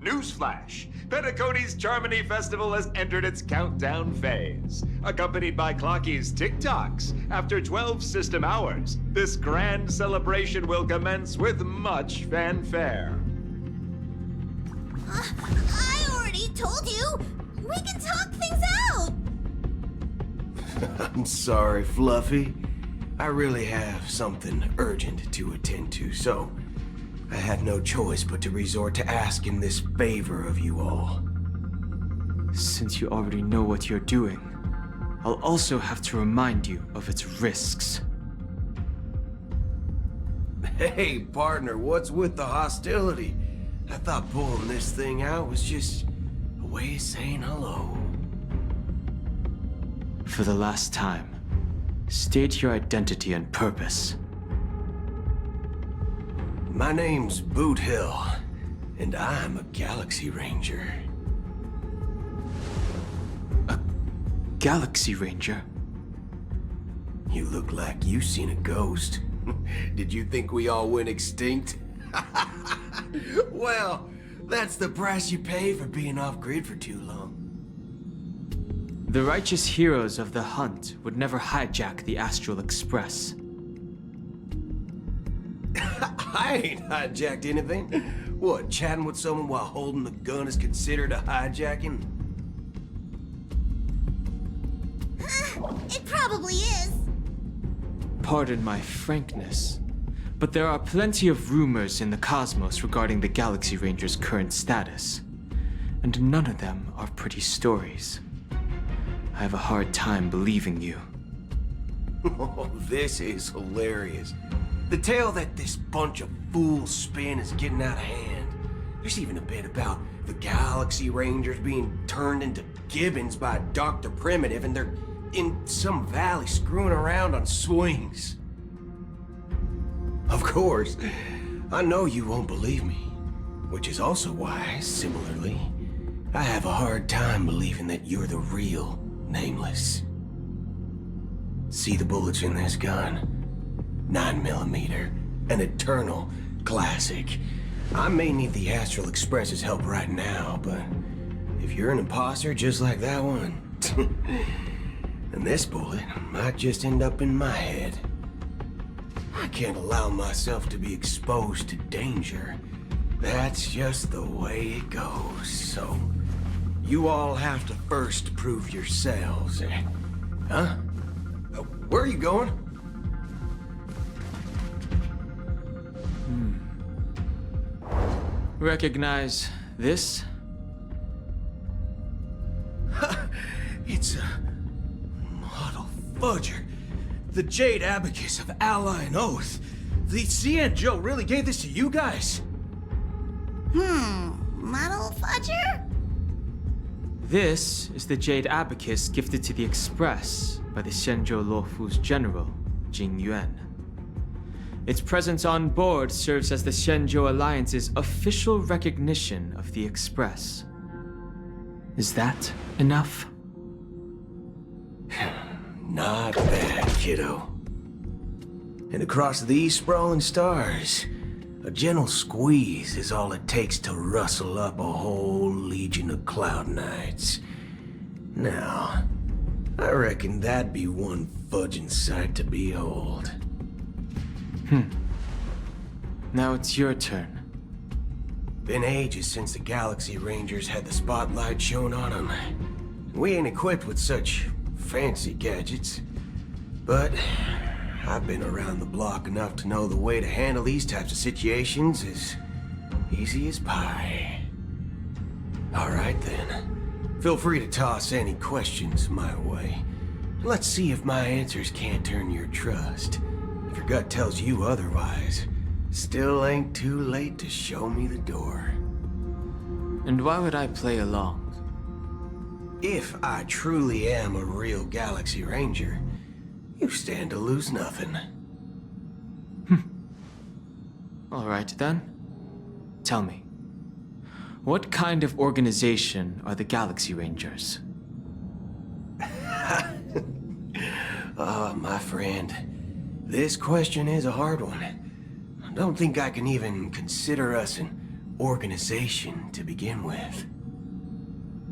Newsflash! Penacony's Charmony Festival has entered its countdown phase. Accompanied by Clocky's TikToks, after 12 system hours, this grand celebration will commence with much fanfare. I already told you! We can talk things out! I'm sorry, Fluffy. I really have something urgent to attend to, so I had no choice but to resort to asking this favor of you all. Since you already know what you're doing, I'll also have to remind you of its risks. Hey, partner, what's with the hostility? I thought pulling this thing out was just a way of saying hello. For the last time, state your identity and purpose. My name's Boot Hill, and I'm a Galaxy Ranger. A Galaxy Ranger? You look like you seen a ghost. Did you think we all went extinct? Well, that's the price you pay for being off-grid for too long. The righteous heroes of the hunt would never hijack the Astral Express. I ain't hijacked anything. What, chatting with someone while holding the gun is considered a hijacking? It probably is. Pardon my frankness, but there are plenty of rumors in the cosmos regarding the Galaxy Ranger's current status, and none of them are pretty stories. I have a hard time believing you. Oh, this is hilarious. The tale that this bunch of fools spin is getting out of hand. There's even a bit about the Galaxy Rangers being turned into gibbons by Dr. Primitive, and they're in some valley screwing around on swings. Of course, I know you won't believe me, which is also why, similarly, I have a hard time believing that you're the real Nameless. See the bullets in this gun? 9mm, an eternal classic. I may need the Astral Express's help right now, but if you're an imposter just like that one, then this bullet might just end up in my head. I can't allow myself to be exposed to danger. That's just the way it goes, so you all have to first prove yourselves. Huh? Where are you going? Recognize this? It's a model fudger. The Jade Abacus of Ally and Oath. The CN Joe really gave this to you guys? Model fudger? This is the Jade Abacus gifted to the Express by the Shenzhou Luofu's general, Jing Yuan. Its presence on board serves as the Shenzhou Alliance's official recognition of the Express. Is that enough? Not bad, kiddo. And across these sprawling stars, a gentle squeeze is all it takes to rustle up a whole legion of Cloud Knights. Now, I reckon that'd be one fudging sight to behold. Now it's your turn. Been ages since the Galaxy Rangers had the spotlight shown on them. We ain't equipped with such fancy gadgets, but I've been around the block enough to know the way to handle these types of situations is easy as pie. All right then, feel free to toss any questions my way. Let's see if my answers can't turn your trust. If your gut tells you otherwise, still ain't too late to show me the door. And why would I play along? If I truly am a real Galaxy Ranger, you stand to lose nothing. All right then. Tell me, what kind of organization are the Galaxy Rangers? My friend, this question is a hard one. I don't think I can even consider us an organization to begin with.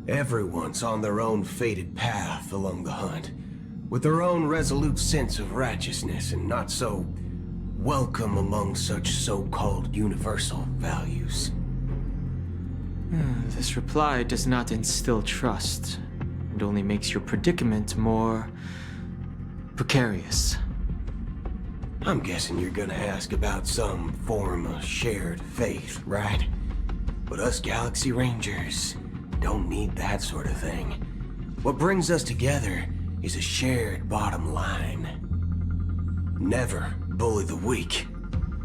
Everyone's on their own fated path along the hunt, with their own resolute sense of righteousness and not so welcome among such so-called universal values. This reply does not instill trust. It only makes your predicament more precarious. I'm guessing you're gonna ask about some form of shared faith, right? But us Galaxy Rangers don't need that sort of thing. What brings us together is a shared bottom line. Never bully the weak.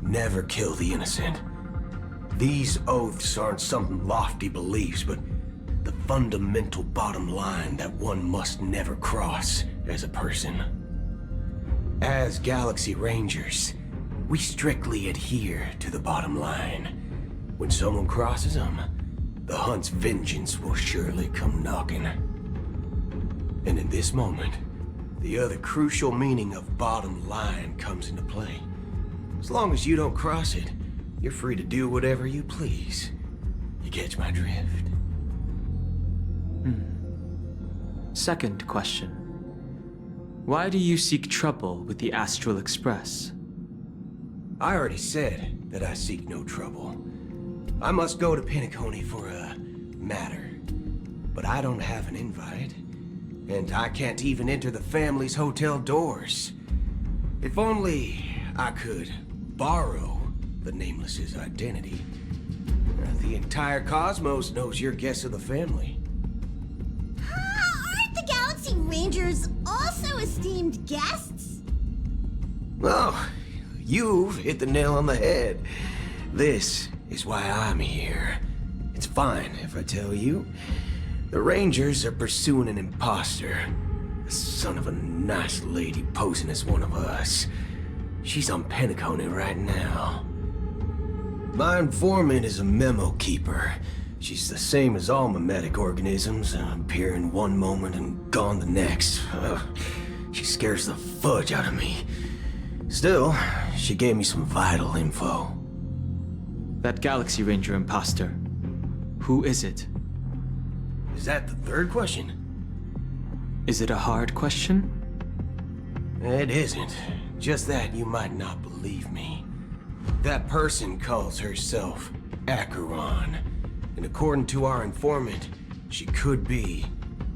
Never kill the innocent. These oaths aren't some lofty beliefs, but the fundamental bottom line that one must never cross as a person. As Galaxy Rangers, we strictly adhere to the bottom line. When someone crosses them, the hunt's vengeance will surely come knocking. And in this moment, the other crucial meaning of bottom line comes into play. As long as you don't cross it, you're free to do whatever you please. You catch my drift? Second question. Why do you seek trouble with the Astral Express? I already said that I seek no trouble. I must go to Penacony for a matter. But I don't have an invite. And I can't even enter the family's hotel doors. If only I could borrow the Nameless's identity. The entire cosmos knows you're guests of the family. Aren't the Galaxy Rangers also esteemed guests? Well, you've hit the nail on the head. This is why I'm here. It's fine if I tell you. The Rangers are pursuing an imposter. The son of a nice lady posing as one of us. She's on Penacony right now. My informant is a memo keeper. She's the same as all mimetic organisms, appearing one moment and gone the next. She scares the fudge out of me. Still, she gave me some vital info. That Galaxy Ranger imposter. Who is it? Is that the third question? Is it a hard question? It isn't. Just that you might not believe me. That person calls herself Acheron. And according to our informant, she could be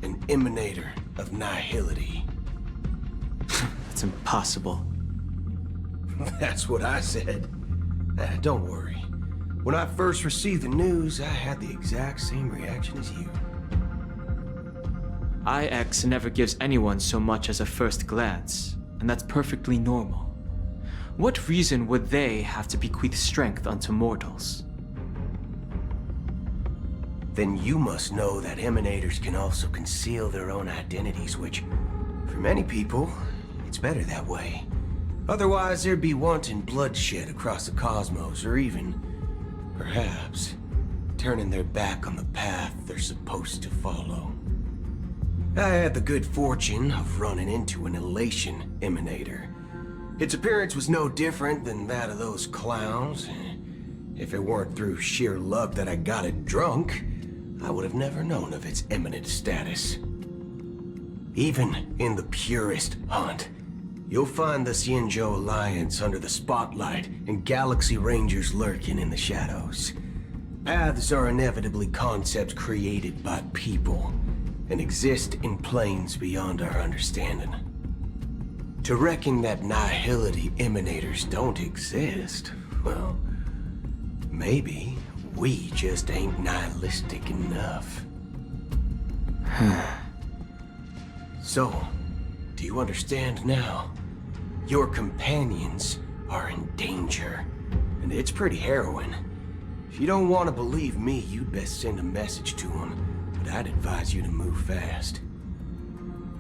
an emanator of nihility. That's impossible. That's what I said. Don't worry. When I first received the news, I had the exact same reaction as you. IX never gives anyone so much as a first glance, and that's perfectly normal. What reason would they have to bequeath strength unto mortals? Then you must know that emanators can also conceal their own identities, which, for many people, it's better that way. Otherwise, there'd be wanton bloodshed across the cosmos, or even, perhaps, turning their back on the path they're supposed to follow. I had the good fortune of running into an elation emanator. Its appearance was no different than that of those clowns. If it weren't through sheer luck that I got it drunk, I would have never known of its eminent status. Even in the purest hunt, you'll find the Xianzhou Alliance under the spotlight and Galaxy Rangers lurking in the shadows. Paths are inevitably concepts created by people and exist in planes beyond our understanding. To reckon that nihility emanators don't exist, well, maybe we just ain't nihilistic enough. So, do you understand now? Your companions are in danger, and it's pretty harrowing. If you don't want to believe me, you'd best send a message to them, but I'd advise you to move fast.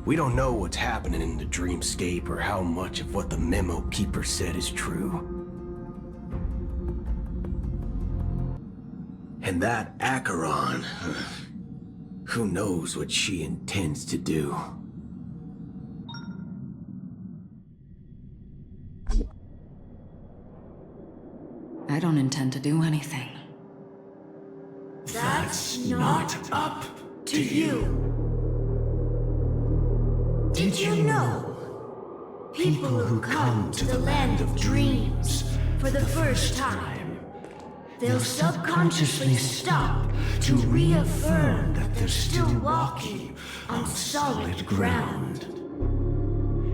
We don't know what's happening in the dreamscape or how much of what the memo keeper said is true. And that Acheron, who knows what she intends to do? I don't intend to do anything. That's not up to you. Did you know? People who come to the land of dreams for the first time, they'll subconsciously stop to reaffirm that they're still walking on solid ground.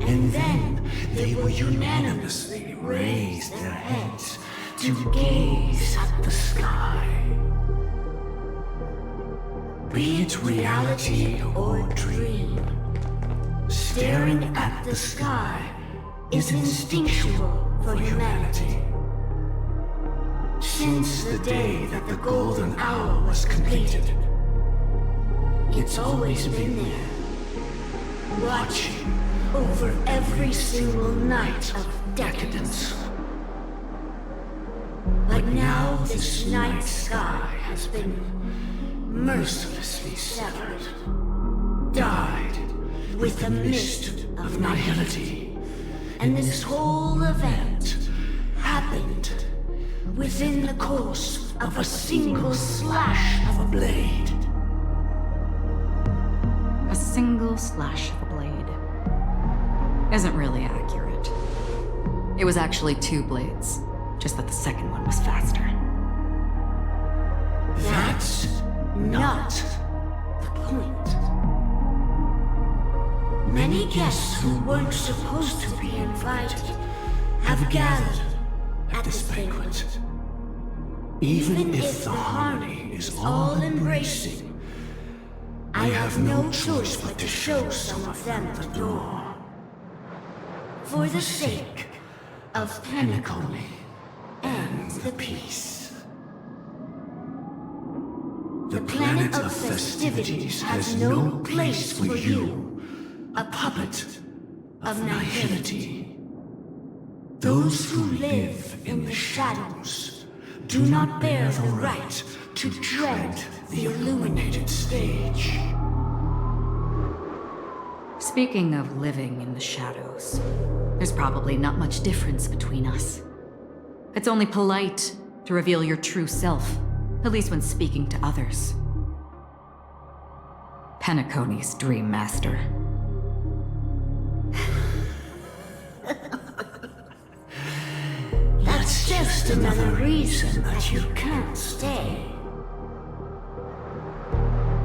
And then they will unanimously raise their heads to gaze at the sky. Be it reality or dream, staring at the sky is instinctual for humanity. Since the day that the golden hour was completed, it's always been there, watching over every single night of decadence. But now this night sky has been mercilessly severed, dyed with a mist of nihility. And this whole event happened within the course of a single slash of a blade. A single slash of a blade isn't really accurate. It was actually 2 blades, just that the second one was faster. That's not the point. Many guests who weren't supposed to be invited have gathered at this banquet. Even if the harmony is all-embracing, I have no choice but to show some of them the door. For the sake of Penacony and the peace. The planet of festivities has no place for you, a puppet of nihility. Those who live in the shadows do not bear the right to tread the illuminated stage. Speaking of living in the shadows, there's probably not much difference between us. It's only polite to reveal your true self, at least when speaking to others. Penacony's Dream Master. That's just another reason that you can't stay.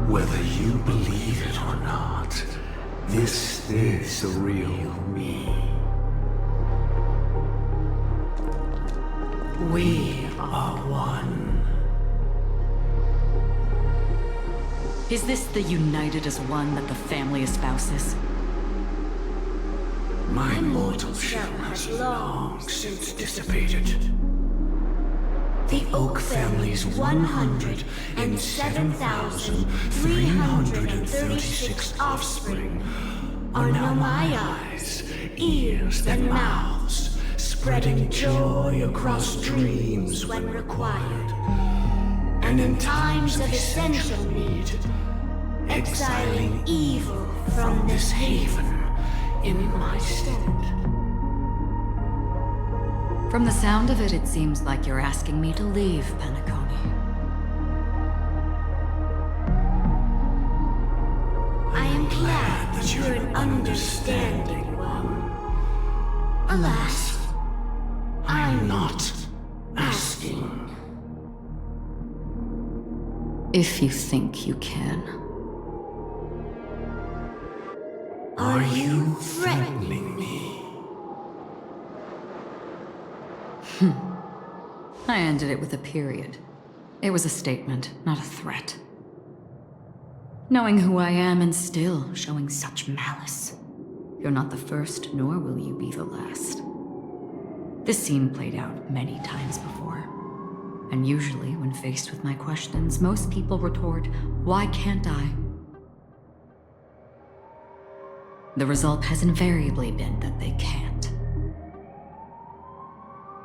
Whether you believe it or not, this is the real me. We are one. Is this the united as one that the family espouses? My mortal shell has long since dissipated. The Oak family's 107,336 offspring are now my eyes, ears, and mouths, spreading joy across dreams when required, and in times of essential need, exiling evil from this haven in my stead. From the sound of it, it seems like you're asking me to leave, Penacony. I am glad that you're an understanding one. Alas, I'm not asking. If you think you can. Are you threatening me? I ended it with a period. It was a statement, not a threat. Knowing who I am and still showing such malice. You're not the first, nor will you be the last. This scene played out many times before. And usually, when faced with my questions, most people retort, "Why can't I?" The result has invariably been that they can't.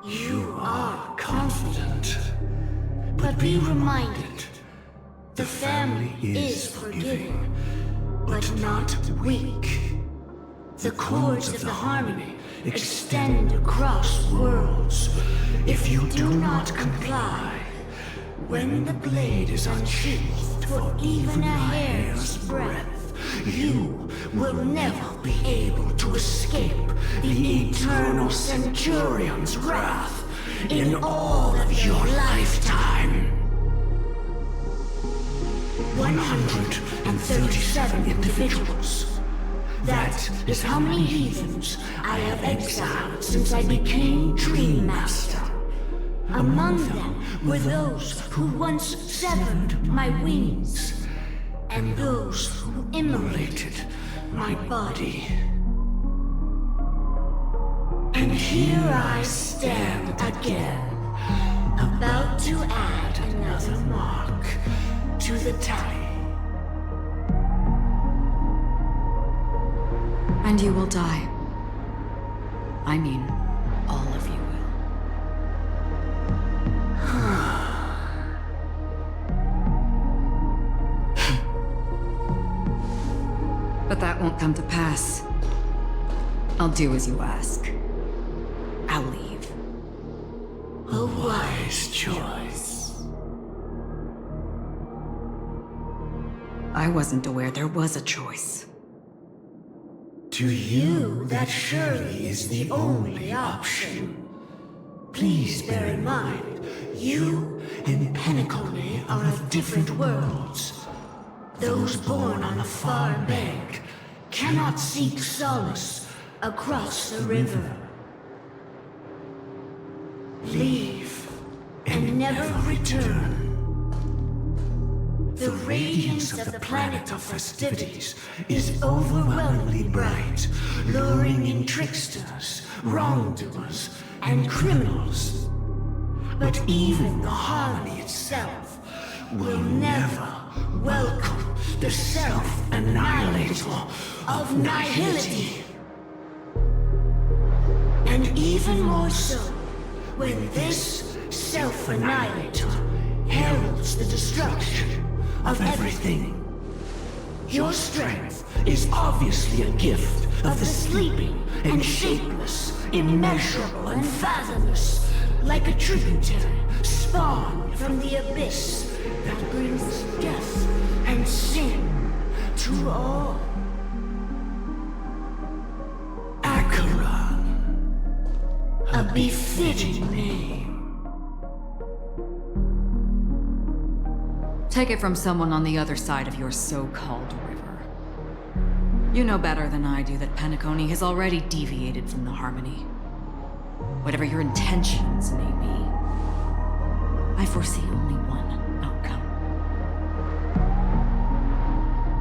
You are confident. But be reminded, the family is forgiving, but not weak. The chords of the harmony extend across worlds. If you do not comply, When the blade is unsheathed for even a hair's breadth, you will never be able to escape the eternal Centurion's wrath in all of your lifetime. 137 individuals. That is how many heathens I have exiled since I became Dream Master. Among them were those who once severed my wings, and those who immolated my body. And here I stand again, about to add another mark to the tally. And you will die. I mean, all of you will. But that won't come to pass. I'll do as you ask. I'll leave. A wise choice. I wasn't aware there was a choice. To you, that surely is the only option. Please bear in mind, you and Penacony are of different worlds. Those born on the far bank cannot seek solace across the river. Leave and never return. The radiance of the planet of festivities is overwhelmingly bright, luring in tricksters, wrongdoers, and criminals. But even the harmony itself will never welcome the self-annihilator of nihility. And even more so, when this self-annihilator heralds the destruction of everything. Your strength is obviously a gift of the sleeping and shapeless, immeasurable and fathomless, like a tributary spawned from the abyss that brings death and sin to all. Acheron, a befitting name. Take it from someone on the other side of your so-called river. You know better than I do that Penacony has already deviated from the harmony. Whatever your intentions may be, I foresee only one outcome.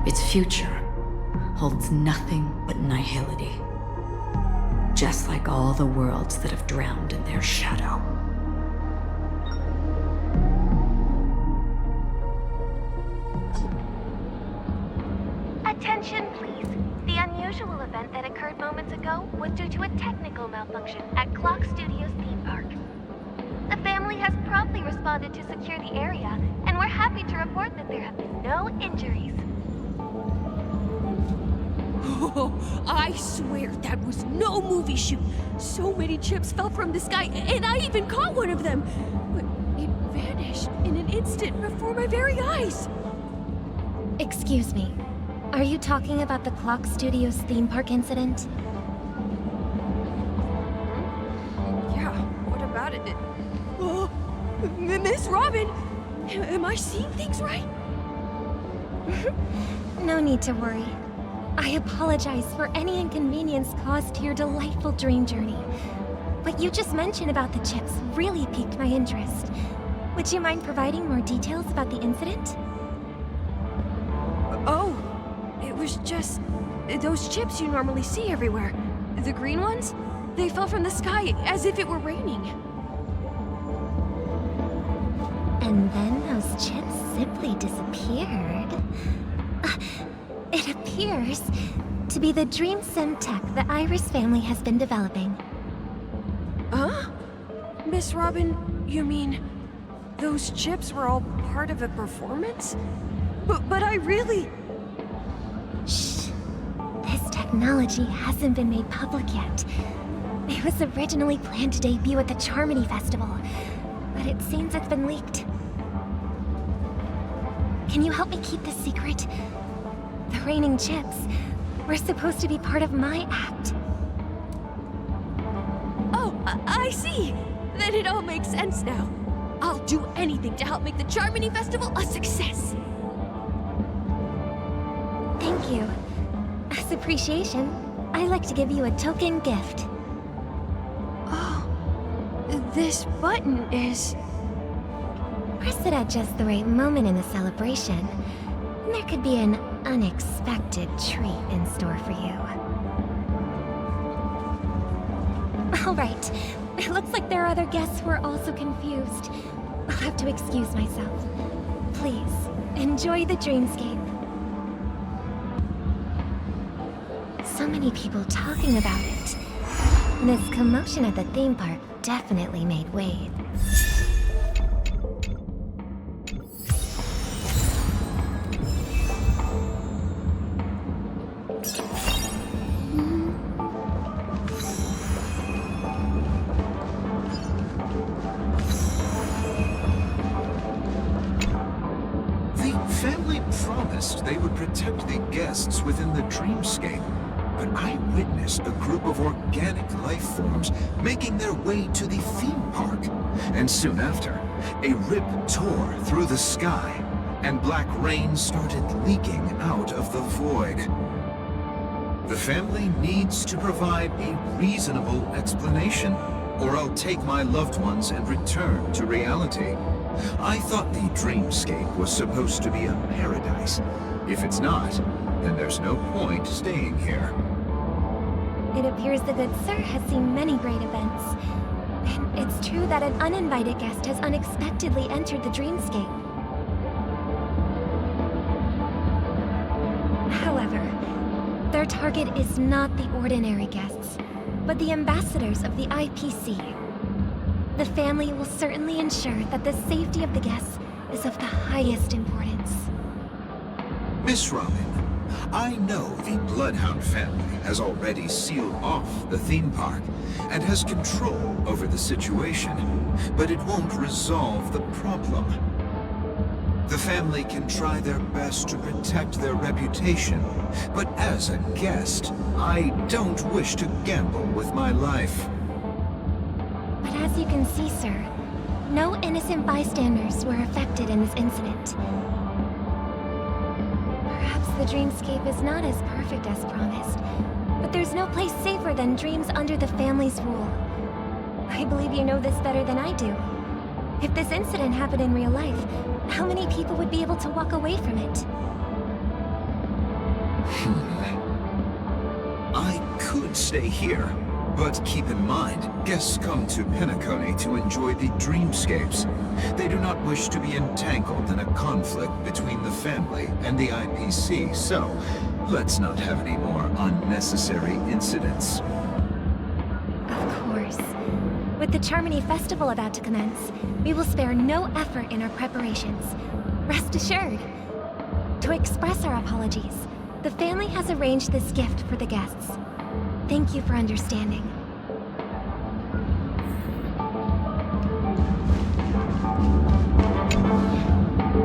Its future holds nothing but nihility. Just like all the worlds that have drowned in their shadow. Attention, please. The unusual event that occurred moments ago was due to a technical malfunction at Clock Studios theme park. The family has promptly responded to secure the area, and we're happy to report that there have been no injuries. Oh, I swear that was no movie shoot. So many chips fell from the sky, and I even caught one of them. But it vanished in an instant before my very eyes. Excuse me. Are you talking about the Clock Studios theme park incident? Yeah, what about it? Oh, Miss Robin, am I seeing things right? No need to worry. I apologize for any inconvenience caused to your delightful dream journey. What you just mentioned about the chips really piqued my interest. Would you mind providing more details about the incident? Oh, it was just those chips you normally see everywhere. The green ones? They fell from the sky as if it were raining. And then those chips simply disappeared. It appears to be the Dream Sim tech the Iris family has been developing. Huh? Miss Robin, you mean those chips were all part of a performance? But I really... Shh. This technology hasn't been made public yet. It was originally planned to debut at the Charmony Festival, but it seems it's been leaked. can you help me keep this secret? The raining chips were supposed to be part of my act. Oh, I see. Then it all makes sense now. I'll do anything to help make the Charmony Festival a success. Thank you. As appreciation, I'd like to give you a token gift. Oh, this button is... Press it at just the right moment in the celebration, and there could be an unexpected treat in store for you. All right. It looks like there are other guests who are also confused. I'll have to excuse myself. Please, enjoy the dreamscape. So many people talking about it. This commotion at the theme park definitely made waves. They would protect the guests within the dreamscape, but I witnessed a group of organic life forms making their way to the theme park. And soon after, a rip tore through the sky, and black rain started leaking out of the void. The family needs to provide a reasonable explanation, or I'll take my loved ones and return to reality. I thought the dreamscape was supposed to be a paradise. If it's not, then there's no point staying here. It appears the good sir has seen many great events. And it's true that an uninvited guest has unexpectedly entered the dreamscape. However, their target is not the ordinary guests, but the ambassadors of the IPC. The family will certainly ensure that the safety of the guests is of the highest importance. Miss Robin, I know the Bloodhound family has already sealed off the theme park and has control over the situation, but it won't resolve the problem. The family can try their best to protect their reputation, but as a guest, I don't wish to gamble with my life. But as you can see, sir, no innocent bystanders were affected in this incident. Perhaps the dreamscape is not as perfect as promised, but there's no place safer than dreams under the family's rule. I believe you know this better than I do. If this incident happened in real life, how many people would be able to walk away from it? I could stay here, but keep in mind, guests come to Penacony to enjoy the dreamscapes. They do not wish to be entangled in a conflict between the family and the IPC, so let's not have any more unnecessary incidents. Of course. With the Charmony Festival about to commence, we will spare no effort in our preparations. Rest assured. To express our apologies, the family has arranged this gift for the guests. Thank you for understanding.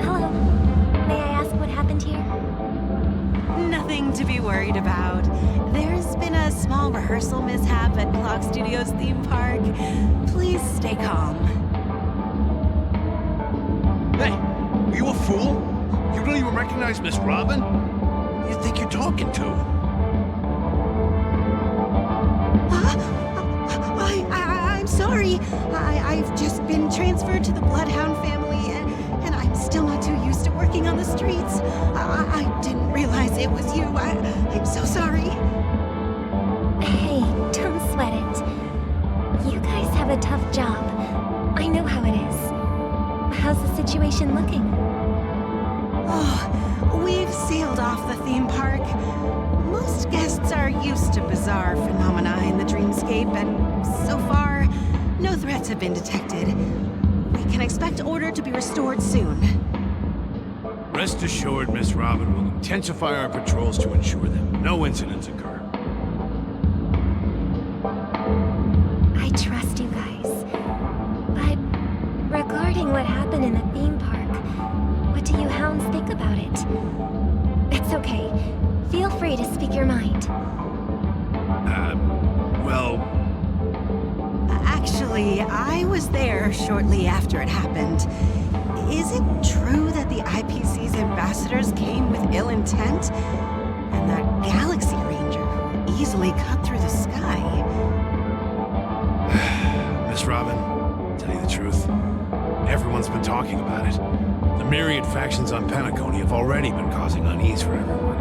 Hello. May I ask what happened here? Nothing to be worried about. There's been a small rehearsal mishap at Clock Studios theme park. Please stay calm. Hey, are you a fool? You don't even recognize Miss Robin? Who do you think you're talking to? I'm sorry. I've just been transferred to the Bloodhound family, and I'm still not too used to working on the streets. I didn't realize it was you. I'm so sorry. Hey, don't sweat it. You guys have a tough job. I know how it is. How's the situation looking? Oh, we've sealed off the theme park. Most guests are used to bizarre phenomena in the dreamscape, and so far, no threats have been detected. We can expect order to be restored soon. Rest assured, Miss Robin will intensify our patrols to ensure that no incidents occur. I trust you guys. But regarding what happened in the theme park, what do you hounds think about it. It's okay. Feel free to speak your mind. Well, Actually, I was there shortly after it happened. Is it true that the IPC's ambassadors came with ill intent? And that Galaxy Ranger easily cut through the sky? Miss Robin, tell you the truth, everyone's been talking about it. The myriad factions on Penacony have already been causing unease for everyone.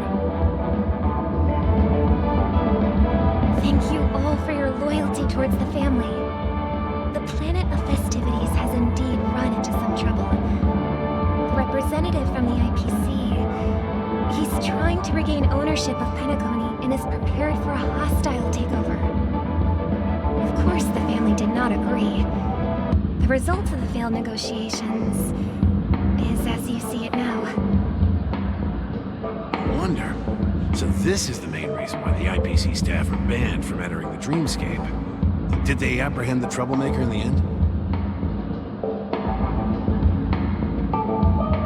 Thank you all for your loyalty towards the family. The planet of festivities has indeed run into some trouble. The representative from the IPC, he's trying to regain ownership of Penacony and is prepared for a hostile takeover. Of course, the family did not agree. The result of the failed negotiations is as you see it now. I wonder. So this is the main reason why the IPC staff are banned from entering the dreamscape. Did they apprehend the troublemaker in the end?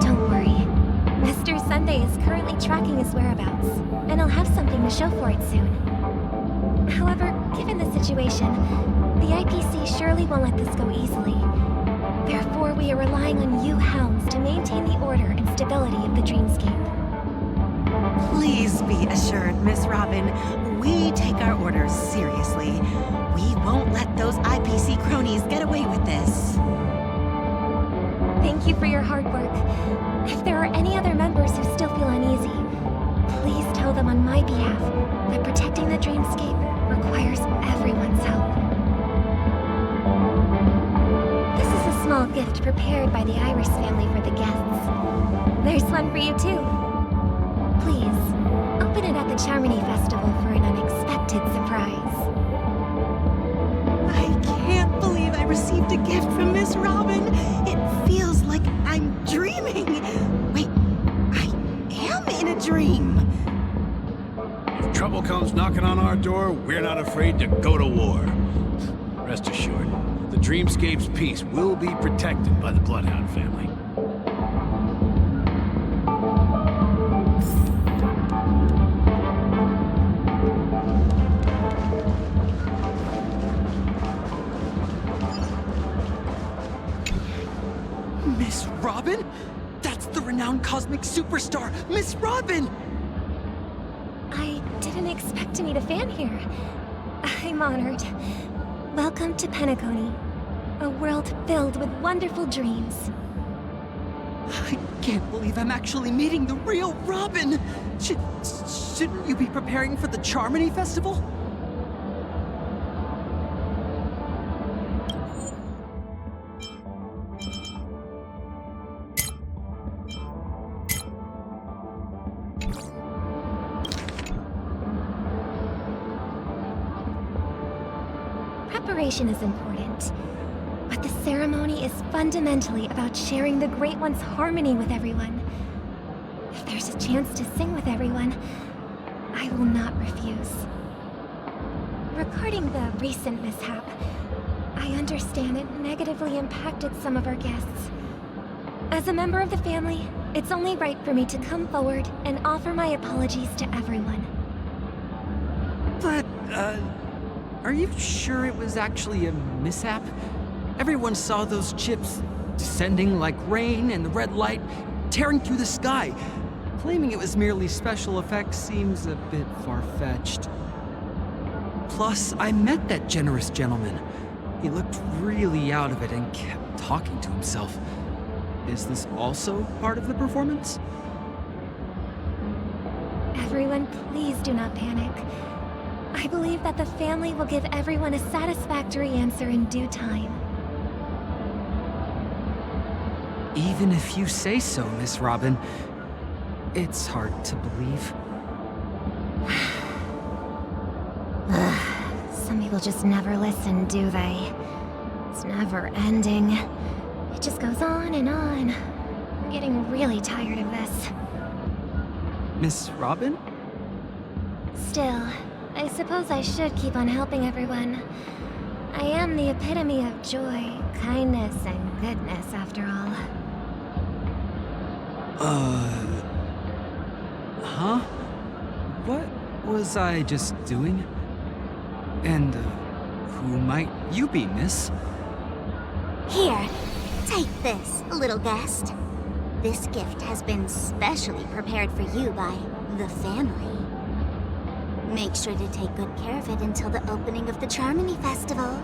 Don't worry. Mr. Sunday is currently tracking his whereabouts, and I'll have something to show for it soon. However, given the situation, the IPC surely won't let this go easily. Therefore, we are relying on you hounds to maintain the order and stability of the dreamscape. Please be assured, Miss Robin, we take our orders seriously. We won't let those IPC cronies get away with this. Thank you for your hard work. If there are any other members who still feel uneasy, please tell them on my behalf that protecting the dreamscape requires everyone's help. This is a small gift prepared by the Iris family for the guests. There's one for you too. Please, open it at the Charmony Festival for an unexpected surprise. I can't believe I received a gift from Miss Robin. It feels like I'm dreaming. Wait, I am in a dream. If trouble comes knocking on our door, we're not afraid to go to war. Rest assured, the dreamscape's peace will be protected by the Bloodhound family. Miss Robin? That's the renowned cosmic superstar, Miss Robin! I didn't expect to meet a fan here. I'm honored. Welcome to Penacony, a world filled with wonderful dreams. I can't believe I'm actually meeting the real Robin! Shouldn't you be preparing for the Charmony Festival? Preparation is important, but the ceremony is fundamentally about sharing the Great One's harmony with everyone. If there's a chance to sing with everyone, I will not refuse. Regarding the recent mishap, I understand it negatively impacted some of our guests. As a member of the family, it's only right for me to come forward and offer my apologies to everyone. But, are you sure it was actually a mishap? Everyone saw those chips descending like rain and the red light tearing through the sky. Claiming it was merely special effects seems a bit far-fetched. Plus, I met that generous gentleman. He looked really out of it and kept talking to himself. Is this also part of the performance? Everyone, please do not panic. I believe that the family will give everyone a satisfactory answer in due time. Even if you say so, Miss Robin, it's hard to believe. Some people just never listen, do they? It's never ending. It just goes on and on. I'm getting really tired of this. Miss Robin? Still, I suppose I should keep on helping everyone. I am the epitome of joy, kindness, and goodness, after all. Huh? What was I just doing? And, who might you be, miss? Here, take this, little guest. This gift has been specially prepared for you by the family. Make sure to take good care of it until the opening of the Charmony Festival.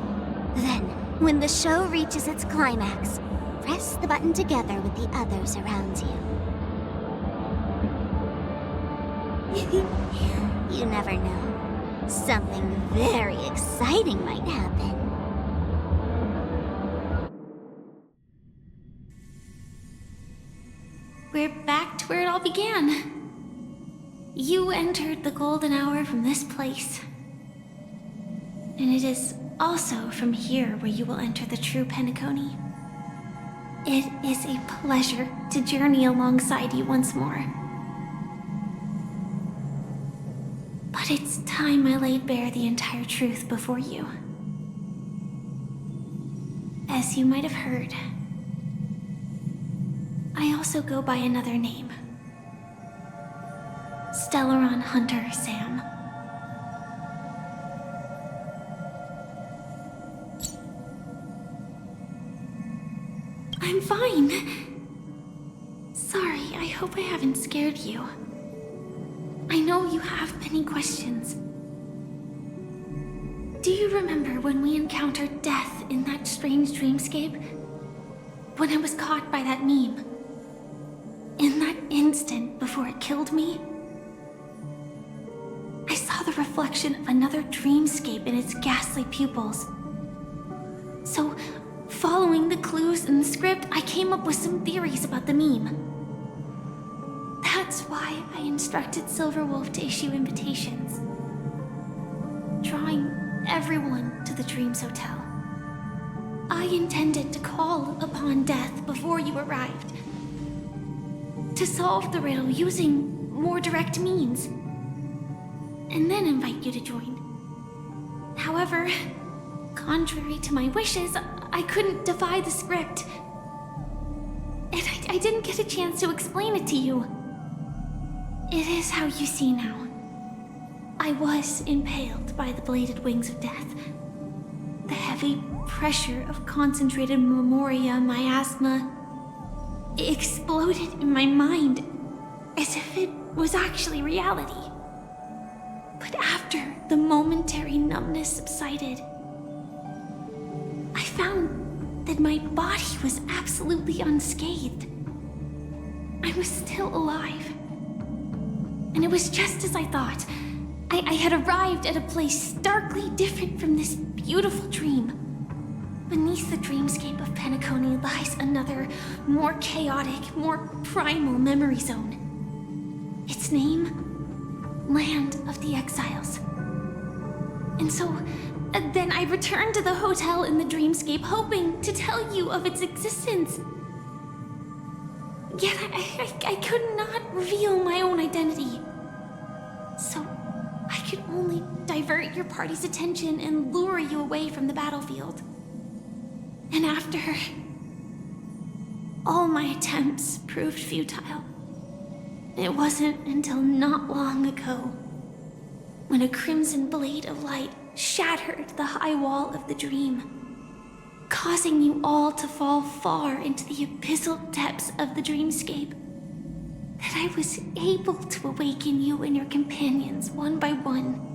Then, when the show reaches its climax, press the button together with the others around you. You never know. Something very exciting might happen. We're back to where it all began. You entered the golden hour from this place. And it is also from here where you will enter the true Penacony. It is a pleasure to journey alongside you once more. But it's time I laid bare the entire truth before you. As you might have heard, I also go by another name. Stellaron Hunter Sam. I'm fine. Sorry, I hope I haven't scared you. I know you have many questions. Do you remember when we encountered death in that strange dreamscape? When I was caught by that meme? In that instant before it killed me? I saw the reflection of another dreamscape in its ghastly pupils. So, following the clues in the script, I came up with some theories about the meme. That's why I instructed Silverwolf to issue invitations, drawing everyone to the Dreams Hotel. I intended to call upon death before you arrived, to solve the riddle using more direct means, and then invite you to join. However, contrary to my wishes, I couldn't defy the script, and I didn't get a chance to explain it to you. It is how you see now. I was impaled by the bladed wings of death. The heavy pressure of concentrated memoria miasma exploded in my mind as if it was actually reality. But after the momentary numbness subsided, I found that my body was absolutely unscathed. I was still alive. And it was just as I thought. I had arrived at a place starkly different from this beautiful dream. Beneath the dreamscape of Penacony lies another, more chaotic, more primal memory zone. Its name? Land of the Exiles. And so, then I returned to the hotel in the dreamscape, hoping to tell you of its existence. Yet I could not reveal my own identity. So I could only divert your party's attention and lure you away from the battlefield. And after all my attempts proved futile, it wasn't until not long ago when a crimson blade of light shattered the high wall of the dream, causing you all to fall far into the abyssal depths of the dreamscape, that I was able to awaken you and your companions one by one.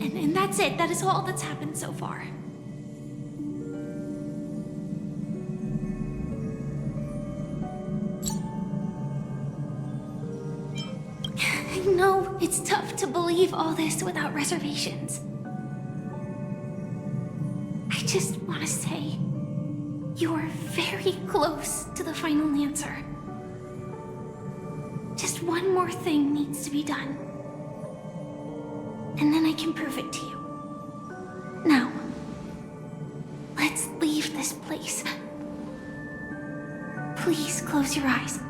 And that's it. That is all that's happened so far. I know it's tough to believe all this without reservations. I just want to say, you are very close to the final answer. Just one more thing needs to be done. And then I can prove it to you. Now, let's leave this place. Please close your eyes.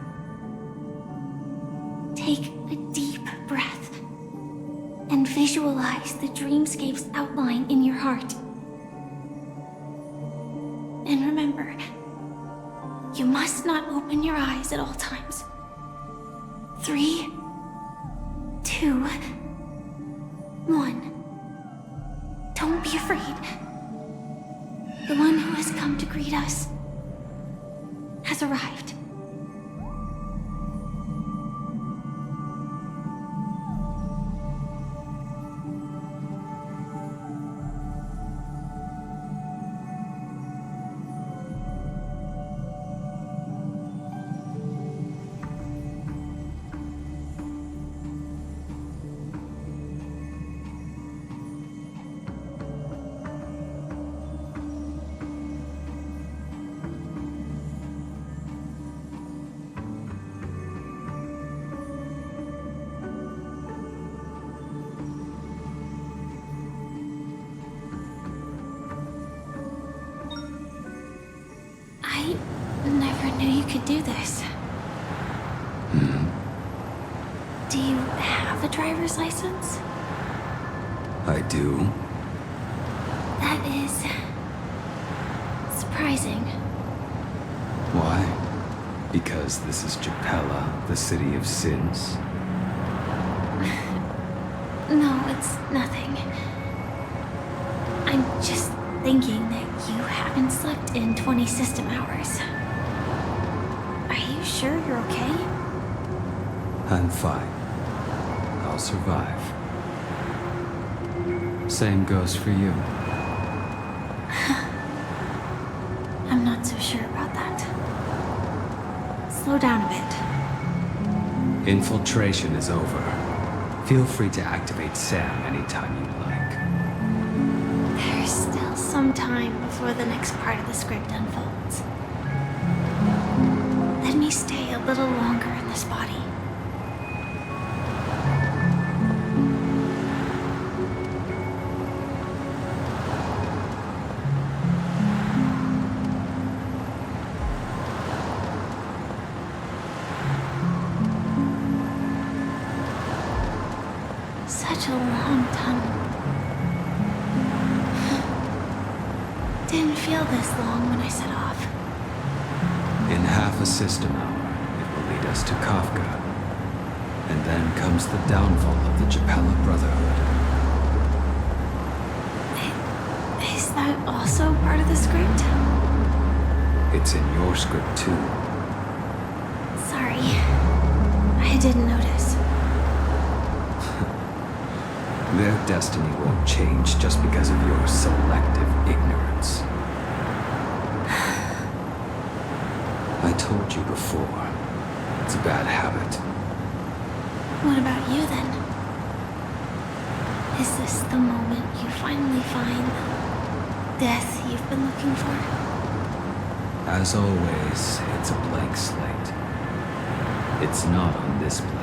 Take a deep breath and visualize the dreamscape's outline in your heart. And remember, you must not open your eyes at all times. 3, 2, 1. Don't be afraid. The one who has come to greet us has arrived. I never knew you could do this. Do you have a driver's license? I do. That is surprising. Why? Because this is Japella, the city of sins? No, it's nothing. I'm just thinking that you haven't slept in 20 system hours. Are you sure you're okay? I'm fine. I'll survive. Same goes for you. I'm not so sure about that. Slow down a bit. Infiltration is over. Feel free to activate Sam anytime you like. There's still some time before the next part of the script unfolds. Let me stay a little longer in this body. Such a long tunnel. Didn't feel this long when I set off. In half a system hour, it will lead us to Kafka. And then comes the downfall of the Japella Brotherhood. Is that also part of the script? It's in your script too. Sorry. I didn't notice. Their destiny won't change just because of your selective ignorance. I told you before, it's a bad habit. What about you then? Is this the moment you finally find the death you've been looking for? As always, it's a blank slate. It's not on this planet.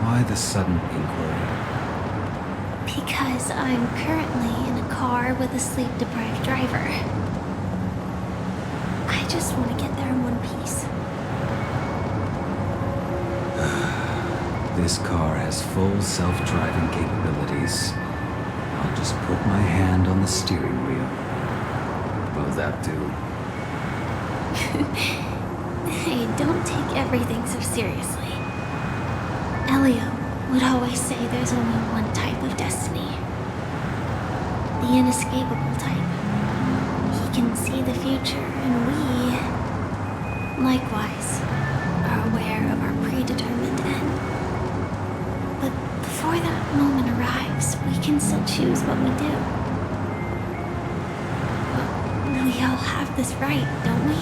Why the sudden inquiry? Because I'm currently in a car with a sleep-deprived driver. I just want to get there in one piece. This car has full self-driving capabilities. I'll just put my hand on the steering wheel. Will that do? Hey, don't take everything so seriously. Elio would always say there's only one type of destiny. The inescapable type. He can see the future, and we, likewise, are aware of our predetermined end. But before that moment arrives, we can still choose what we do. We all have this right, don't we?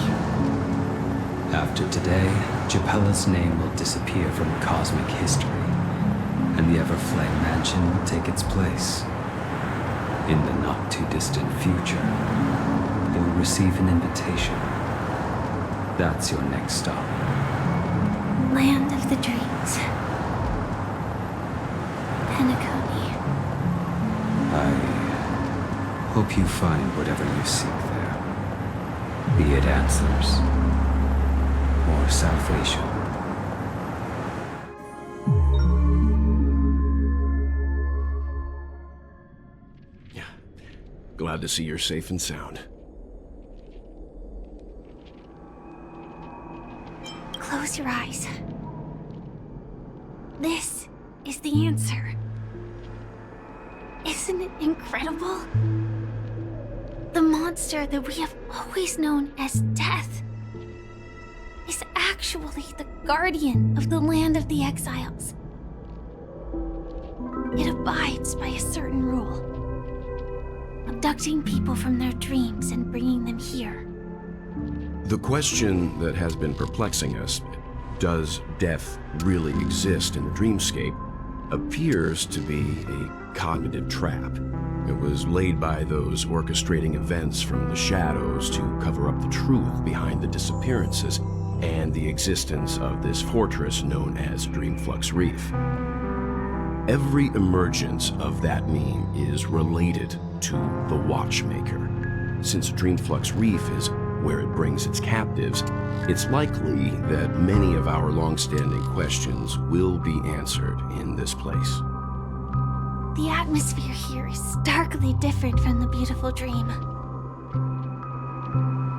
After today, Japella's name will disappear from cosmic history, and the Everflame Mansion will take its place. In the not-too-distant future, you'll receive an invitation. That's your next stop. Land of the Dreams. Penacony. I hope you find whatever you seek there. Be it answers or salvation. Yeah. Glad to see you're safe and sound. Close your eyes. This is the answer. Isn't it incredible? The monster that we have always known as Death is actually the guardian of the land of the exiles. It abides by a certain rule, abducting people from their dreams and bringing them here. The question that has been perplexing us, does death really exist in the dreamscape, appears to be a cognitive trap. It was laid by those orchestrating events from the shadows to cover up the truth behind the disappearances and the existence of this fortress known as Dreamflux Reef. Every emergence of that meme is related to the Watchmaker. Since Dreamflux Reef is where it brings its captives, it's likely that many of our long-standing questions will be answered in this place. The atmosphere here is starkly different from the beautiful dream.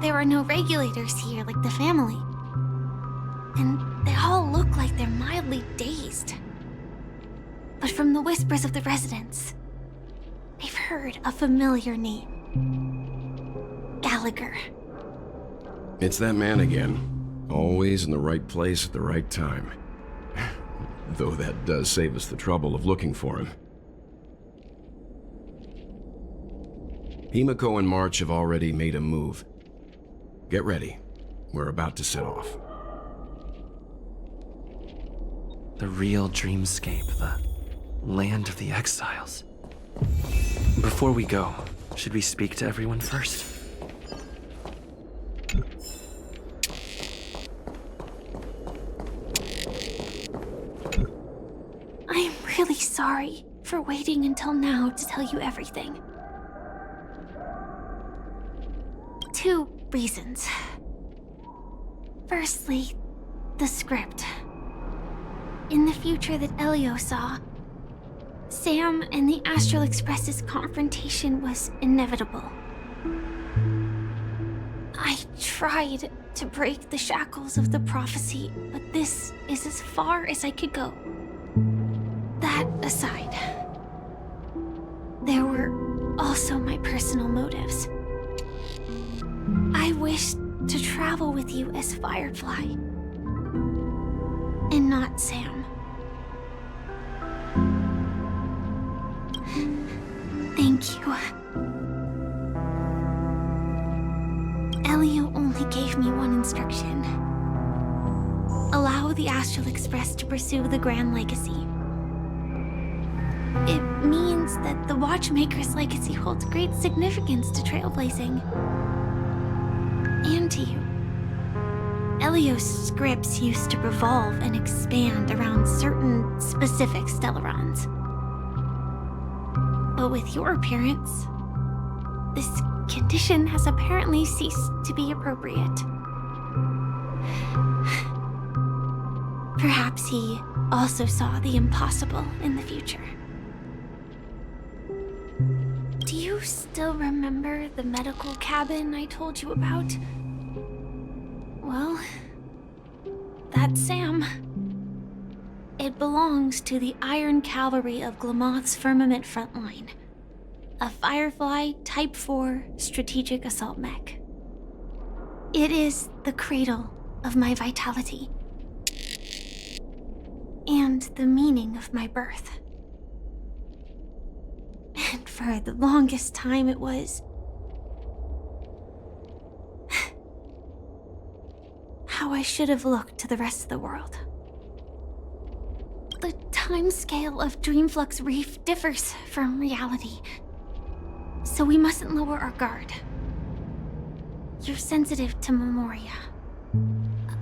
There are no regulators here like the family, and they all look like they're mildly dazed. But from the whispers of the residents, I've heard a familiar name. Gallagher. It's that man again. Always in the right place at the right time. Though that does save us the trouble of looking for him. Himeko and March have already made a move. Get ready. We're about to set off. The real dreamscape, the land of the exiles. Before we go, should we speak to everyone first? I'm really sorry for waiting until now to tell you everything. 2 reasons. Firstly, the script. In the future that Elio saw, Sam and the Astral Express's confrontation was inevitable. I tried to break the shackles of the prophecy, but this is as far as I could go. That aside, there were also my personal motives. I wished to travel with you as Firefly, and not Sam. Thank you. Elio only gave me one instruction. Allow the Astral Express to pursue the Grand Legacy. It means that the Watchmaker's legacy holds great significance to trailblazing. And to you. Elio's scripts used to revolve and expand around certain specific Stellarons. But with your appearance, this condition has apparently ceased to be appropriate. Perhaps he also saw the impossible in the future. Do you still remember the medical cabin I told you about? Well, that's Sam. It belongs to the Iron Cavalry of Glamoth's Firmament Frontline, a Firefly Type 4 strategic assault mech. It is the cradle of my vitality, and the meaning of my birth. And for the longest time it was how I should have looked to the rest of the world. The timescale of Dreamflux Reef differs from reality, so we mustn't lower our guard. You're sensitive to Memoria.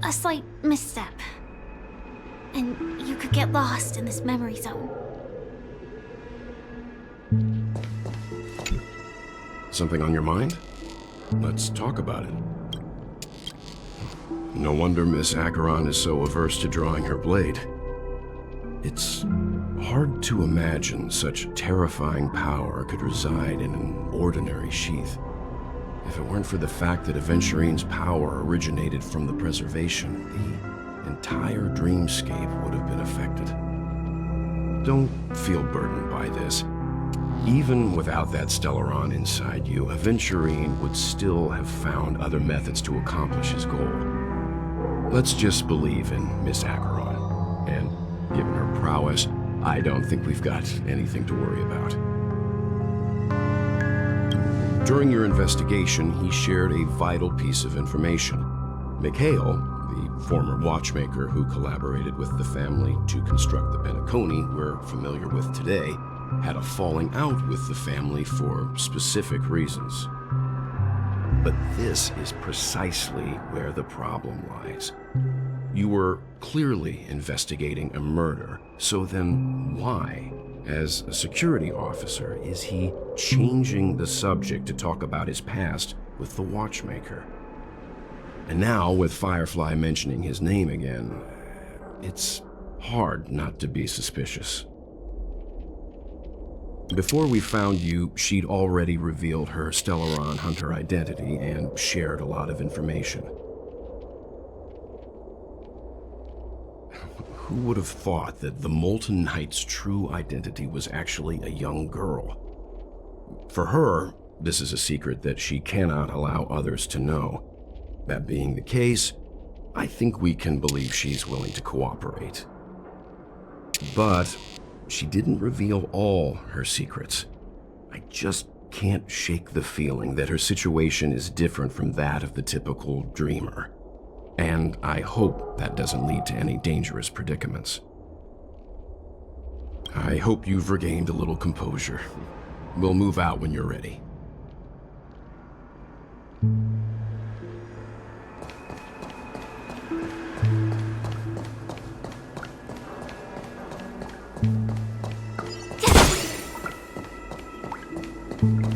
A slight misstep, and you could get lost in this memory zone. Something on your mind? Let's talk about it. No wonder Miss Acheron is so averse to drawing her blade. It's hard to imagine such terrifying power could reside in an ordinary sheath. If it weren't for the fact that Aventurine's power originated from the preservation, the entire dreamscape would have been affected. Don't feel burdened by this. Even without that Stellaron inside you, Aventurine would still have found other methods to accomplish his goal. Let's just believe in Miss Acheron. And given her prowess, I don't think we've got anything to worry about. During your investigation, he shared a vital piece of information. Mikhail, the former watchmaker who collaborated with the family to construct the Penacony we're familiar with today, had a falling out with the family for specific reasons. But this is precisely where the problem lies. You were clearly investigating a murder, so then why, as a security officer, is he changing the subject to talk about his past with the watchmaker? And now, with Firefly mentioning his name again, it's hard not to be suspicious. Before we found you, she'd already revealed her Stellaron hunter identity and shared a lot of information. Who would have thought that the Molten Knight's true identity was actually a young girl? For her, this is a secret that she cannot allow others to know. That being the case, I think we can believe she's willing to cooperate. But she didn't reveal all her secrets. I just can't shake the feeling that her situation is different from that of the typical dreamer. And I hope that doesn't lead to any dangerous predicaments. I hope you've regained a little composure. We'll move out when you're ready.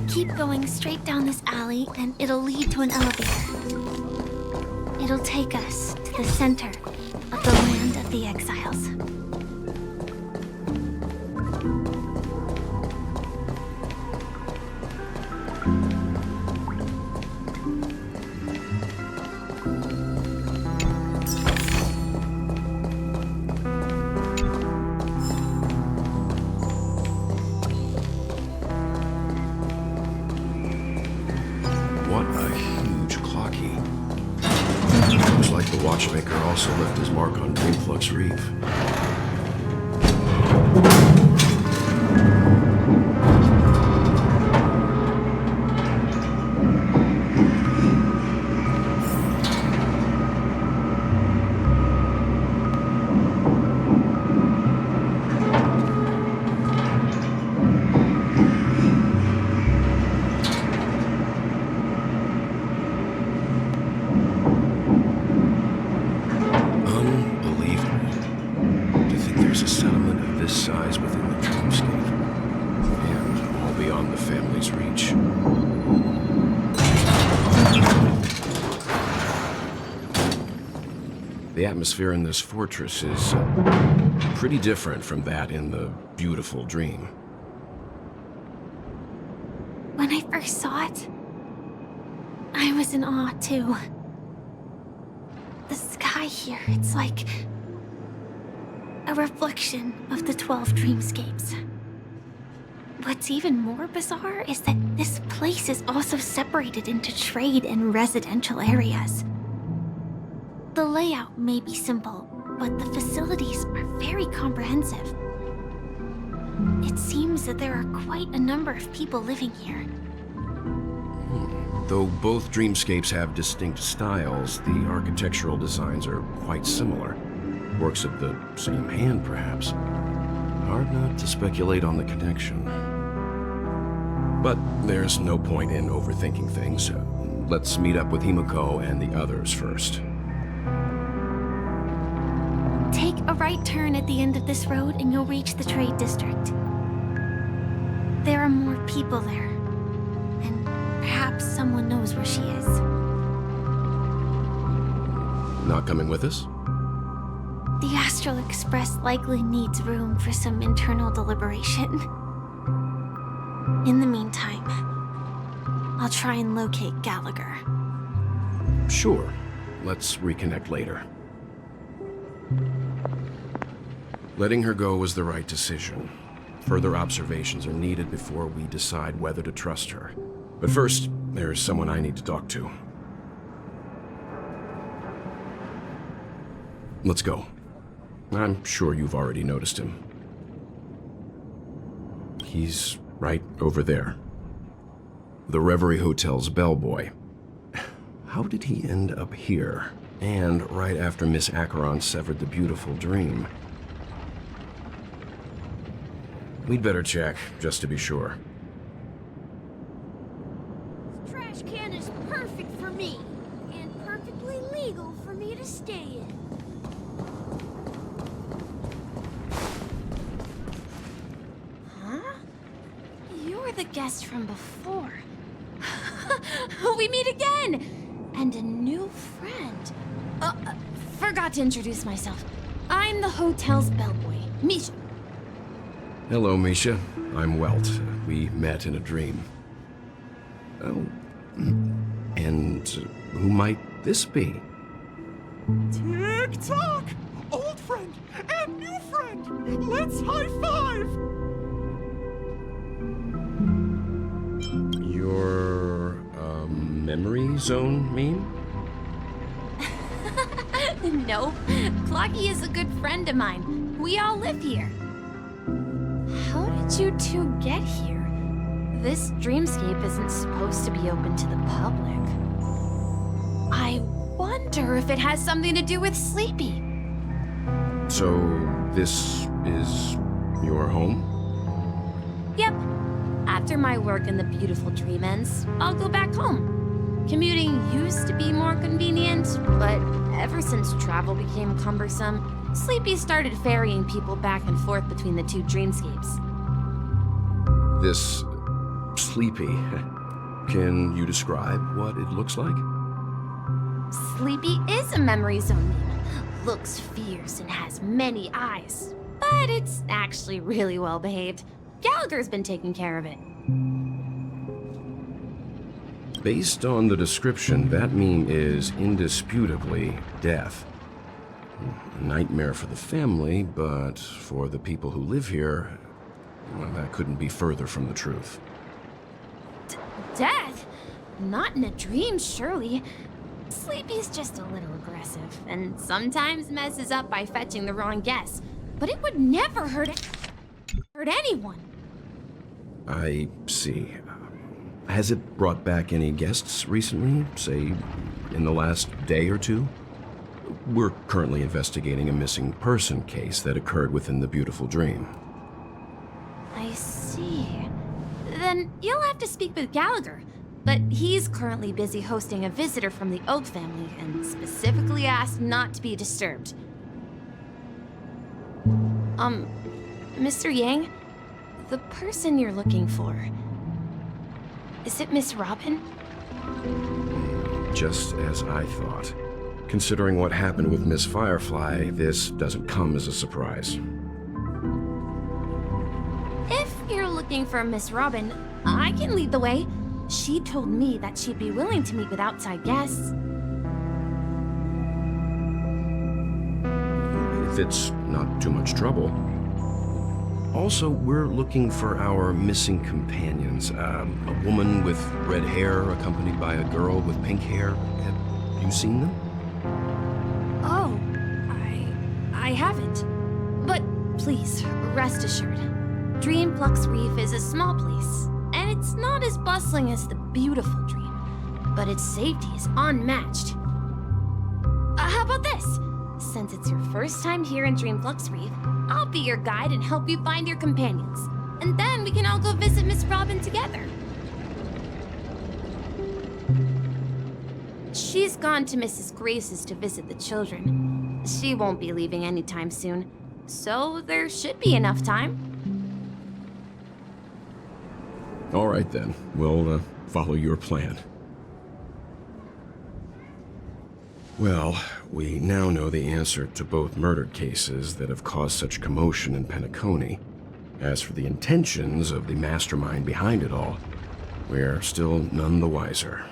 Keep going straight down this alley, and it'll lead to an elevator. It'll take us to the center of the land of the exiles. Watchmaker also left his mark on Dreamflux Reef. The atmosphere in this fortress is pretty different from that in the beautiful dream. When I first saw it, I was in awe too. The sky here, it's like a reflection of the 12 dreamscapes. What's even more bizarre is that this place is also separated into trade and residential areas. The layout may be simple, but the facilities are very comprehensive. It seems that there are quite a number of people living here. Though both dreamscapes have distinct styles, the architectural designs are quite similar. Works of the same hand, perhaps. Hard not to speculate on the connection. But there's no point in overthinking things. Let's meet up with Himeko and the others first. Take a right turn at the end of this road and you'll reach the trade district. There are more people there, and perhaps someone knows where she is. Not coming with us? The Astral Express likely needs room for some internal deliberation. In the meantime, I'll try and locate Gallagher. Sure. Let's reconnect later. Letting her go was the right decision. Further observations are needed before we decide whether to trust her. But first, there's someone I need to talk to. Let's go. I'm sure you've already noticed him. He's right over there. The Reverie Hotel's bellboy. How did he end up here? And right after Miss Acheron severed the beautiful dream. We'd better check, just to be sure. This trash can is perfect for me, and perfectly legal for me to stay in. Huh? You're the guest from before. We meet again! And a new friend. Forgot to introduce myself. I'm the hotel's bellboy, Misha. Hello, Misha. I'm Welt. We met in a dream. Oh. And who might this be? Tick-tock! Old friend and new friend! Let's high-five! Your, memory zone mean? No, Clocky is a good friend of mine. We all live here. How did you two get here? This dreamscape isn't supposed to be open to the public. I wonder if it has something to do with Sleepy. So, this is your home? Yep. After my work in the beautiful dream ends, I'll go back home. Commuting used to be more convenient, but ever since travel became cumbersome, Sleepy started ferrying people back and forth between the two dreamscapes. This Sleepy. Can you describe what it looks like? Sleepy is a memory zone meme. Looks fierce and has many eyes. But it's actually really well behaved. Gallagher's been taking care of it. Based on the description, that meme is indisputably death. A nightmare for the family, but for the people who live here, well, that couldn't be further from the truth. Death? Not in a dream, surely. Sleepy's just a little aggressive, and sometimes messes up by fetching the wrong guess. But it would never hurt anyone. I see. Has it brought back any guests recently, say, in the last day or two? We're currently investigating a missing person case that occurred within the beautiful dream. I see. Then you'll have to speak with Gallagher. But he's currently busy hosting a visitor from the Oak family and specifically asked not to be disturbed. Mr. Yang, the person you're looking for, is it Miss Robin? Just as I thought. Considering what happened with Miss Firefly, this doesn't come as a surprise. If you're looking for Miss Robin, I can lead the way. She told me that she'd be willing to meet with outside guests. If it's not too much trouble. Also, we're looking for our missing companions. A woman with red hair accompanied by a girl with pink hair. Have you seen them? Oh, I haven't. But please, rest assured. Dream Flux Reef is a small place, and it's not as bustling as the beautiful dream, but its safety is unmatched. How about this? Since it's your first time here in Dream Flux Reef, I'll be your guide and help you find your companions. And then we can all go visit Miss Robin together. She's gone to Mrs. Grace's to visit the children. She won't be leaving anytime soon, so there should be enough time. All right, then. We'll follow your plan. Well, we now know the answer to both murder cases that have caused such commotion in Penacony. As for the intentions of the mastermind behind it all, we're still none the wiser.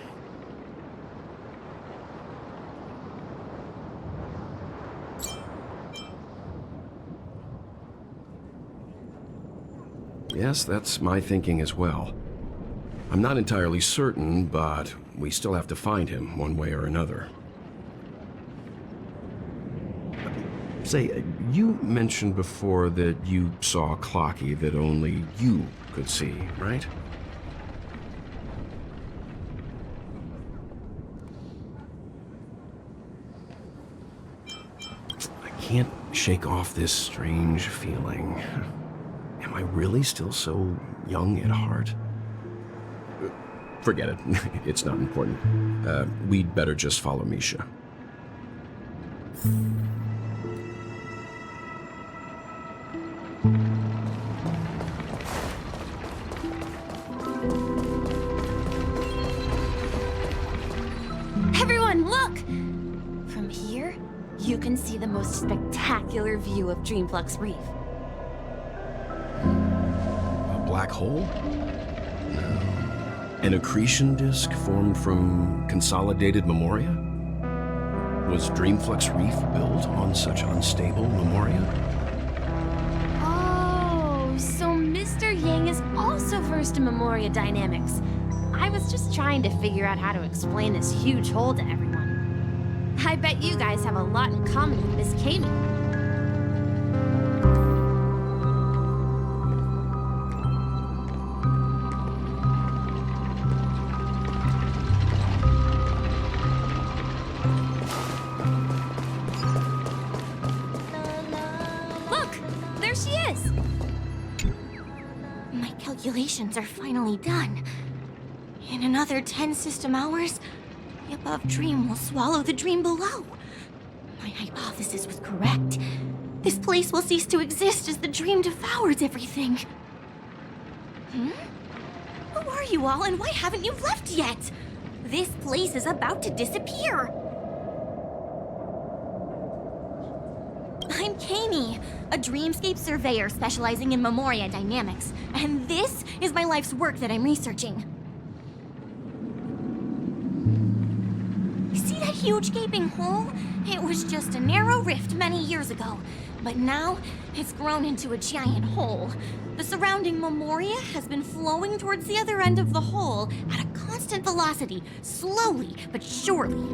Yes, that's my thinking as well. I'm not entirely certain, but we still have to find him one way or another. Say, you mentioned before that you saw Clocky that only you could see, right? I can't shake off this strange feeling. Am I really still so young at heart? Forget it. It's not important. We'd better just follow Misha. Everyone, look! From here, you can see the most spectacular view of Dreamflux Reef. A black hole? No. An accretion disk formed from consolidated memoria? Was Dreamflux Reef built on such unstable memoria? Oh, so Mr. Yang is also versed in memoria dynamics. I was just trying to figure out how to explain this huge hole to everyone. I bet you guys have a lot in common with Miss Kami. Look! There she is! My calculations are finally done. In another 10 system hours, the above dream will swallow the dream below. My hypothesis was correct. This place will cease to exist as the dream devours everything. Who are you all, and why haven't you left yet? This place is about to disappear. I'm Kami, a dreamscape surveyor specializing in memoria dynamics, and this is my life's work that I'm researching. See that huge gaping hole? It was just a narrow rift many years ago, but now it's grown into a giant hole. The surrounding memoria has been flowing towards the other end of the hole at a constant velocity, slowly but surely.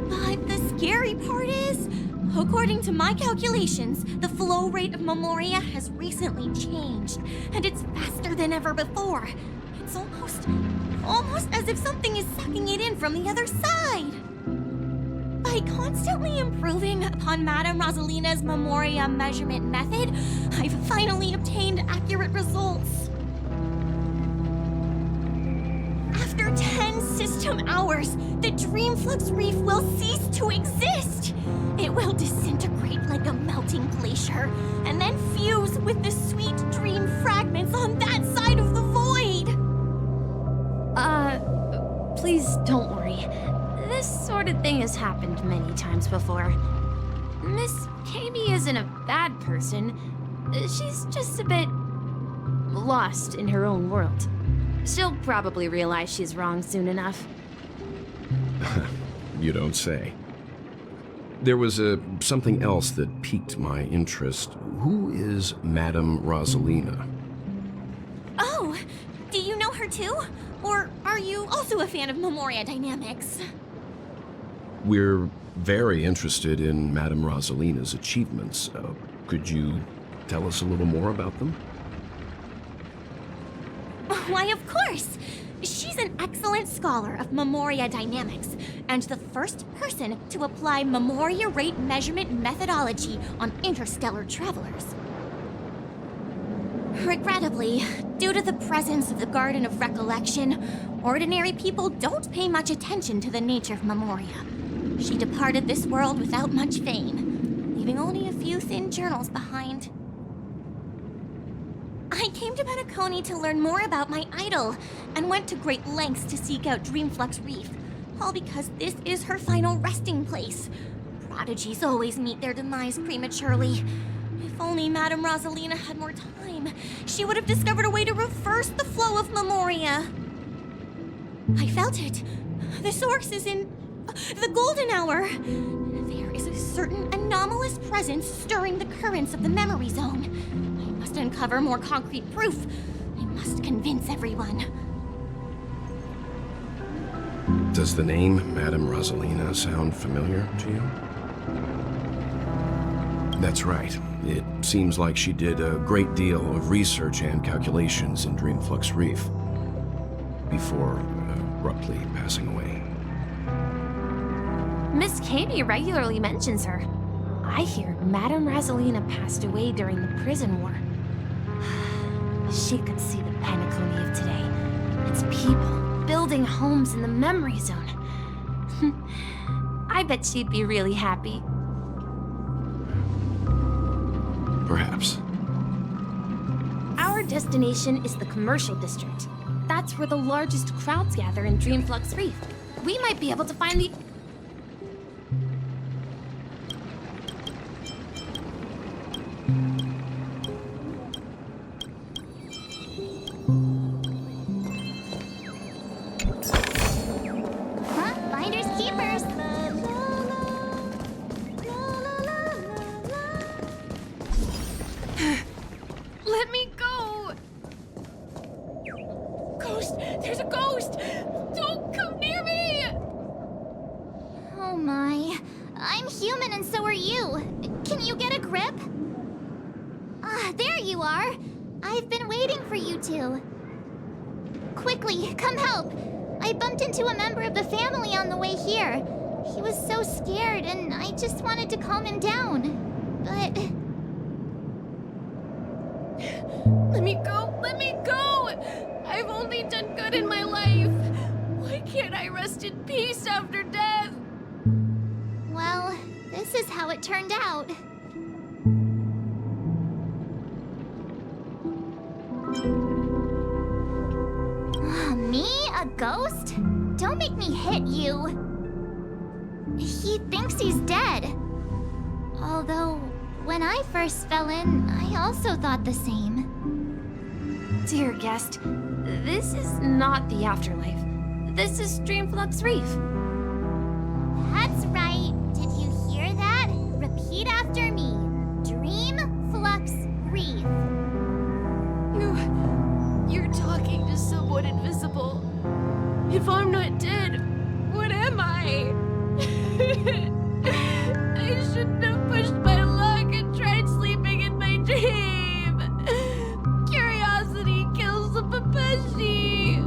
But the scary part is, according to my calculations, the flow rate of memoria has recently changed, and it's faster than ever before. It's almost as if something is sucking it in from the other side. By constantly improving upon Madame Rosalina's memoria measurement method, I've finally obtained accurate results. After 10 system hours, the Dreamflux Reef will cease to exist. It will disintegrate like a melting glacier, and then fuse with the sweet dream fragments on that side of the void. Please don't worry. This sort of thing has happened many times before. Miss Kami isn't a bad person. She's just a bit lost in her own world. She'll probably realize she's wrong soon enough. You don't say. There was something else that piqued my interest. Who is Madame Rosalina? Oh, do you know her too? Or are you also a fan of memoria dynamics? We're very interested in Madame Rosalina's achievements. Could you tell us a little more about them? Why, of course! She's an excellent scholar of memoria dynamics, and the first person to apply memoria rate measurement methodology on interstellar travelers. Regrettably, due to the presence of the Garden of Recollection, ordinary people don't pay much attention to the nature of memoria. She departed this world without much fame, leaving only a few thin journals behind. I came to Penacony to learn more about my idol, and went to great lengths to seek out Dreamflux Reef, all because this is her final resting place. Prodigies always meet their demise prematurely. If only Madame Rosalina had more time, she would have discovered a way to reverse the flow of memoria. I felt it. The source is in the golden hour. There is a certain anomalous presence stirring the currents of the memory zone. I must uncover more concrete proof. I must convince everyone. Does the name Madame Rosalina sound familiar to you? That's right. It seems like she did a great deal of research and calculations in Dreamflux Reef before abruptly passing away. Miss Katie regularly mentions her. I hear Madame Rosalina passed away during the prison war. She could see the Penacony of today. Its people building homes in the memory zone. I bet she'd be really happy. Perhaps. Our destination is the commercial district. That's where the largest crowds gather in Dreamflux Reef. We might be able to find the... Finders keepers. Let me go! Ghost! There's a ghost! Don't come near me! Oh my. I'm human and so are you. Can you get a grip? Ah, there you are. I've been waiting for you two. Quickly, come help. I bumped into a member of the family on the way here. He was so scared and I just wanted to calm him down. But... Let me go! Let me go! I've only done good in my life. Why can't I rest in peace after death? well, this is how it turned out. Me? A ghost? Don't make me hit you. He thinks he's dead. Although, when I first fell in, I also thought the same. Dear guest, this is not the afterlife. This is Dreamflux Reef. That's right. Did you hear that? Repeat after me. Dreamflux Reef. You're talking to someone invisible. If I'm not dead, what am I? I shouldn't have pushed my luck and tried sleeping in my dream. Curiosity kills the Papeshi.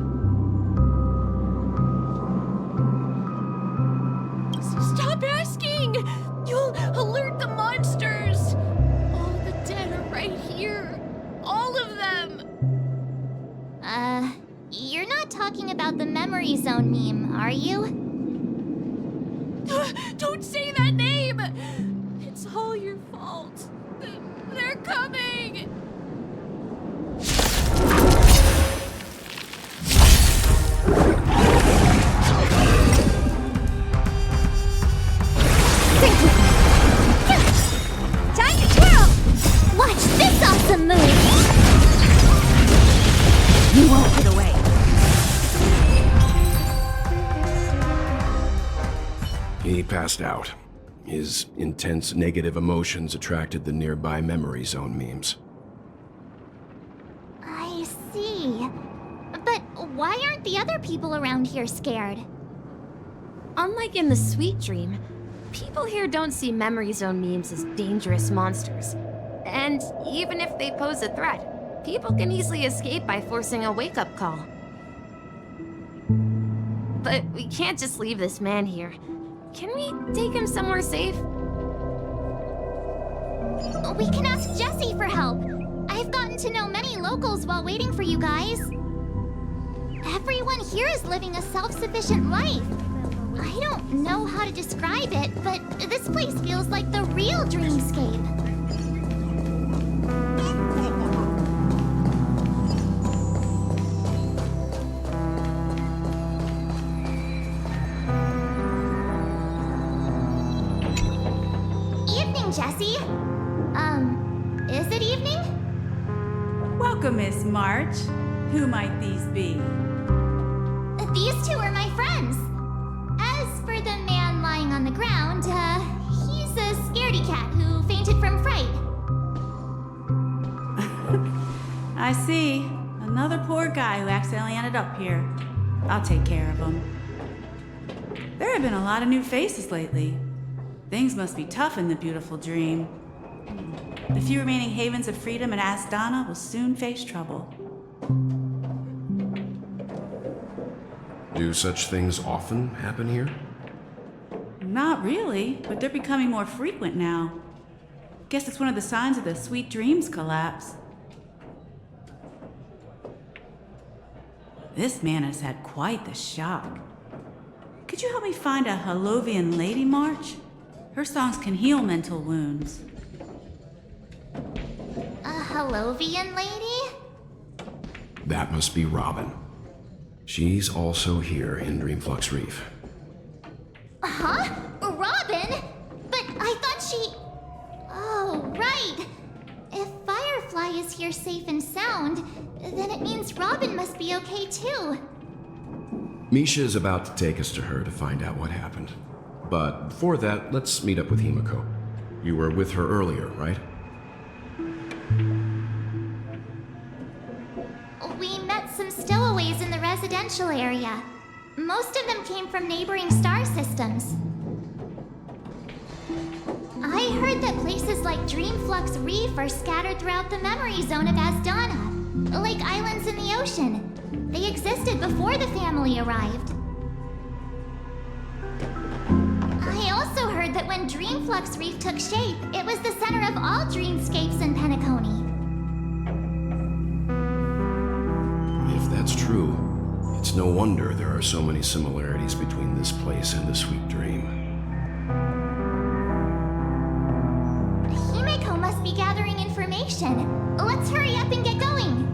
Stop asking! You'll alert the monsters. All the dead are right here. All of them. You're not talking about the memory zone meme, are you? Don't say that name! It's all your fault. They're coming! Time to twirl! Watch this awesome move! You won't get away. He passed out. His intense negative emotions attracted the nearby memory zone memes. I see. But why aren't the other people around here scared? Unlike in the Sweet Dream, people here don't see memory zone memes as dangerous monsters. And even if they pose a threat, people can easily escape by forcing a wake-up call. But we can't just leave this man here. Can we take him somewhere safe? We can ask Jessie for help. I've gotten to know many locals while waiting for you guys. Everyone here is living a self-sufficient life. I don't know how to describe it, but this place feels like the real dreamscape. Evening, Jessie. Is it evening? Welcome, Miss March. Who might these be? These two are my friends. As for the man lying on the ground, he's a scaredy cat who fainted from fright. I see. Another poor guy who accidentally ended up here. I'll take care of him. There have been a lot of new faces lately. Things must be tough in the beautiful dream. The few remaining havens of freedom in Asdana will soon face trouble. Do such things often happen here? Not really, but they're becoming more frequent now. Guess it's one of the signs of the Sweet Dreams collapse. This man has had quite the shock. Could you help me find a Halovian lady, March? Her songs can heal mental wounds. A Halovian lady? That must be Robin. She's also here in Dreamflux Reef. Huh? Robin? But I thought she... Oh, right. If Firefly is here safe and sound, then it means Robin must be okay too. Misha is about to take us to her to find out what happened. But before that, let's meet up with Himeko. You were with her earlier, right? We met some stowaways in the residential area. Most of them came from neighboring star systems. I heard that places like Dreamflux Reef are scattered throughout the memory zone of Asdana, like islands in the ocean. They existed before the family arrived. I also heard that when Dreamflux Reef took shape, it was the center of all dreamscapes in Penacony. If that's true, it's no wonder there are so many similarities between this place and the Sweet Dream. Himeko must be gathering information. Let's hurry up and get going.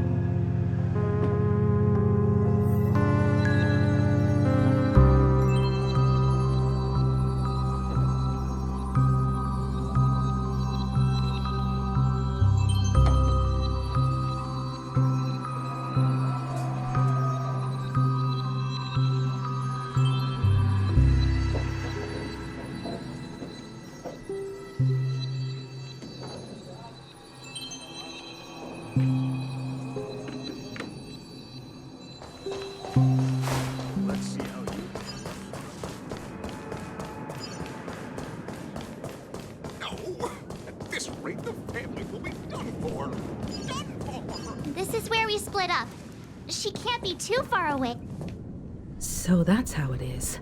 Too far away. So that's how it is.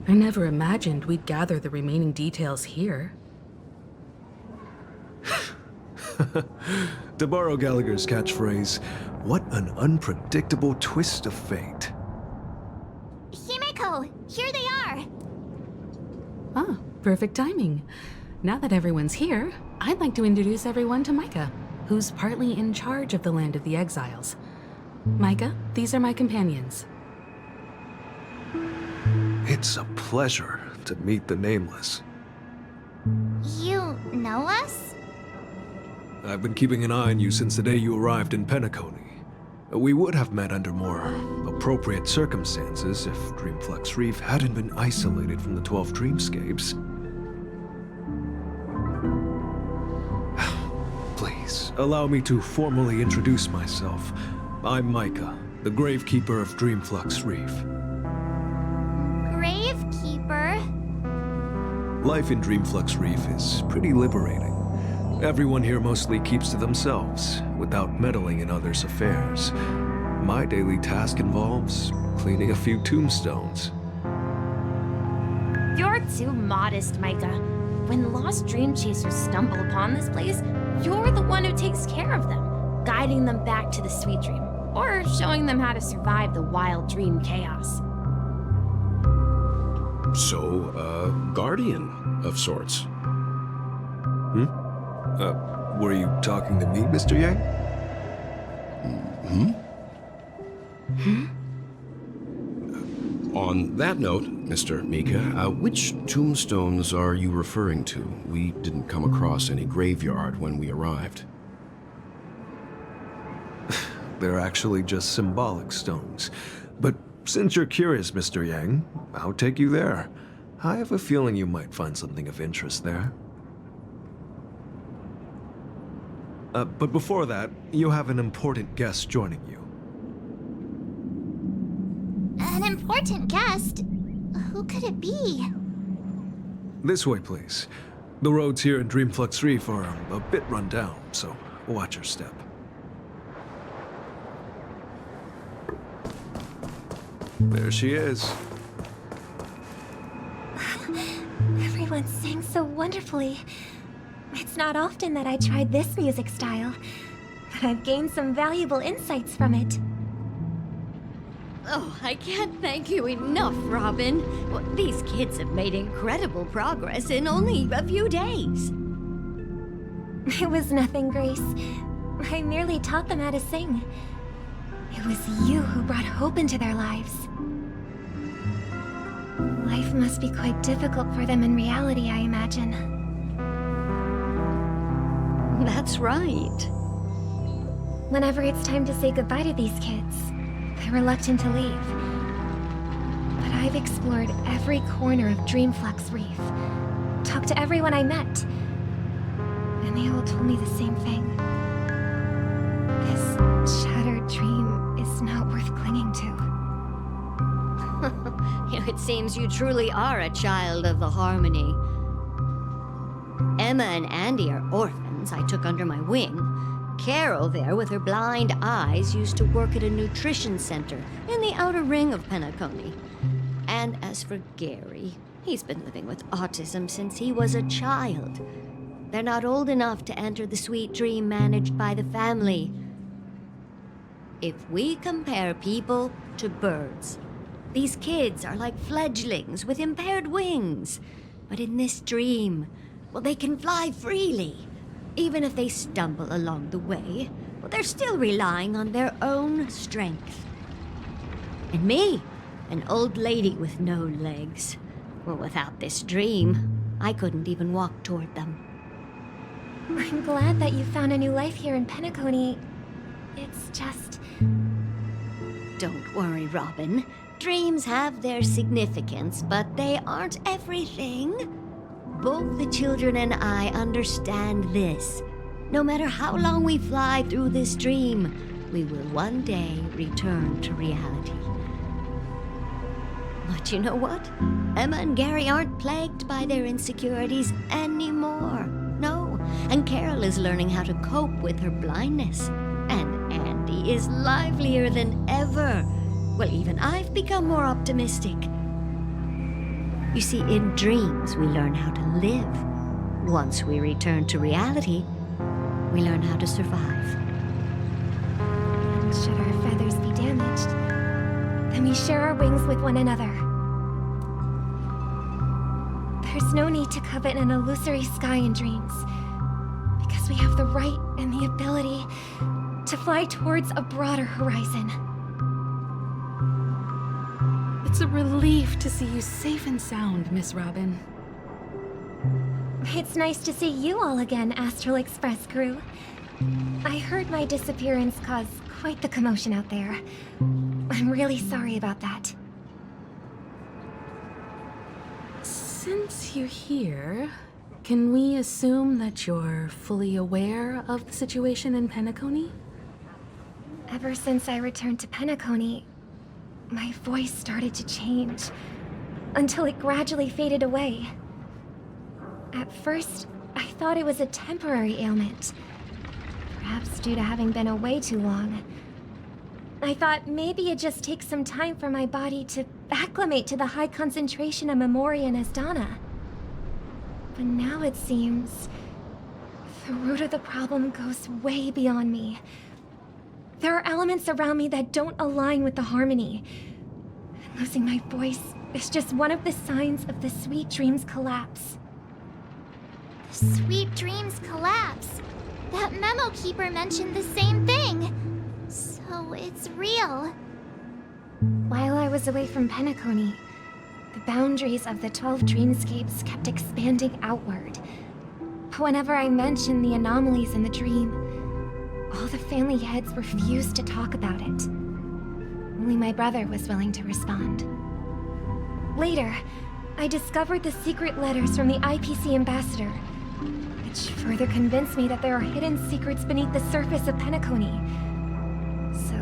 I never imagined we'd gather the remaining details here. To borrow Gallagher's catchphrase, what an unpredictable twist of fate. Himeko, here they are. Ah, perfect timing. Now that everyone's here, I'd like to introduce everyone to Micah, who's partly in charge of the Land of the Exiles. Micah, these are my companions. It's a pleasure to meet the Nameless. You know us? I've been keeping an eye on you since the day you arrived in Penacony. We would have met under more appropriate circumstances if Dreamflux Reef hadn't been isolated from the 12 dreamscapes. Please, allow me to formally introduce myself. I'm Micah, the Gravekeeper of Dreamflux Reef. Gravekeeper? Life in Dreamflux Reef is pretty liberating. Everyone here mostly keeps to themselves, without meddling in others' affairs. My daily task involves cleaning a few tombstones. You're too modest, Micah. When lost dream chasers stumble upon this place, you're the one who takes care of them, guiding them back to the Sweet Dream, or showing them how to survive the wild dream chaos. So, guardian of sorts. Were you talking to me, Mr. Yang? On that note, Mr. Mika, which tombstones are you referring to? We didn't come across any graveyard when we arrived. They're actually just symbolic stones. But since you're curious, Mr. Yang, I'll take you there. I have a feeling you might find something of interest there. But before that, you have an important guest joining you. An important guest? Who could it be? This way, please. The roads here in Dreamflux Reef are a bit run down, so watch your step. There she is. Everyone sang so wonderfully. It's not often that I tried this music style, but I've gained some valuable insights from it. Oh, I can't thank you enough, Robin. Well, these kids have made incredible progress in only a few days. It was nothing, Grace. I merely taught them how to sing. It was you who brought hope into their lives. Life must be quite difficult for them in reality, I imagine. That's right. Whenever it's time to say goodbye to these kids, they're reluctant to leave. But I've explored every corner of Dreamflux Reef, talked to everyone I met, and they all told me the same thing. This shattered dream is not worth clinging to. It seems you truly are a child of the Harmony. Emma and Andy are orphans I took under my wing. Carol there, with her blind eyes, used to work at a nutrition center in the outer ring of Penacony. And as for Gary, he's been living with autism since he was a child. They're not old enough to enter the sweet dream managed by the family. If we compare people to birds, these kids are like fledglings with impaired wings. But in this dream, well, they can fly freely. Even if they stumble along the way, well, they're still relying on their own strength. And me, an old lady with no legs. Well, without this dream, I couldn't even walk toward them. I'm glad that you found a new life here in Penacony. It's just... Don't worry, Robin. Dreams have their significance, but they aren't everything. Both the children and I understand this. No matter how long we fly through this dream, we will one day return to reality. But you know what? Emma and Gary aren't plagued by their insecurities anymore. No, and Carol is learning how to cope with her blindness. And Andy is livelier than ever. Well, even I've become more optimistic. You see, in dreams, we learn how to live. Once we return to reality, we learn how to survive. And should our feathers be damaged, then we share our wings with one another. There's no need to covet an illusory sky in dreams, because we have the right and the ability to fly towards a broader horizon. It's a relief to see you safe and sound, Miss Robin. It's nice to see you all again, Astral Express crew. I heard my disappearance caused quite the commotion out there. I'm really sorry about that. Since you're here, can we assume that you're fully aware of the situation in Penacony? Ever since I returned to Penacony, my voice started to change, until it gradually faded away. At first, I thought it was a temporary ailment, perhaps due to having been away too long. I thought maybe it just takes some time for my body to acclimate to the high concentration of Memoria and Asdana. But now it seems the root of the problem goes way beyond me. There are elements around me that don't align with the harmony. And losing my voice is just one of the signs of the Sweet Dreams collapse. The Sweet Dreams collapse? That memo keeper mentioned the same thing. So it's real. While I was away from Penacony, the boundaries of the 12 dreamscapes kept expanding outward. But whenever I mentioned the anomalies in the dream, all the family heads refused to talk about it. Only my brother was willing to respond. Later, I discovered the secret letters from the IPC ambassador, which further convinced me that there are hidden secrets beneath the surface of Penacony. So,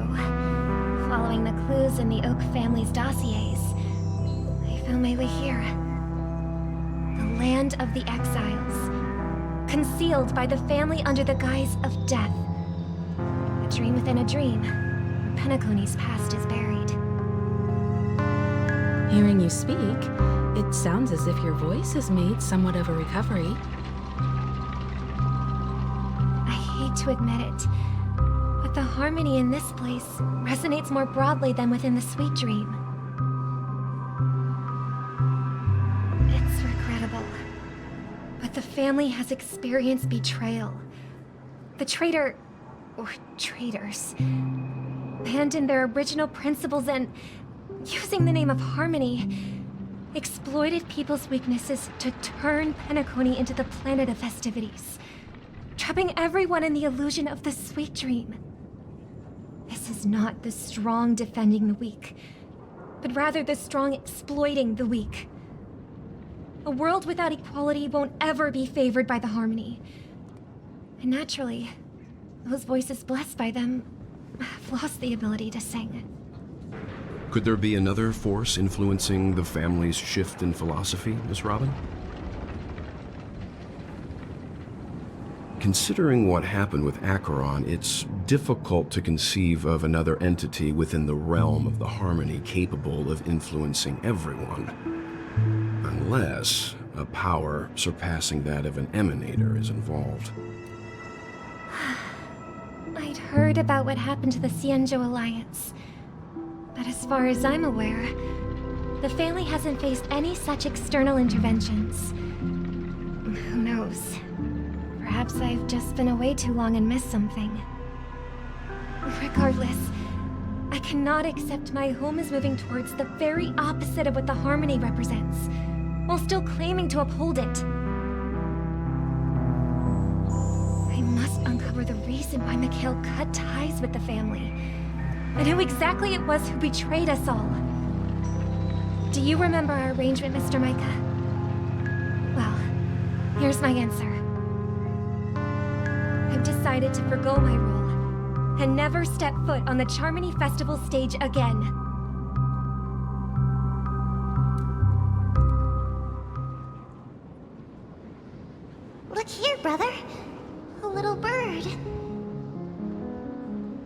following the clues in the Oak family's dossiers, I found my way here. The land of the exiles, concealed by the family under the guise of death. A dream within a dream, where Penacony's past is buried. Hearing you speak, it sounds as if your voice has made somewhat of a recovery. I hate to admit it, but the harmony in this place resonates more broadly than within the Sweet Dream. It's regrettable, but the family has experienced betrayal. The traitor, or traitors, abandoned their original principles and, using the name of harmony, exploited people's weaknesses to turn Penacony into the planet of festivities, trapping everyone in the illusion of the Sweet Dream. This is not the strong defending the weak, but rather the strong exploiting the weak. A world without equality won't ever be favored by the harmony. And naturally, those voices blessed by them have lost the ability to sing. Could there be another force influencing the family's shift in philosophy, Miss Robin? Considering what happened with Acheron, it's difficult to conceive of another entity within the realm of the harmony capable of influencing everyone. Unless a power surpassing that of an emanator is involved. I'd heard about what happened to the Xianzhou Alliance. But as far as I'm aware, the family hasn't faced any such external interventions. Who knows? Perhaps I've just been away too long and missed something. Regardless, I cannot accept my home is moving towards the very opposite of what the harmony represents, while still claiming to uphold it. I must uncover the reason why Mikhail cut ties with the family, and who exactly it was who betrayed us all. Do you remember our arrangement, Mr. Micah? Well, here's my answer. I've decided to forgo my role, and never step foot on the Charmony Festival stage again. Look here, brother. A little bird.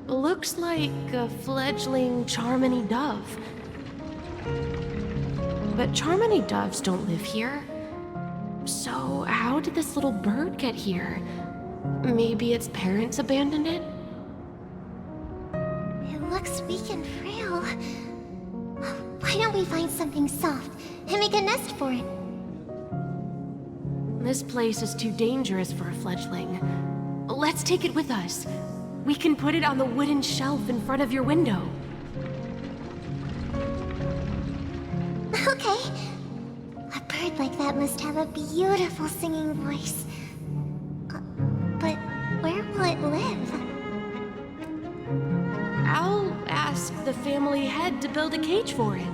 Looks like a fledgling Charmony dove. But Charmony doves don't live here. So how did this little bird get here? Maybe its parents abandoned it? It looks weak and frail. Why don't we find something soft and make a nest for it? This place is too dangerous for a fledgling. Let's take it with us. We can put it on the wooden shelf in front of your window. Okay. A bird like that must have a beautiful singing voice. But where will it live? I'll ask the family head to build a cage for it.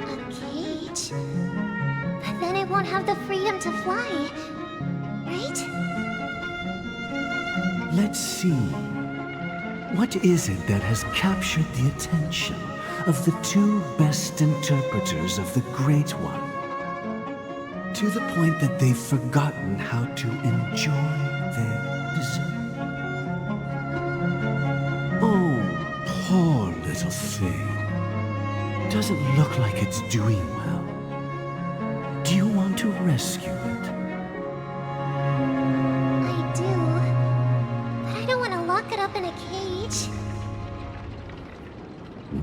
A cage? But then it won't have the freedom to fly, right? Let's see. What is it that has captured the attention of the two best interpreters of the Great One? To the point that they've forgotten how to enjoy their dessert. Oh, poor little thing. Doesn't look like it's doing well. Do you want to rescue it? I do. But I don't want to lock it up in a cage.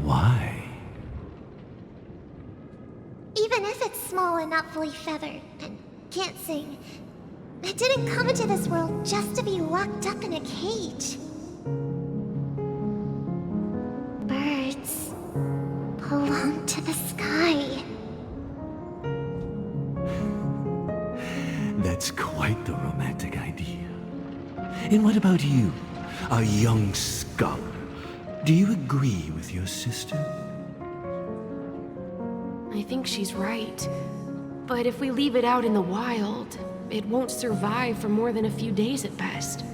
Why? Even if it's small and not fully feathered, and can't sing, it didn't come into this world just to be locked up in a cage. Birds belong to the sky. That's quite the romantic idea. And what about you, a young scholar? Do you agree with your sister? I think she's right. But if we leave it out in the wild, it won't survive for more than a few days at best.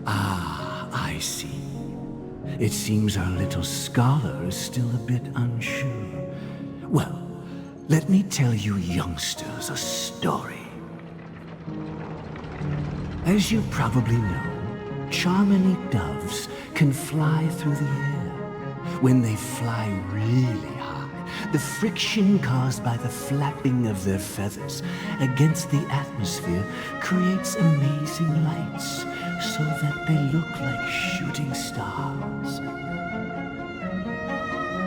Ah, I see. It seems our little scholar is still a bit unsure. Well, let me tell you youngsters a story. As you probably know, Charmony doves can fly through the air. When they fly really high, the friction caused by the flapping of their feathers against the atmosphere creates amazing lights so that they look like shooting stars.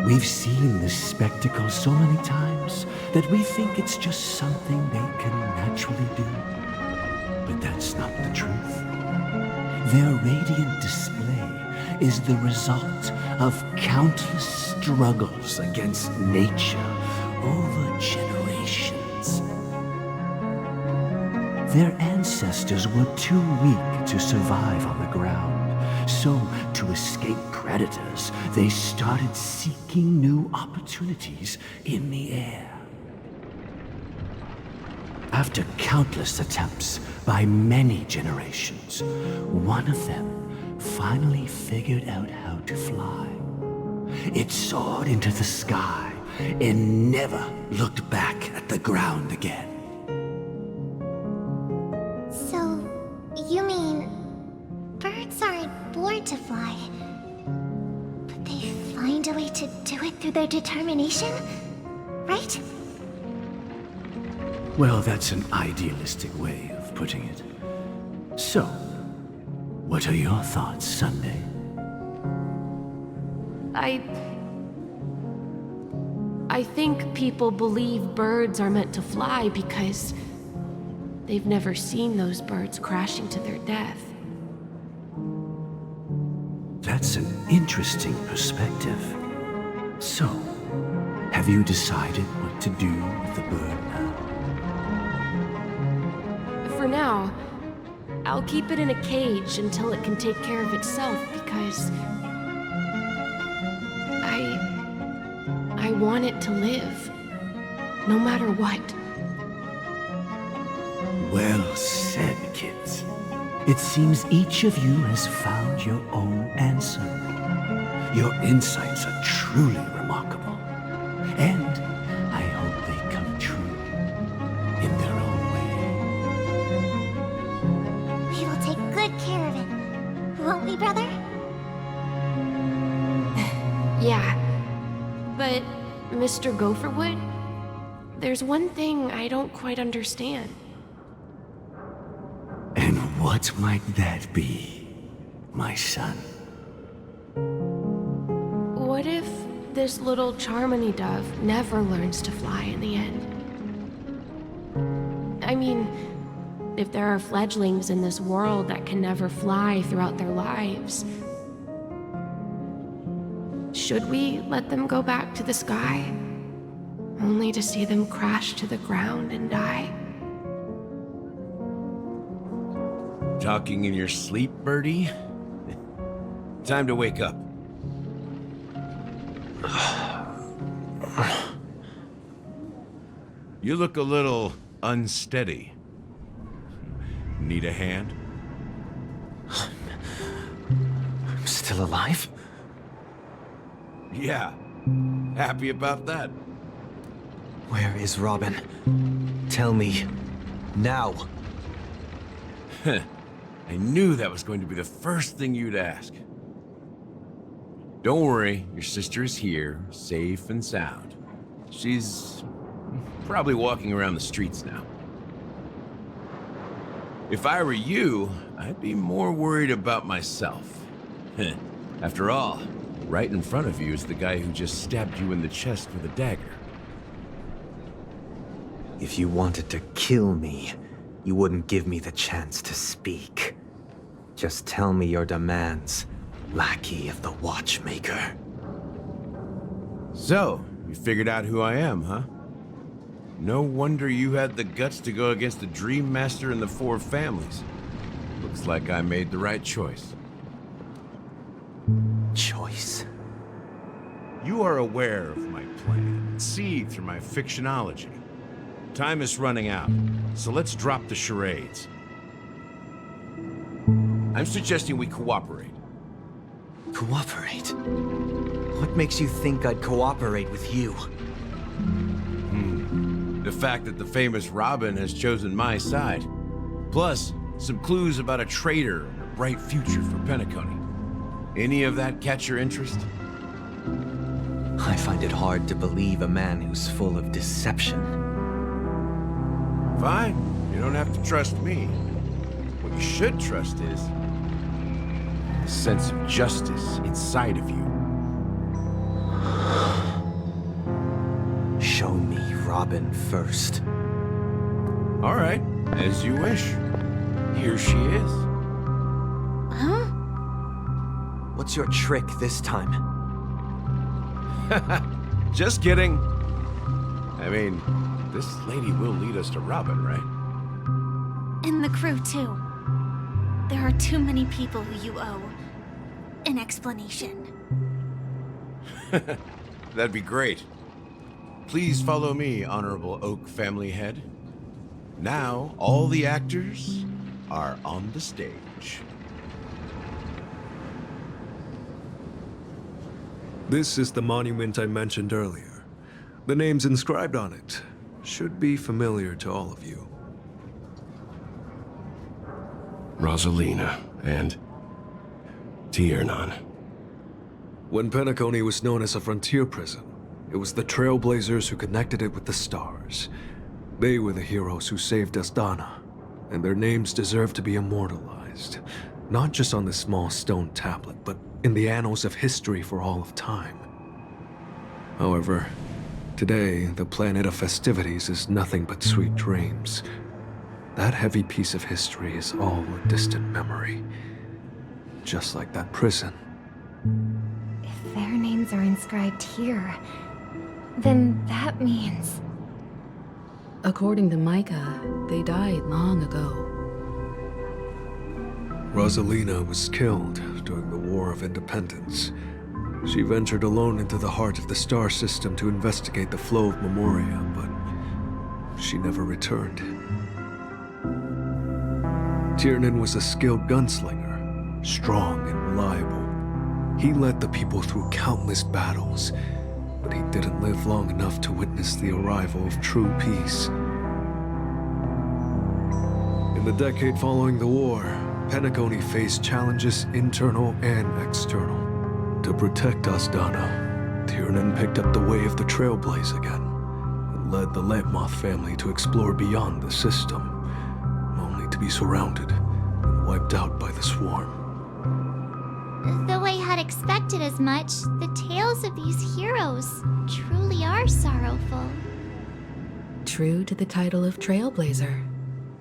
We've seen this spectacle so many times that we think it's just something they can naturally do. But that's not the truth. Their radiant display is the result of countless struggles against nature over generations. Their ancestors were too weak to survive on the ground, so to escape predators, they started seeking new opportunities in the air. After countless attempts by many generations, one of them finally figured out how to fly. It soared into the sky and never looked back at the ground again. So, you mean birds aren't born to fly, but they find a way to do it through their determination, right? Well, that's an idealistic way of putting it. So, what are your thoughts, Sunday? I think people believe birds are meant to fly because they've never seen those birds crashing to their death. That's an interesting perspective. So, have you decided what to do with the bird now? For now, I'll keep it in a cage until it can take care of itself because I want it to live, no matter what. Well said, kids. It seems each of you has found your own answer. Your insights are truly remarkable, and I hope they come true in their own way. We will take good care of it, won't we, brother? Yeah, but Mr. Gopherwood, there's one thing I don't quite understand. And what might that be, my son? What if this little Charmony dove never learns to fly in the end? I mean, if there are fledglings in this world that can never fly throughout their lives, should we let them go back to the sky, only to see them crash to the ground and die? Talking in your sleep, Birdie? Time to wake up. You look a little unsteady. Need a hand? I'm still alive? Yeah. Happy about that? Where is Robin? Tell me. Now. I knew that was going to be the first thing you'd ask. Don't worry, your sister is here, safe and sound. She's probably walking around the streets now. If I were you, I'd be more worried about myself. After all, right in front of you is the guy who just stabbed you in the chest with a dagger. If you wanted to kill me, you wouldn't give me the chance to speak. Just tell me your demands, lackey of the Watchmaker. So, you figured out who I am, huh? No wonder you had the guts to go against the Dream Master and the Four Families. Looks like I made the right choice. Choice? You are aware of my plan, see through my fictionology. Time is running out, so let's drop the charades. I'm suggesting we cooperate. Cooperate? What makes you think I'd cooperate with you? The fact that the famous Robin has chosen my side. Plus, some clues about a traitor and a bright future for Penacony. Any of that catch your interest? I find it hard to believe a man who's full of deception. Fine. You don't have to trust me. What you should trust is the sense of justice inside of you. Show me Robin first. All right, as you wish. Here she is. Huh? What's your trick this time? Just kidding. I mean, this lady will lead us to Robin, right? And the crew, too. There are too many people who you owe an explanation. That'd be great. Please follow me, Honorable Oak family head. Now, all the actors are on the stage. This is the monument I mentioned earlier. The names inscribed on it should be familiar to all of you. Rosalina and Tiernan. When Penacony was known as a frontier prison, it was the Trailblazers who connected it with the stars. They were the heroes who saved Astana, and their names deserve to be immortalized, not just on this small stone tablet, but in the annals of history for all of time. However, today, the planet of festivities is nothing but sweet dreams. That heavy piece of history is all a distant memory, just like that prison. If their names are inscribed here, then that means... According to Micah, they died long ago. Rosalina was killed during the War of Independence. She ventured alone into the heart of the star system to investigate the flow of Memoria, but she never returned. Tiernan was a skilled gunslinger, strong and reliable. He led the people through countless battles, but he didn't live long enough to witness the arrival of true peace. In the decade following the war, Penacony faced challenges internal and external. To protect Astana, Tiernan picked up the way of the Trailblaze again, and led the Letmoth family to explore beyond the system, only to be surrounded and wiped out by the swarm. Though I had expected as much, the tales of these heroes truly are sorrowful. True to the title of Trailblazer,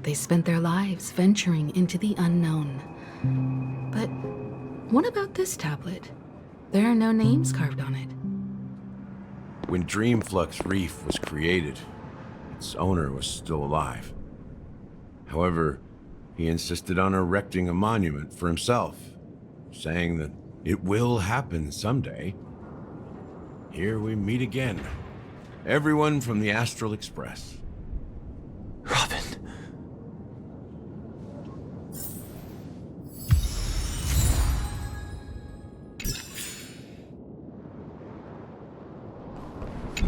they spent their lives venturing into the unknown. But what about this tablet? There are no names carved on it. When Dreamflux Reef was created, its owner was still alive. However, he insisted on erecting a monument for himself, saying that it will happen someday. Here we meet again. Everyone from the Astral Express. Robin.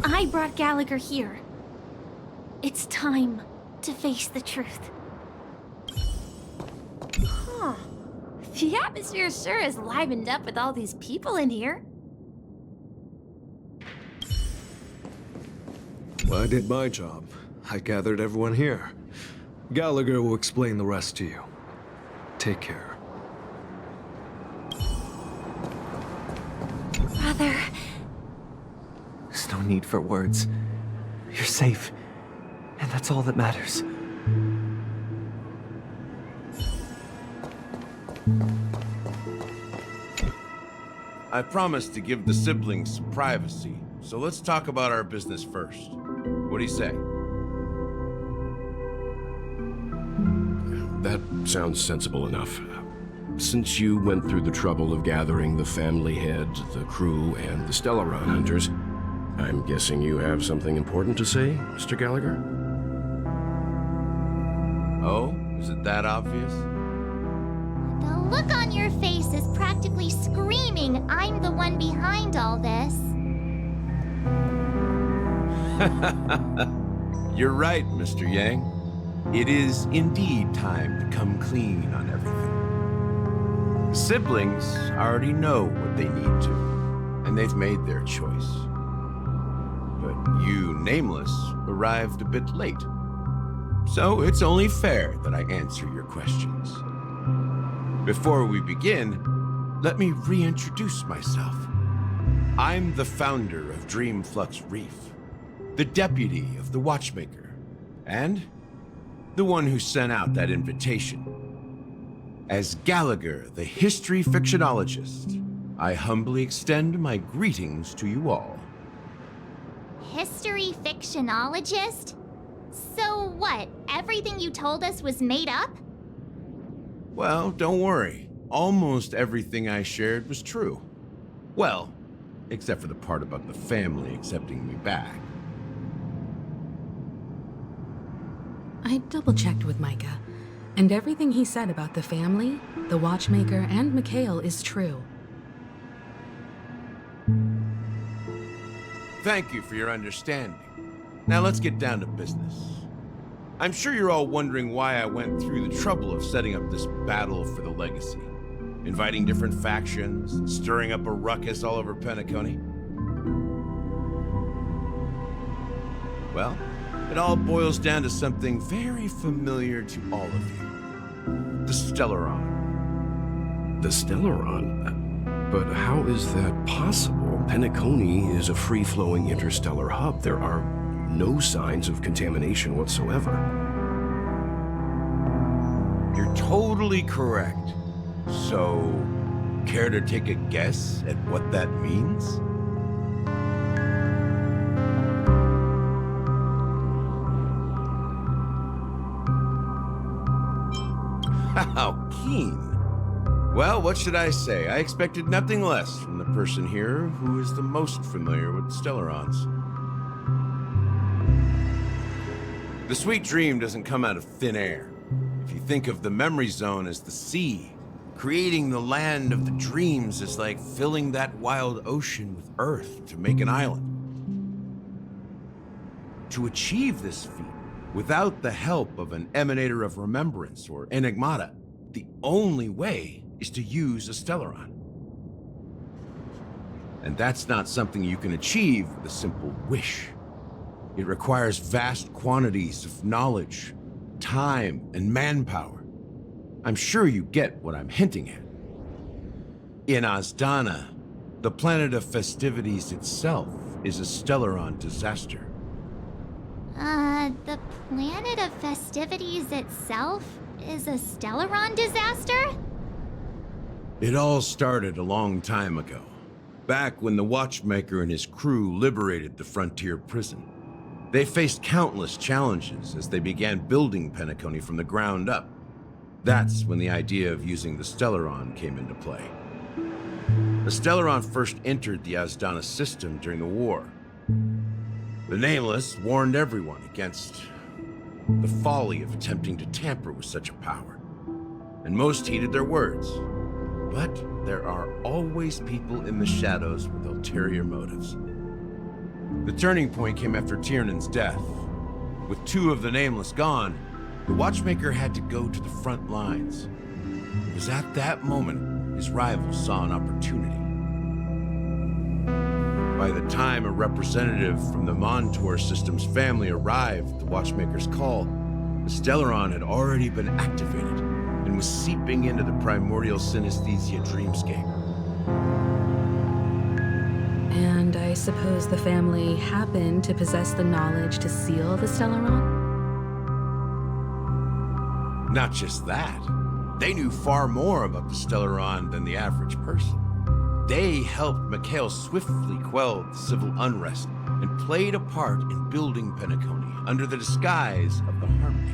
I brought Gallagher here. It's time to face the truth. Huh. The atmosphere sure is livened up with all these people in here. Well, I did my job. I gathered everyone here. Gallagher will explain the rest to you. Take care. Brother. There's no need for words. You're safe, and that's all that matters. I promised to give the siblings some privacy, so let's talk about our business first. What do you say? That sounds sensible enough. since you went through the trouble of gathering the family head, the crew, and the Stellaron hunters, I'm guessing you have something important to say, Mr. Gallagher? Oh? Is it that obvious? The look on your face is practically screaming, I'm the one behind all this. You're right, Mr. Yang. It is indeed time to come clean on everything. The siblings already know what they need to, and they've made their choice. But you, Nameless, arrived a bit late. So it's only fair that I answer your questions. Before we begin, let me reintroduce myself. I'm the founder of Dreamflux Reef, the deputy of the Watchmaker, and the one who sent out that invitation. As Gallagher, the history fictionologist, I humbly extend my greetings to you all. History fictionologist? So what, everything you told us was made up? Well, don't worry. Almost everything I shared was true. Well, except for the part about the family accepting me back. I double-checked with Micah, and everything he said about the family, the Watchmaker, and Mikhail is true. Thank you for your understanding. Now let's get down to business. I'm sure you're all wondering why I went through the trouble of setting up this battle for the legacy. Inviting different factions, stirring up a ruckus all over Penacony. Well, it all boils down to something very familiar to all of you. The Stellaron. The Stellaron? But how is that possible? Penacony is a free-flowing interstellar hub. There are no signs of contamination whatsoever. You're totally correct. So, care to take a guess at what that means? How keen. Well, what should I say? I expected nothing less from the person here who is the most familiar with Stellarons. The sweet dream doesn't come out of thin air. If you think of the memory zone as the sea, creating the land of the dreams is like filling that wild ocean with earth to make an island. To achieve this feat, without the help of an Emanator of Remembrance or Enigmata, the only way is to use a Stellaron. And that's not something you can achieve with a simple wish. It requires vast quantities of knowledge, time, and manpower. I'm sure you get what I'm hinting at. In Azdana, the planet of festivities itself is a Stellaron disaster. The planet of festivities itself is a Stellaron disaster? It all started a long time ago, back when the Watchmaker and his crew liberated the frontier prison. They faced countless challenges as they began building Penacony from the ground up. That's when the idea of using the Stellaron came into play. The Stellaron first entered the Azdana system during the war. The Nameless warned everyone against the folly of attempting to tamper with such a power, and most heeded their words. But there are always people in the shadows with ulterior motives. The turning point came after Tiernan's death. With two of the Nameless gone, the Watchmaker had to go to the front lines. It was at that moment his rivals saw an opportunity. By the time a representative from the Montour Systems family arrived at the Watchmaker's call, the Stellaron had already been activated and was seeping into the primordial synesthesia dreamscape. And I suppose the family happened to possess the knowledge to seal the Stellaron? Not just that. They knew far more about the Stellaron than the average person. They helped Mikhail swiftly quell the civil unrest and played a part in building Penacony under the disguise of the Harmony.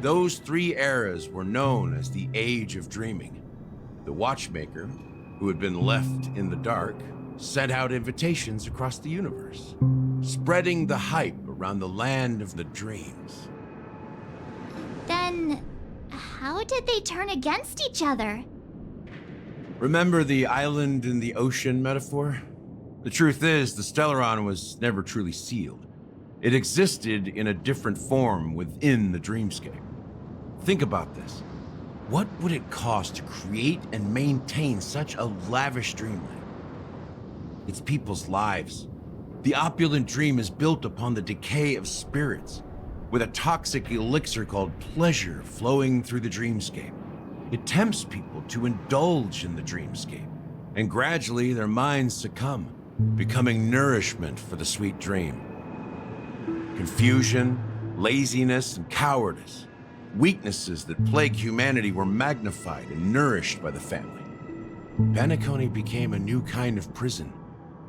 Those 3 eras were known as the Age of Dreaming. The Watchmaker, who had been left in the dark, sent out invitations across the universe, spreading the hype around the land of the dreams. Then, how did they turn against each other? Remember the island in the ocean metaphor? The truth is, the Stellaron was never truly sealed. It existed in a different form within the dreamscape. Think about this. What would it cost to create and maintain such a lavish dreamland? It's people's lives. The opulent dream is built upon the decay of spirits, with a toxic elixir called pleasure flowing through the dreamscape. It tempts people to indulge in the dreamscape, and gradually their minds succumb, becoming nourishment for the sweet dream. Confusion, laziness, and cowardice, weaknesses that plague humanity, were magnified and nourished by the family. Penacony became a new kind of prison,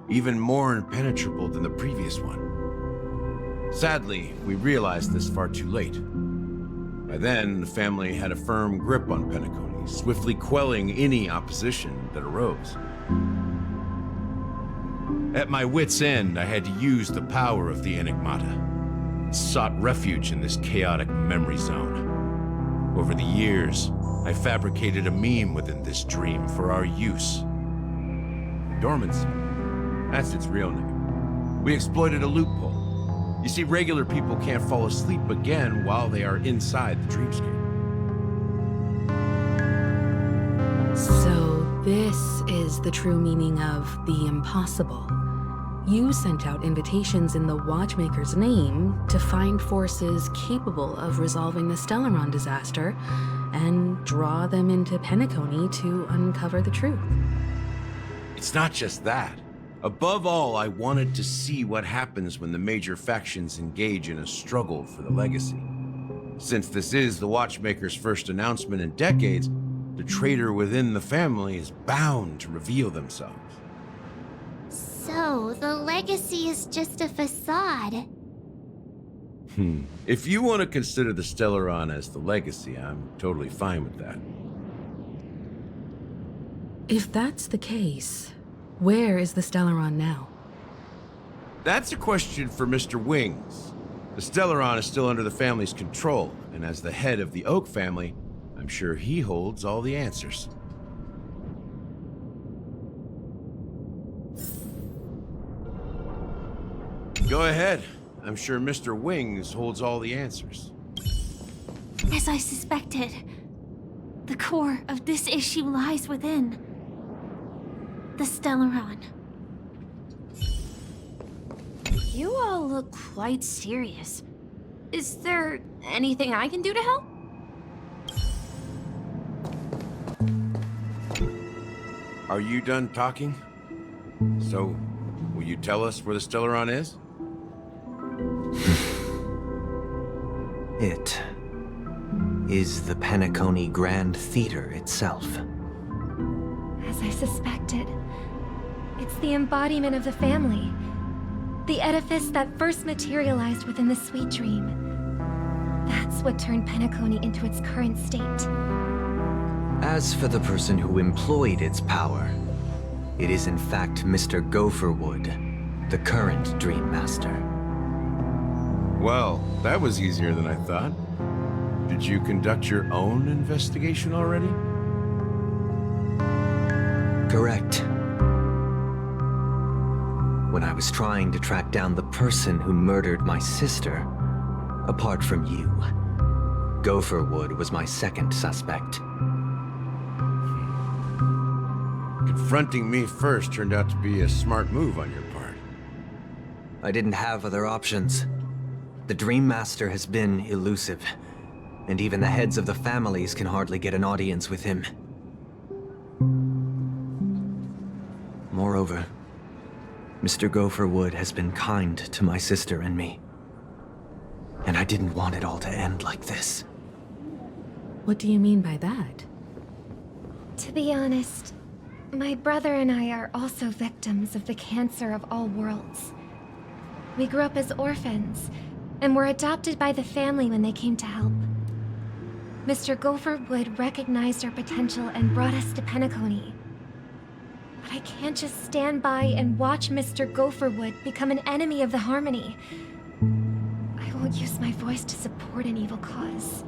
even more impenetrable than the previous one. Sadly, we realized this far too late. By then, the family had a firm grip on Penacony, swiftly quelling any opposition that arose. At my wit's end, I had to use the power of the Enigmata. Sought refuge in this chaotic memory zone. Over the years, I fabricated a meme within this dream for our use. Dormancy. That's its real name. We exploited a loophole. You see, regular people can't fall asleep again while they are inside the dreamscape. So this is the true meaning of the impossible. You sent out invitations in the Watchmaker's name to find forces capable of resolving the Stellaron disaster and draw them into Penacony to uncover the truth. It's not just that. Above all, I wanted to see what happens when the major factions engage in a struggle for the legacy. Since this is the Watchmaker's first announcement in decades, the traitor within the family is bound to reveal themselves. So, the legacy is just a facade. If you want to consider the Stellaron as the legacy, I'm totally fine with that. If that's the case, where is the Stellaron now? That's a question for Mr. Wings. The Stellaron is still under the family's control, and as the head of the Oak family, I'm sure he holds all the answers. Go ahead. I'm sure Mr. Wings holds all the answers. As I suspected, the core of this issue lies within the Stellaron. You all look quite serious. Is there anything I can do to help? Are you done talking? So, will you tell us where the Stellaron is? It is the Penacony Grand Theater itself. As I suspected, it's the embodiment of the family. The edifice that first materialized within the sweet dream. That's what turned Penacony into its current state. As for the person who employed its power, it is in fact Mr. Gopherwood, the current Dream Master. Well, that was easier than I thought. Did you conduct your own investigation already? Correct. When I was trying to track down the person who murdered my sister, apart from you, Gopherwood was my second suspect. Confronting me first turned out to be a smart move on your part. I didn't have other options. The Dream Master has been elusive, and even the heads of the families can hardly get an audience with him. Moreover, Mr. Gopherwood has been kind to my sister and me. And I didn't want it all to end like this. What do you mean by that? To be honest, my brother and I are also victims of the cancer of all worlds. We grew up as orphans, and were adopted by the family when they came to help. Mr. Gopherwood recognized our potential and brought us to Penacony. But I can't just stand by and watch Mr. Gopherwood become an enemy of the Harmony. I won't use my voice to support an evil cause.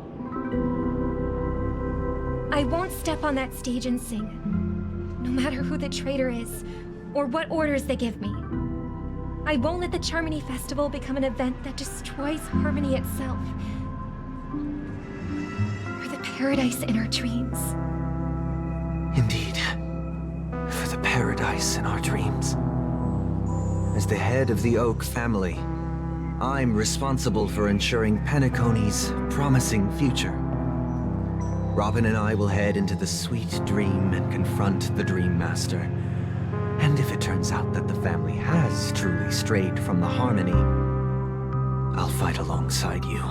I won't step on that stage and sing, no matter who the traitor is, or what orders they give me. I won't let the Charmony Festival become an event that destroys Harmony itself. Or the paradise in our dreams. Indeed. For the paradise in our dreams. As the head of the Oak family, I'm responsible for ensuring Penacony's promising future. Robin and I will head into the sweet dream and confront the Dream Master. And if it turns out that the family has truly strayed from the Harmony, I'll fight alongside you.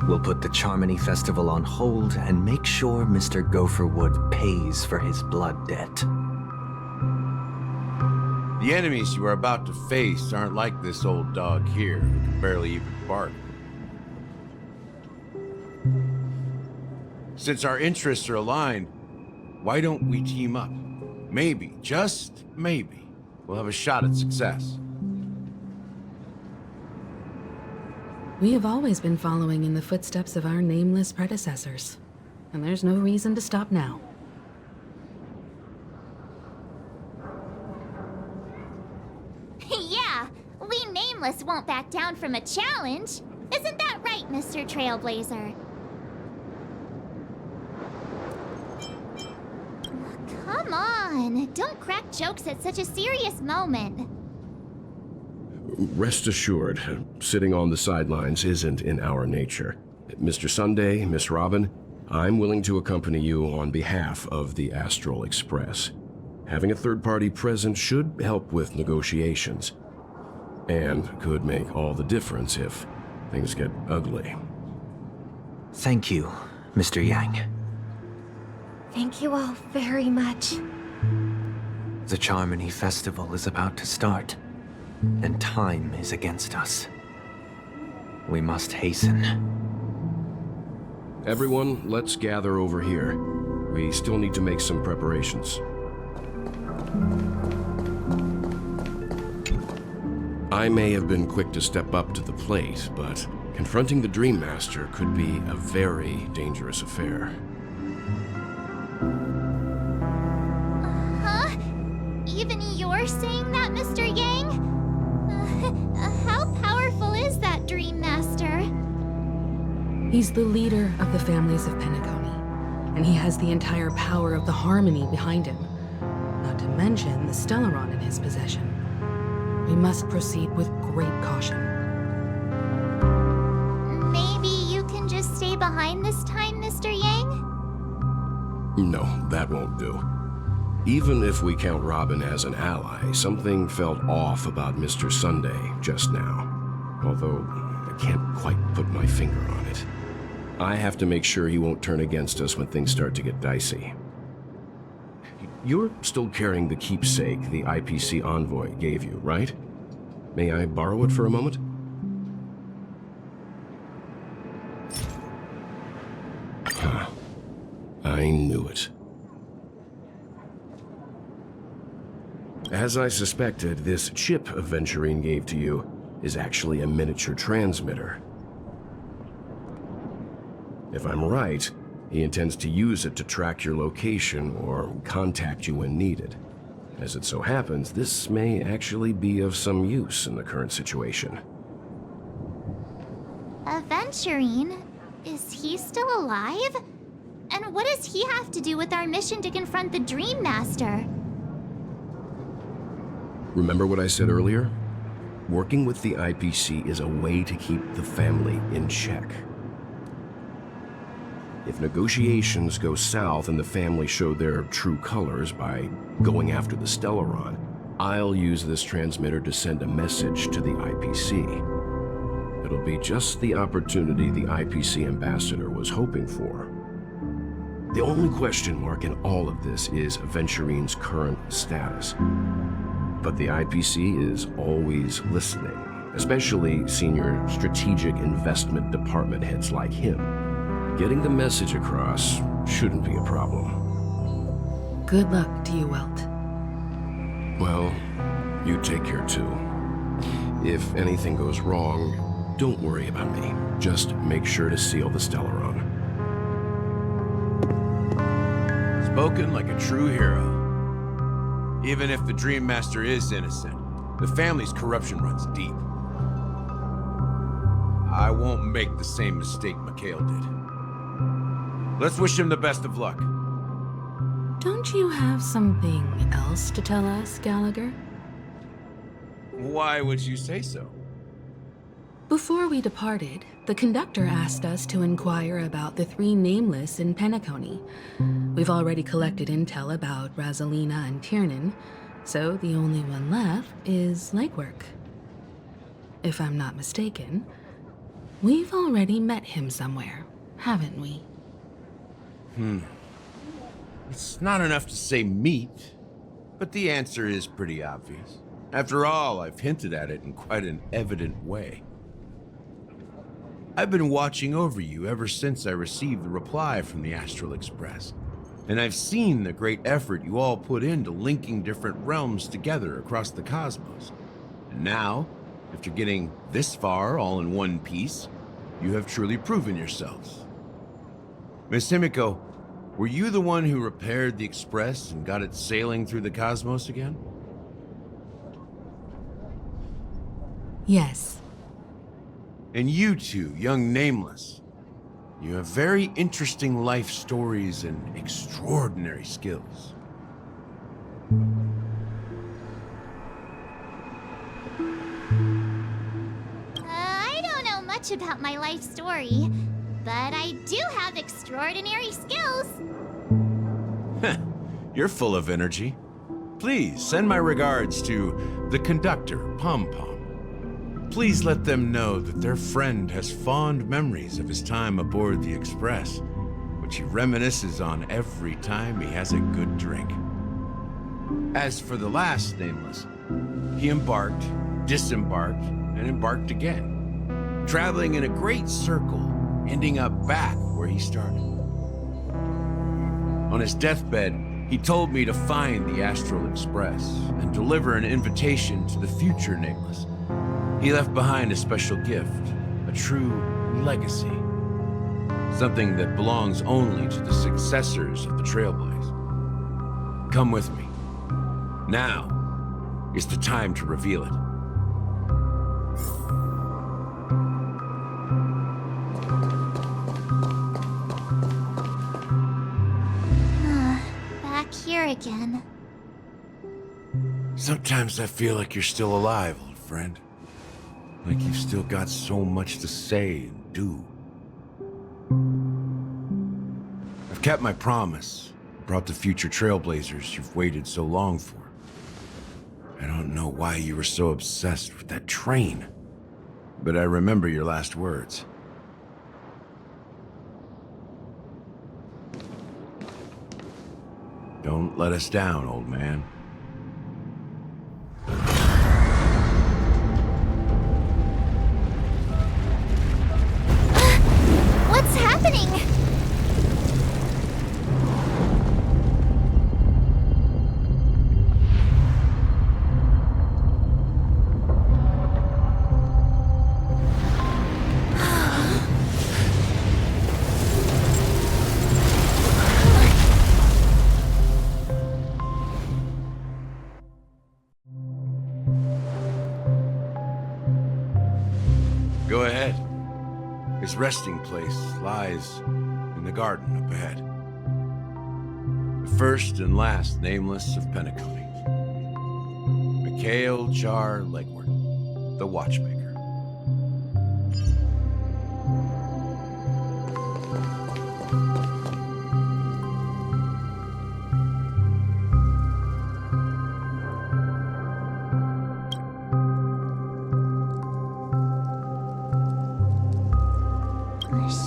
We'll put the Charmony Festival on hold and make sure Mr. Gopherwood pays for his blood debt. The enemies you are about to face aren't like this old dog here, who can barely even bark. Since our interests are aligned, why don't we team up? Maybe, just maybe, we'll have a shot at success. We have always been following in the footsteps of our nameless predecessors, and there's no reason to stop now. Yeah, we Nameless won't back down from a challenge. Isn't that right, Mr. Trailblazer? Come on, don't crack jokes at such a serious moment. Rest assured, sitting on the sidelines isn't in our nature. Mr. Sunday, Miss Robin, I'm willing to accompany you on behalf of the Astral Express. Having a third party present should help with negotiations, and could make all the difference if things get ugly. Thank you, Mr. Yang. Thank you all very much. The Charmony Festival is about to start, and time is against us. We must hasten. Everyone, let's gather over here. We still need to make some preparations. I may have been quick to step up to the plate, but confronting the Dream Master could be a very dangerous affair. Huh? Even you're saying that, Mr. Yang? How powerful is that Dream Master? He's the leader of the families of Penacony, and he has the entire power of the Harmony behind him. Not to mention the Stellaron in his possession. We must proceed with great caution. Maybe you can just stay behind this time, Mr. Yang? No, that won't do. Even if we count Robin as an ally, something felt off about Mr. Sunday just now. Although, I can't quite put my finger on it. I have to make sure he won't turn against us when things start to get dicey. You're still carrying the keepsake the IPC envoy gave you, right? May I borrow it for a moment? Huh. I knew it. As I suspected, this chip Aventurine gave to you is actually a miniature transmitter. If I'm right, he intends to use it to track your location or contact you when needed. As it so happens, this may actually be of some use in the current situation. Aventurine? Is he still alive? And what does he have to do with our mission to confront the Dream Master? Remember what I said earlier? Working with the IPC is a way to keep the family in check. If negotiations go south and the family show their true colors by going after the Stellaron, I'll use this transmitter to send a message to the IPC. It'll be just the opportunity the IPC ambassador was hoping for. The only question mark in all of this is Aventurine's current status. But the IPC is always listening, especially senior strategic investment department heads like him. Getting the message across shouldn't be a problem. Good luck to you, Welt. Well, you take care too. If anything goes wrong, don't worry about me. Just make sure to seal the Stellaron. Spoken like a true hero. Even if the Dream Master is innocent, the family's corruption runs deep. I won't make the same mistake Mikhail did. Let's wish him the best of luck. Don't you have something else to tell us, Gallagher? Why would you say so? Before we departed, the conductor asked us to inquire about the 3 nameless in Penacony. We've already collected intel about Rosalina and Tiernan, so the only one left is legwork. If I'm not mistaken, we've already met him somewhere, haven't we? It's not enough to say meet, but the answer is pretty obvious. After all, I've hinted at it in quite an evident way. I've been watching over you ever since I received the reply from the Astral Express, and I've seen the great effort you all put into linking different realms together across the cosmos. And now, after getting this far all in one piece, you have truly proven yourselves. Miss Himeko, were you the one who repaired the Express and got it sailing through the cosmos again? Yes. And you two, young Nameless, you have very interesting life stories and extraordinary skills. I don't know much about my life story, but I do have extraordinary skills. You're full of energy. Please send my regards to the conductor, Pom Pom. Please let them know that their friend has fond memories of his time aboard the Express, which he reminisces on every time he has a good drink. As for the last Nameless, he embarked, disembarked, and embarked again, traveling in a great circle, ending up back where he started. On his deathbed, he told me to find the Astral Express and deliver an invitation to the future Nameless. He left behind a special gift, a true legacy. Something that belongs only to the successors of the Trailblaze. Come with me. Now is the time to reveal it. Back here again. Sometimes I feel like you're still alive, old friend. Like you've still got so much to say and do. I've kept my promise. Brought the future Trailblazers you've waited so long for. I don't know why you were so obsessed with that train, but I remember your last words. Don't let us down, old man. What's happening? Go ahead. His resting place lies in the garden up ahead. The first and last Nameless of Penacony. Mikhail Jar Legward, the Watchmaker.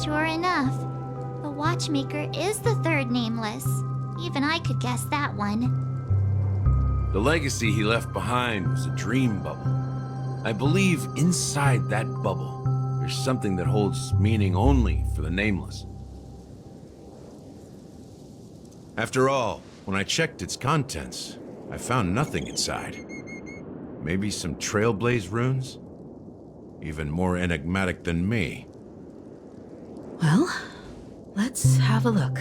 Sure enough, the Watchmaker is the third Nameless. Even I could guess that one. The legacy he left behind was a dream bubble. I believe inside that bubble, there's something that holds meaning only for the Nameless. After all, when I checked its contents, I found nothing inside. Maybe some Trailblaze runes? Even more enigmatic than me. Well, let's have a look.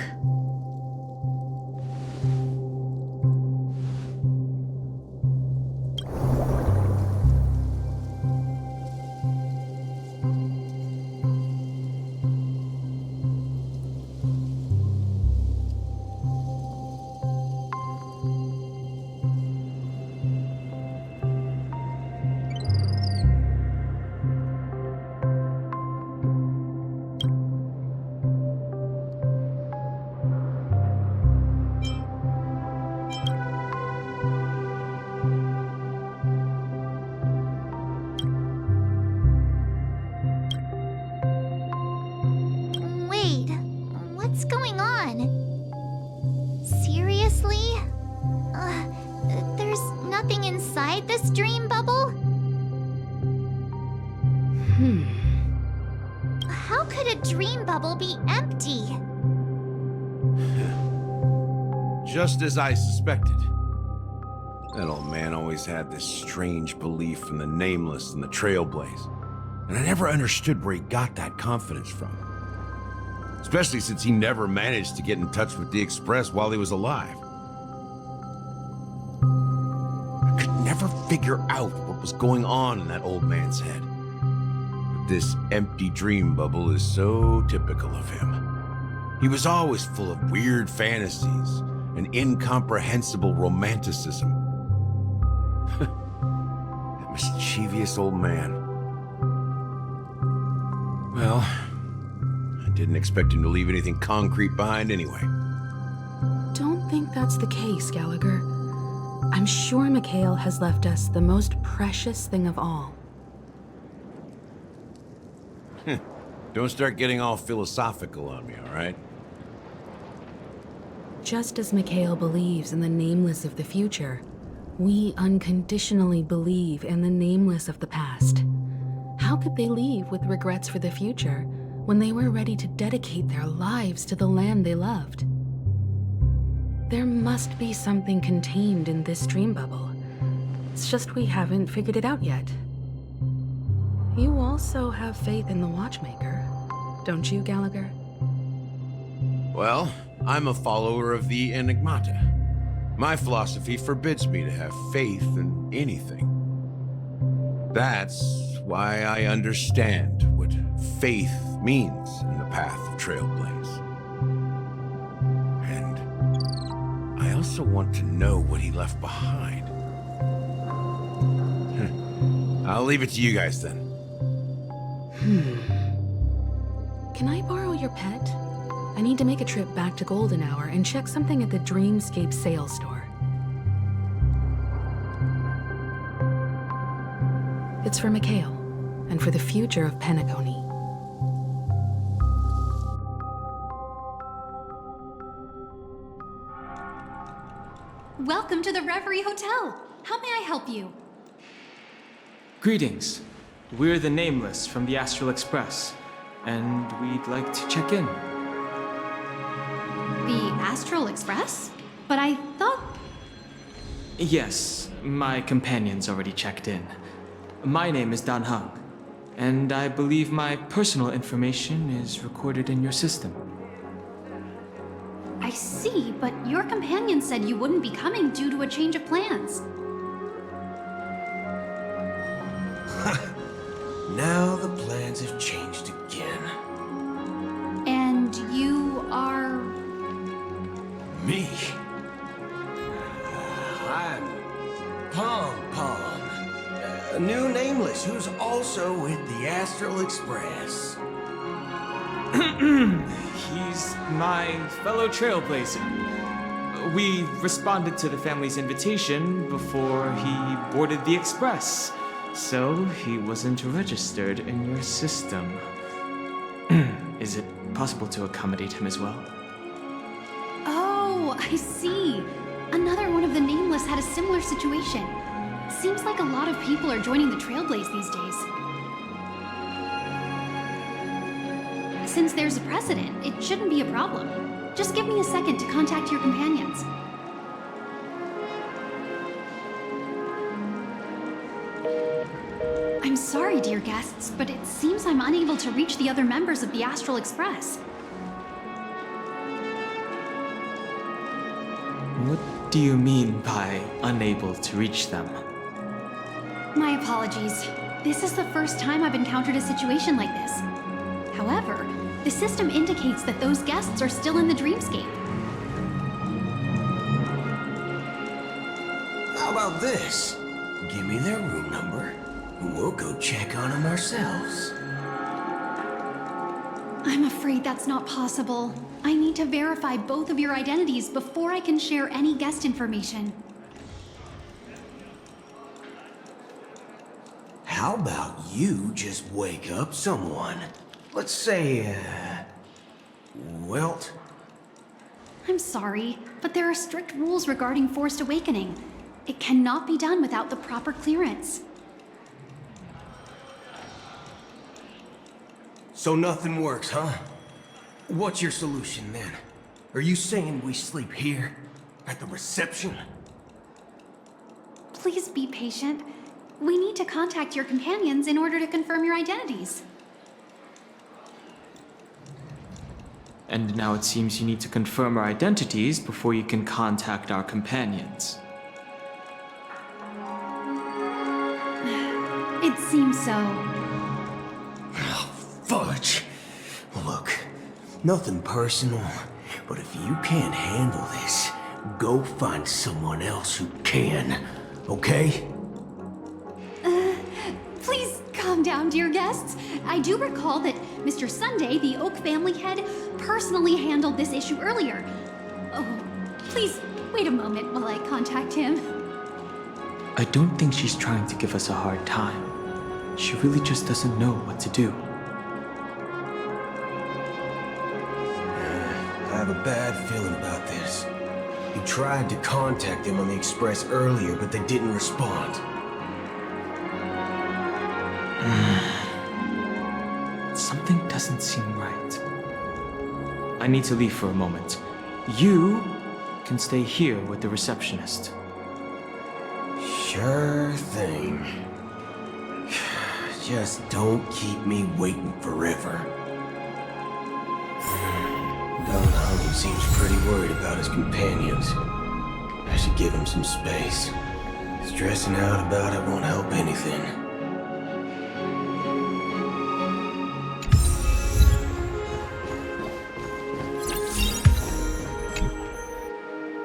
Wait, what's going on? Seriously? There's nothing inside this dream bubble? How could a dream bubble be empty? Just as I suspected. That old man always had this strange belief in the Nameless and the Trailblaze. And I never understood where he got that confidence from. Especially since he never managed to get in touch with the Express while he was alive. I could never figure out what was going on in that old man's head. But this empty dream bubble is so typical of him. He was always full of weird fantasies and incomprehensible romanticism. That mischievous old man. Well, I didn't expect him to leave anything concrete behind anyway. Don't think that's the case, Gallagher. I'm sure Mikhail has left us the most precious thing of all. Don't start getting all philosophical on me, all right? Just as Mikhail believes in the Nameless of the future, we unconditionally believe in the Nameless of the past. How could they leave with regrets for the future when they were ready to dedicate their lives to the land they loved? There must be something contained in this dream bubble. It's just we haven't figured it out yet. You also have faith in the Watchmaker, don't you, Gallagher? Well, I'm a follower of the Enigmata. My philosophy forbids me to have faith in anything. That's why I understand what faith means in the path of Trailblaze. And I also want to know what he left behind. I'll leave it to you guys then. Can I borrow your pet? I need to make a trip back to Golden Hour and check something at the Dreamscape sales store. It's for Mikhail, and for the future of Penacony. Welcome to the Reverie Hotel. How may I help you? Greetings. We're the Nameless from the Astral Express, and we'd like to check in. The Astral Express? But I thought... Yes, my companion's already checked in. My name is Dan Heng, and I believe my personal information is recorded in your system. I see, but your companion said you wouldn't be coming due to a change of plans. Now the plans have changed again. And you are... Me? I'm Pom Pom, a new Nameless who's also with the Astral Express. He's my fellow Trailblazer. We responded to the family's invitation before he boarded the Express, so he wasn't registered in your system. Is it possible to accommodate him as well? Oh, I see. Another one of the Nameless had a similar situation. Seems like a lot of people are joining the Trailblaze these days. Since there's a precedent, it shouldn't be a problem. Just give me a second to contact your companions. I'm sorry, dear guests, but it seems I'm unable to reach the other members of the Astral Express. What do you mean by unable to reach them? My apologies. This is the first time I've encountered a situation like this. However, the system indicates that those guests are still in the dreamscape. How about this? Give me their room number, and we'll go check on them ourselves. I'm afraid that's not possible. I need to verify both of your identities before I can share any guest information. How about you just wake up someone? Let's say, Welt? I'm sorry, but there are strict rules regarding forced awakening. It cannot be done without the proper clearance. So nothing works, huh? What's your solution then? Are you saying we sleep here? At the reception? Please be patient. We need to contact your companions in order to confirm your identities. And now it seems you need to confirm our identities before you can contact our companions. It seems so. Fudge! Look, nothing personal, but if you can't handle this, go find someone else who can, okay? Please calm down, dear guests. I do recall that Mr. Sunday, the Oak family head, personally handled this issue earlier. Oh, please wait a moment while I contact him. I don't think she's trying to give us a hard time. She really just doesn't know what to do. I have a bad feeling about this. We tried to contact them on the Express earlier, but they didn't respond. Something doesn't seem right. I need to leave for a moment. You can stay here with the receptionist. Sure thing. Just don't keep me waiting forever. Heng seems pretty worried about his companions. I should give him some space. Stressing out about it won't help anything.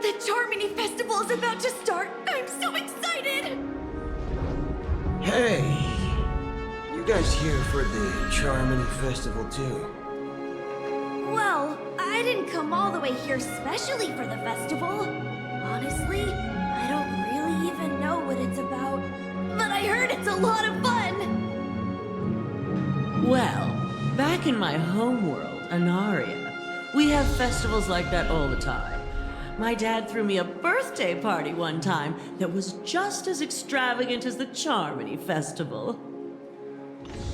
The Charmony Festival is about to start! I'm so excited! Hey! You guys here for the Charmony Festival too? Well, I didn't come all the way here specially for the festival. Honestly, I don't really even know what it's about. But I heard it's a lot of fun! Well, back in my homeworld, Anaria, we have festivals like that all the time. My dad threw me a birthday party one time that was just as extravagant as the Charmony Festival.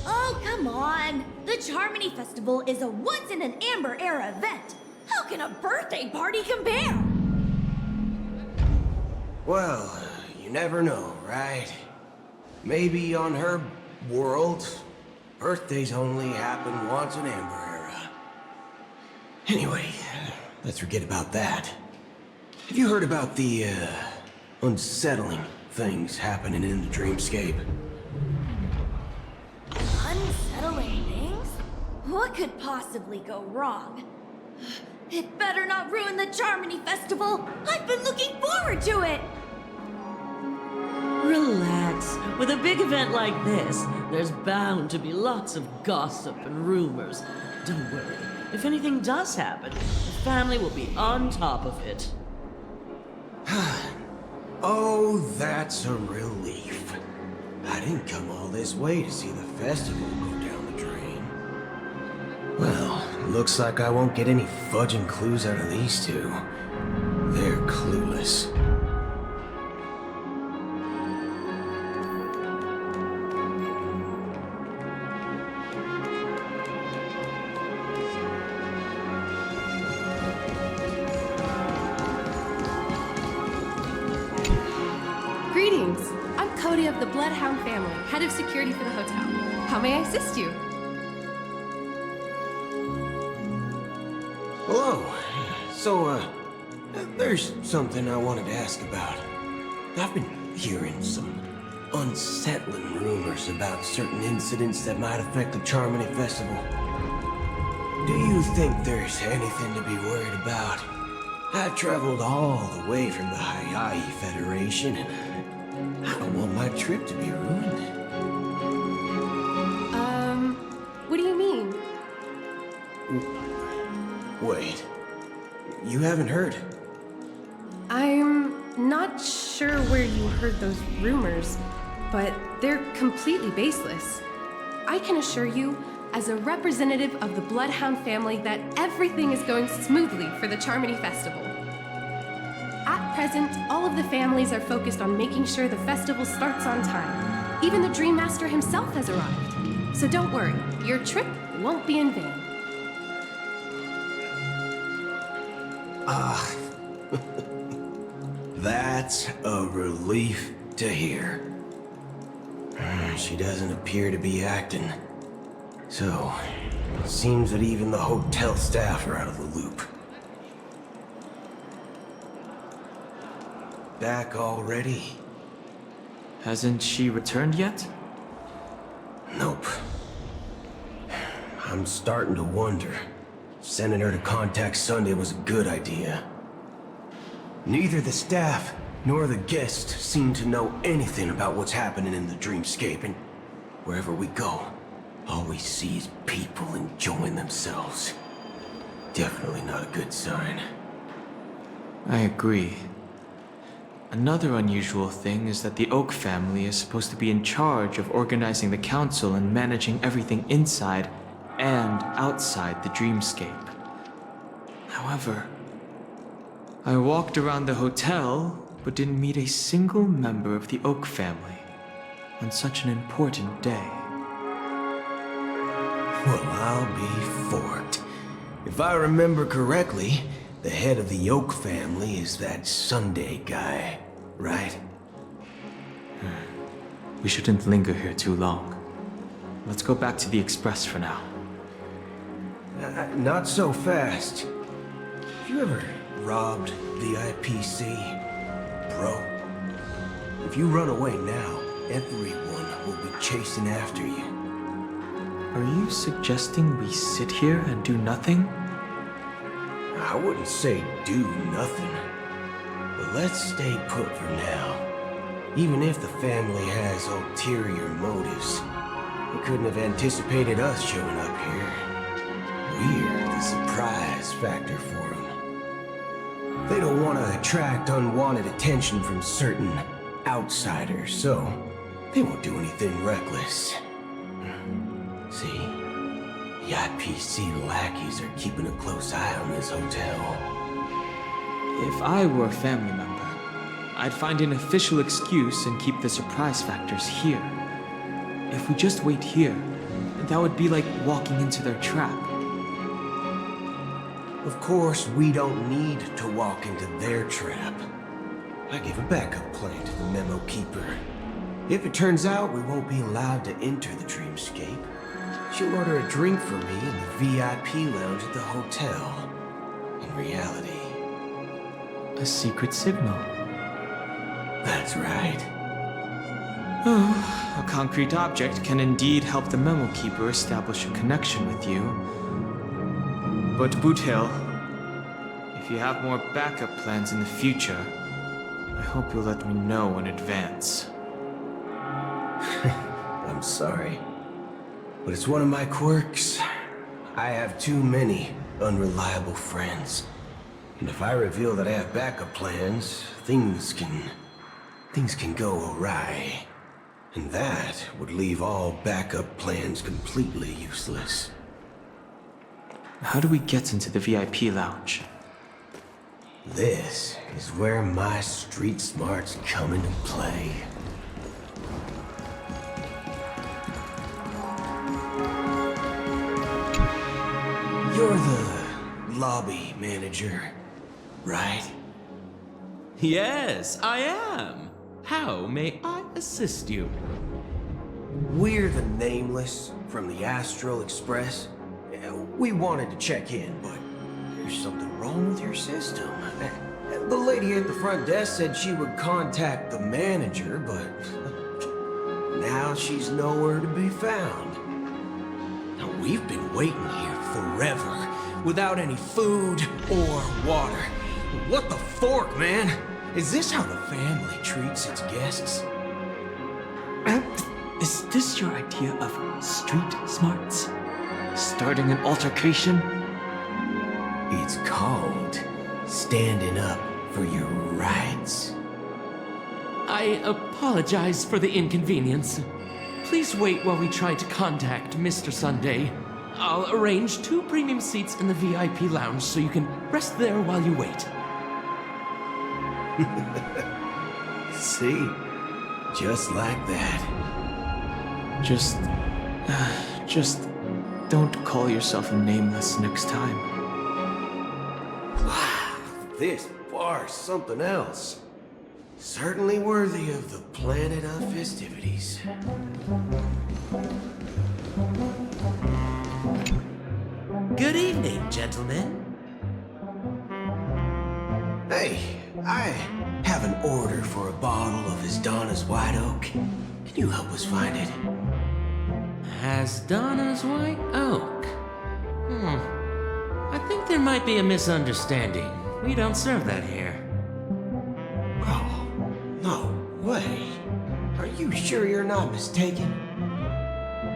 Oh, come on! The Charmony Festival is a once-in-an-Amber-era event! How can a birthday party compare? Well, you never know, right? Maybe on her world, birthdays only happen once in Amber Era. Anyway, let's forget about that. Have you heard about the, unsettling things happening in the dreamscape? Unsettling things? What could possibly go wrong? It better not ruin the Charmony Festival! I've been looking forward to it! Relax. With a big event like this, there's bound to be lots of gossip and rumors. Don't worry. If anything does happen, the family will be on top of it. Oh, that's a relief. I didn't come all this way to see the festival go down the drain. Well, looks like I won't get any fudging clues out of these two. They're clueless. of the Bloodhound family, head of security for the hotel. How may I assist you? Hello. So, there's something I wanted to ask about. I've been hearing some unsettling rumors about certain incidents that might affect the Charmony Festival. Do you think there's anything to be worried about? I've traveled all the way from the Hayahi Federation, and I don't want my trip to be ruined. What do you mean? Wait, you haven't heard? I'm not sure where you heard those rumors, but they're completely baseless. I can assure you, as a representative of the Bloodhound family, that everything is going smoothly for the Charmony Festival. At present, all of the families are focused on making sure the festival starts on time. Even the Dream Master himself has arrived. So don't worry, your trip won't be in vain. That's a relief to hear. She doesn't appear to be acting. So, it seems that even the hotel staff are out of the loop. Back already? Hasn't she returned yet? Nope. I'm starting to wonder. Sending her to contact Sunday was a good idea. Neither the staff nor the guests seem to know anything about what's happening in the dreamscape, and wherever we go, all we see is people enjoying themselves. Definitely not a good sign. I agree. Another unusual thing is that the Oak family is supposed to be in charge of organizing the council and managing everything inside and outside the dreamscape. However, I walked around the hotel, but didn't meet a single member of the Oak family on such an important day. Well, I'll be forked. If I remember correctly, the head of the Oak family is that Sunday guy, right? We shouldn't linger here too long. Let's go back to the Express for now. Not so fast. Have you ever robbed VIPC, bro? If you run away now, everyone will be chasing after you. Are you suggesting we sit here and do nothing? I wouldn't say do nothing, but let's stay put for now. Even if the family has ulterior motives, they couldn't have anticipated us showing up here. We're the surprise factor for them. They don't want to attract unwanted attention from certain outsiders, so they won't do anything reckless. See? The IPC lackeys are keeping a close eye on this hotel. If I were a family member, I'd find an official excuse and keep the surprise factors here. If we just wait here, that would be like walking into their trap. Of course, we don't need to walk into their trap. I gave a backup plan to the memo keeper. If it turns out we won't be allowed to enter the dreamscape, she'll order a drink for me in the VIP lounge at the hotel. In reality, a secret signal. That's right. A concrete object can indeed help the memo keeper establish a connection with you. But Boothill, if you have more backup plans in the future, I hope you'll let me know in advance. I'm sorry, but it's one of my quirks. I have too many unreliable friends. And if I reveal that I have backup plans, things can go awry. And that would leave all backup plans completely useless. How do we get into the VIP lounge? This is where my street smarts come into play. You're the lobby manager, right? Yes, I am. How may I assist you? We're the Nameless from the Astral Express. We wanted to check in, but there's something wrong with your system. The lady at the front desk said she would contact the manager, but now she's nowhere to be found. Now, we've been waiting here forever, without any food or water. What the fork, man? Is this how the family treats its guests? Is this your idea of street smarts? Starting an altercation? It's called standing up for your rights. I apologize for the inconvenience. Please wait while we try to contact Mr. Sunday. I'll arrange 2 premium seats in the VIP lounge so you can rest there while you wait. See? Just like that. Just don't call yourself Nameless next time. Wow, this bar's something else. Certainly worthy of the planet of festivities. Good evening, gentlemen. Hey, I have an order for a bottle of Hasdana's White Oak. Can you help us find it? Hasdana's White Oak? I think there might be a misunderstanding. We don't serve that here. Oh, no way. Are you sure you're not mistaken?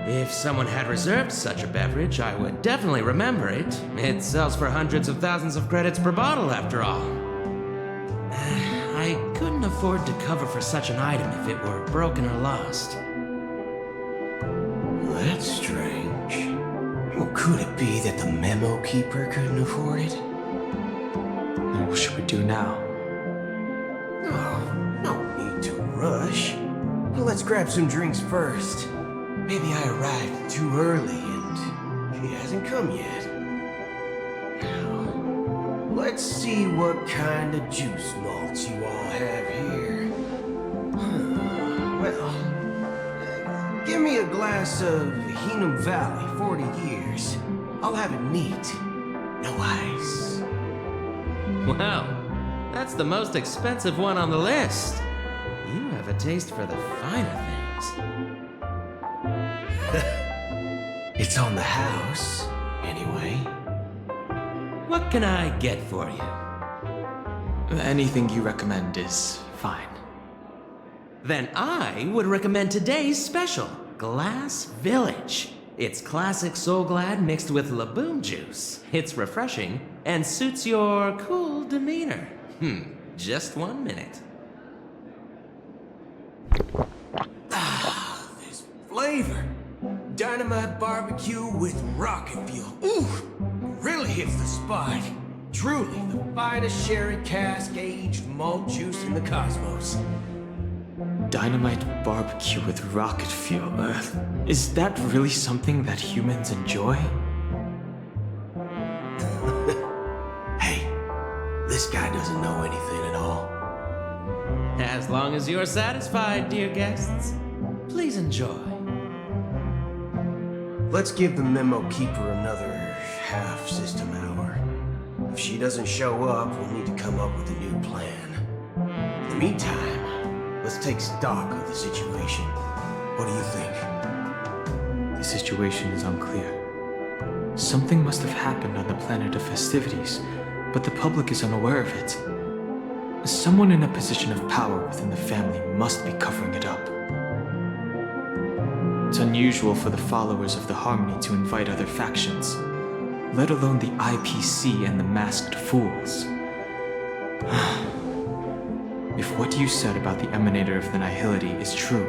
If someone had reserved such a beverage, I would definitely remember it. It sells for hundreds of thousands of credits per bottle, after all. I couldn't afford to cover for such an item if it were broken or lost. That's strange. Well, could it be that the memo keeper couldn't afford it? What should we do now? Oh, no need to rush. Well, let's grab some drinks first. Maybe I arrived too early and she hasn't come yet. Now, let's see what kind of juice malts you all have here. Well, give me a glass of Heenum Valley, 40 years. I'll have it neat. No ice. Wow, that's the most expensive one on the list. You have a taste for the finer things. It's on the house, anyway. What can I get for you? Anything you recommend is fine. Then I would recommend today's special, Glass Village. It's classic Soul Glad mixed with Laboon juice. It's refreshing and suits your cool demeanor. Just 1 minute. Ah, this flavor. Dynamite barbecue with rocket fuel. Ooh, really hits the spot. Truly the finest sherry cask aged malt juice in the cosmos. Dynamite barbecue with rocket fuel. Is that really something that humans enjoy? Hey, this guy doesn't know anything at all. As long as you're satisfied, dear guests, please enjoy. Let's give the memo keeper another half system hour. If she doesn't show up, we'll need to come up with a new plan. In the meantime, let's take stock of the situation. What do you think? The situation is unclear. Something must have happened on the planet of festivities, but the public is unaware of it. Someone in a position of power within the family must be covering it up. It's unusual for the followers of the Harmony to invite other factions, let alone the IPC and the Masked Fools. If what you said about the Emanator of the Nihility is true,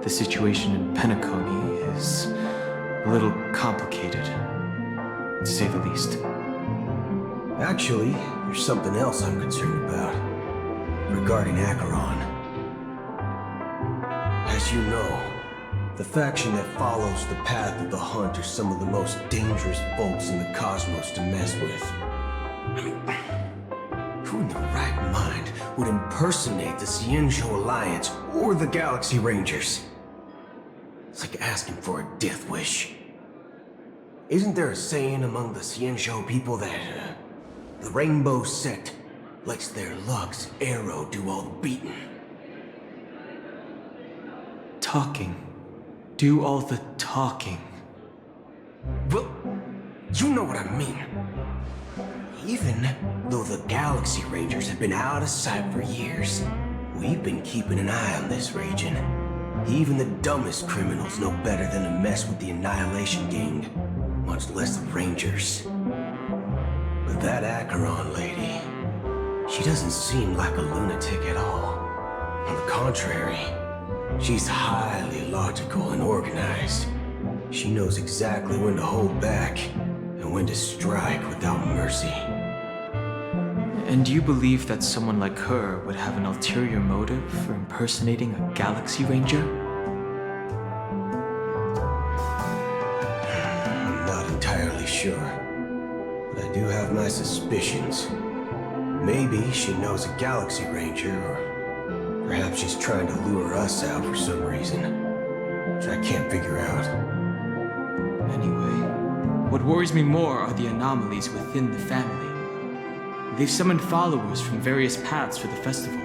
the situation in Penacony is a little complicated, to say the least. Actually, there's something else I'm concerned about. Regarding Acheron. As you know, the faction that follows the path of the Hunt are some of the most dangerous folks in the cosmos to mess with. Who in their right mind would impersonate the Xianzhou Alliance or the Galaxy Rangers? It's like asking for a death wish. Isn't there a saying among the Xianzhou people that the Rainbow Sect lets their luck's arrow do all the beating? Talking. Do all the talking. Well, you know what I mean. Even though the Galaxy Rangers have been out of sight for years, we've been keeping an eye on this region. Even the dumbest criminals know better than to mess with the Annihilation Gang, much less the Rangers. But that Acheron lady, she doesn't seem like a lunatic at all. On the contrary, she's highly logical and organized. She knows exactly when to hold back and when to strike without mercy. And you believe that someone like her would have an ulterior motive for impersonating a Galaxy Ranger? I'm not entirely sure, but I do have my suspicions. Maybe she knows a Galaxy Ranger, or perhaps she's trying to lure us out for some reason, which I can't figure out. Anyway, what worries me more are the anomalies within the family. They've summoned followers from various paths for the festival.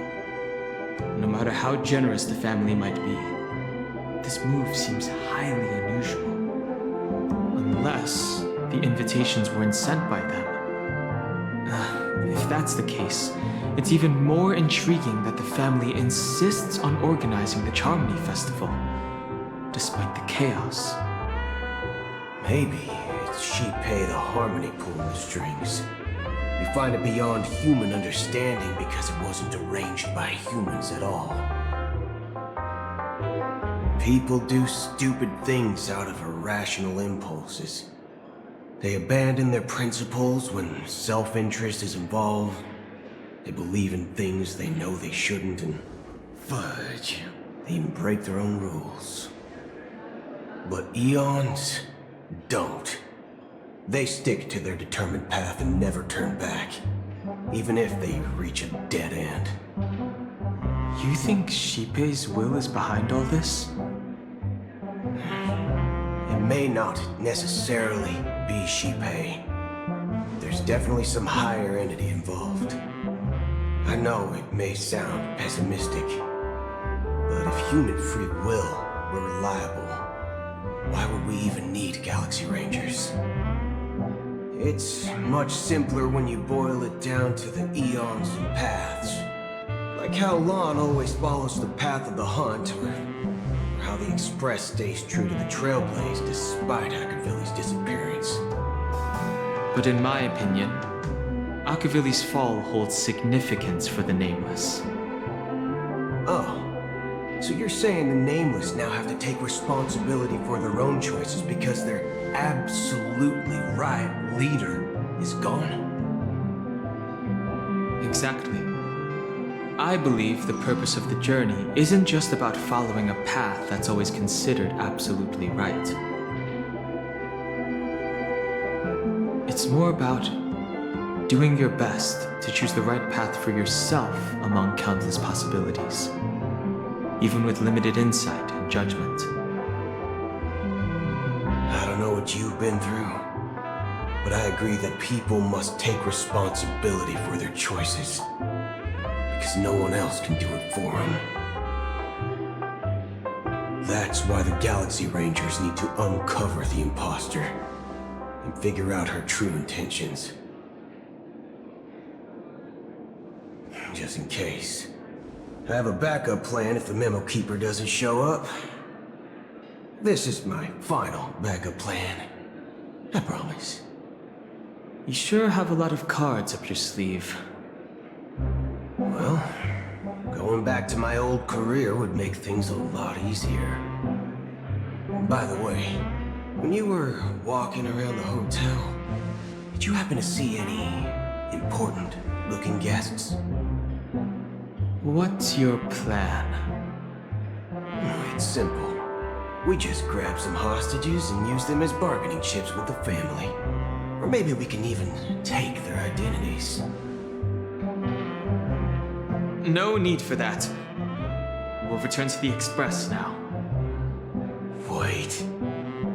No matter how generous the family might be, this move seems highly unusual. Unless the invitations weren't sent by them. If that's the case, it's even more intriguing that the family insists on organizing the Charmony Festival, despite the chaos. Maybe it's Shipei the Harmony pulling the strings. We find it beyond human understanding because it wasn't arranged by humans at all. People do stupid things out of irrational impulses. They abandon their principles when self-interest is involved. They believe in things they know they shouldn't, and fudge, they even break their own rules. But eons don't. They stick to their determined path and never turn back, even if they reach a dead end. You think Shipei's will is behind all this? It may not necessarily be Shipei. There's definitely some higher entity involved. I know it may sound pessimistic, but if human free will were reliable, why would we even need Galaxy Rangers? It's much simpler when you boil it down to the eons and paths. Like how Lon always follows the path of the hunt, or how the Express stays true to the Trailblaze despite Akavili's disappearance. But in my opinion, Akavili's fall holds significance for the Nameless. Oh, so you're saying the Nameless now have to take responsibility for their own choices because their absolutely right leader is gone? Exactly. I believe the purpose of the journey isn't just about following a path that's always considered absolutely right. It's more about doing your best to choose the right path for yourself among countless possibilities, even with limited insight and judgment. I don't know what you've been through, but I agree that people must take responsibility for their choices, because no one else can do it for them. That's why the Galaxy Rangers need to uncover the imposter and figure out her true intentions. Just in case. I have a backup plan if the Memo Keeper doesn't show up. This is my final backup plan. I promise. You sure have a lot of cards up your sleeve. Well, going back to my old career would make things a lot easier. By the way, when you were walking around the hotel, did you happen to see any important-looking guests? What's your plan? It's simple. We just grab some hostages and use them as bargaining chips with the family. Or maybe we can even take their identities. No need for that. We'll return to the Express now. Wait,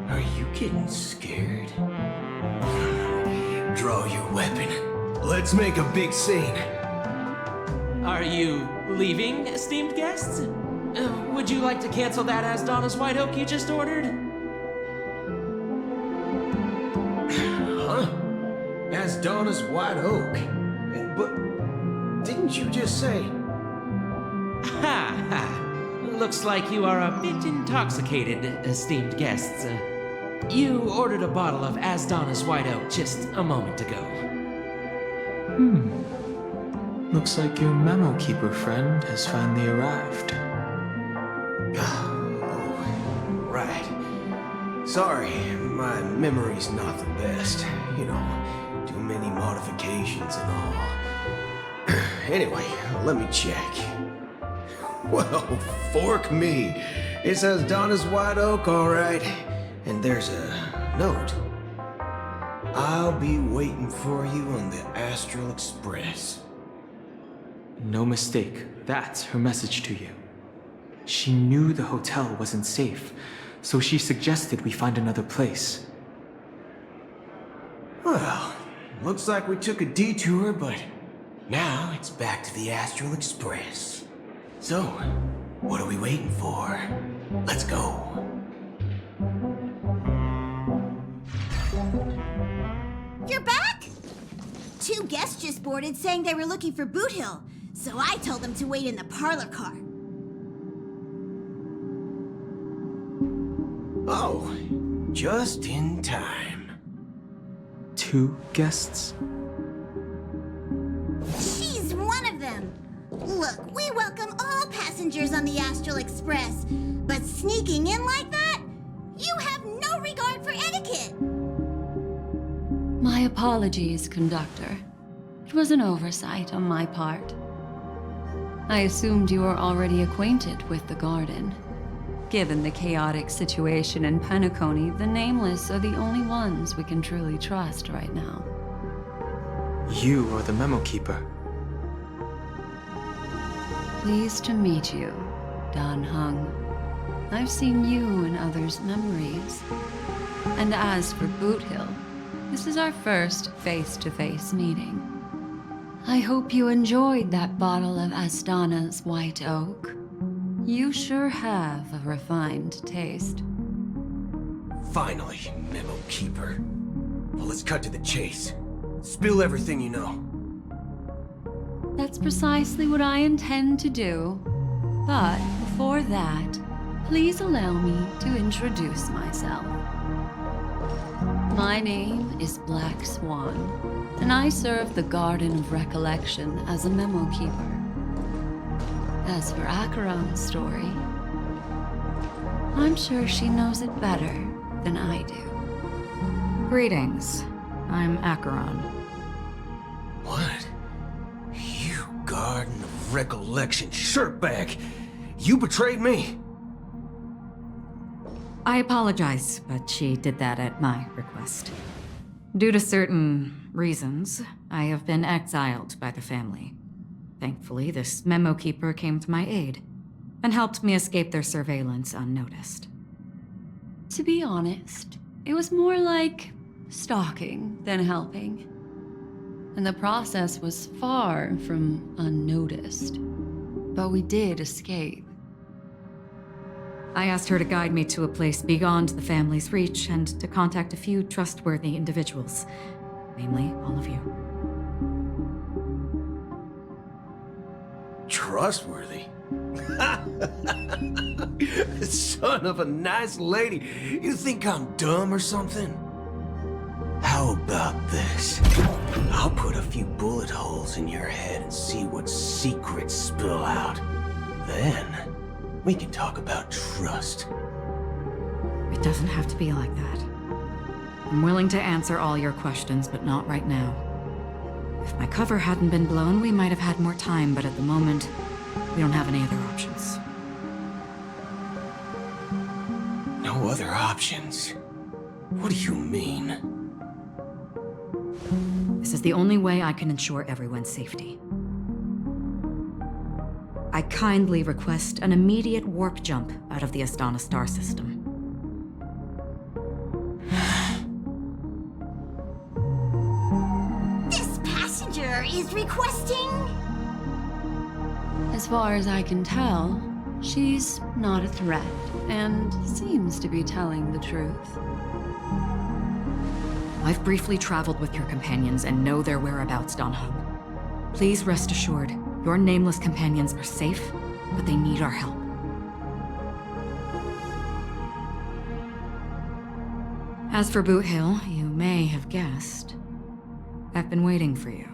are you getting scared? Draw your weapon. Let's make a big scene. Are you leaving, esteemed guests? Would you like to cancel that Asdana's White Oak you just ordered? Huh? Asdana's White Oak? But didn't you just say... Ha ha! Looks like you are a bit intoxicated, esteemed guests. You ordered a bottle of Asdana's White Oak just a moment ago. Looks like your memo keeper friend has finally arrived. Oh, right. Sorry, my memory's not the best. You know, too many modifications and all. Anyway, let me check. Well, fork me. It says Donna's White Oak, all right. And there's a note. I'll be waiting for you on the Astral Express. No mistake. That's her message to you. She knew the hotel wasn't safe, so she suggested we find another place. Well, looks like we took a detour, but now it's back to the Astral Express. So, what are we waiting for? Let's go. You're back? 2 guests just boarded saying they were looking for Boot Hill, so I told them to wait in the parlor car. Oh, just in time. 2 guests? She's one of them. Look, we welcome all passengers on the Astral Express, but sneaking in like that? You have no regard for etiquette. My apologies, conductor. It was an oversight on my part. I assumed you were already acquainted with the garden. Given the chaotic situation in Penacony, the Nameless are the only ones we can truly trust right now. You are the memo keeper. Pleased to meet you, Dan Heng. I've seen you in others' memories. And as for Boot Hill, this is our first face-to-face meeting. I hope you enjoyed that bottle of Asdana's White Oak. You sure have a refined taste. Finally, Memo Keeper. Well, let's cut to the chase. Spill everything you know. That's precisely what I intend to do. But before that, please allow me to introduce myself. My name is Black Swan, and I serve the Garden of Recollection as a memo keeper. As for Acheron's story, I'm sure she knows it better than I do. Greetings. I'm Acheron. What? You Garden of Recollection shirtbag! You betrayed me! I apologize, but she did that at my request. Due to certain reasons, I have been exiled by the family. Thankfully, this memo keeper came to my aid and helped me escape their surveillance unnoticed. To be honest, it was more like stalking than helping. And the process was far from unnoticed. But we did escape. I asked her to guide me to a place beyond the family's reach and to contact a few trustworthy individuals, namely all of you. Trustworthy? Son of a nice lady. You think I'm dumb or something? How about this? I'll put a few bullet holes in your head and see what secrets spill out. Then, we can talk about trust. It doesn't have to be like that. I'm willing to answer all your questions, but not right now. If my cover hadn't been blown, we might have had more time, but at the moment, we don't have any other options. No other options? What do you mean? This is the only way I can ensure everyone's safety. I kindly request an immediate warp jump out of the Astana star system. This passenger is requesting... As far as I can tell, she's not a threat and seems to be telling the truth. I've briefly traveled with your companions and know their whereabouts, Dan Heng. Please rest assured, your nameless companions are safe, but they need our help. As for Boot Hill, you may have guessed, I've been waiting for you.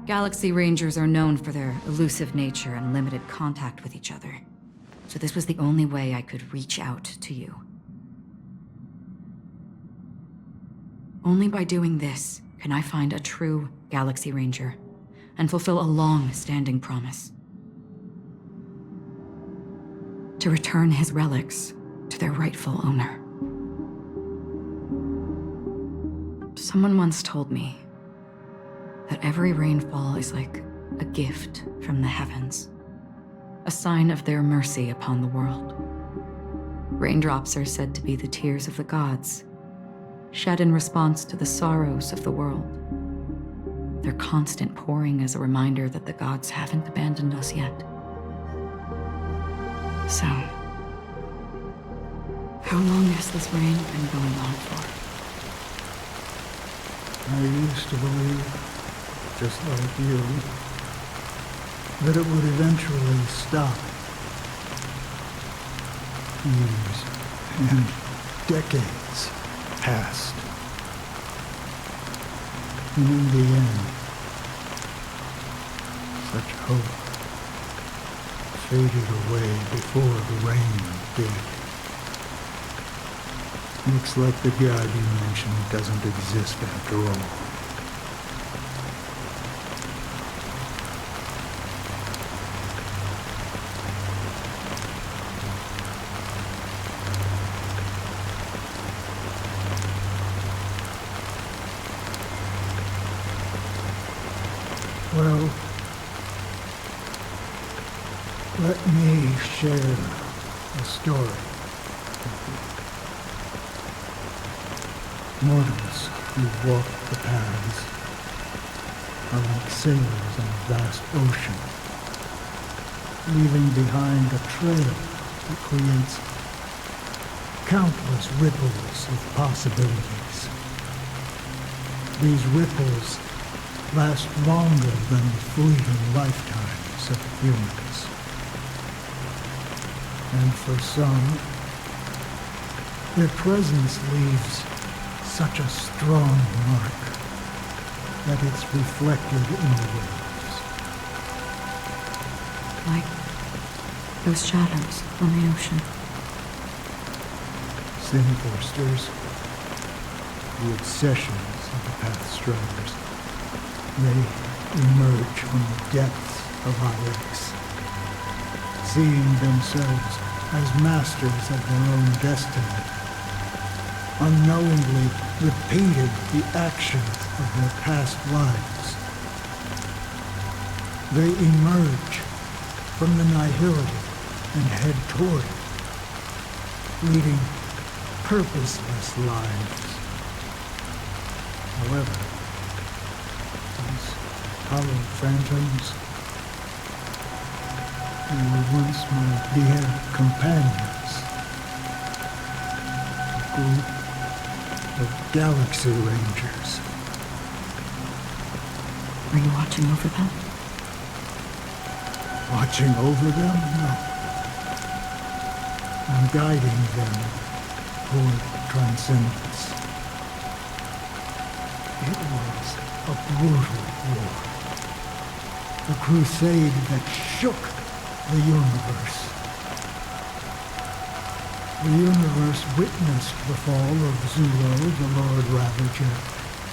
Galaxy Rangers are known for their elusive nature and limited contact with each other, so this was the only way I could reach out to you. Only by doing this can I find a true Galaxy Ranger and fulfill a long-standing promise. To return his relics to their rightful owner. Someone once told me that every rainfall is like a gift from the heavens, a sign of their mercy upon the world. Raindrops are said to be the tears of the gods, shed in response to the sorrows of the world. Their constant pouring is a reminder that the gods haven't abandoned us yet. So, how long has this rain been going on for? I used to believe, just like you, that it would eventually stop. Years and decades passed. And in the end, such hope faded away before the rain did. Looks like the god you mentioned doesn't exist after all. Well, let me share a story. Mortals who walk the paths are like sailors in a vast ocean, leaving behind a trail that creates countless ripples of possibilities. These ripples last longer than the fleeting lifetimes of humans. And for some, their presence leaves such a strong mark that it's reflected in the waves. Like those shadows on the ocean. Sinforsters, the obsessions of the Pathstriders, they emerge from the depths of our race, seeing themselves as masters of their own destiny, unknowingly repeating the actions of their past lives. They emerge from the nihility and head toward it, leading purposeless lives. However, these hollow phantoms, they were once my dear companions. A group of Galaxy Rangers. Are you watching over them? Watching over them? No. I'm guiding them toward transcendence. It was a brutal war. A crusade that shook the universe. The universe witnessed the fall of Zulo, the Lord Ravager,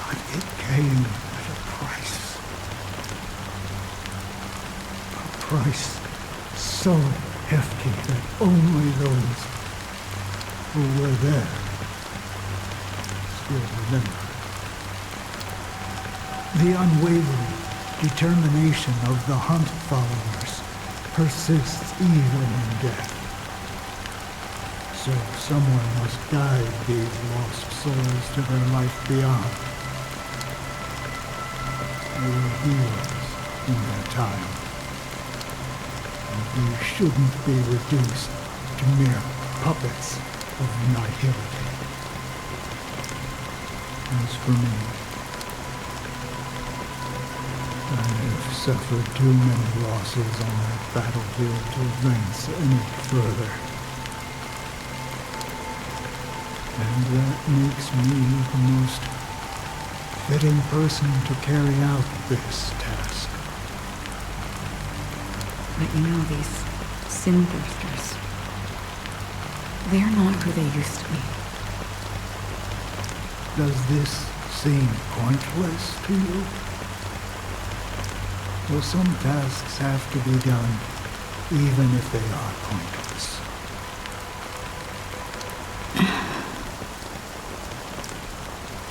but it came at a price. A price so hefty that only those who were there still remember. The unwavering determination of the Hunt followers persists even in death. So someone must guide these lost souls to their life beyond. They were heroes in their time. And they shouldn't be reduced to mere puppets of nihility. As for me, I have suffered too many losses on that battlefield to advance any further. And that makes me the most fitting person to carry out this task. But you know, these sin thirsters, they're not who they used to be. Does this seem pointless to you? Well, some tasks have to be done, even if they are pointless.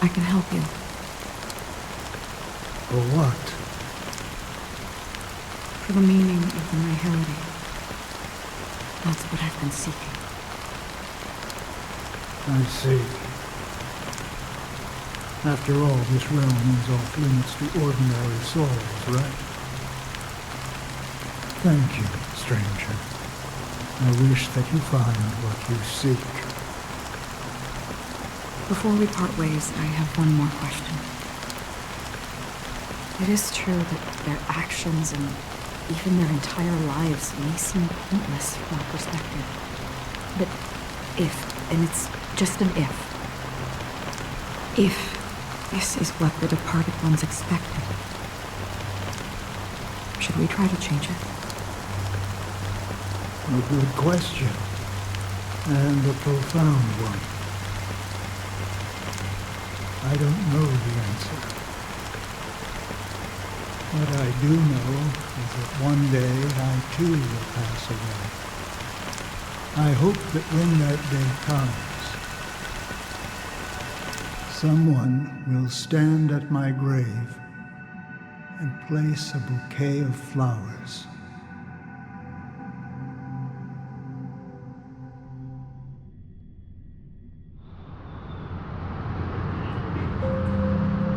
I can help you. For what? For the meaning of the nihility. That's what I've been seeking. I see. After all, this realm is off limits to ordinary souls, right? Thank you, stranger. I wish that you find what you seek. Before we part ways, I have one more question. It is true that their actions and even their entire lives may seem pointless from our perspective. But if, and it's just an if this is what the departed ones expected, should we try to change it? A good question, and a profound one. I don't know the answer. What I do know is that one day I too will pass away. I hope that when that day comes, someone will stand at my grave and place a bouquet of flowers.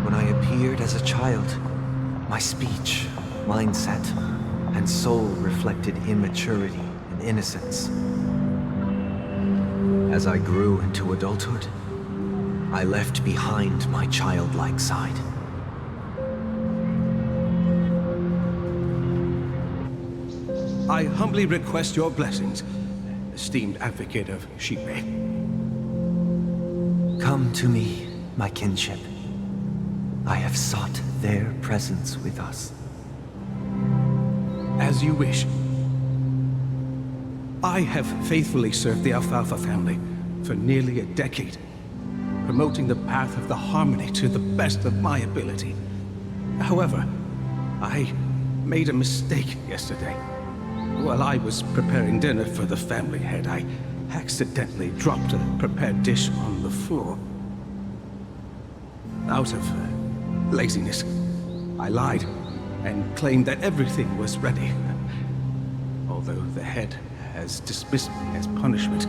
When I appeared as a child, my speech, mindset, and soul reflected immaturity and innocence. As I grew into adulthood, I left behind my childlike side. I humbly request your blessings, esteemed advocate of Shipe. Come to me, my kinship. I have sought their presence with us. As you wish. I have faithfully served the Alfalfa family for nearly a decade, promoting the path of the harmony to the best of my ability. However, I made a mistake yesterday. While I was preparing dinner for the family head, I accidentally dropped a prepared dish on the floor. Out of laziness, I lied and claimed that everything was ready. Although the head has dismissed me as punishment,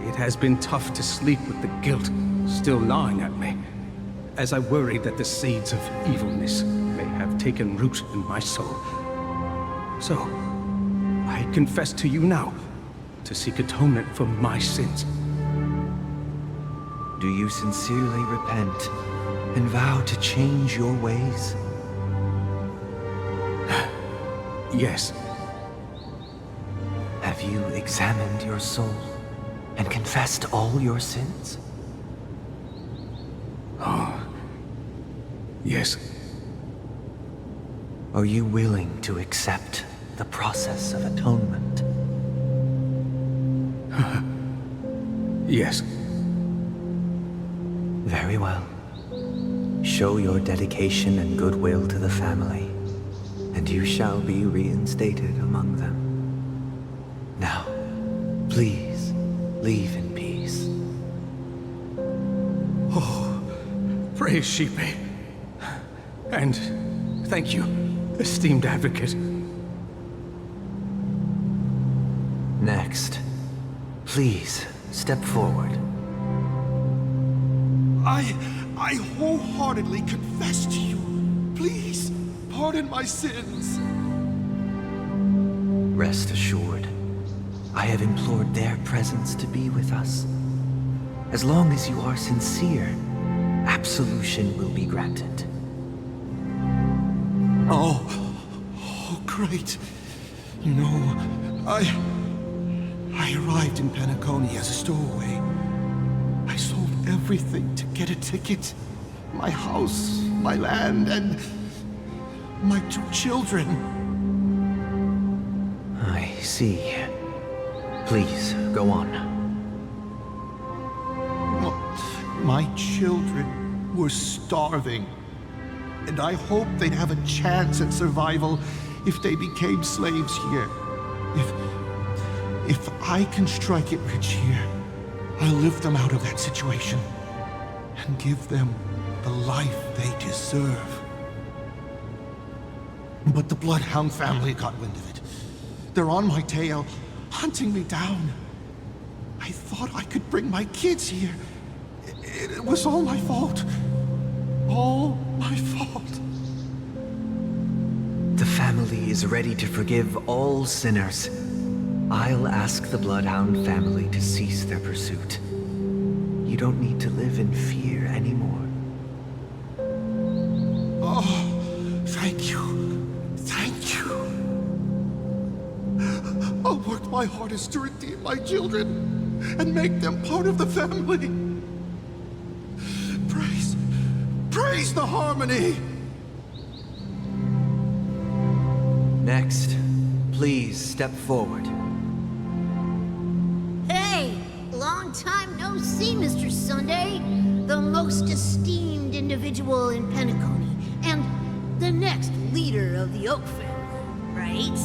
it has been tough to sleep with the guilt still gnawing at me, as I worry that the seeds of evilness may have taken root in my soul. So, I confess to you now to seek atonement for my sins. Do you sincerely repent and vow to change your ways? Yes. Have you examined your soul and confessed all your sins? Oh, yes. Are you willing to accept the process of atonement? Yes. Very well. Show your dedication and goodwill to the family, and you shall be reinstated among them. Now, please, leave in peace. Oh, praise Shipe. And thank you, esteemed advocate. Next, please step forward. I wholeheartedly confess to you. Please, pardon my sins. Rest assured, I have implored their presence to be with us. As long as you are sincere, absolution will be granted. Oh, great. You know, I arrived in Penacony as a stowaway. I sold everything to get a ticket. My house, my land, and my 2 children. I see. Please, go on. My children were starving, and I hoped they'd have a chance at survival if they became slaves here. If I can strike it rich here, I'll lift them out of that situation and give them the life they deserve. But the Bloodhound family got wind of it. They're on my tail, hunting me down. I thought I could bring my kids here. It was all my fault. All my fault. The family is ready to forgive all sinners. I'll ask the Bloodhound family to cease their pursuit. You don't need to live in fear anymore. Oh, thank you. Thank you. I'll work my hardest to redeem my children and make them part of the family. Praise the harmony! Next, please step forward. Hey! Long time no see, Mr. Sunday. The most esteemed individual in Penacony, and the next leader of the Oak family, right?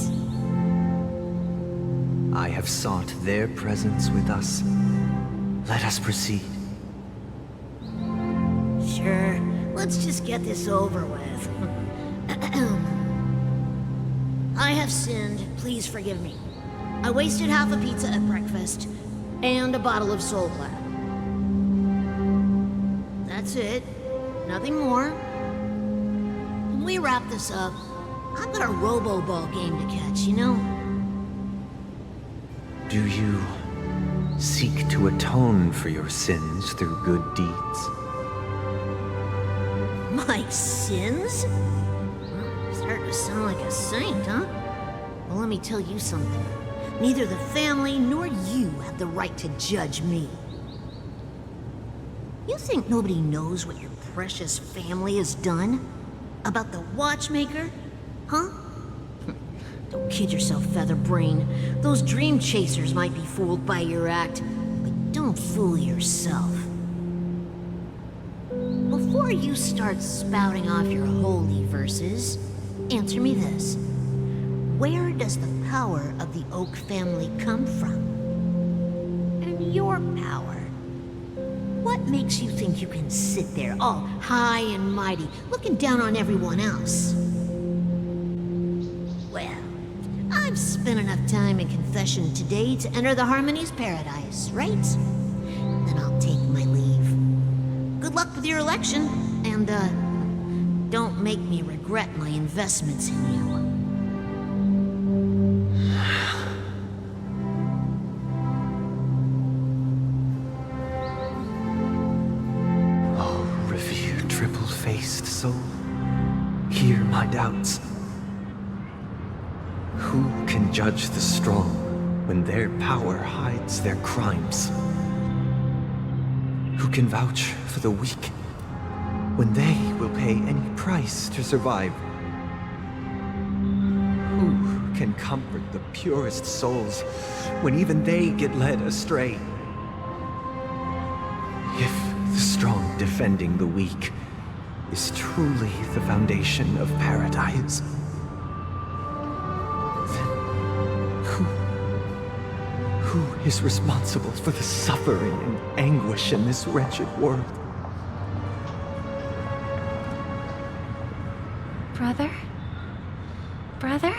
I have sought their presence with us. Let us proceed. Sure. Let's just get this over with. I have sinned. Please forgive me. I wasted half a pizza at breakfast, and a bottle of Soul Glad. That's it. Nothing more. When we wrap this up, I've got a robo-ball game to catch, you know? Do you seek to atone for your sins through good deeds? My sins? Starting to sound like a saint, huh? Well, let me tell you something. Neither the family nor you have the right to judge me. You think nobody knows what your precious family has done? About the watchmaker? Huh? Don't kid yourself, Featherbrain. Those dream chasers might be fooled by your act, but don't fool yourself. Before you start spouting off your holy verses, answer me this. Where does the power of the Oak family come from? And your power? What makes you think you can sit there all high and mighty, looking down on everyone else? Well, I've spent enough time in confession today to enter the Harmony's paradise, right? Then I'll take my leave. Good luck with your election, and, don't make me regret my investments in you. Oh, revered triple-faced soul, hear my doubts. Who can judge the strong when their power hides their crimes? Who can vouch for the weak when they will pay any price to survive? Who can comfort the purest souls when even they get led astray? If the strong defending the weak is truly the foundation of paradise, who is responsible for the suffering and anguish in this wretched world? Brother? Brother?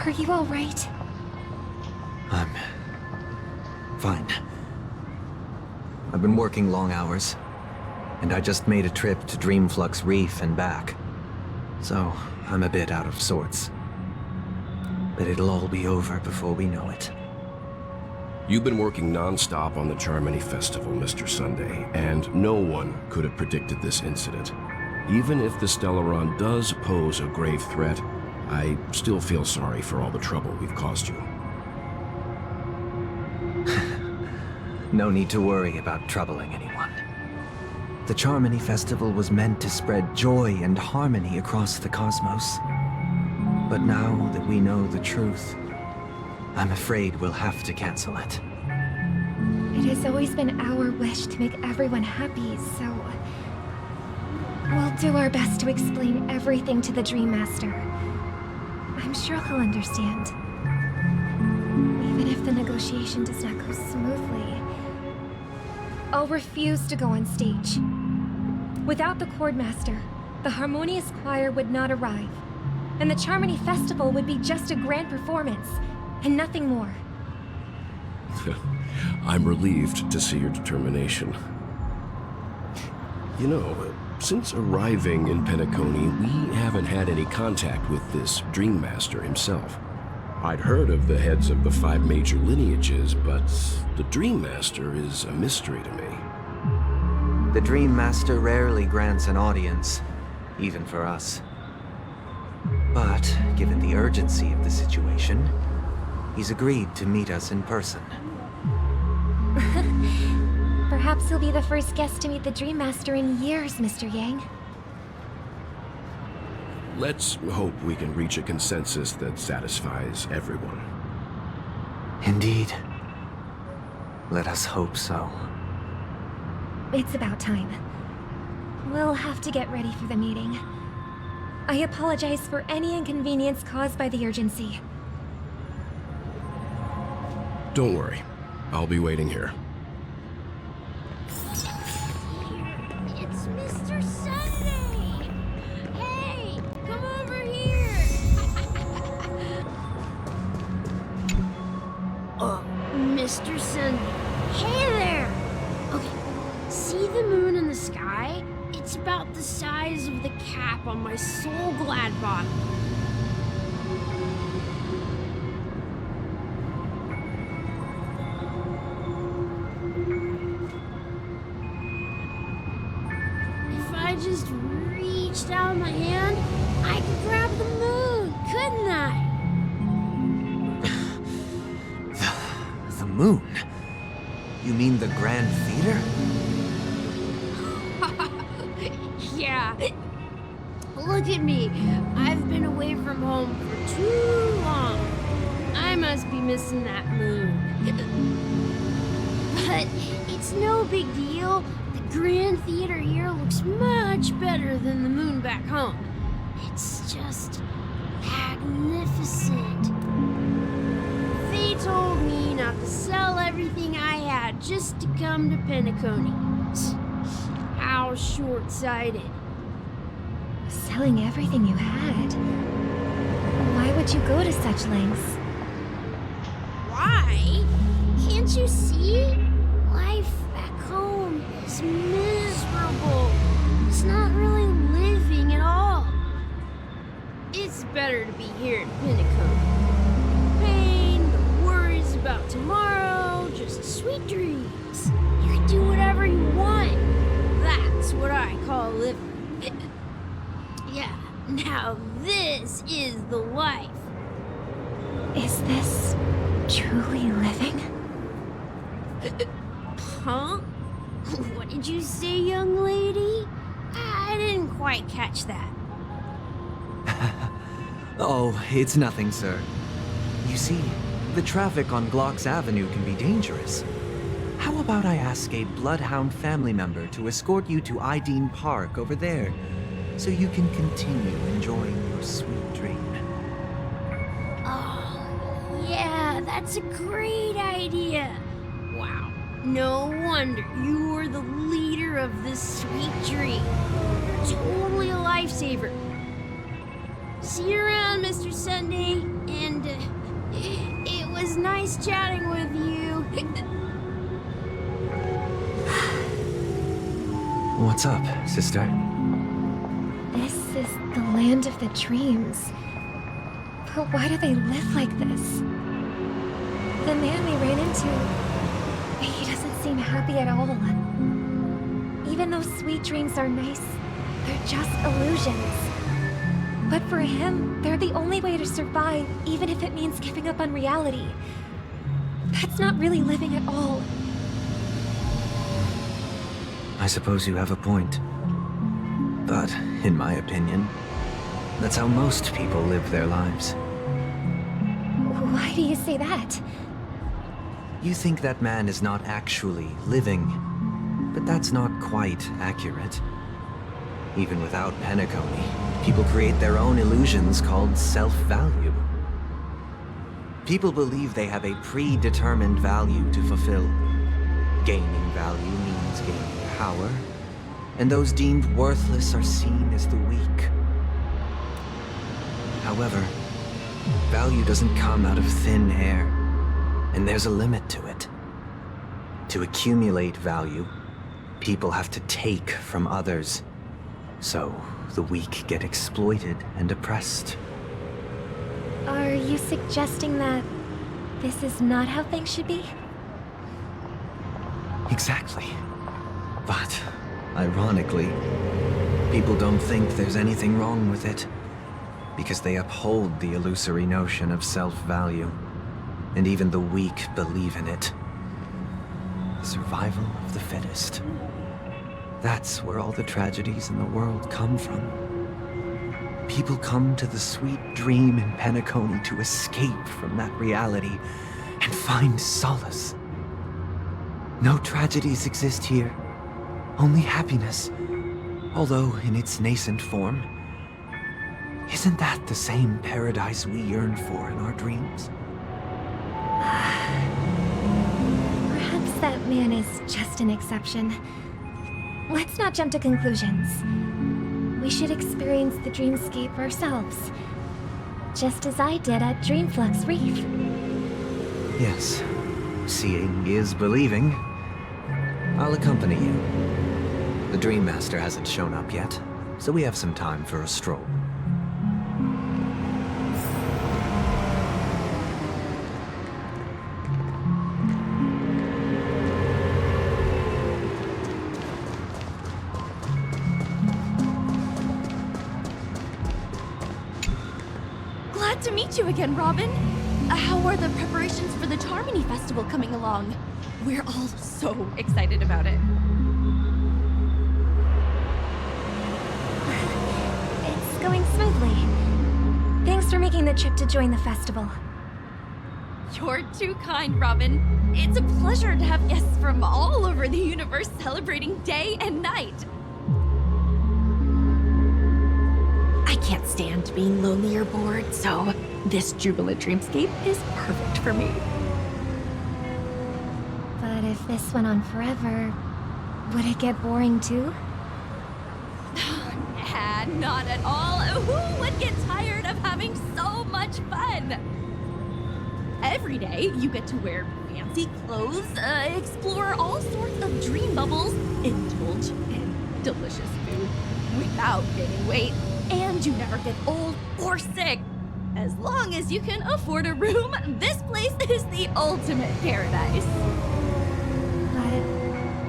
Are you all right? I'm fine. I've been working long hours, and I just made a trip to Dreamflux Reef and back. So, I'm a bit out of sorts. But it'll all be over before we know it. You've been working non-stop on the Charmony Festival, Mr. Sunday, and no one could have predicted this incident. Even if the Stellaron does pose a grave threat, I still feel sorry for all the trouble we've caused you. No need to worry about troubling anyone. The Charmony Festival was meant to spread joy and harmony across the cosmos. But now that we know the truth, I'm afraid we'll have to cancel it. It has always been our wish to make everyone happy, so... we'll do our best to explain everything to the Dream Master. I'm sure he'll understand. Even if the negotiation does not go smoothly, I'll refuse to go on stage. Without the Chordmaster, the Harmonious Choir would not arrive, and the Charmony Festival would be just a grand performance, and nothing more. I'm relieved to see your determination. You know, since arriving in Penacony, we haven't had any contact with this Dream Master himself. I'd heard of the heads of the 5 major lineages, but the Dream Master is a mystery to me. The Dream Master rarely grants an audience, even for us. But, given the urgency of the situation, he's agreed to meet us in person. Perhaps he'll be the first guest to meet the Dream Master in years, Mr. Yang. Let's hope we can reach a consensus that satisfies everyone. Indeed. Let us hope so. It's about time. We'll have to get ready for the meeting. I apologize for any inconvenience caused by the urgency. Don't worry. I'll be waiting here. It's Mr. Sunday! Hey, come over here! Mr. Sunday. Hey there! Okay, see the moon in the sky? It's about the size of the cap on my Soul Glad bottle. If I just reached out my hand, I could grab the moon, couldn't I? The moon? You mean the Grand Theater? Yeah. Look at me. I've been away from home for too long. I must be missing that moon. But it's no big deal. The Grand Theater here looks much better than the moon back home. It's just magnificent. They told me not to sell everything I had just to come to Penacony. How short-sighted. Selling everything you had? Why would you go to such lengths? Why? Can't you see? Life back home is miserable. It's not really living at all. It's better to be here in Penacony. Pain, the worries about tomorrow, just sweet dreams. You can do whatever you want. That's what I call living. Yeah, now this is the life. Is this truly living? Huh? What did you say, young lady? I didn't quite catch that. Oh, it's nothing, sir. You see, the traffic on Glock's Avenue can be dangerous. How about I ask a Bloodhound family member to escort you to Ideen Park over there, so you can continue enjoying your sweet dream? Oh, yeah, that's a great idea. Wow, no wonder you were the leader of this sweet dream. You're totally a lifesaver. See you around, Mr. Sunday. And it was nice chatting with you. What's up, sister? This is the land of the dreams. But why do they live like this? The man we ran into, he doesn't seem happy at all. Even though sweet dreams are nice, they're just illusions. But for him, they're the only way to survive, even if it means giving up on reality. That's not really living at all. I suppose you have a point. But, in my opinion, that's how most people live their lives. Why do you say that? You think that man is not actually living, but that's not quite accurate. Even without Penacony, people create their own illusions called self-value. People believe they have a predetermined value to fulfill. Gaining value means gaining power, and those deemed worthless are seen as the weak. However, value doesn't come out of thin air, and there's a limit to it. To accumulate value, people have to take from others, so the weak get exploited and oppressed. Are you suggesting that this is not how things should be? Exactly. But, ironically, people don't think there's anything wrong with it, because they uphold the illusory notion of self-value, and even the weak believe in it. Survival of the fittest. That's where all the tragedies in the world come from. People come to the sweet dream in Penacony to escape from that reality and find solace. No tragedies exist here, only happiness, although in its nascent form. Isn't that the same paradise we yearn for in our dreams? Perhaps that man is just an exception. Let's not jump to conclusions. We should experience the dreamscape ourselves, just as I did at Dreamflux Reef. Yes, seeing is believing. I'll accompany you. The Dream Master hasn't shown up yet, so we have some time for a stroll. Glad to meet you again, Robin. How are the preparations for the Harmony Festival coming along? We're all so excited about it. It's going smoothly. Thanks for making the trip to join the festival. You're too kind, Robin. It's a pleasure to have guests from all over the universe celebrating day and night. I can't stand being lonely or bored, so this jubilant dreamscape is perfect for me. But if this went on forever, would it get boring too? Nah, not at all. Who would get tired of having so much fun? Every day, you get to wear fancy clothes, explore all sorts of dream bubbles, indulge in delicious food without gaining weight, and you never get old or sick. As long as you can afford a room, this place is the ultimate paradise. But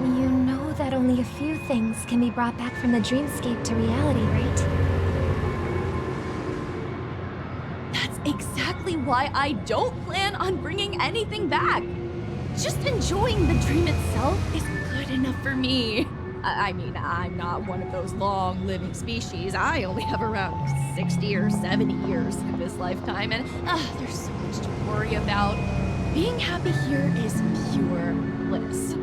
you know that only a few things can be brought back from the dreamscape to reality, right? That's exactly why I don't plan on bringing anything back. Just enjoying the dream itself is good enough for me. I mean, I'm not one of those long-living species. I only have around 60 or 70 years in this lifetime, and there's so much to worry about. Being happy here is pure bliss.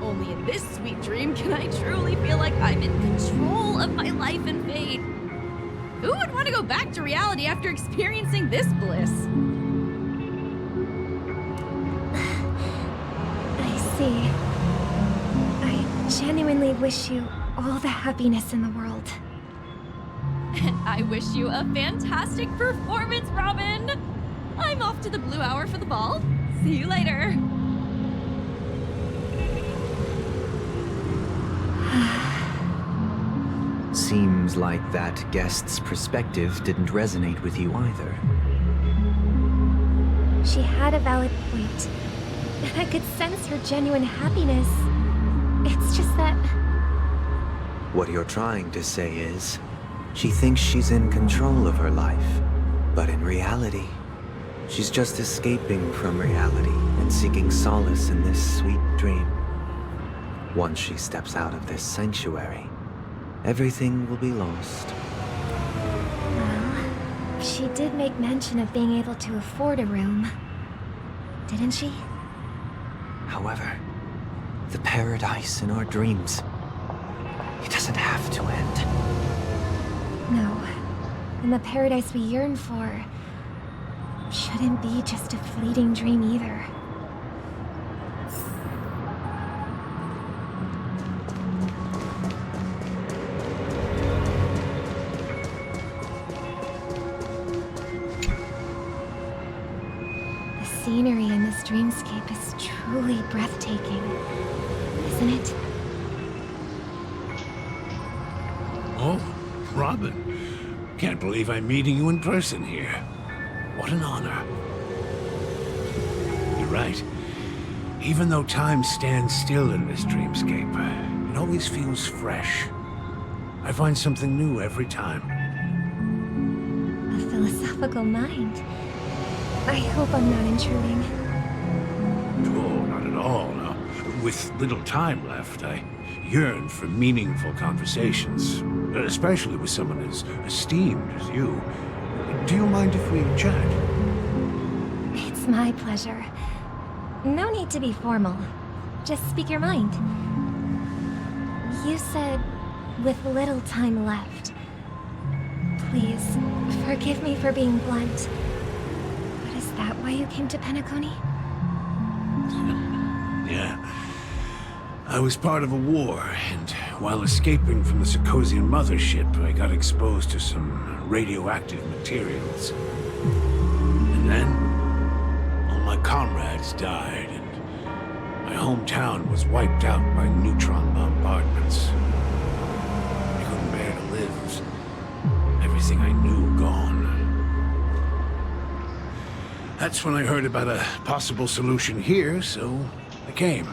Only in this sweet dream can I truly feel like I'm in control of my life and fate. Who would want to go back to reality after experiencing this bliss? I see. I genuinely wish you all the happiness in the world. And I wish you a fantastic performance, Robin! I'm off to the Blue Hour for the ball. See you later. Seems like that guest's perspective didn't resonate with you either. She had a valid point, and I could sense her genuine happiness. It's just that... What you're trying to say is, she thinks she's in control of her life, but in reality, she's just escaping from reality and seeking solace in this sweet dream. Once she steps out of this sanctuary, everything will be lost. Well, she did make mention of being able to afford a room, didn't she? However, the paradise in our dreams, it doesn't have to end. No. And the paradise we yearn for shouldn't be just a fleeting dream either. The scenery in this dreamscape is truly breathtaking, isn't it? Oh, Robin. Can't believe I'm meeting you in person here. What an honor. You're right. Even though time stands still in this dreamscape, it always feels fresh. I find something new every time. A philosophical mind. I hope I'm not intruding. Oh, not at all. No. With little time left, I yearn for meaningful conversations, especially with someone as esteemed as you. Do you mind if we chat? It's my pleasure. No need to be formal. Just speak your mind. You said, with little time left. Please, forgive me for being blunt. But is that why you came to Penacony? Yeah. I was part of a war, and while escaping from the Sarkosian mothership, I got exposed to some radioactive materials. And then, all my comrades died, and my hometown was wiped out by neutron bombardments. I couldn't bear to live. Everything I knew gone. That's when I heard about a possible solution here, so I came.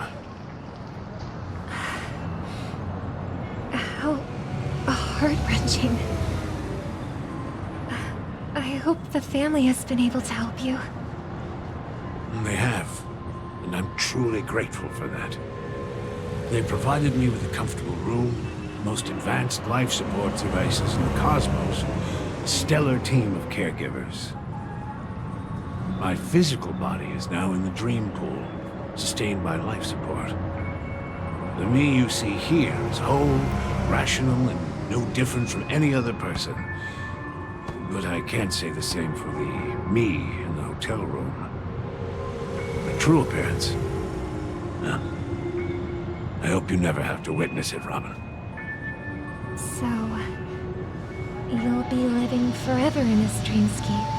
How heart-wrenching. I hope the family has been able to help you. They have, and I'm truly grateful for that. They provided me with a comfortable room, the most advanced life support devices in the cosmos, a stellar team of caregivers. My physical body is now in the dream pool, sustained by life support. The me you see here is whole, rational, and no different from any other person. But I can't say the same for the me in the hotel room. My true appearance? Well, I hope you never have to witness it, Robin. So, you'll be living forever in this dreamscape,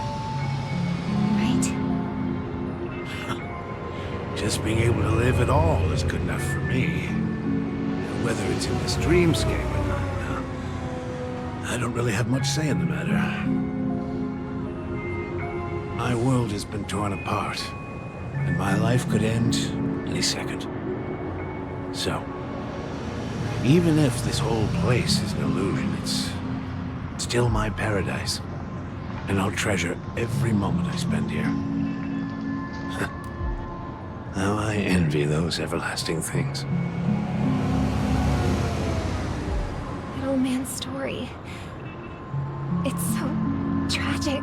right? Just being able to live at all is good enough for me. Whether it's in this dreamscape or not, I don't really have much say in the matter. My world has been torn apart, and my life could end any second. So, even if this whole place is an illusion, it's still my paradise, and I'll treasure every moment I spend here. How I envy those everlasting things. That old man's story. It's so tragic.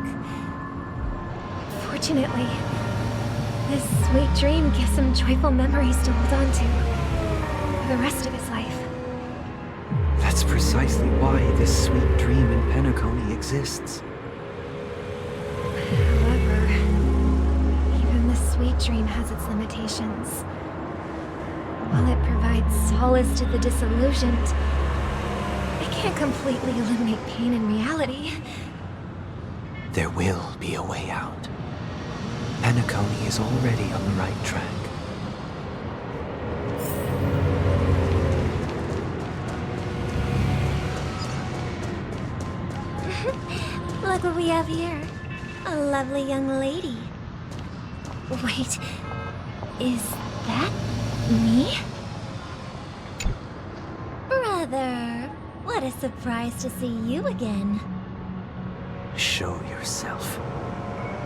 Fortunately, this sweet dream gives him joyful memories to hold on to for the rest of his life. That's precisely why this sweet dream in Penacony exists. However, even the sweet dream has its limitations. While it provides solace to the disillusioned, it can't completely eliminate pain in reality. There will be a way out. Penacony is already on the right track. Look what we have here. A lovely young lady. Wait, is that me? Brother, what a surprise to see you again. Show yourself.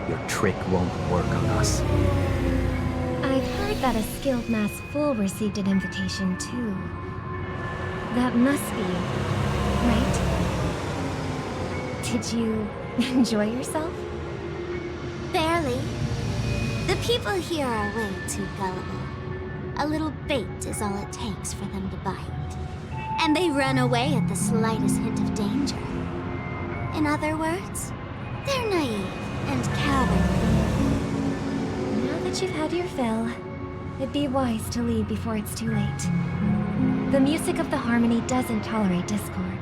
Your trick won't work on us. I've heard that a skilled masked fool received an invitation too. That must be, right? Did you enjoy yourself? Barely. The people here are way too gullible. A little bait is all it takes for them to bite. And they run away at the slightest hint of danger. In other words, they're naive and cowardly. Now that you've had your fill, it'd be wise to leave before it's too late. The music of the harmony doesn't tolerate discord.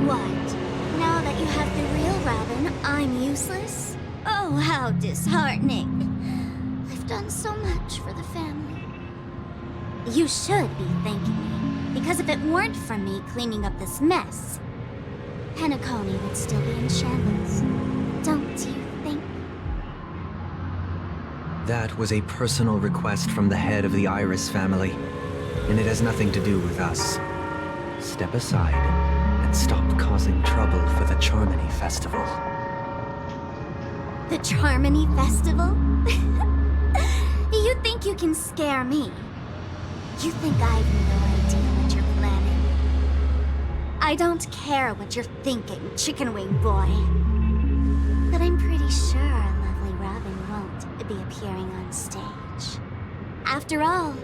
What? Now that you have the real Robin, I'm useless? Oh, how disheartening. I've done so much for the family. You should be thanking me, because if it weren't for me cleaning up this mess, Penacony would still be in shambles. Don't you think? That was a personal request from the head of the Iris family, and it has nothing to do with us. Step aside and stop causing trouble for the Charmony Festival. The Charmony Festival? You think you can scare me? You think I've no idea what you're planning? I don't care what you're thinking, chicken wing boy. But I'm pretty sure lovely Robin won't be appearing on stage. After all,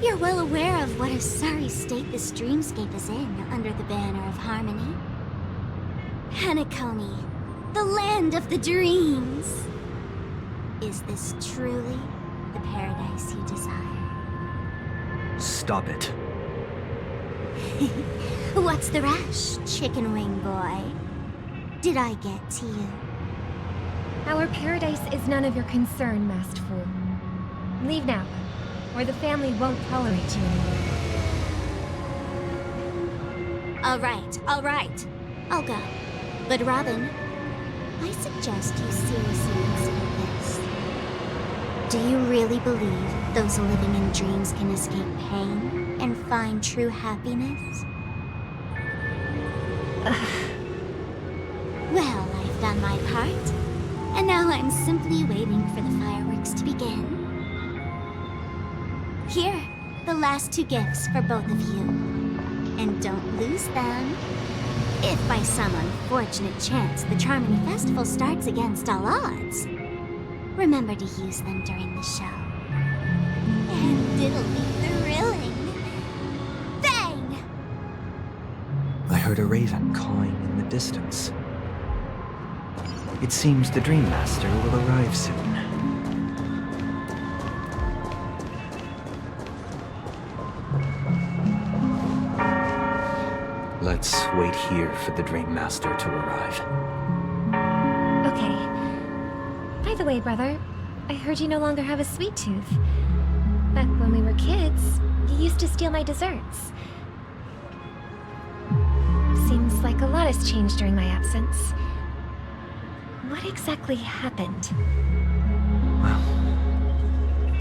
you're well aware of what a sorry state this dreamscape is in under the banner of harmony. Penacony, the land of the dreams. Is this truly the paradise you desire? Stop it. What's the rush, chicken wing boy? Did I get to you? Our paradise is none of your concern, masked fool. Leave now, or the family won't tolerate you anymore. All right. I'll go. But Robin, I suggest you seriously consider this. Do you really believe those living in dreams can escape pain and find true happiness? Well, I've done my part, and now I'm simply waiting for the fireworks to begin. Here, the last 2 gifts for both of you. And don't lose them. If by some unfortunate chance the Charmony Festival starts against all odds, remember to use them during the show. And it'll be thrilling. Bang! I heard a raven cawing in the distance. It seems the Dream Master will arrive soon. Let's wait here for the Dream Master to arrive. Okay. By the way, brother, I heard you no longer have a sweet tooth. Back when we were kids, you used to steal my desserts. Seems like a lot has changed during my absence. What exactly happened? Well,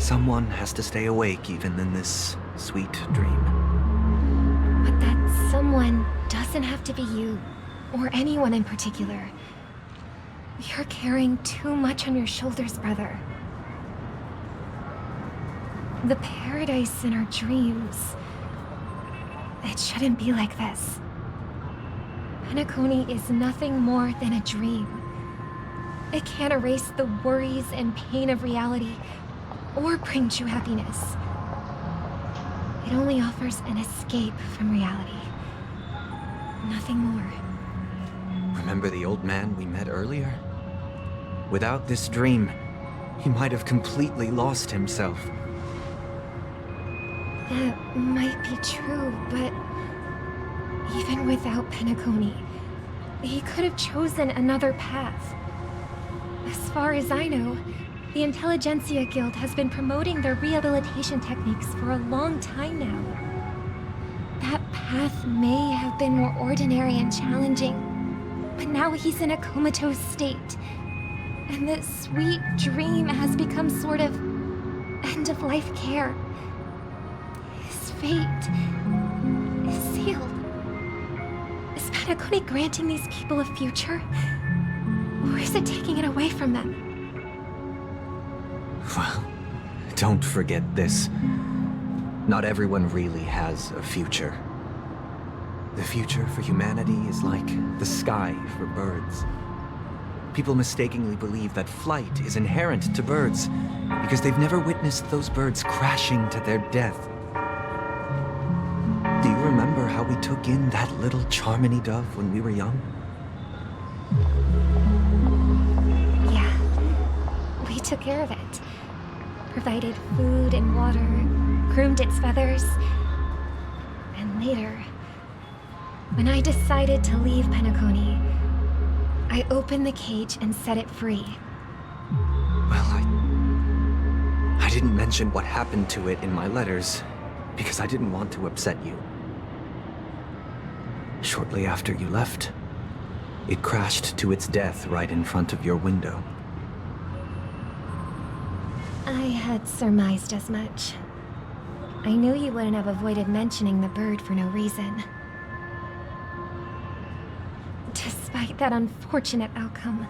someone has to stay awake even in this sweet dream. But that someone doesn't have to be you, or anyone in particular. You're carrying too much on your shoulders, brother. The paradise in our dreams. It shouldn't be like this. Penacony is nothing more than a dream. It can't erase the worries and pain of reality, or bring true happiness. It only offers an escape from reality. Nothing more. Remember the old man we met earlier? Without this dream, he might have completely lost himself. That might be true, but even without Penacony, he could have chosen another path. As far as I know, the Intelligentsia Guild has been promoting their rehabilitation techniques for a long time now. That path may have been more ordinary and challenging, but now he's in a comatose state. And that sweet dream has become sort of end-of-life care. His fate is sealed. Is Penacony granting these people a future? Or is it taking it away from them? Well, don't forget this. Not everyone really has a future. The future for humanity is like the sky for birds. People mistakenly believe that flight is inherent to birds because they've never witnessed those birds crashing to their death. Do you remember how we took in that little Charmony dove when we were young? Yeah, we took care of it. Provided food and water, groomed its feathers. And later, when I decided to leave Penacony, I opened the cage and set it free. Well, I didn't mention what happened to it in my letters because I didn't want to upset you. Shortly after you left, it crashed to its death right in front of your window. I had surmised as much. I knew you wouldn't have avoided mentioning the bird for no reason. Despite that unfortunate outcome,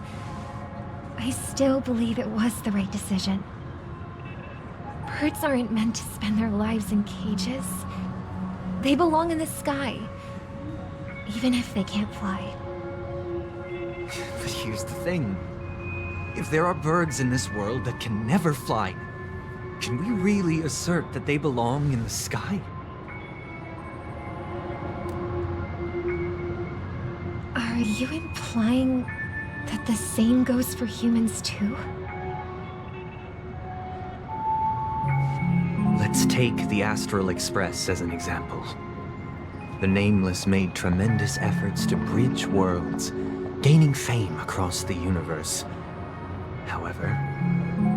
I still believe it was the right decision. Birds aren't meant to spend their lives in cages. They belong in the sky, even if they can't fly. But here's the thing. If there are birds in this world that can never fly, can we really assert that they belong in the sky? Are you implying that the same goes for humans too? Let's take the Astral Express as an example. The Nameless made tremendous efforts to bridge worlds, gaining fame across the universe. However,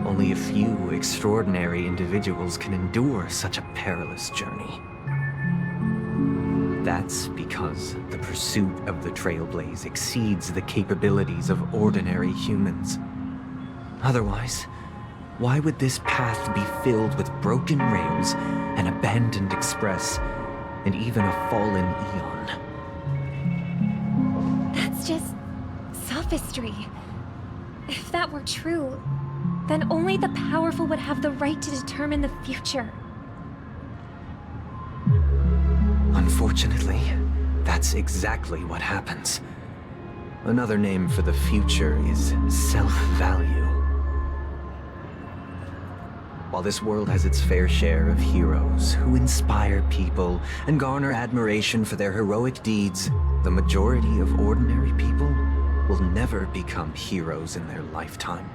only a few extraordinary individuals can endure such a perilous journey. That's because the pursuit of the Trailblaze exceeds the capabilities of ordinary humans. Otherwise, why would this path be filled with broken rails, an abandoned express, and even a fallen eon? That's just sophistry. If that were true, then only the powerful would have the right to determine the future. Unfortunately, that's exactly what happens. Another name for the future is self-value. While this world has its fair share of heroes who inspire people and garner admiration for their heroic deeds, the majority of ordinary people will never become heroes in their lifetime.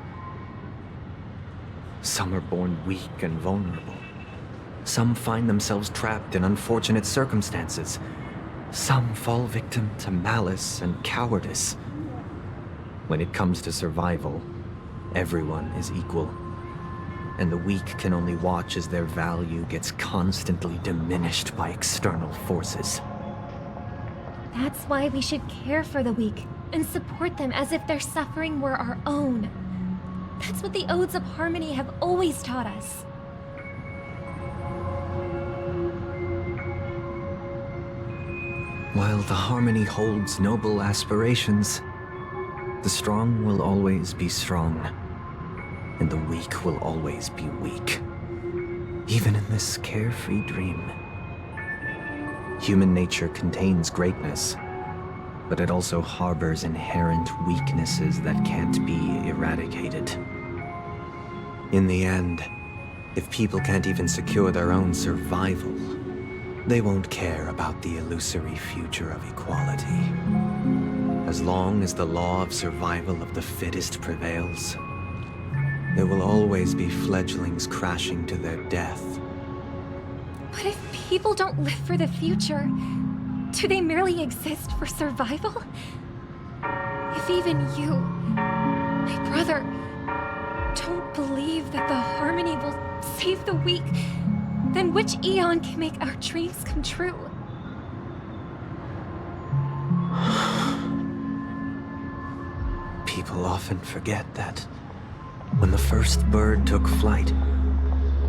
Some are born weak and vulnerable. Some find themselves trapped in unfortunate circumstances. Some fall victim to malice and cowardice. When it comes to survival, everyone is equal. And the weak can only watch as their value gets constantly diminished by external forces. That's why we should care for the weak and support them as if their suffering were our own. That's what the Odes of Harmony have always taught us. While the Harmony holds noble aspirations, the strong will always be strong, and the weak will always be weak, even in this carefree dream. Human nature contains greatness, but it also harbors inherent weaknesses that can't be eradicated. In the end, if people can't even secure their own survival, they won't care about the illusory future of equality. As long as the law of survival of the fittest prevails, there will always be fledglings crashing to their death. But if people don't live for the future, do they merely exist for survival? If even you, my brother, don't believe that the harmony will save the weak, then which eon can make our dreams come true? People often forget that when the first bird took flight,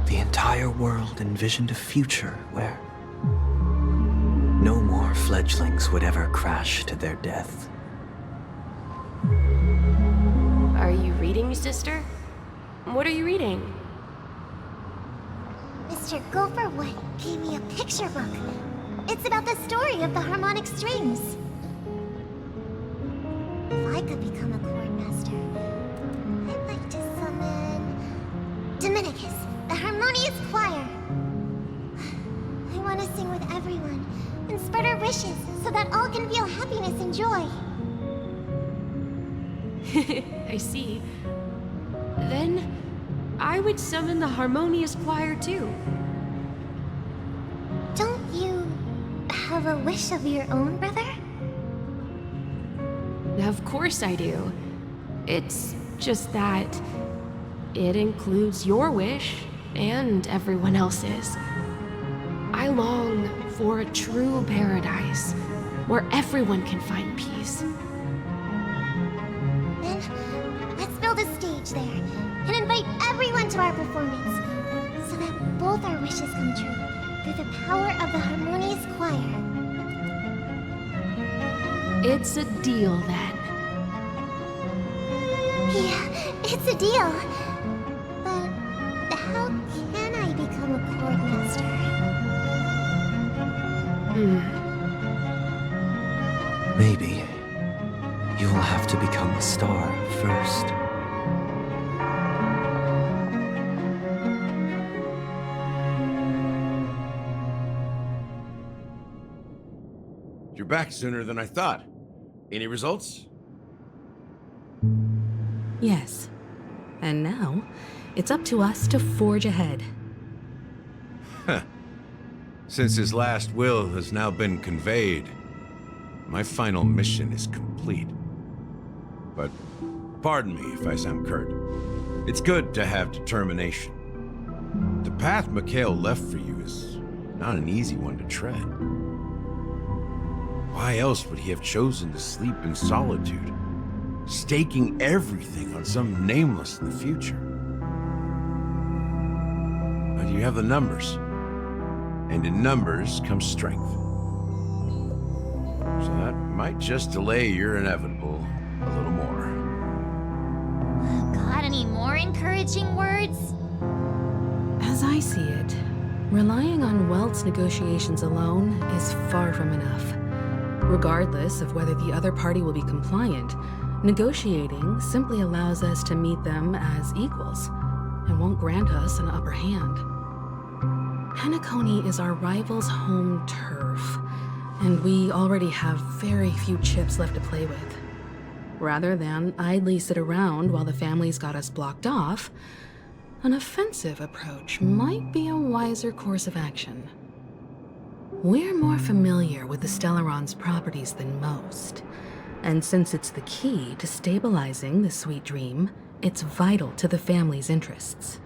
the entire world envisioned a future where no more fledglings would ever crash to their death. Are you reading, sister? What are you reading? Mr. Gopherwood gave me a picture book. It's about the story of the harmonic strings. If I could become a chord master, I'd like to summon Dominicus, the harmonious choir. I want to sing with everyone and spread our wishes so that all can feel happiness and joy. I see. Then I would summon the harmonious choir too. Don't you have a wish of your own, brother? Of course I do. It's just that it includes your wish and everyone else's. I long for a true paradise where everyone can find peace. Then, let's build a stage there and invite everyone to our performance so that both our wishes come true through the power of the harmonious choir. It's a deal then. Yeah, it's a deal. But how can I become a chord master? Maybe you will have to become a star first. You're back sooner than I thought. Any results? Yes. And now, it's up to us to forge ahead. Huh. Since his last will has now been conveyed, my final mission is complete. But pardon me if I sound curt. It's good to have determination. The path Mikhail left for you is not an easy one to tread. Why else would he have chosen to sleep in solitude, staking everything on some nameless in the future? But you have the numbers, and in numbers comes strength. So that might just delay your inevitable a little more. Got any more encouraging words? As I see it, relying on Welt's negotiations alone is far from enough. Regardless of whether the other party will be compliant, negotiating simply allows us to meet them as equals and won't grant us an upper hand. Penacony is our rival's home turf, and we already have very few chips left to play with. Rather than idly sit around while the family's got us blocked off, an offensive approach might be a wiser course of action. We're more familiar with the Stellaron's properties than most, and since it's the key to stabilizing the sweet dream, it's vital to the family's interests.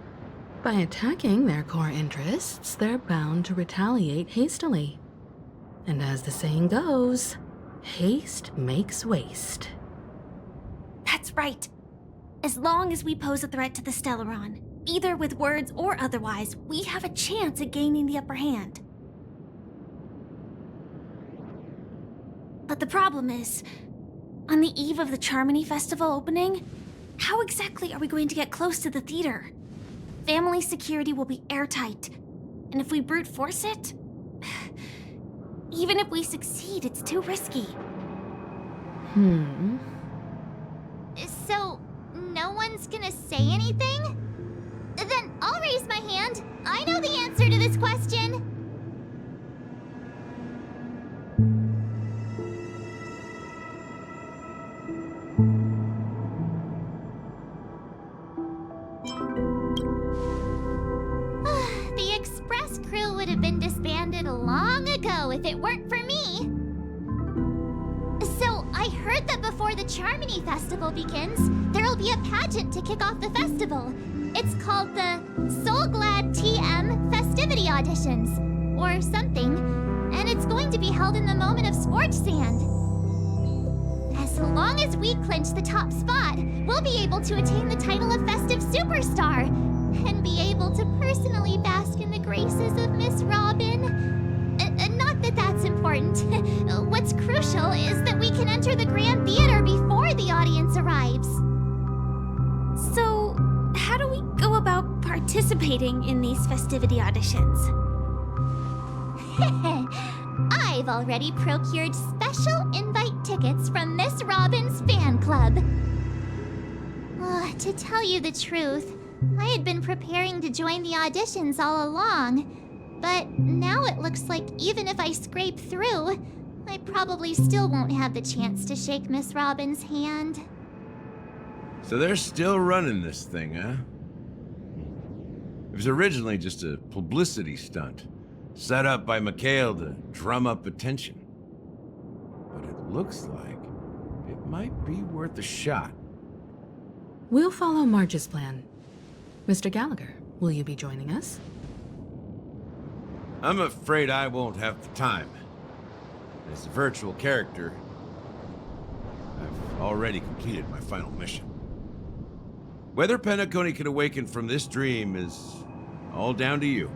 By attacking their core interests, they're bound to retaliate hastily. And as the saying goes, haste makes waste. That's right. As long as we pose a threat to the Stellaron, either with words or otherwise, we have a chance at gaining the upper hand. But the problem is, on the eve of the Charmony Festival opening, how exactly are we going to get close to the theater? Family security will be airtight, and if we brute force it, even if we succeed, it's too risky. So, no one's gonna say anything? Then I'll raise my hand. I know the answer to this question. The express crew would have been disappointed started long ago if it weren't for me. So, I heard that before the Charmony Festival begins, there'll be a pageant to kick off the festival. It's called the Soul Glad TM Festivity Auditions, or something, and it's going to be held in the moment of Scorch Sand. As long as we clinch the top spot, we'll be able to attain the title of Festive Superstar, and be able to personally bask in the graces of Miss Robin. Not that that's important. What's crucial is that we can enter the Grand Theater before the audience arrives. So, how do we go about participating in these festivity auditions? I've already procured special invite tickets from Miss Robin's fan club. To tell you the truth, I had been preparing to join the auditions all along. But now it looks like even if I scrape through, I probably still won't have the chance to shake Miss Robin's hand. So they're still running this thing, huh? It was originally just a publicity stunt, set up by Mikhail to drum up attention. But it looks like it might be worth a shot. We'll follow Marge's plan. Mr. Gallagher, will you be joining us? I'm afraid I won't have the time. As a virtual character, I've already completed my final mission. Whether Penacony can awaken from this dream is all down to you.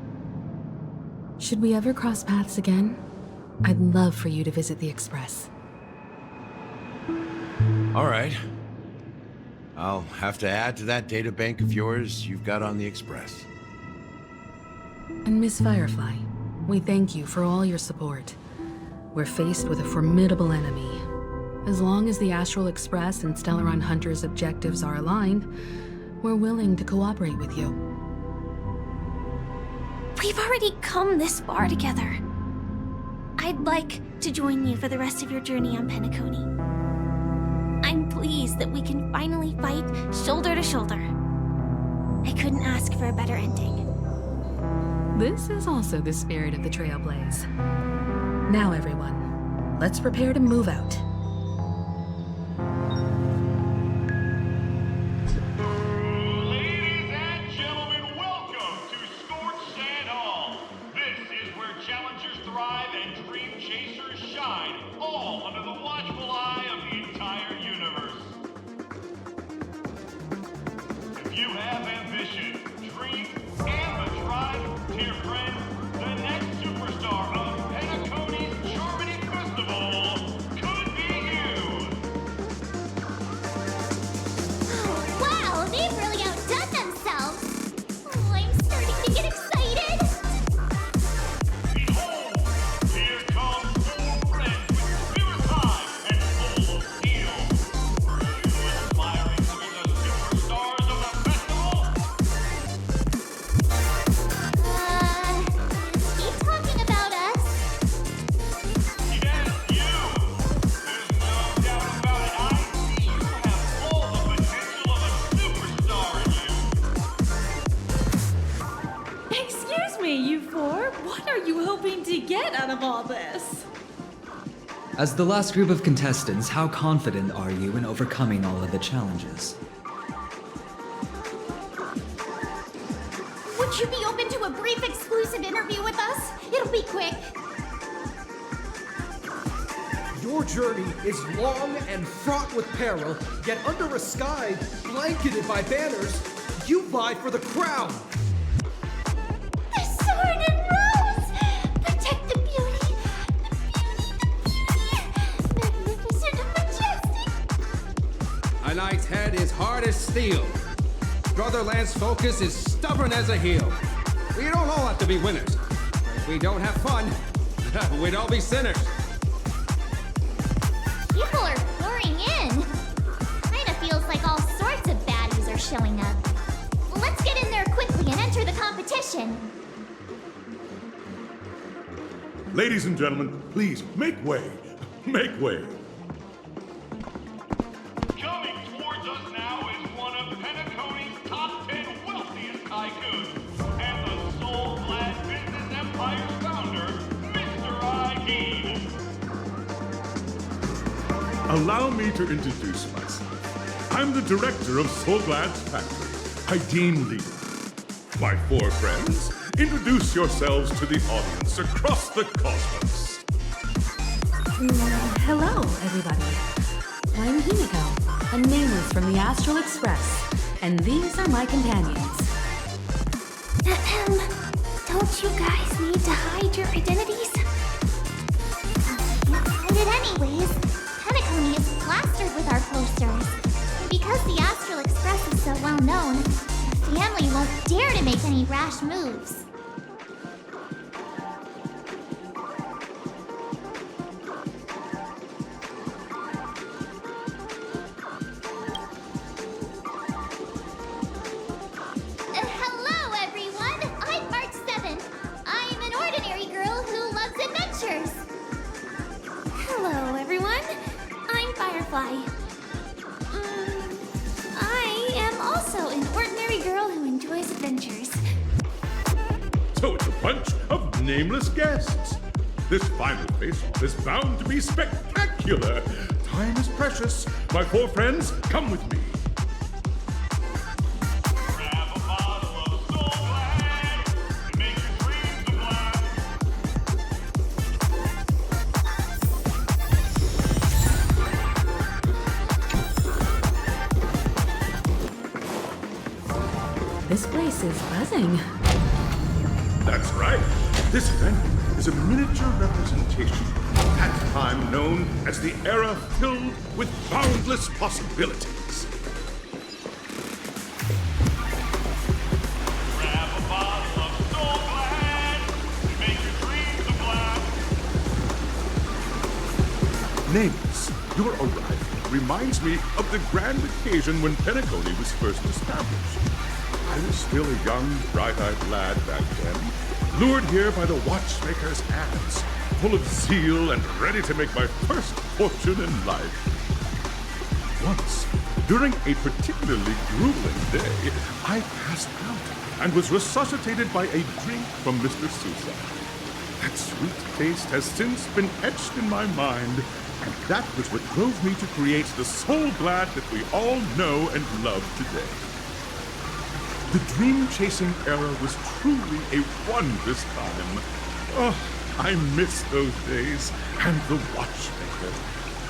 Should we ever cross paths again? I'd love for you to visit the Express. All right. I'll have to add to that data bank of yours you've got on the Express. And Miss Firefly, we thank you for all your support. We're faced with a formidable enemy. As long as the Astral Express and Stellaron Hunter's objectives are aligned, we're willing to cooperate with you. We've already come this far together. I'd like to join you for the rest of your journey on Penacony. I'm pleased that we can finally fight shoulder to shoulder. I couldn't ask for a better ending. This is also the spirit of the Trailblaze. Now everyone, let's prepare to move out. Ladies and gentlemen, welcome to Scorch Sand Hall. This is where challengers thrive and dream chasers shine, all under the watchful eye of the entire universe. If you have ambition, dream, and the drive, dear friend, the next superstar of Penacony's Charmony Festival could be you. Wow, they've really outdone themselves. Oh, I'm starting to get excited. Behold, here comes four friends with spirit high and full of steel. Are you aspiring to be the superstars of the festival? Is he talking about us? Yes, you! There's no doubt about it. I see you have all the potential of a superstar in you. Excuse me, you four. What are you hoping to get out of all this? As the last group of contestants, how confident are you in overcoming all of the challenges? Would you be open to a brief exclusive interview with us? It'll be quick. Your journey is long and fraught with peril, yet under a sky blanketed by banners, you vie for the crown. The sword and rose! Protect the beauty! Magnificent and majestic! A knight's head is hard as steel. Brother Lance Focus is stubborn as a heel. We don't all have to be winners. If we don't have fun, we'd all be sinners. People are pouring in. Kinda feels like all sorts of baddies are showing up. Let's get in there quickly and enter the competition. Ladies and gentlemen, please make way. Make way. Coming towards us now is one of Penacony's top 10 wealthiest tycoons and the soul-glad business empire's founder, Allow me to introduce myself. I'm the director of Soulglad's factory, Hygiene Leader. My 4 friends, introduce yourselves to the audience across the cosmos. Hello, everybody. I'm Himeko, a nameless from the Astral Express, and these are my companions. Don't you guys need to hide your identities? You hide it anyways. Penacony is plastered with our posters. And because the Astral Express is so well known, the family won't dare to make any rash moves. Hello, everyone! I'm March 7th. I'm an ordinary girl who loves adventures. Hello, everyone. I'm Firefly. I am also an ordinary girl who enjoys adventures. So it's a bunch of nameless guests. This final face-off is bound to be spectacular. Time is precious. My 4 friends, come with me. This place is buzzing. That's right. This event is a miniature representation of that time known as the era filled with boundless possibilities. Grab a bottle of Soul Glad to make your dreams a blast. Nameless, your arrival reminds me of the grand occasion when Penacony was first established. I was still a young, bright-eyed lad back then, lured here by the watchmaker's ads, full of zeal and ready to make my first fortune in life. Once, during a particularly grueling day, I passed out and was resuscitated by a drink from Mr. Sousa. That sweet taste has since been etched in my mind, and that was what drove me to create the Soul Glad that we all know and love today. The dream-chasing era was truly a wondrous time. Oh, I miss those days, and the watchmaker.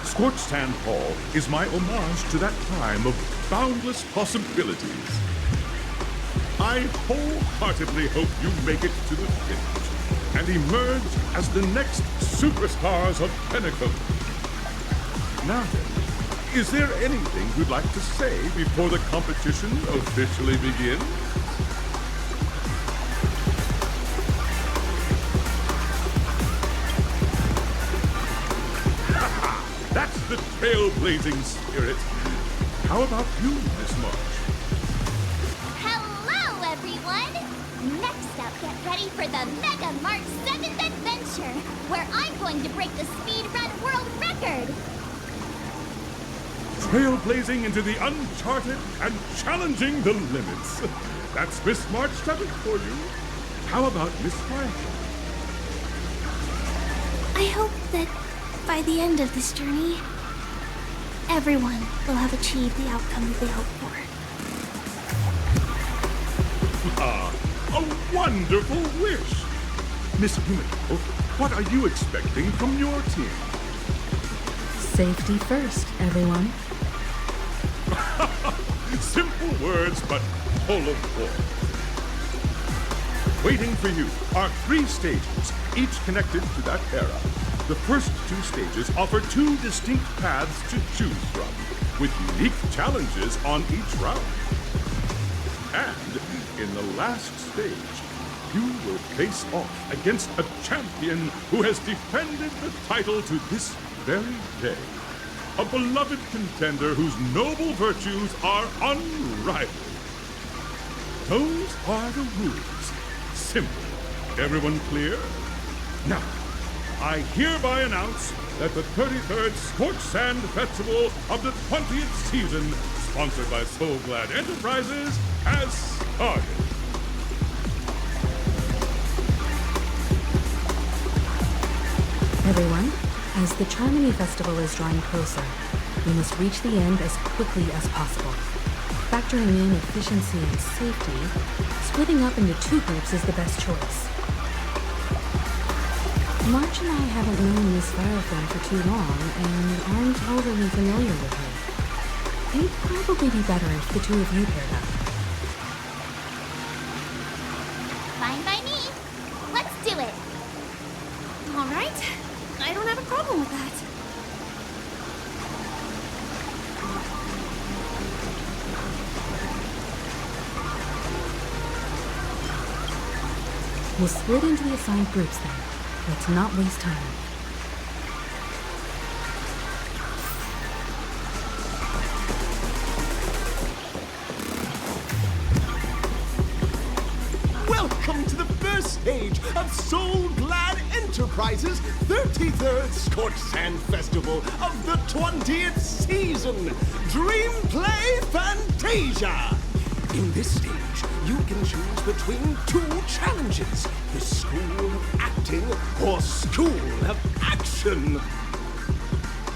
Scorched Sand Hall is my homage to that time of boundless possibilities. I wholeheartedly hope you make it to the finish and emerge as the next superstars of Penacony. Now then, is there anything you'd like to say before the competition officially begins? That's the trailblazing spirit. How about you, Miss March? Hello, everyone! Next up, get ready for the Mega March 7th adventure, where I'm going to break the speedrun world record! Trailblazing into the uncharted and challenging the limits. That's Miss March 7th for you. How about Miss Firefly? I hope that by the end of this journey, everyone will have achieved the outcome that they hope for. Ah, a wonderful wish! Miss Himeko, what are you expecting from your team? Safety first, everyone. Simple words, but full of warmth. Waiting for you are 3 stages, each connected to that era. The first 2 stages offer 2 distinct paths to choose from, with unique challenges on each round. And in the last stage, you will face off against a champion who has defended the title to this very day. A beloved contender whose noble virtues are unrivaled. Those are the rules. Simple. Everyone clear? Now, I hereby announce that the 33rd Scorched Sand Festival of the 20th season, sponsored by Soul Glad Enterprises, has started. Everyone, As the Charmony Festival is drawing closer, we must reach the end as quickly as possible. Factoring in efficiency and safety, splitting up into 2 groups is the best choice. March and I haven't known Miss Firefly for too long and aren't overly familiar with her. It'd probably be better if the 2 of you paired up. Fine by me. Let's do it. All right. I don't have a problem with that. We'll split into the assigned groups then. Let's not waste time. Welcome to the first stage of Soul Glad Enterprises' 33rd Scorched Sand Festival of the 20th season, Dream Play Fantasia. In this stage, you can choose between 2 challenges, the School of Acting or School of Action.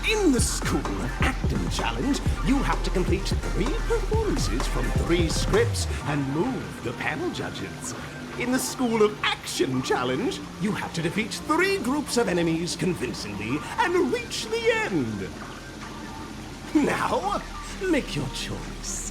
In the School of Acting challenge, you have to complete 3 performances from 3 scripts and move the panel judges. In the School of Action challenge, you have to defeat 3 groups of enemies convincingly and reach the end. Now, make your choice.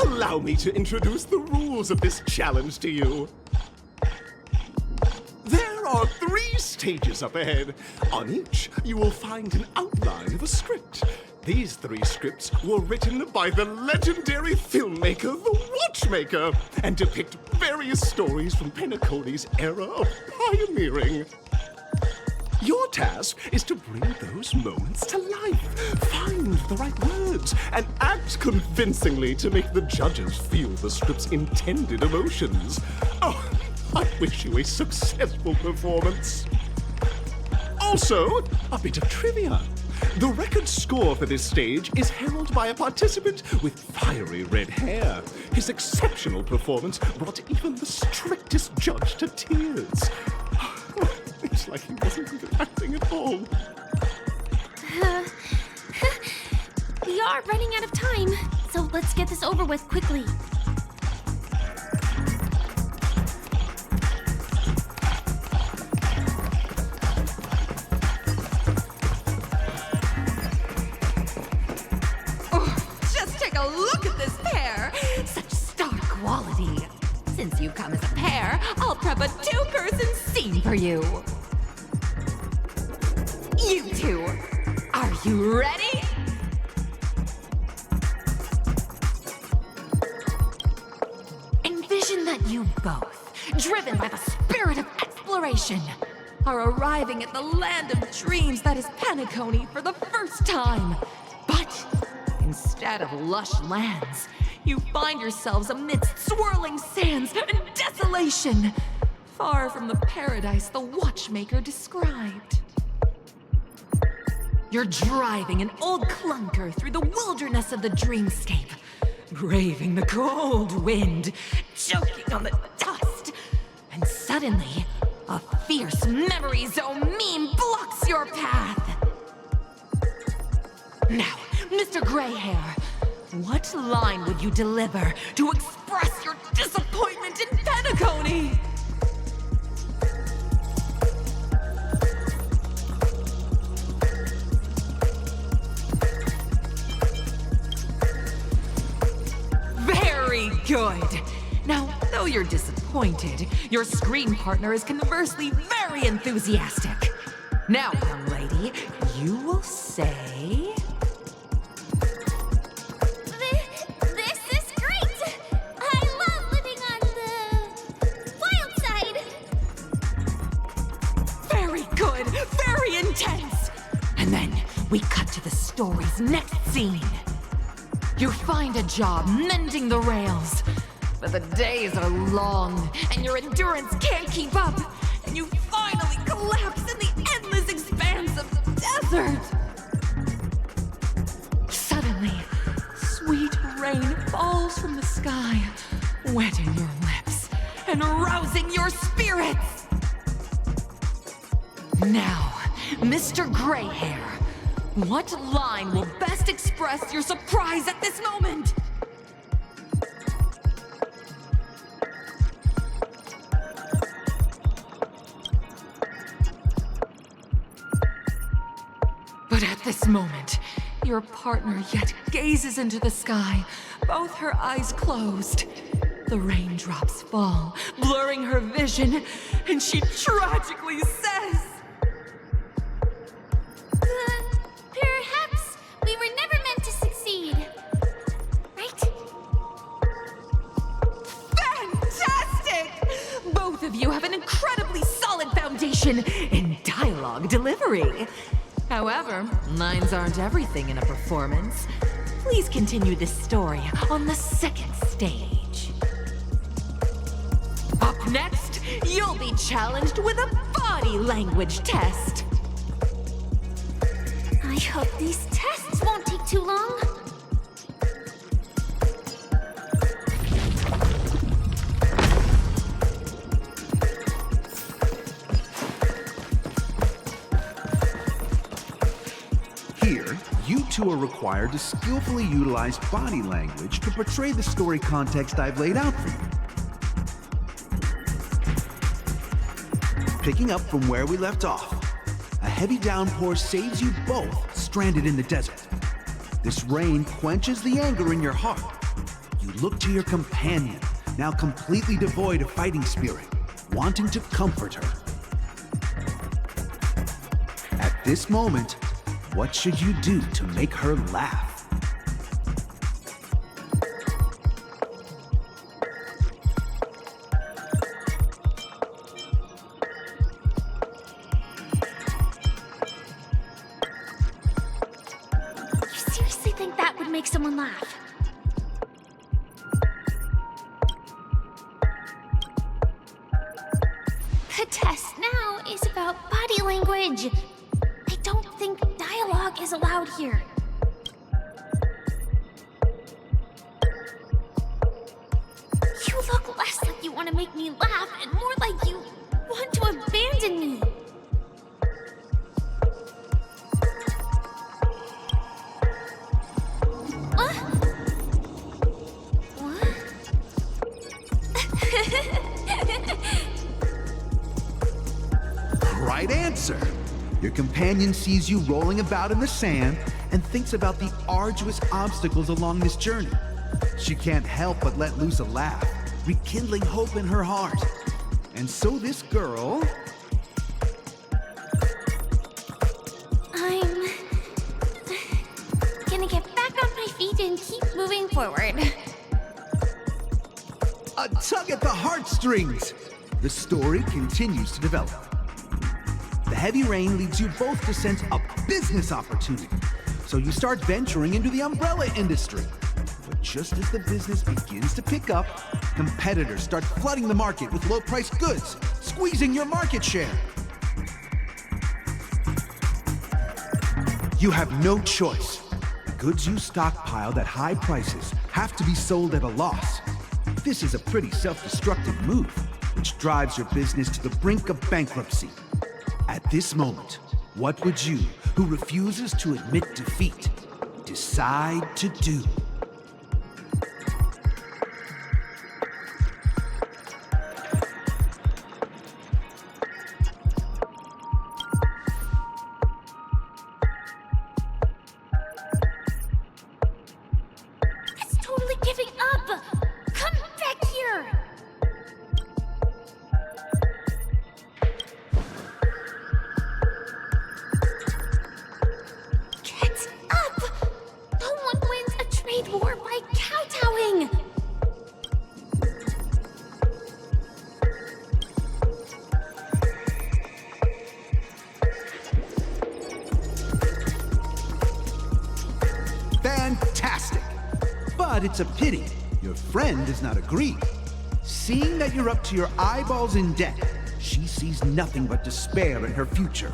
Allow me to introduce the rules of this challenge to you. There are 3 stages up ahead. On each, you will find an outline of a script. These 3 scripts were written by the legendary filmmaker, The Watchmaker, and depict various stories from Penacony's era of pioneering. Your task is to bring those moments to life, find the right words, and act convincingly to make the judges feel the script's intended emotions. Oh, I wish you a successful performance. Also, a bit of trivia. The record score for this stage is held by a participant with fiery red hair. His exceptional performance brought even the strictest judge to tears. It's like he wasn't even acting at all. We are running out of time, so let's get this over with quickly. Just take a look at this pair! Such star quality. Since you've come as a pair, I'll prep a 2-person scene for you. You 2, are you ready? Envision that you both, driven by the spirit of exploration, are arriving at the land of dreams that is Penacony for the first time. But instead of lush lands, you find yourselves amidst swirling sands and desolation, far from the paradise the Watchmaker described. You're driving an old clunker through the wilderness of the dreamscape, braving the cold wind, choking on the dust, and suddenly, a fierce memory zone meme blocks your path. Now, Mr. Greyhair, what line would you deliver to express your disappointment in Penacony? Very good. Now, though you're disappointed, your screen partner is conversely very enthusiastic. Now, young lady, story, you will say... This is great! I love living on the wild side! Very good, very intense! And then we cut to the story's next scene. You find a job mending the rails, but the days are long and your endurance can't keep up, and you finally collapse in the endless expanse of desert. Suddenly, sweet rain falls from the sky, wetting your lips and rousing your spirits. Now, Mr. Greyhair, what line will best express your surprise at this moment? But at this moment, your partner yet gazes into the sky, both her eyes closed. The raindrops fall, blurring her vision, and she tragically says... Perhaps we were never meant to succeed. Right? Fantastic! Both of you have an incredibly solid foundation in dialogue delivery. However, lines aren't everything in a performance. Please continue this story on the second stage. Up next, you'll be challenged with a body language test. I hope these tests won't take too long. Here, you two are required to skillfully utilize body language to portray the story context I've laid out for you. Picking up from where we left off, a heavy downpour saves you both stranded in the desert. This rain quenches the anger in your heart. You look to your companion, now completely devoid of fighting spirit, wanting to comfort her. At this moment, what should you do to make her laugh? You seriously think that would make someone laugh? The test now is about body language. I don't think dialogue is allowed here. You look less like you want to make me laugh and more like you want to abandon me. What? Right answer! Your companion sees you rolling about in the sand and thinks about the arduous obstacles along this journey. She can't help but let loose a laugh, rekindling hope in her heart. And so this girl... I'm gonna get back on my feet and keep moving forward. A tug at the heartstrings! The story continues to develop. The heavy rain leads you both to sense a business opportunity, so you start venturing into the umbrella industry. But just as the business begins to pick up, competitors start flooding the market with low-priced goods, squeezing your market share. You have no choice. The goods you stockpiled at high prices have to be sold at a loss. This is a pretty self-destructive move, which drives your business to the brink of bankruptcy. At this moment, what would you, who refuses to admit defeat, decide to do? It's totally giving up! Come back here! But it's a pity your friend does not agree. Seeing that you're up to your eyeballs in debt, she sees nothing but despair in her future.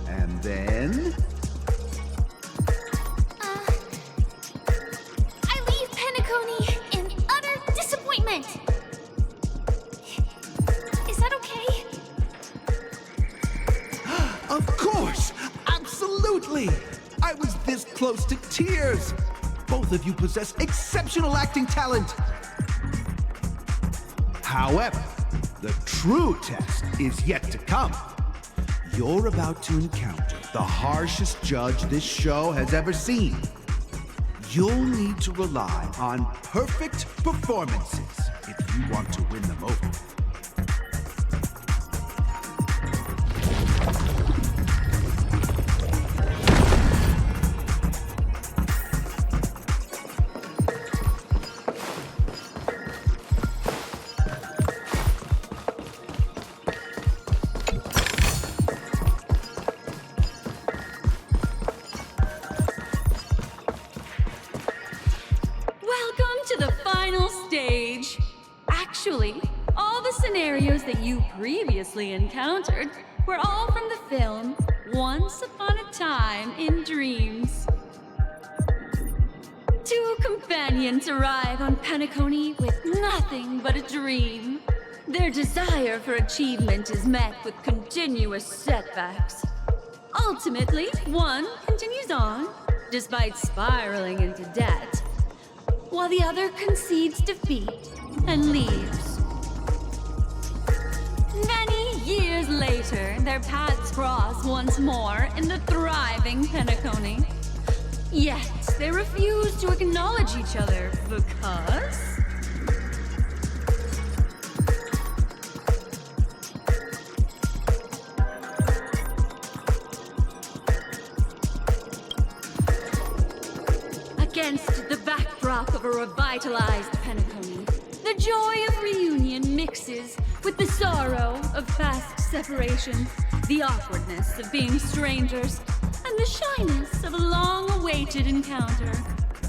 And then... I leave Penacony in utter disappointment. Is that okay? Of course! Absolutely! I was this close to tears! Both of you possess exceptional acting talent! However, the true test is yet to come. You're about to encounter the harshest judge this show has ever seen. You'll need to rely on perfect performances if you want to win them over. Welcome to the final stage. Actually, all the scenarios that you previously encountered were all from the film Once Upon a Time in Dreams. Two companions arrive on Penacony with nothing but a dream. Their desire for achievement is met with continuous setbacks. Ultimately, one continues on, despite spiraling into debt, while the other concedes defeat and leaves. Many years later, their paths cross once more in the thriving Penacony. Yet, they refuse to acknowledge each other because... Against the backdrop of a revitalized Penacony, the joy of reunion mixes with the sorrow of past separation, the awkwardness of being strangers, and the shyness of a long-awaited encounter,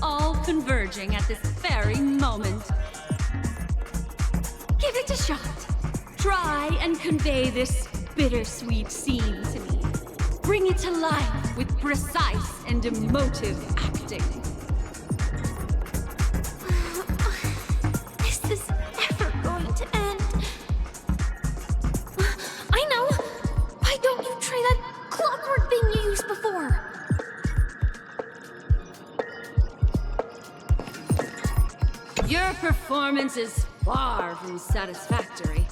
all converging at this very moment. Give it a shot. Try and convey this bittersweet scene to me. Bring it to life with precise and emotive acting. Is this ever going to end? I know! Why don't you try that clockwork thing you used before? Your performance is far from satisfactory.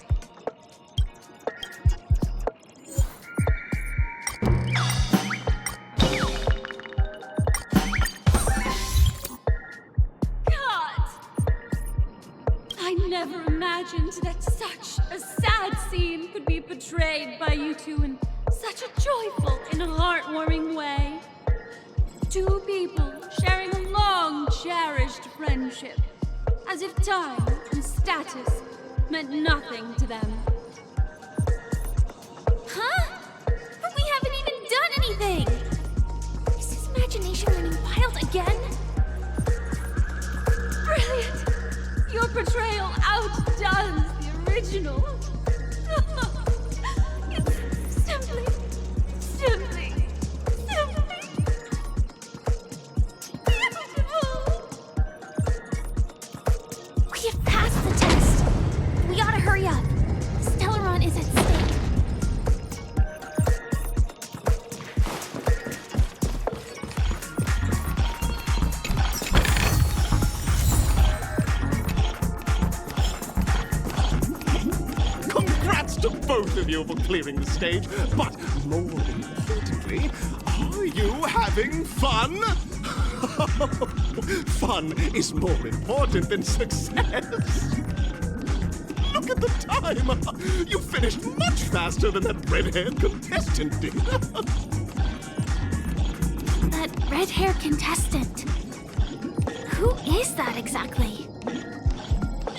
I never imagined that such a sad scene could be portrayed by you two in such a joyful and heartwarming way. Two people sharing a long cherished friendship, as if time and status meant nothing to them. Huh? But we haven't even done anything! Is his imagination running wild again? Brilliant! Your portrayal outdoes the original. It's simply beautiful. We have passed the test. We ought to hurry up. Stellaron is at stake. Congrats to both of you for clearing the stage, but more importantly, are you having fun? Fun is more important than success. Look at the time! You finished much faster than that red-haired contestant did. That red-haired contestant. Who is that exactly?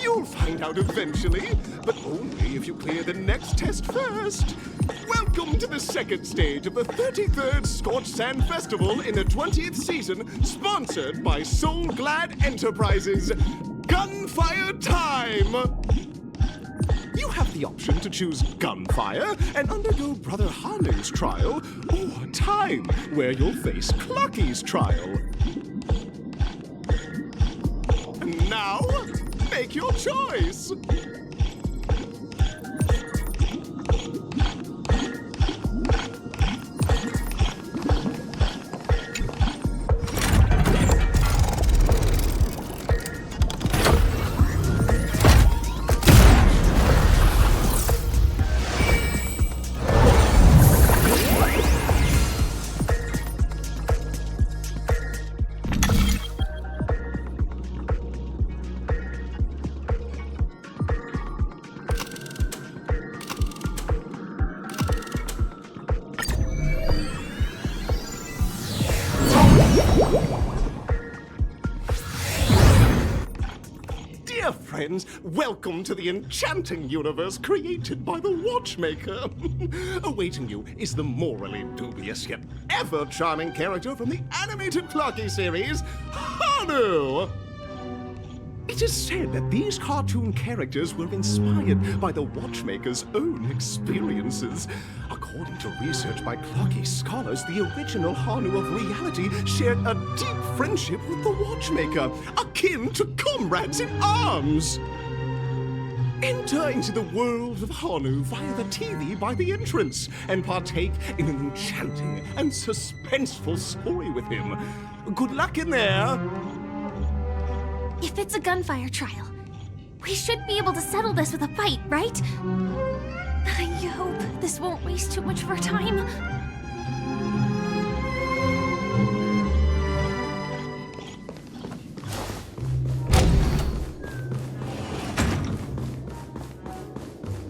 You'll find out eventually, but only if you clear the next test first. Welcome to the second stage of the 33rd Scorched Sand Festival in the 20th season, sponsored by Soul Glad Enterprises. Gunfire time! You have the option to choose gunfire and undergo Brother Hanu's trial, or time, where you'll face Clucky's trial. And now, make your choice! Friends, welcome to the enchanting universe created by the Watchmaker. Awaiting you is the morally dubious yet ever charming character from the animated Clocky series, Hanu! It is said that these cartoon characters were inspired by the Watchmaker's own experiences. According to research by Clocky scholars, the original Hanu of reality shared a deep friendship with the Watchmaker, akin to comrades in arms. Enter into the world of Hanu via the TV by the entrance and partake in an enchanting and suspenseful story with him. Good luck in there! If it's a gunfire trial, we should be able to settle this with a fight, right? I hope this won't waste too much of our time.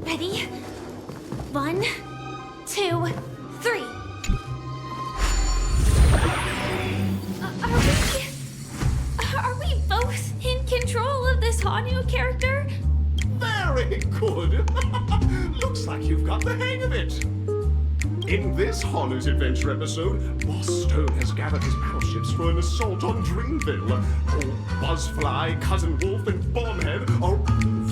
Ready? 1, 2, 3. Are we both in control of this Hanu character? Very good! Looks like you've got the hang of it! In this Hanu's Adventure episode, Boss Stone has gathered his battleships for an assault on Dreamville. Old Buzzfly, Cousin Wolf, and Bombhead are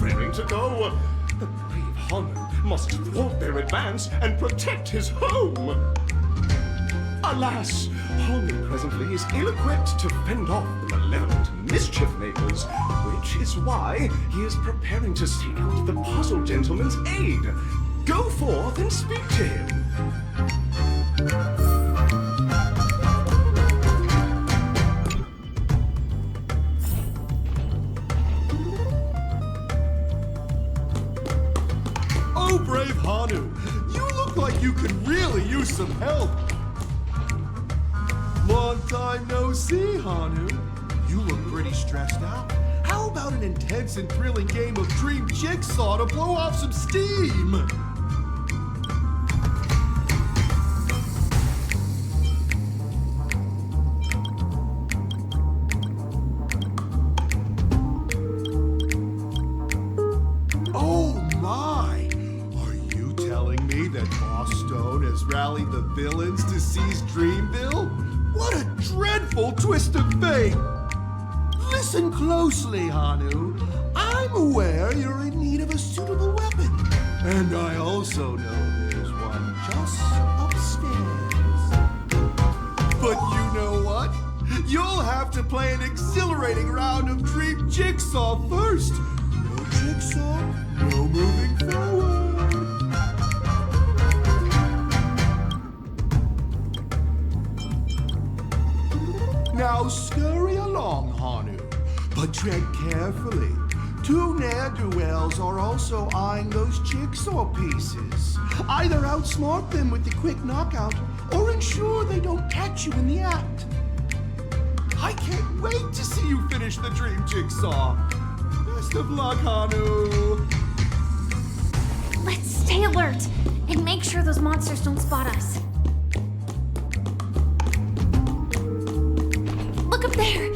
raring to go. The brave Hanu must thwart their advance and protect his home. Alas, Hanu presently is ill-equipped to fend off the malevolent mischief makers, which is why he is preparing to seek out the Puzzle Gentleman's aid. Go forth and speak to him. Oh, brave Hanu, you look like you could really use some help. Long time no see, Hanu. You look pretty stressed out. How about an intense and thrilling game of Dream Jigsaw to blow off some steam? Oh my! Are you telling me that Boss Stone has rallied the villains to seize Dreamville? What a dreadful twist of fate! Listen closely, Hanu. I'm aware you're in need of a suitable weapon. And I also know there's one just upstairs. But you know what? You'll have to play an exhilarating round of Dream Jigsaw first. No jigsaw, no moving forward. Now scurry along, Hanu, but tread carefully. Two ne'er-do-wells are also eyeing those jigsaw pieces. Either outsmart them with the quick knockout, or ensure they don't catch you in the act. I can't wait to see you finish the dream jigsaw. Best of luck, Hanu. Let's stay alert and make sure those monsters don't spot us. Look up there!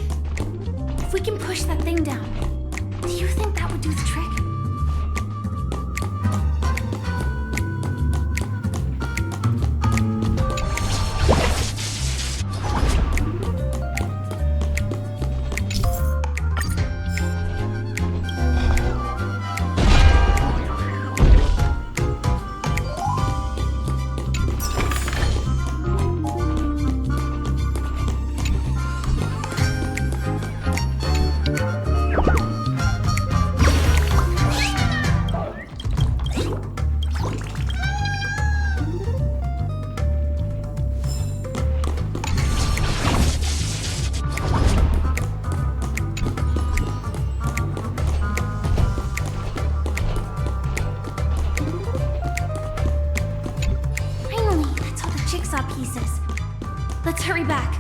If we can push that thing down, do you think that would do do the trick. Pieces. Let's hurry back.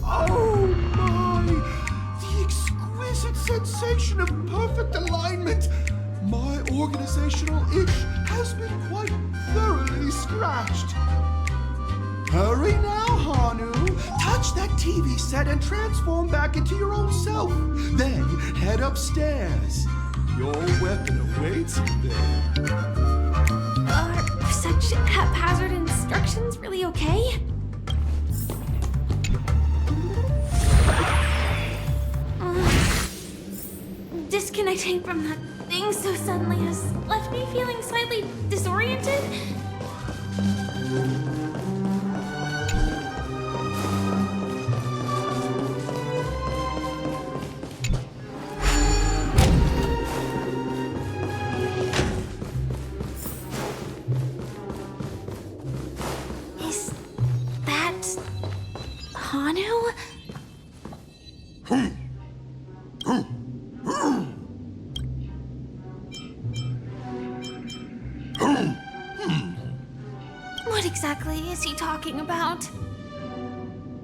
Oh my! The exquisite sensation of perfect alignment! My organizational itch has been quite thoroughly scratched. Hurry now, Hanu. Touch that TV set and transform back into your old self. Then head upstairs. Your weapon awaits you there. Are such haphazard instructions really okay? Disconnecting from that thing so suddenly has left me feeling slightly disoriented. Is that Hanu? What exactly is he talking about?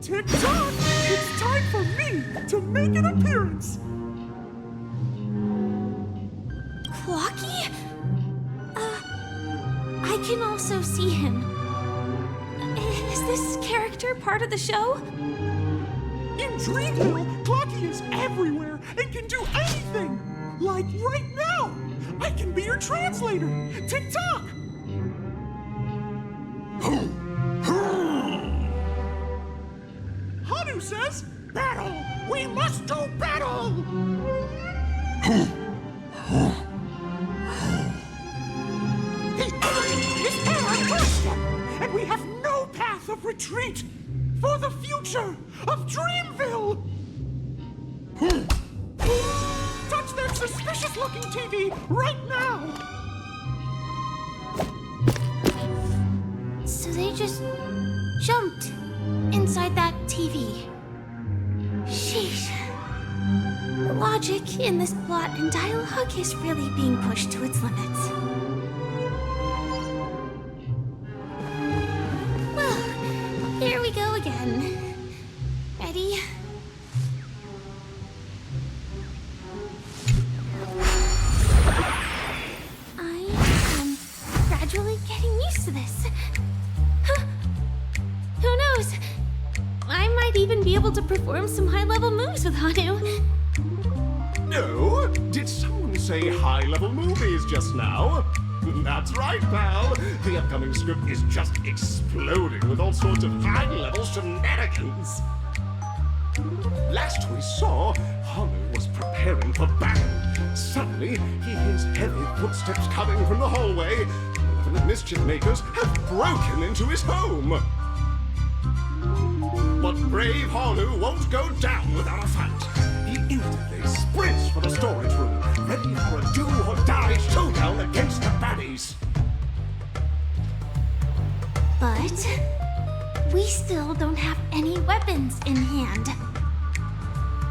Tick-tock! It's time for me to make an appearance! Clocky? I can also see him. Is this character part of the show? In Dreamville, Clocky is everywhere and can do anything! Like right now! I can be your translator! Tick-tock! Hanu says, battle! We must do battle! The enemy is at our doorstep, and we have no path of retreat for the future of Dreamville! Touch that suspicious-looking TV right now! So they just jumped inside that TV. Sheesh. The logic in this plot and dialogue is really being pushed to its limits. Well, here we go again. Ready? I am gradually getting used to this. Huh. Who knows? I might even be able to perform some high-level moves with Hanu. No? Did someone say high-level movies just now? That's right, pal. The upcoming script is just exploding with all sorts of high-level shenanigans. Last we saw, Hanu was preparing for battle. Suddenly, he hears heavy footsteps coming from the hallway. And the mischief makers have broken into his home. But brave Hanu won't go down without a fight. He instantly sprints for the storage room, ready for a do-or-die showdown against the baddies. But we still don't have any weapons in hand.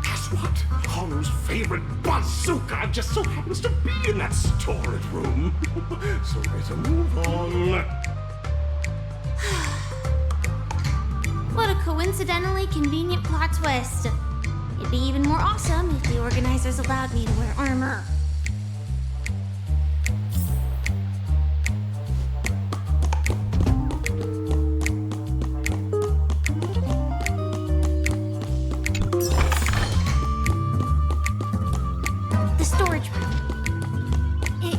Guess what? Hanu's favorite bazooka just so happens to be in that storage room. So better move on. What a coincidentally convenient plot twist. It'd be even more awesome if the organizers allowed me to wear armor. The storage room.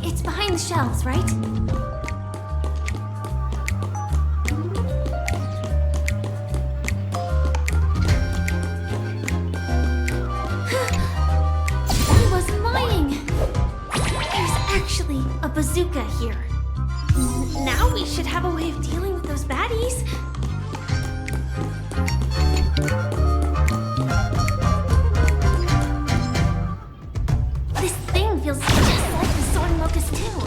It's behind the shelves, right? A bazooka here. Now we should have a way of dealing with those baddies. This thing feels just like the soaring locust too.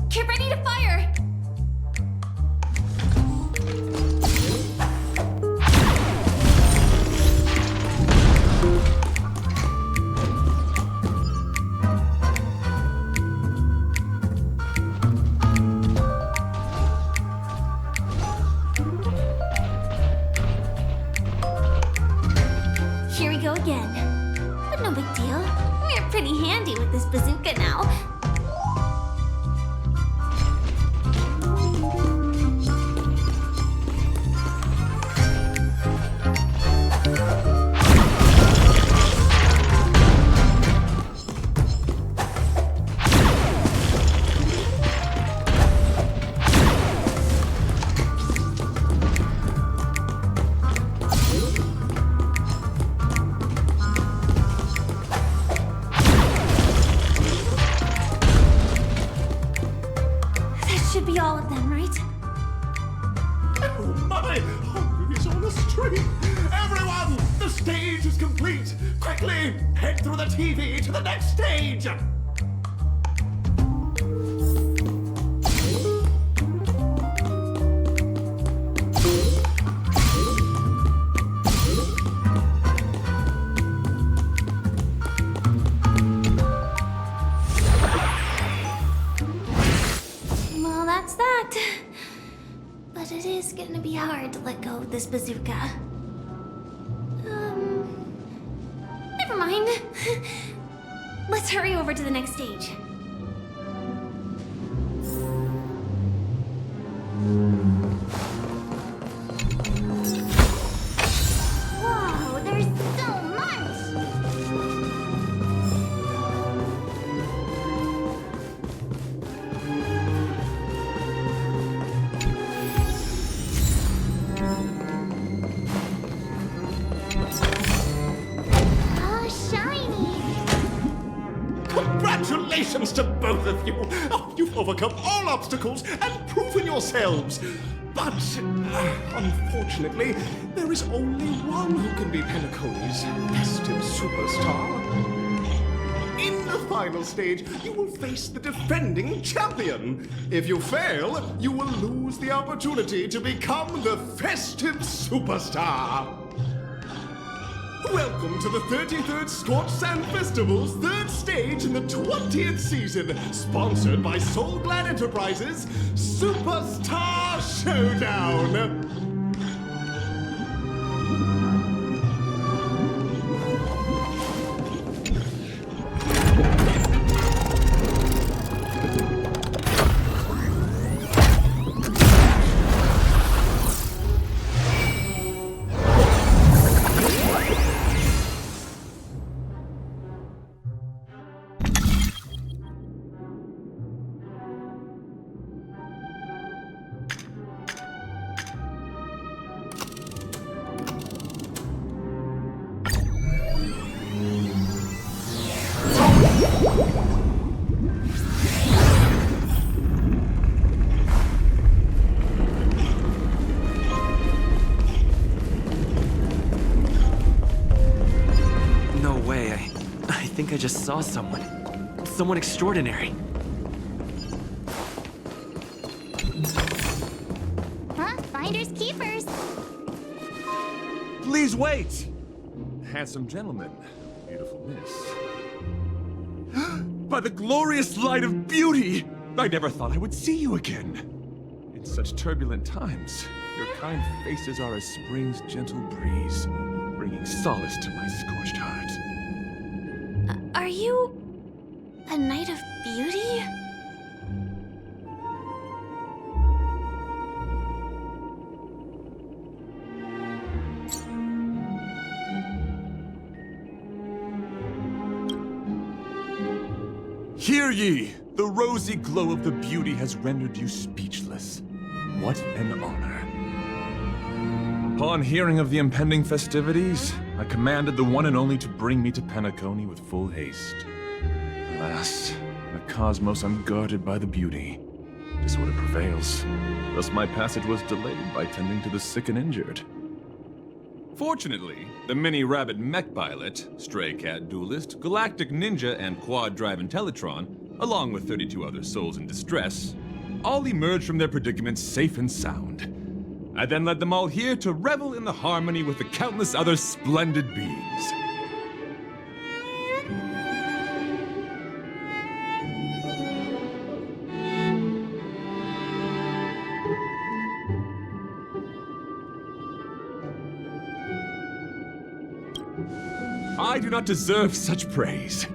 Get ready to fire! Here we go again. But no big deal. We're pretty handy with this bazooka now. Should be all of them, right? Oh my! Hungry's on the street! Everyone! The stage is complete! Quickly! Head through the TV to the next stage! That's that. But it is gonna be hard to let go of this bazooka. Never mind. Let's hurry over to the next stage. Whoa, there's so much! Congratulations to both of you! Oh, you've overcome all obstacles and proven yourselves! But, unfortunately, there is only one who can be Penacony's festive superstar. In the final stage, you will face the defending champion. If you fail, you will lose the opportunity to become the festive superstar. Welcome to the 33rd Scorched Sand Festival's third stage in the 20th season, sponsored by Soul Glad Enterprises, Superstar Showdown! just saw someone. Someone extraordinary. Huh? Finders keepers. Please wait! Handsome gentleman, beautiful miss. By the glorious light of beauty! I never thought I would see you again. In such turbulent times, your kind faces are as spring's gentle breeze, bringing solace to my scorched heart. Are you a knight of beauty? Hear ye! The rosy glow of the beauty has rendered you speechless. What an honor. Upon hearing of the impending festivities, I commanded the one and only to bring me to Penacony with full haste. Alas, the cosmos unguarded by the beauty. Disorder prevails. Thus my passage was delayed by tending to the sick and injured. Fortunately, the mini-rabbit mech pilot, stray cat duelist, galactic ninja, and quad-drive Intellitron, along with 32 other souls in distress, all emerged from their predicaments safe and sound. I then led them all here to revel in the harmony with the countless other splendid beings. I do not deserve such praise.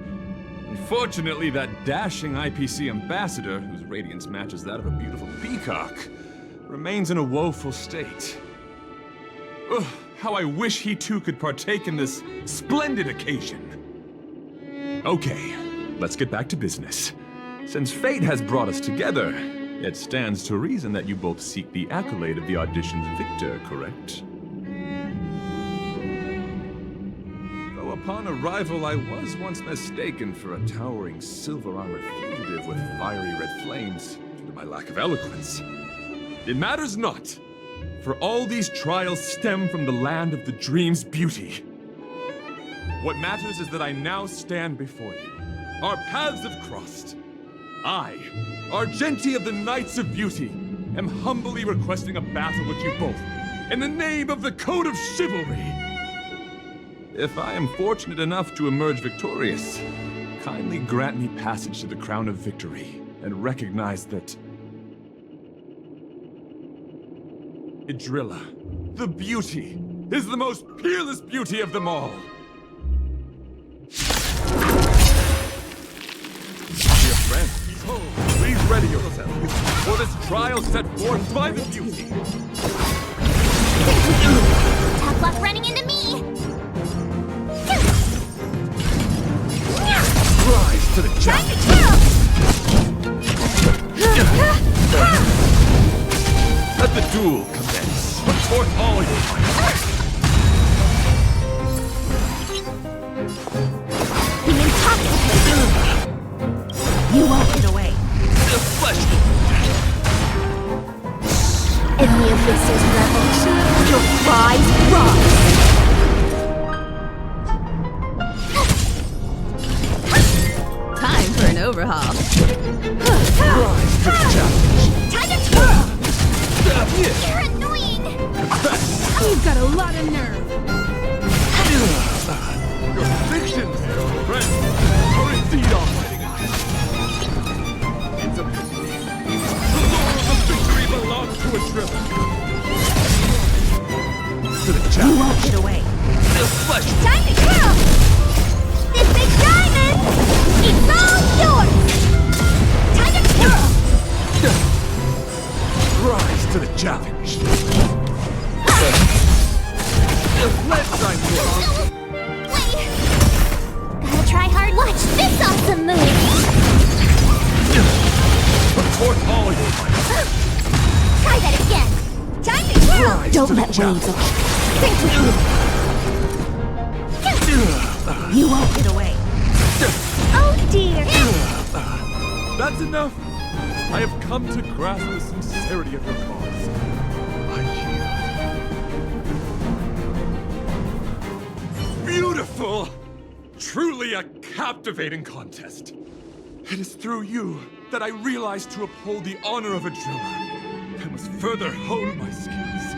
Unfortunately, that dashing IPC ambassador, whose radiance matches that of a beautiful peacock, remains in a woeful state. Ugh, how I wish he too could partake in this splendid occasion. Okay, let's get back to business. Since fate has brought us together, it stands to reason that you both seek the accolade of the audition's victor, correct? Upon arrival, I was once mistaken for a towering silver-armored fugitive with fiery red flames due to my lack of eloquence. It matters not, for all these trials stem from the land of the dream's beauty. What matters is that I now stand before you. Our paths have crossed. I, Argenti of the Knights of Beauty, am humbly requesting a battle with you both, in the name of the Code of Chivalry. If I am fortunate enough to emerge victorious, kindly grant me passage to the Crown of Victory, and recognize that Idrilla, the beauty, is the most peerless beauty of them all. Dear friends, please ready yourselves for this trial set forth by the beauty. Tough luck running into me! Rise to the challenge! Let the duel commence. Put forth all your might. Be intoxicated! You won't get away. The flesh. In the abyss's revels, your cries rise! Time for an overhaul. Rise to the challenge. Time to twirl! You're annoying! You've got a lot of nerve. Your fictions, friends, are indeed almighty. It's a pity. The lore of the victory belongs to a drivel. To the challenge. You won't get away. The flesh. Time to twirl! This big diamond! It's all yours! Time to twirl! Rise to the challenge. Let's try Wait! Gotta try hard. Watch this awesome move! Put forth all your might. Try that again! Time to twirl! Rise Don't to the let waves challenge. sink with you! You won't get away. Oh dear! That's enough! I have come to grasp the sincerity of your cause. I yield. Beautiful! Truly truly a captivating contest. It is through you that I realized to uphold the honor of a driller, I must further hone my skills.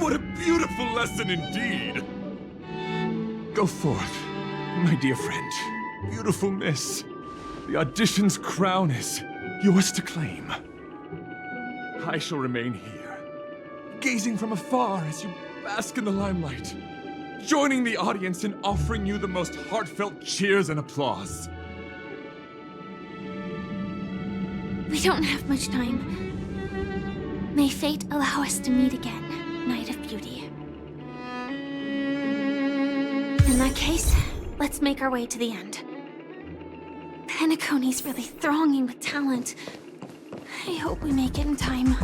What a beautiful lesson indeed! Go forth, my dear friend, beautiful miss. The audition's crown is yours to claim. I shall remain here, gazing from afar as you bask in the limelight, joining the audience in offering you the most heartfelt cheers and applause. We don't have much time. May fate allow us to meet again, Knight of Beauty. In that case, let's make our way to the end. Penacony's really thronging with talent. I hope we make it in time.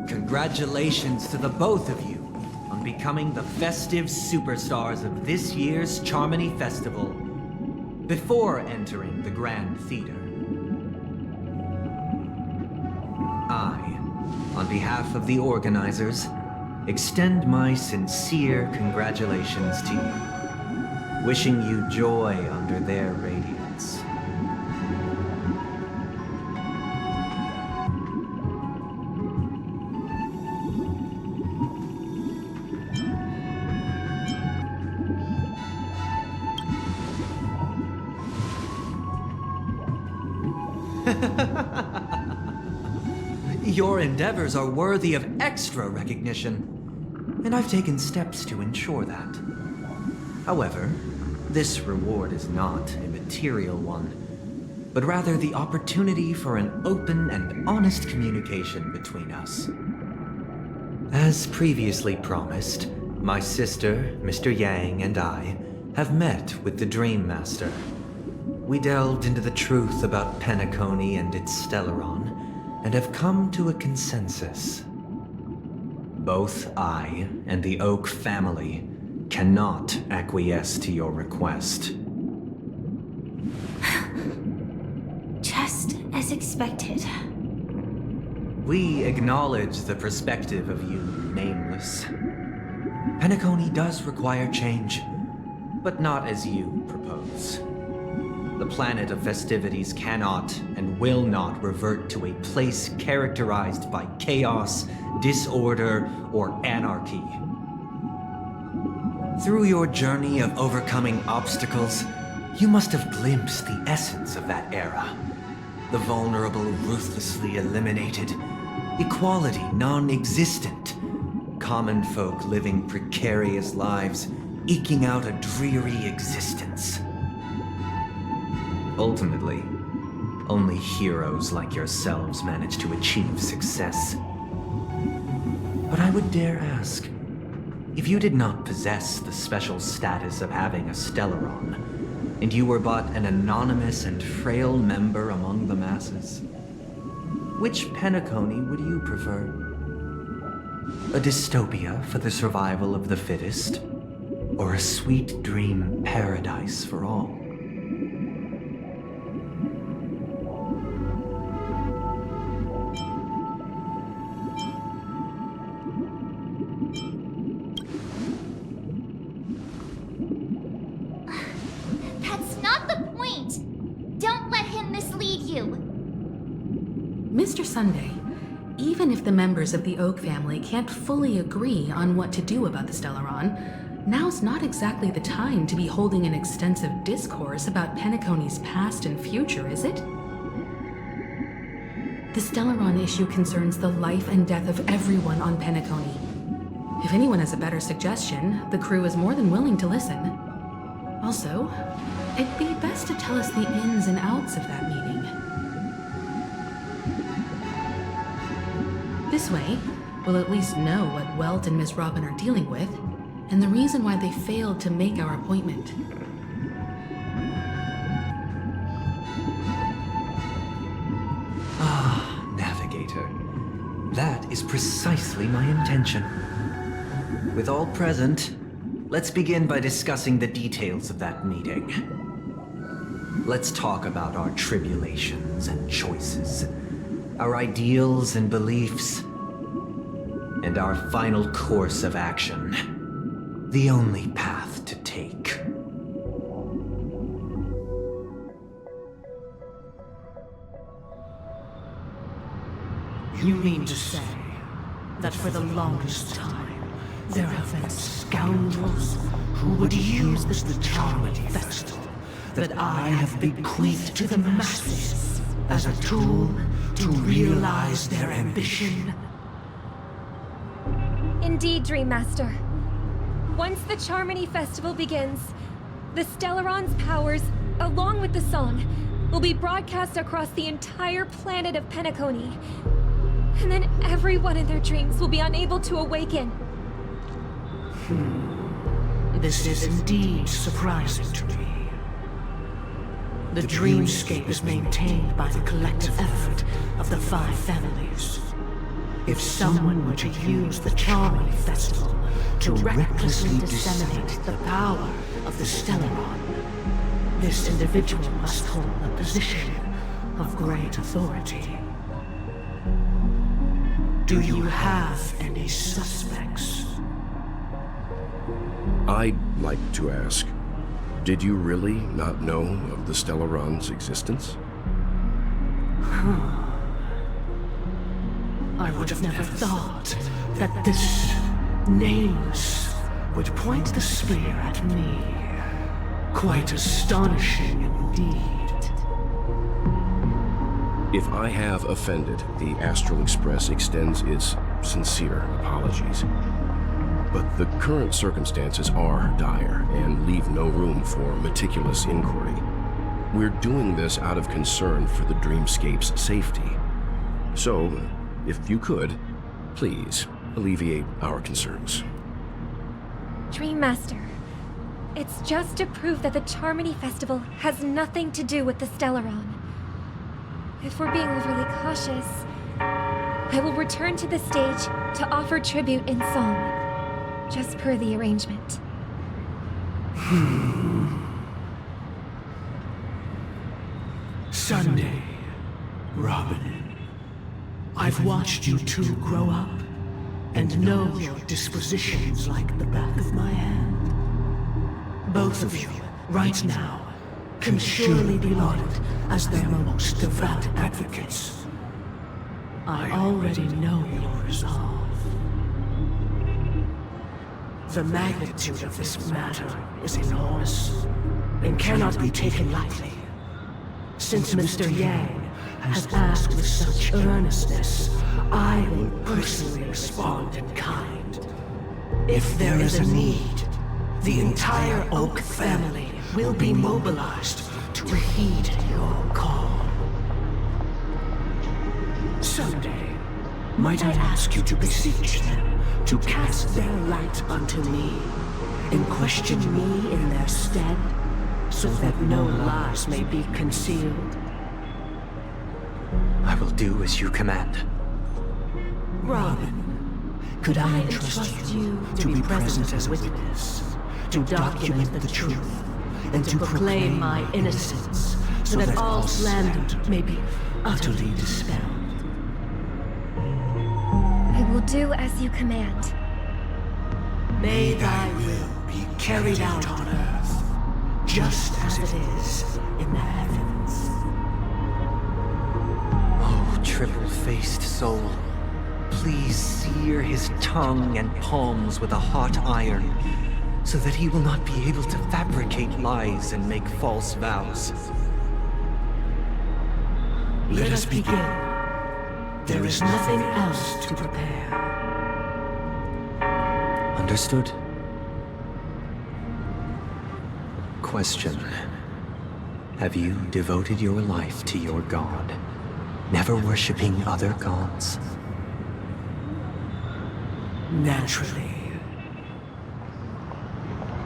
Congratulations to the both of you on becoming the festive superstars of this year's Charmony Festival before entering the Grand Theater. I, on behalf of the organizers, extend my sincere congratulations to you, wishing you joy under their radiance. Your endeavors are worthy of extra recognition, and I've taken steps to ensure that. However, this reward is not a material one, but rather the opportunity for an open and honest communication between us. As previously promised, my sister, Mr. Yang, and I have met with the Dream Master. We delved into the truth about Penacony and its Stellaron, and have come to a consensus. Both I and the Oak family cannot acquiesce to your request. Just as expected. We acknowledge the perspective of you, Nameless. Penacony does require change, but not as you propose. The planet of festivities cannot and will not revert to a place characterized by chaos, disorder, or anarchy. Through your journey of overcoming obstacles, you must have glimpsed the essence of that era. The vulnerable ruthlessly eliminated, equality non-existent, common folk living precarious lives, eking out a dreary existence. Ultimately, only heroes like yourselves manage to achieve success. But I would dare ask, if you did not possess the special status of having a Stellaron, and you were but an anonymous and frail member among the masses, which Penacony would you prefer? A dystopia for the survival of the fittest, or a sweet dream paradise for all? Mr. Sunday, even if the members of the Oak family can't fully agree on what to do about the Stellaron, now's not exactly the time to be holding an extensive discourse about Penacony's past and future, is it? The Stellaron issue concerns the life and death of everyone on Penacony. If anyone has a better suggestion, the crew is more than willing to listen. Also, it'd be best to tell us the ins and outs of that meeting. This way, we'll at least know what Welt and Miss Robin are dealing with, and the reason why they failed to make our appointment. Ah, Navigator. That is precisely my intention. With all present, let's begin by discussing the details of that meeting. Let's talk about our tribulations and choices, our ideals and beliefs, and our final course of action. The only path to take. You mean to say that for the longest time, there have been scoundrels who would use the Charmity Festival that I have bequeathed to the masses as a tool to realize their ambition? Indeed, Dream Master. Once the Charmony Festival begins, the Stellaron's powers, along with the song, will be broadcast across the entire planet of Penacony. And then everyone in their dreams will be unable to awaken. This is indeed surprising to me. The dreamscape is maintained by the collective effort of the 5 families. If someone were to use the Charmony Festival to recklessly disseminate the power of the Stellaron, this individual must hold a position of great authority. Do you have any suspects? I'd like to ask, did you really not know of the Stellaron's existence? I would have never thought that this nameless would point the spear at me. Quite astonishing indeed. If I have offended, the Astral Express extends its sincere apologies. But the current circumstances are dire and leave no room for meticulous inquiry. We're doing this out of concern for the dreamscape's safety. So, if you could, please alleviate our concerns. Dream Master, it's just to prove that the Charmony Festival has nothing to do with the Stellaron. If we're being overly cautious, I will return to the stage to offer tribute in song. Just per the arrangement. Sunday, Robin. I've watched you two grow up and know your dispositions like the back of my hand. Both of you, right now, can surely be lauded as their most devout advocates. I already know your resolve. The magnitude of this matter is enormous and cannot be taken lightly. Since Mr. Yang has asked with such earnestness, I will personally respond in kind. If there is a need, the entire Oak family will be mobilized to heed your call. Someday, might I ask you to beseech them to cast their light unto me, and question me in their stead, so that no lies may be concealed? I will do as you command. Robin, could I entrust you to be present as witness, to document the truth, and to proclaim my innocence, so that all slander may be utterly dispelled? I will do as you command. May thy will be carried out on earth, just as it is in the heavens. Oh, triple-faced soul, please sear his tongue and palms with a hot iron, so that he will not be able to fabricate lies and make false vows. Let us begin. There is nothing else to prepare. Understood. Question. Have you devoted your life to your god, never worshipping other gods? Naturally.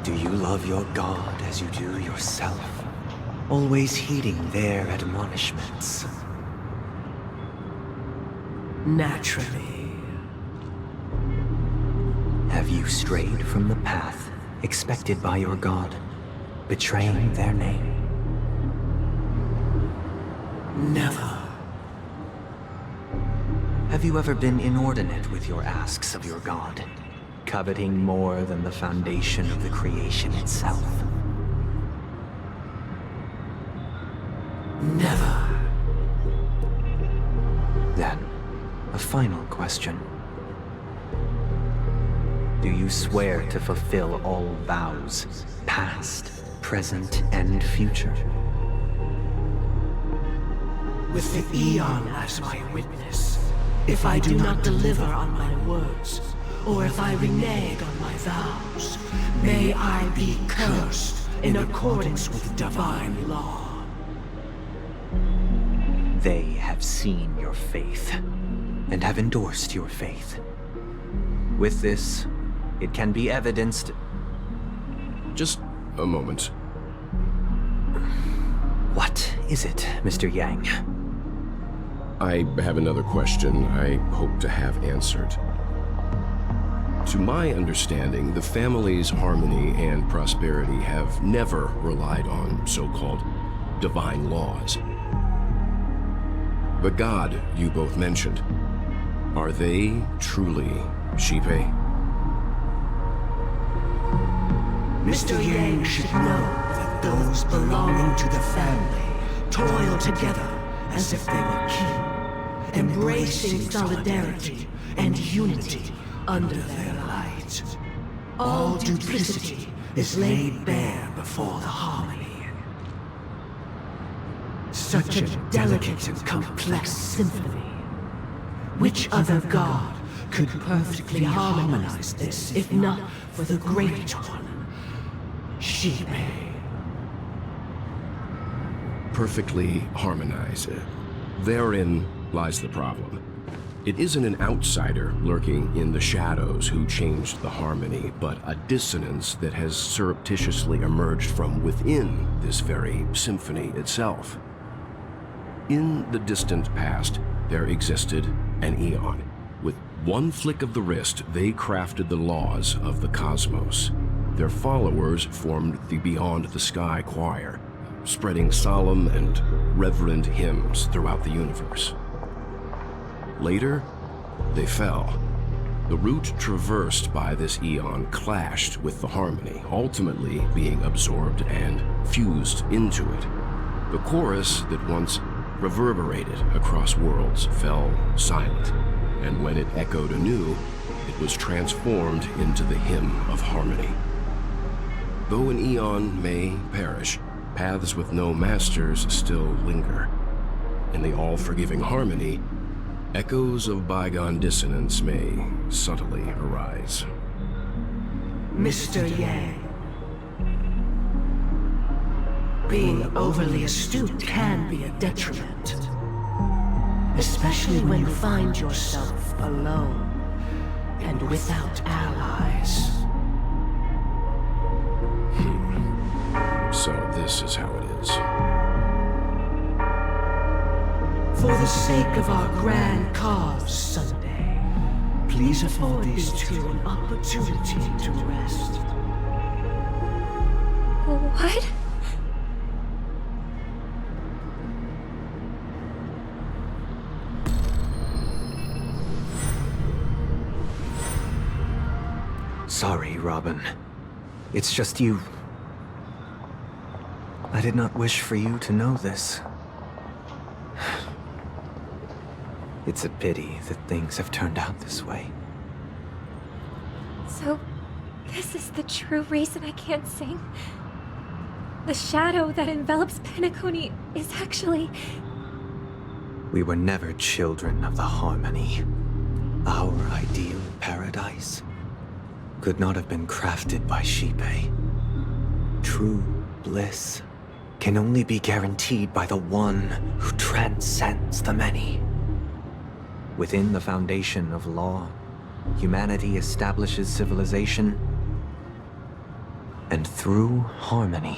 Do you love your god as you do yourself, always heeding their admonishments? Naturally. Have you strayed from the path expected by your god, betraying their name? Never. Have you ever been inordinate with your asks of your god, coveting more than the foundation of the creation itself? Never. Then, a final question. Do you swear to fulfill all vows, past, present, and future? With the Eon as my witness, if I do not deliver on my words, or if I renege on my vows, may I be cursed in accordance with divine law. They have seen your faith, and have endorsed your faith. With this, it can be evidenced... Just a moment. What is it, Mr. Yang? I have another question I hope to have answered. To my understanding, the family's harmony and prosperity have never relied on so-called divine laws. The god you both mentioned, are they truly Shipe? Mr. Yang should know that those belonging to the family toil together as if they were kin, embracing solidarity and unity under their light. All duplicity is laid bare before the harmony. Such a delicate and complex symphony. Which other god could perfectly harmonize this, if not for the Great One? Shipe. Perfectly harmonize. Therein lies the problem. It isn't an outsider lurking in the shadows who changed the harmony, but a dissonance that has surreptitiously emerged from within this very symphony itself. In the distant past, there existed an Eon. With one flick of the wrist, they crafted the laws of the cosmos. Their followers formed the Beyond the Sky Choir, spreading solemn and reverent hymns throughout the universe. Later, they fell. The route traversed by this Eon clashed with the harmony, ultimately being absorbed and fused into it. The chorus that once reverberated across worlds fell silent, and when it echoed anew, it was transformed into the hymn of harmony. Though an Eon may perish, paths with no masters still linger. In the all-forgiving harmony, echoes of bygone dissonance may subtly arise. Mr. Yang. Being overly astute can be a detriment. Especially when you find yourself alone and without allies. So this is how it is. For the sake of our grand cause, Sunday, please afford these two an opportunity to rest. What? Sorry, Robin. It's just you. I did not wish for you to know this. It's a pity that things have turned out this way. So, this is the true reason I can't sing? The shadow that envelops Penacony is actually... We were never children of the harmony. Our ideal paradise could not have been crafted by Shipe. True bliss can only be guaranteed by the one who transcends the many. Within the foundation of law, humanity establishes civilization, and through harmony,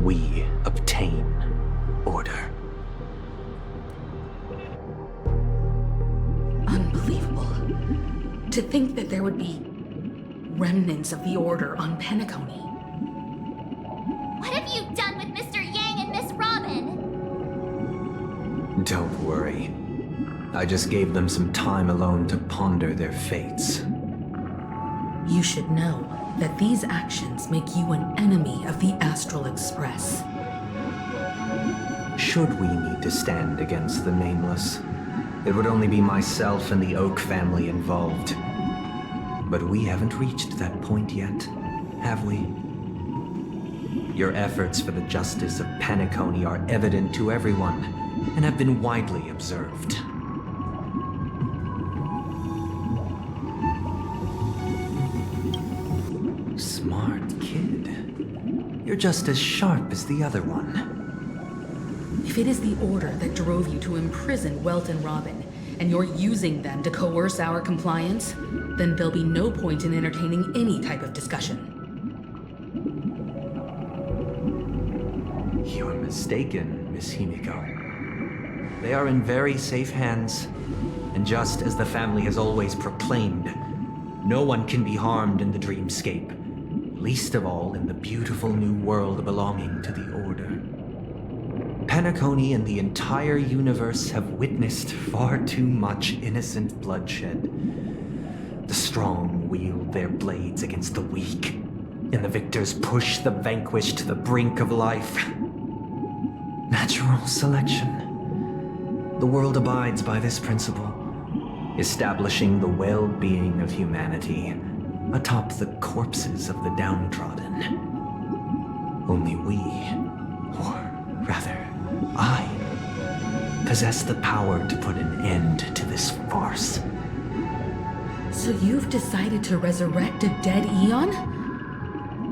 we obtain order. Unbelievable. To think that there would be remnants of the Order on Penacony. What have you done with Mr. Yang and Miss Robin? Don't worry. I just gave them some time alone to ponder their fates. You should know that these actions make you an enemy of the Astral Express. Should we need to stand against the Nameless, it would only be myself and the Oak family involved. But we haven't reached that point yet, have we? Your efforts for the justice of Penacony are evident to everyone, and have been widely observed. Smart kid. You're just as sharp as the other one. If it is the Order that drove you to imprison Welt and Robin, and you're using them to coerce our compliance, then there'll be no point in entertaining any type of discussion. You're mistaken, Miss Himeko. They are in very safe hands, and just as the family has always proclaimed, no one can be harmed in the dreamscape, least of all in the beautiful new world belonging to the Order. Penacony and the entire universe have witnessed far too much innocent bloodshed. The strong wield their blades against the weak, and the victors push the vanquished to the brink of life. Natural selection. The world abides by this principle, establishing the well-being of humanity atop the corpses of the downtrodden. Only we, or rather, I, possess the power to put an end to this farce. So you've decided to resurrect a dead Eon?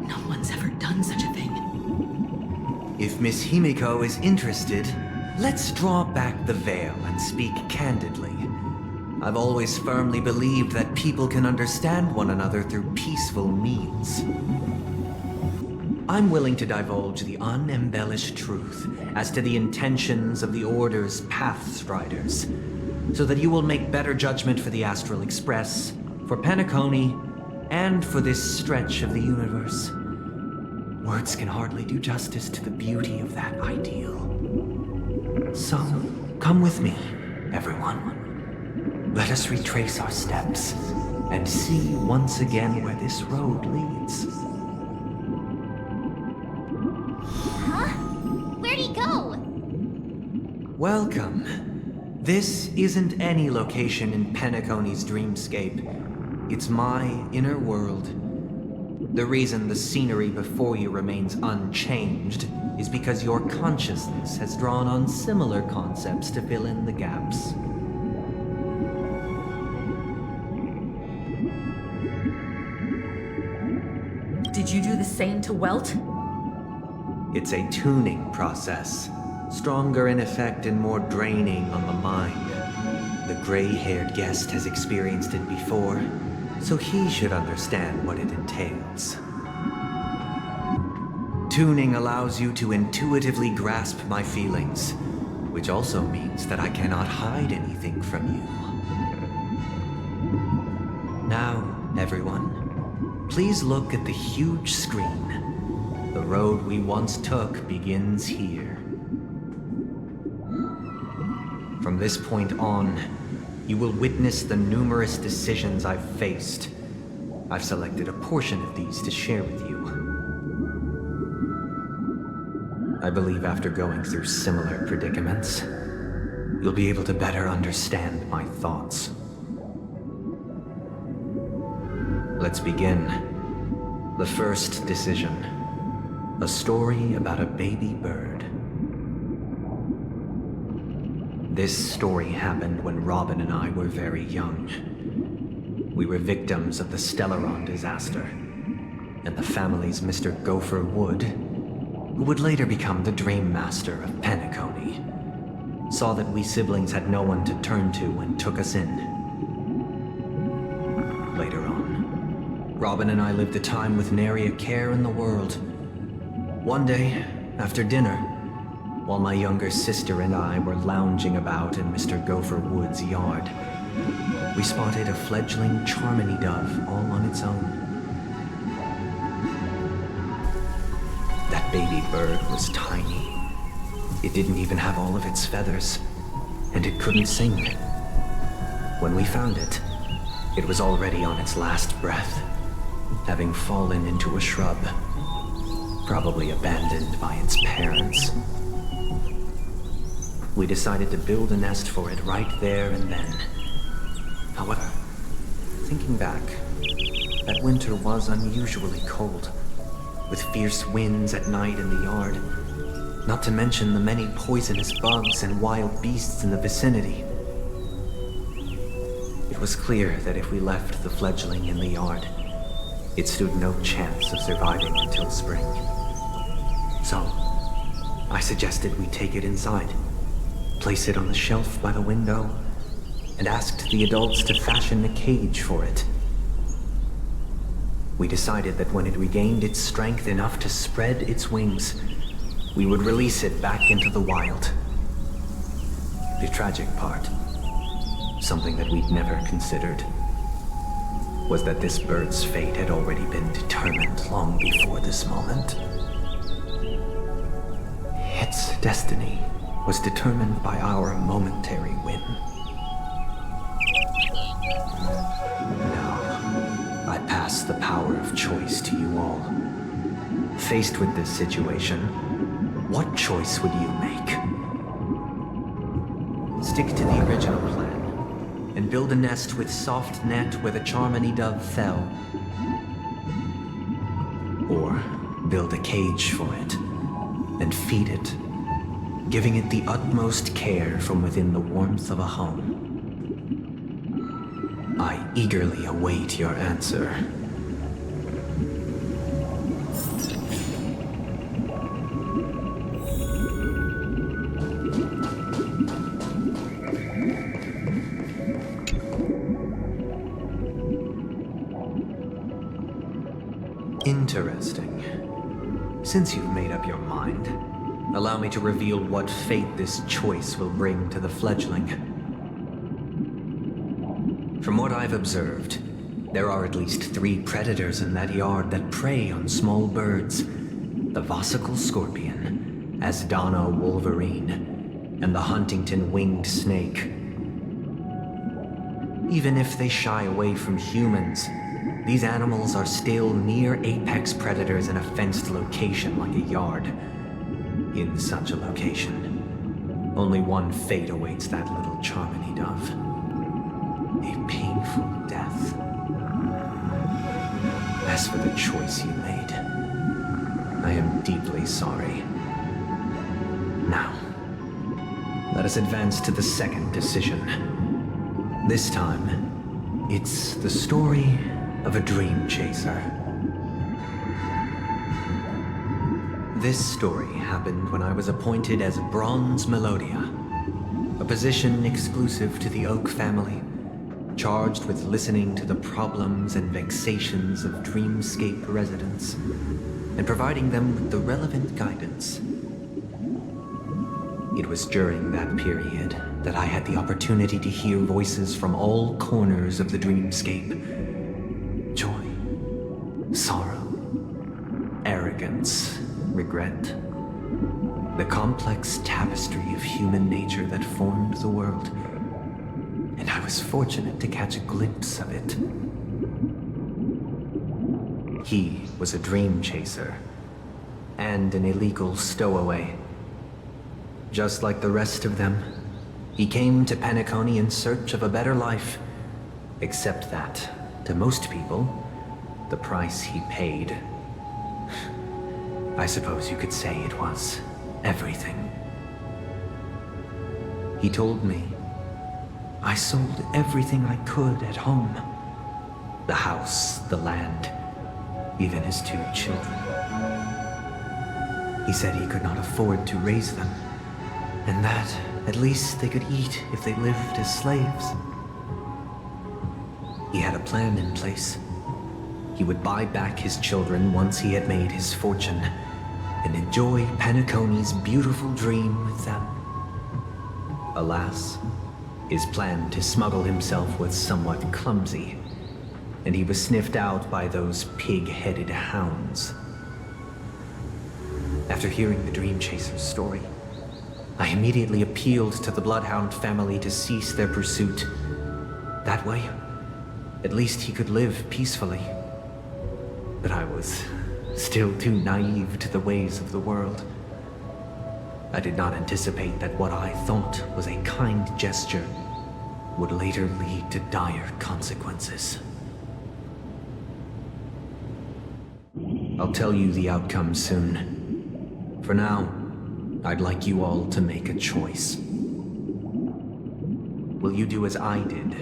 No one's ever done such a thing. If Miss Himeko is interested, let's draw back the veil and speak candidly. I've always firmly believed that people can understand one another through peaceful means. I'm willing to divulge the unembellished truth as to the intentions of the Order's Pathstriders, so that you will make better judgment for the Astral Express, for Penacony, and for this stretch of the universe. Words can hardly do justice to the beauty of that ideal. So, come with me, everyone. Let us retrace our steps and see once again where this road leads. Huh? Where'd he go? Welcome. This isn't any location in Penacony's dreamscape. It's my inner world. The reason the scenery before you remains unchanged is because your consciousness has drawn on similar concepts to fill in the gaps. Did you do the same to Welt? It's a tuning process, stronger in effect and more draining on the mind. The gray-haired guest has experienced it before, so he should understand what it entails. Tuning allows you to intuitively grasp my feelings, which also means that I cannot hide anything from you. Now, everyone, please look at the huge screen. The road we once took begins here. From this point on, you will witness the numerous decisions I've faced. I've selected a portion of these to share with you. I believe after going through similar predicaments, you'll be able to better understand my thoughts. Let's begin. The first decision. A story about a baby bird. This story happened when Robin and I were very young. We were victims of the Stellaron disaster, and the family's Mr. Gopher Wood, who would later become the Dream Master of Penacony, saw that we siblings had no one to turn to and took us in. Later on, Robin and I lived a time with nary a care in the world. One day, after dinner, while my younger sister and I were lounging about in Mr. Gopher Wood's yard, we spotted a fledgling Charmony dove all on its own. That baby bird was tiny. It didn't even have all of its feathers, and it couldn't sing. When we found it, it was already on its last breath, having fallen into a shrub, probably abandoned by its parents. We decided to build a nest for it right there and then. However, thinking back, that winter was unusually cold, with fierce winds at night in the yard, not to mention the many poisonous bugs and wild beasts in the vicinity. It was clear that if we left the fledgling in the yard, it stood no chance of surviving until spring. So, I suggested we take it inside, place it on the shelf by the window, and asked the adults to fashion a cage for it. We decided that when it regained its strength enough to spread its wings, we would release it back into the wild. The tragic part, something that we'd never considered, was that this bird's fate had already been determined long before this moment. Its destiny was determined by our momentary whim. Now, I pass the power of choice to you all. Faced with this situation, what choice would you make? Stick to the original plan, and build a nest with soft net where the Charmony dove fell. Or build a cage for it, and feed it, giving it the utmost care from within the warmth of a home. I eagerly await your answer. Interesting. Since you've made up your mind, allow me to reveal what fate this choice will bring to the fledgling. From what I've observed, there are at least 3 predators in that yard that prey on small birds. The Vossicle scorpion, Asdana wolverine, and the Huntington winged snake. Even if they shy away from humans, these animals are still near apex predators in a fenced location like a yard. In such a location, only one fate awaits that little Charmony dove. A painful death. As for the choice you made, I am deeply sorry. Now, let us advance to the second decision. This time, it's the story of a dream chaser. This story happened when I was appointed as Bronze Melodia, a position exclusive to the Oak family, charged with listening to the problems and vexations of Dreamscape residents, and providing them with the relevant guidance. It was during that period that I had the opportunity to hear voices from all corners of the Dreamscape. Joy, sorrow, arrogance, regret. The complex tapestry of human nature that formed the world. And I was fortunate to catch a glimpse of it. He was a dream chaser, and an illegal stowaway. Just like the rest of them, he came to Penacony in search of a better life, except that, to most people, the price he paid, I suppose you could say it was everything. He told me I sold everything I could at home. The house, the land, even his 2 children. He said he could not afford to raise them, and that at least they could eat if they lived as slaves. He had a plan in place. He would buy back his children once he had made his fortune, and enjoy Penacony's beautiful dream with them. Alas, his plan to smuggle himself was somewhat clumsy, and he was sniffed out by those pig-headed hounds. After hearing the Dream Chaser's story, I immediately appealed to the Bloodhound family to cease their pursuit. That way, at least he could live peacefully. But I was still too naive to the ways of the world. I did not anticipate that what I thought was a kind gesture would later lead to dire consequences. I'll tell you the outcome soon. For now, I'd like you all to make a choice. Will you do as I did,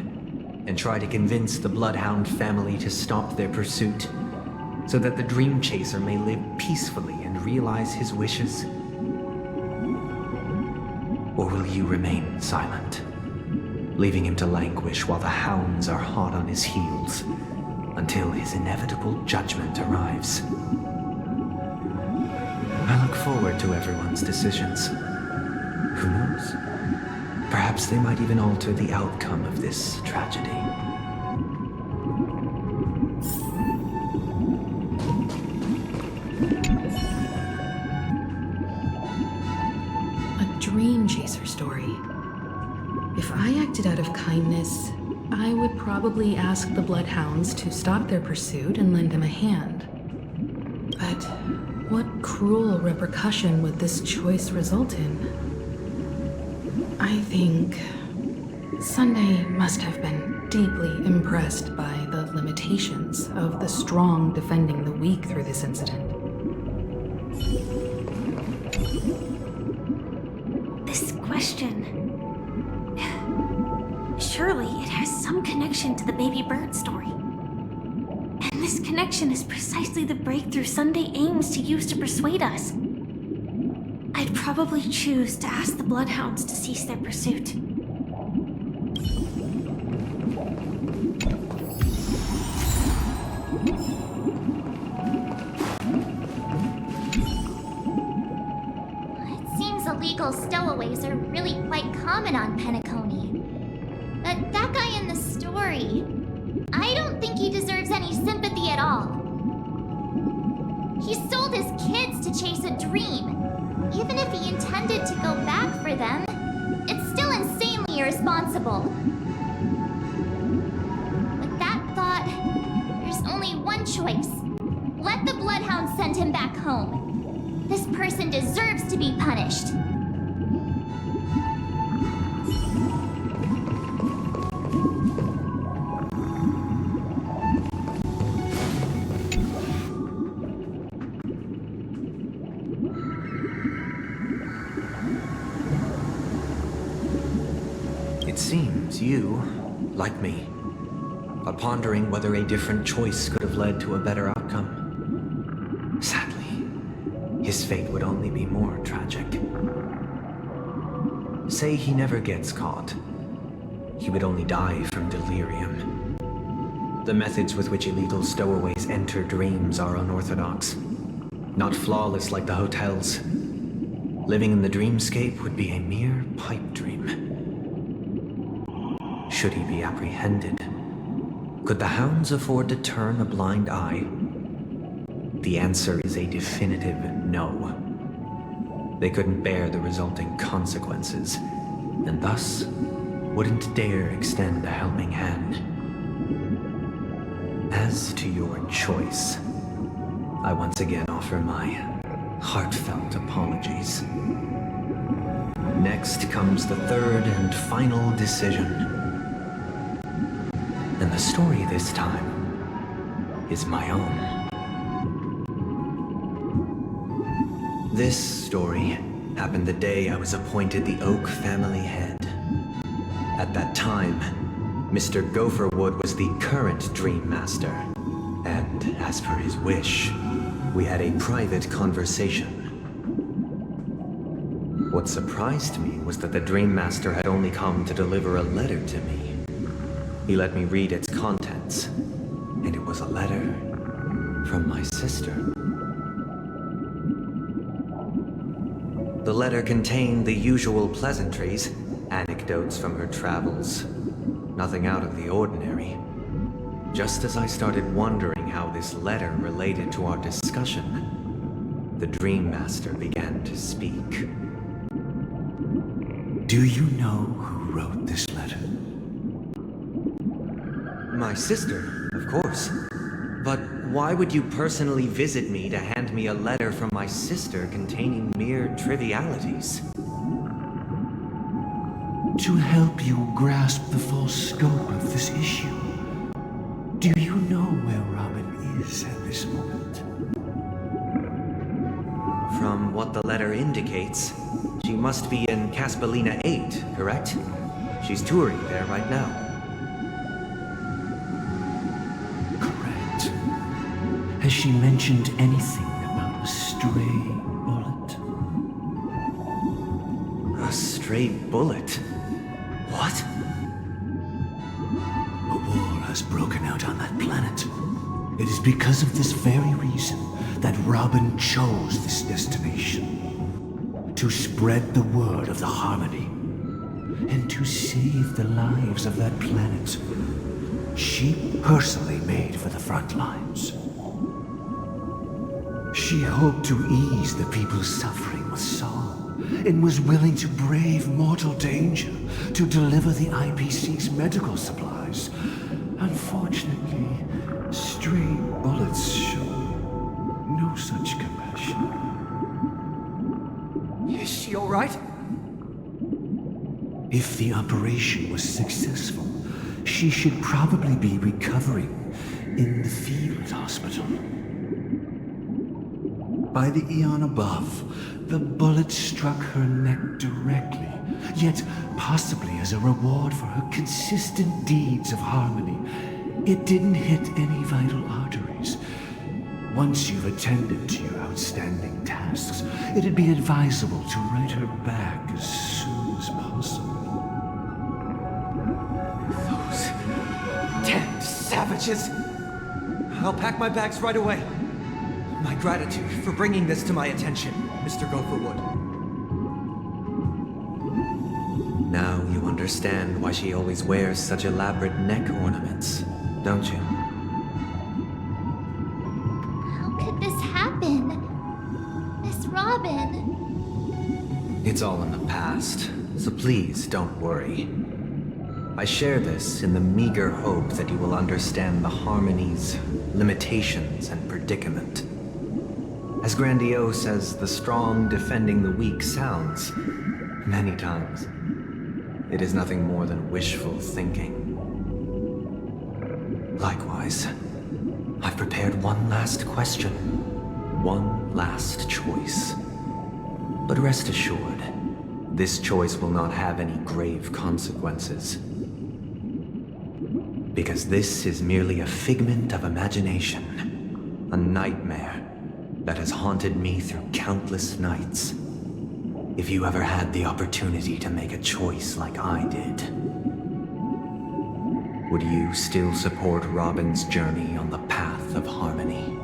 and try to convince the Bloodhound family to stop their pursuit, so that the Dream Chaser may live peacefully and realize his wishes? Or will you remain silent, leaving him to languish while the hounds are hot on his heels, until his inevitable judgment arrives? I look forward to everyone's decisions. Who knows? Perhaps they might even alter the outcome of this tragedy. A Dream Chaser story. If I acted out of kindness, I would probably ask the Bloodhounds to stop their pursuit and lend him a hand. But what cruel repercussion would this choice result in? I think Sunday must have been deeply impressed by the limitations of the strong defending the weak through this incident. This question... Surely it has some connection to the baby bird story. And this connection is precisely the breakthrough Sunday aims to use to persuade us. I'd probably choose to ask the Bloodhounds to cease their pursuit. It seems illegal stowaways are really quite common on Penacony. But that guy in the story, I don't think he deserves any sympathy at all. He sold his kids to chase a dream. Even if he intended to go back for them, it's still insanely irresponsible. With that thought, there's only one choice. Let the Bloodhound send him back home. This person deserves to be punished. It seems you, like me, are pondering whether a different choice could have led to a better outcome. Sadly, his fate would only be more tragic. Say he never gets caught. He would only die from delirium. The methods with which illegal stowaways enter dreams are unorthodox, not flawless like the hotels. Living in the dreamscape would be a mere pipe dream. Should he be apprehended? Could the hounds afford to turn a blind eye? The answer is a definitive no. They couldn't bear the resulting consequences, and thus wouldn't dare extend a helping hand. As to your choice, I once again offer my heartfelt apologies. Next comes the third and final decision. And the story this time is my own. This story happened the day I was appointed the Oak family head. At that time, Mr. Gopherwood was the current Dream Master, and as per his wish, we had a private conversation. What surprised me was that the Dream Master had only come to deliver a letter to me. He let me read its contents, and it was a letter from my sister. The letter contained the usual pleasantries, anecdotes from her travels. Nothing out of the ordinary. Just as I started wondering how this letter related to our discussion, the Dream Master began to speak. Do you know who wrote this letter? My sister, of course. But why would you personally visit me to hand me a letter from my sister containing mere trivialities? To help you grasp the full scope of this issue. Do you know where Robin is at this moment? From what the letter indicates, she must be in Caspelina 8, correct? She's touring there right now. Correct. Has she mentioned anything about a stray bullet? A stray bullet? What? A war has broken out on that planet. It is because of this very reason that Robin chose this destination. To spread the word of the Harmony. And to save the lives of that planet. She personally made for the front lines. She hoped to ease the people's suffering with song. And was willing to brave mortal danger to deliver the IPC's medical supplies. Unfortunately, stray bullets show no such compassion. Is she all right? If the operation was successful, she should probably be recovering in the field hospital. By the eon above, the bullet struck her neck directly, yet possibly as a reward for her consistent deeds of harmony. It didn't hit any vital arteries. Once you've attended to your outstanding tasks, it'd be advisable to write her back as soon as possible. Those damned savages! I'll pack my bags right away. My gratitude for bringing this to my attention, Mr. Gopherwood. Now you understand why she always wears such elaborate neck ornaments, don't you? How could this happen? Miss Robin. It's all in the past, so please don't worry. I share this in the meager hope that you will understand the Harmony's limitations and predicament. As grandiose as the strong defending the weak sounds, many times, it is nothing more than wishful thinking. Likewise, I've prepared one last question, one last choice. But rest assured, this choice will not have any grave consequences. Because this is merely a figment of imagination, a nightmare that has haunted me through countless nights. If you ever had the opportunity to make a choice like I did, would you still support Robin's journey on the path of harmony?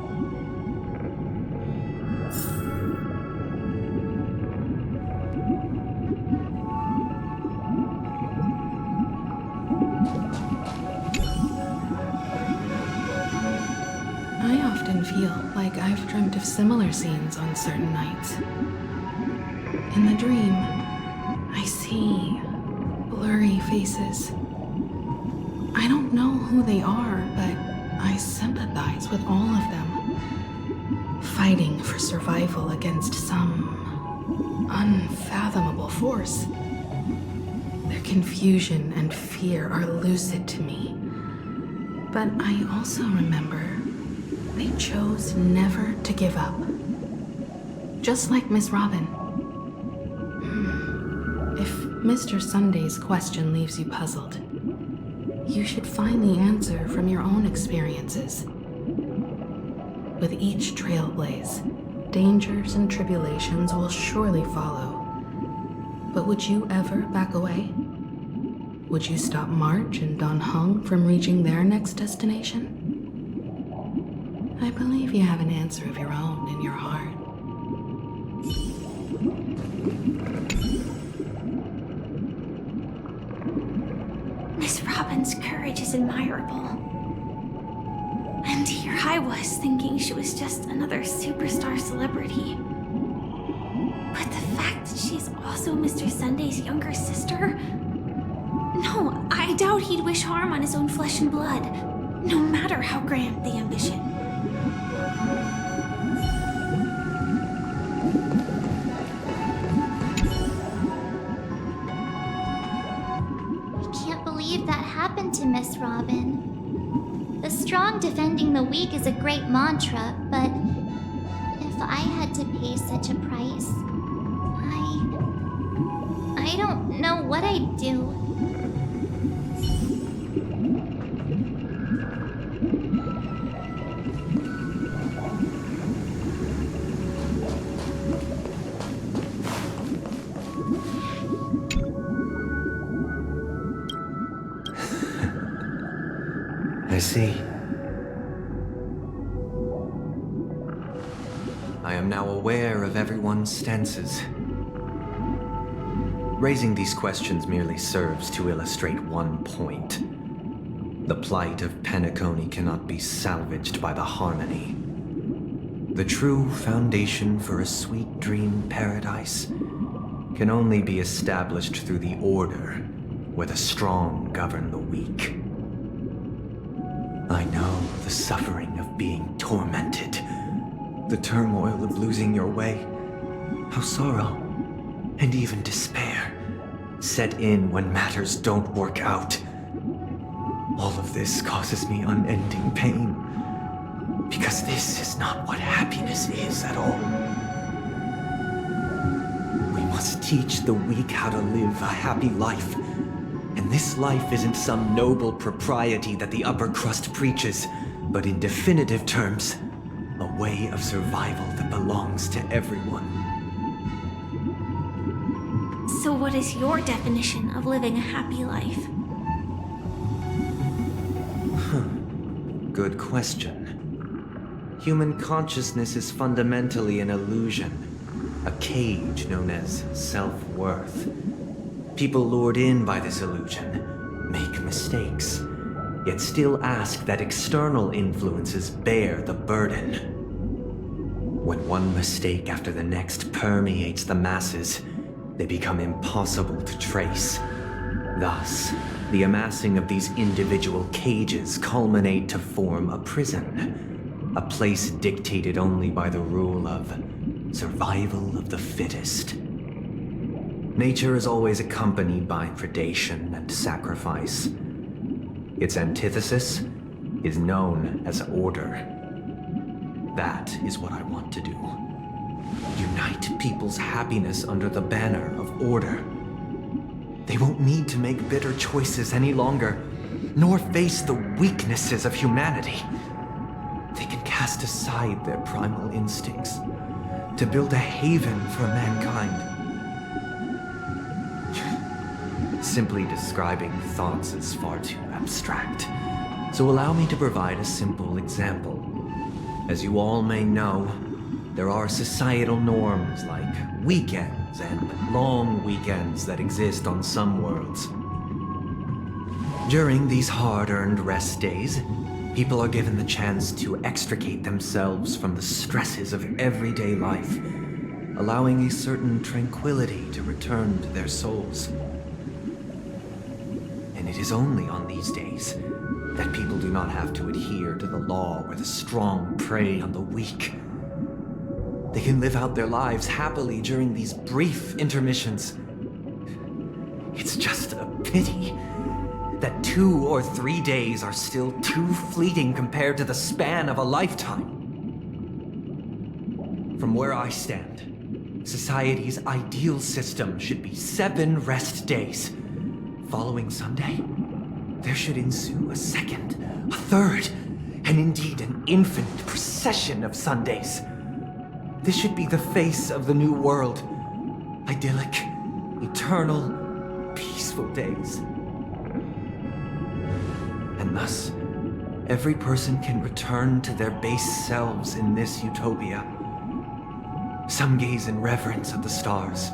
I often feel like I've dreamt of similar scenes on certain nights. In the dream, I see blurry faces. I don't know who they are, but I sympathize with all of them, fighting for survival against some unfathomable force. Their confusion and fear are lucid to me, but I also remember they chose never to give up. Just like Miss Robin. Mr. Sunday's question leaves you puzzled. You should find the answer from your own experiences. With each Trailblaze, dangers and tribulations will surely follow. But would you ever back away? Would you stop March and Don Heng from reaching their next destination? I believe you have an answer of your own in your heart. Miss Robin's courage is admirable. And here I was thinking she was just another superstar celebrity. But the fact that she's also Mr. Sunday's younger sister? No, I doubt he'd wish harm on his own flesh and blood, no matter how grand the ambition. I can't believe that happened to Miss Robin. The strong defending the weak is a great mantra, but if I had to pay such a price, I don't know what I'd do. I see. I am now aware of everyone's stances. Raising these questions merely serves to illustrate one point. The plight of Penacony cannot be salvaged by the harmony. The true foundation for a sweet dream paradise can only be established through the order where the strong govern the weak. I know the suffering of being tormented, the turmoil of losing your way, how sorrow and even despair set in when matters don't work out. All of this causes me unending pain, because this is not what happiness is at all. We must teach the weak how to live a happy life. And this life isn't some noble propriety that the upper crust preaches, but in definitive terms, a way of survival that belongs to everyone. So what is your definition of living a happy life? Good question. Human consciousness is fundamentally an illusion, a cage known as self-worth. People lured in by this illusion make mistakes, yet still ask that external influences bear the burden. When one mistake after the next permeates the masses, they become impossible to trace. Thus, the amassing of these individual cages culminate to form a prison, a place dictated only by the rule of survival of the fittest. Nature is always accompanied by predation and sacrifice. Its antithesis is known as order. That is what I want to do. Unite people's happiness under the banner of order. They won't need to make bitter choices any longer, nor face the weaknesses of humanity. They can cast aside their primal instincts to build a haven for mankind. Simply describing thoughts is far too abstract, so allow me to provide a simple example. As you all may know, there are societal norms like weekends and long weekends that exist on some worlds. During these hard-earned rest days, people are given the chance to extricate themselves from the stresses of everyday life, allowing a certain tranquility to return to their souls. And it is only on these days that people do not have to adhere to the law where the strong prey on the weak. They can live out their lives happily during these brief intermissions. It's just a pity that 2 or 3 days are still too fleeting compared to the span of a lifetime. From where I stand, Society's ideal system should be 7 rest days. Following Sunday, there should ensue a second, a third, and indeed an infinite procession of Sundays. This should be the face of the new world. Idyllic, eternal, peaceful days. And thus, every person can return to their base selves in this utopia. Some gaze in reverence at the stars,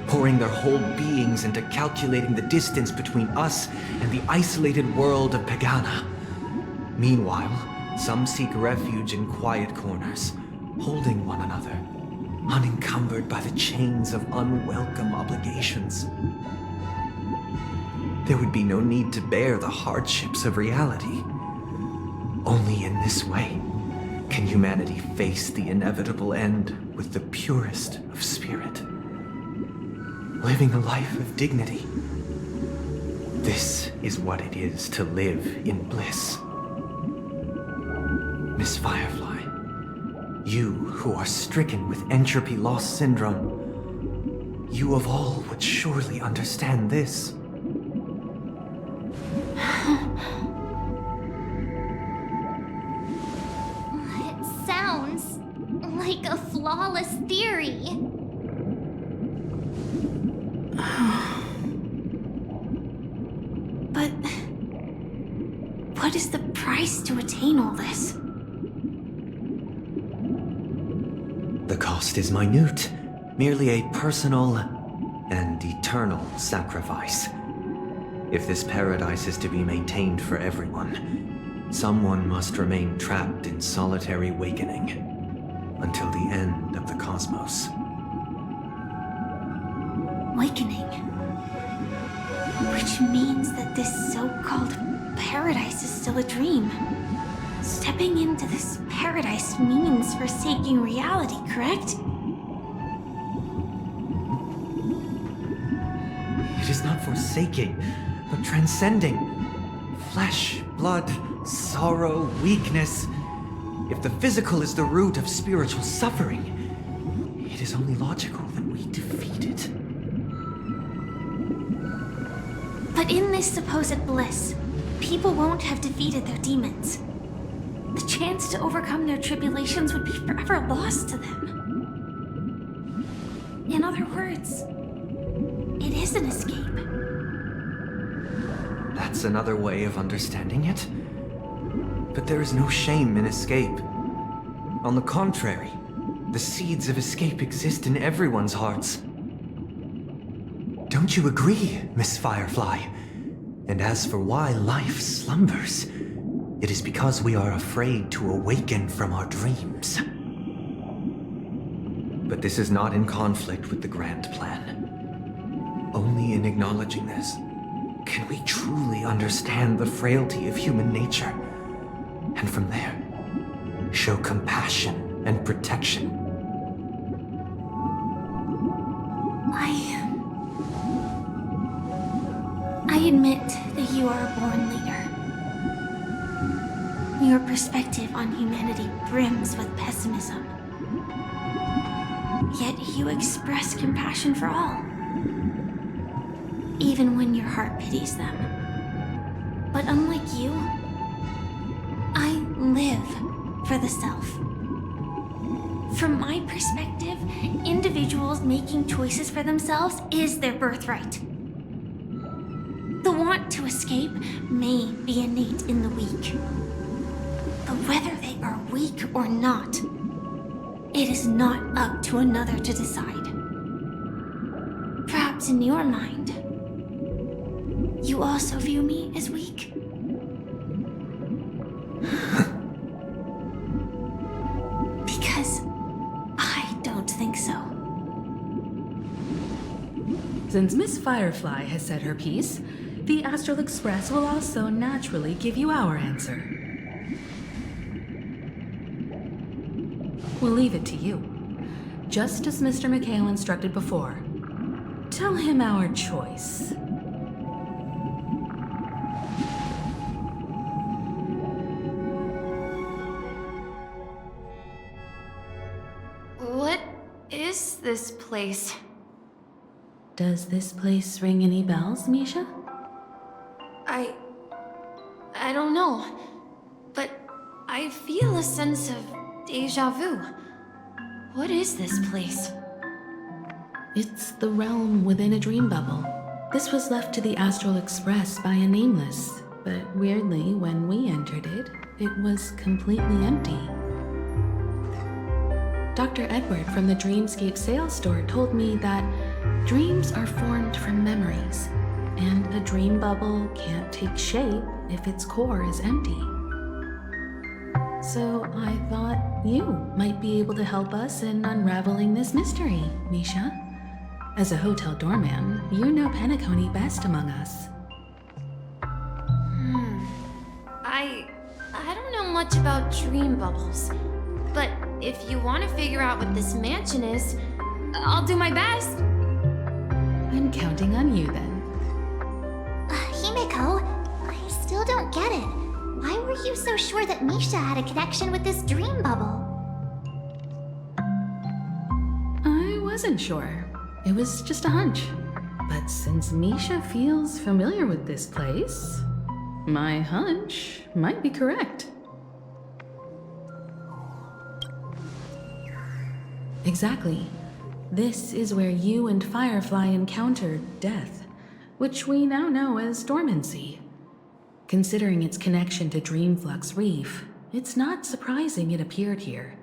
pouring their whole beings into calculating the distance between us and the isolated world of Pagana. Meanwhile, some seek refuge in quiet corners, holding one another, unencumbered by the chains of unwelcome obligations. There would be no need to bear the hardships of reality. Only in this way can humanity face the inevitable end with the purest of spirit. Living a life of dignity. This is what it is to live in bliss. Miss Firefly, you who are stricken with entropy loss syndrome, you of all would surely understand this. It sounds like a flawless theory. But what is the price to attain all this? The cost is minute, merely a personal and eternal sacrifice. If this paradise is to be maintained for everyone, someone must remain trapped in solitary awakening until the end of the cosmos. Awakening. Which means that this so-called paradise is still a dream. Stepping into this paradise means forsaking reality, correct? It is not forsaking, but transcending. Flesh, blood, sorrow, weakness. If the physical is the root of spiritual suffering, it is only logical that we defeat it. But in this supposed bliss, people won't have defeated their demons. The chance to overcome their tribulations would be forever lost to them. In other words, it is an escape. That's another way of understanding it. But there is no shame in escape. On the contrary, the seeds of escape exist in everyone's hearts. Don't you agree, Miss Firefly? And as for why life slumbers, it is because we are afraid to awaken from our dreams. But this is not in conflict with the grand plan. Only in acknowledging this can we truly understand the frailty of human nature, and from there, show compassion and protection. I admit that you are a born leader. Your perspective on humanity brims with pessimism. Yet you express compassion for all, even when your heart pities them. But unlike you, I live for the self. From my perspective, individuals making choices for themselves is their birthright. The want to escape may be innate in the weak. But whether they are weak or not, it is not up to another to decide. Perhaps in your mind, you also view me as weak? Because I don't think so. Since Miss Firefly has said her piece, the Astral Express will also naturally give you our answer. We'll leave it to you. Just as Mr. McHale instructed before. Tell him our choice. What is this place? Does this place ring any bells, Misha? I don't know, but I feel a sense of deja vu. What is this place? It's the realm within a dream bubble. This was left to the Astral Express by a nameless, but weirdly, when we entered it, it was completely empty. Dr. Edward from the Dreamscape sales store told me that dreams are formed from memories, and a dream bubble can't take shape if its core is empty. So I thought you might be able to help us in unraveling this mystery, Misha. As a hotel doorman, you know Penacony best among us. I don't know much about dream bubbles, but if you want to figure out what this mansion is, I'll do my best. I'm counting on you then. Himeko, I still don't get it. Why were you so sure that Misha had a connection with this dream bubble? I wasn't sure. It was just a hunch. But since Misha feels familiar with this place, my hunch might be correct. Exactly. This is where you and Firefly encountered death, which we now know as dormancy. Considering its connection to Dreamflux Reef, it's not surprising it appeared here.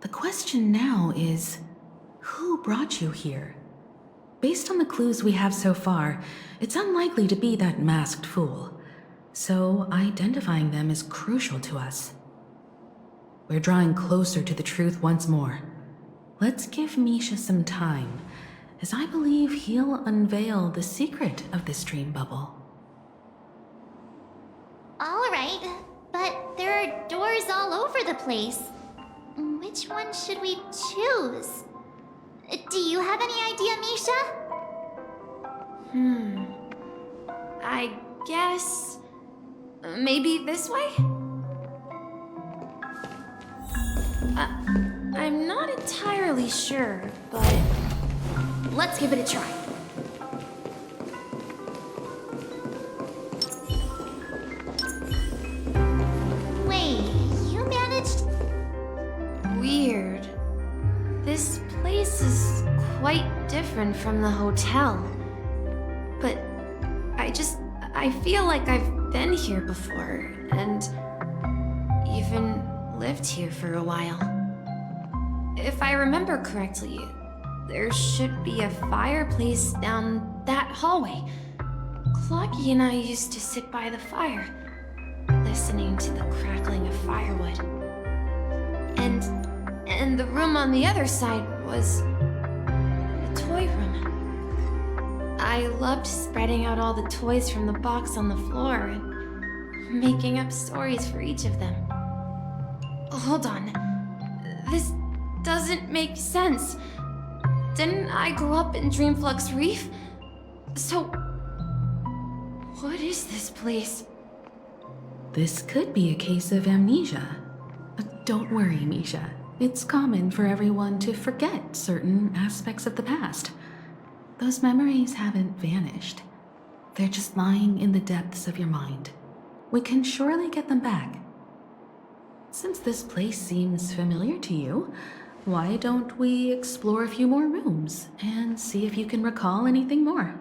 The question now is, who brought you here? Based on the clues we have so far, it's unlikely to be that masked fool, so identifying them is crucial to us. We're drawing closer to the truth once more. Let's give Misha some time, as I believe he'll unveil the secret of this dream bubble. All right, but there are doors all over the place. Which one should we choose? Do you have any idea, Misha? I guess... maybe this way? I'm not entirely sure, but... let's give it a try. Wait, you managed... Weird. This place is quite different from the hotel. But I feel like I've been here before, and even lived here for a while. If I remember correctly, there should be a fireplace down that hallway. Clocky and I used to sit by the fire, listening to the crackling of firewood. And the room on the other side was the toy room. I loved spreading out all the toys from the box on the floor and making up stories for each of them. Hold on. This doesn't make sense. Didn't I grow up in Dreamflux Reef? So, what is this place? This could be a case of amnesia. Don't worry, Misha. It's common for everyone to forget certain aspects of the past. Those memories haven't vanished. They're just lying in the depths of your mind. We can surely get them back. Since this place seems familiar to you, why don't we explore a few more rooms and see if you can recall anything more?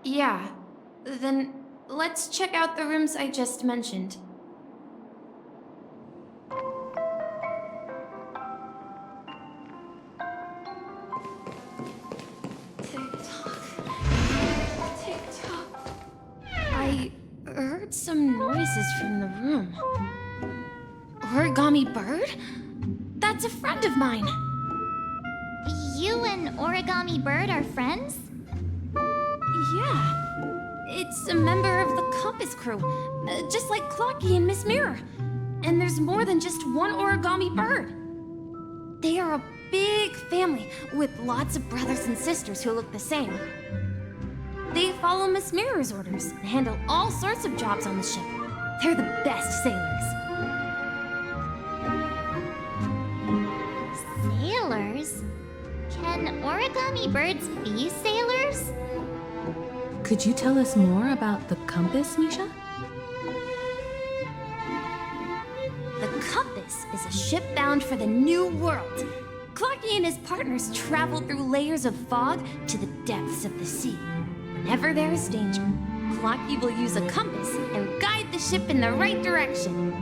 Yeah, then let's check out the rooms I just mentioned. I heard some noises from the room. Origami Bird? That's a friend of mine. You and Origami Bird are friends? Yeah. It's a member of the Compass Crew, just like Clocky and Miss Mirror. And there's more than just one Origami Bird. They are a big family with lots of brothers and sisters who look the same. They follow Miss Mirror's orders and handle all sorts of jobs on the ship. They're the best sailors. sailors. Can origami birds be sailors? Could you tell us more about the compass, Misha? The compass is a ship bound for the New World. Clocky and his partners travel through layers of fog to the depths of the sea. Whenever there is danger, Clocky will use a compass and guide the ship in the right direction.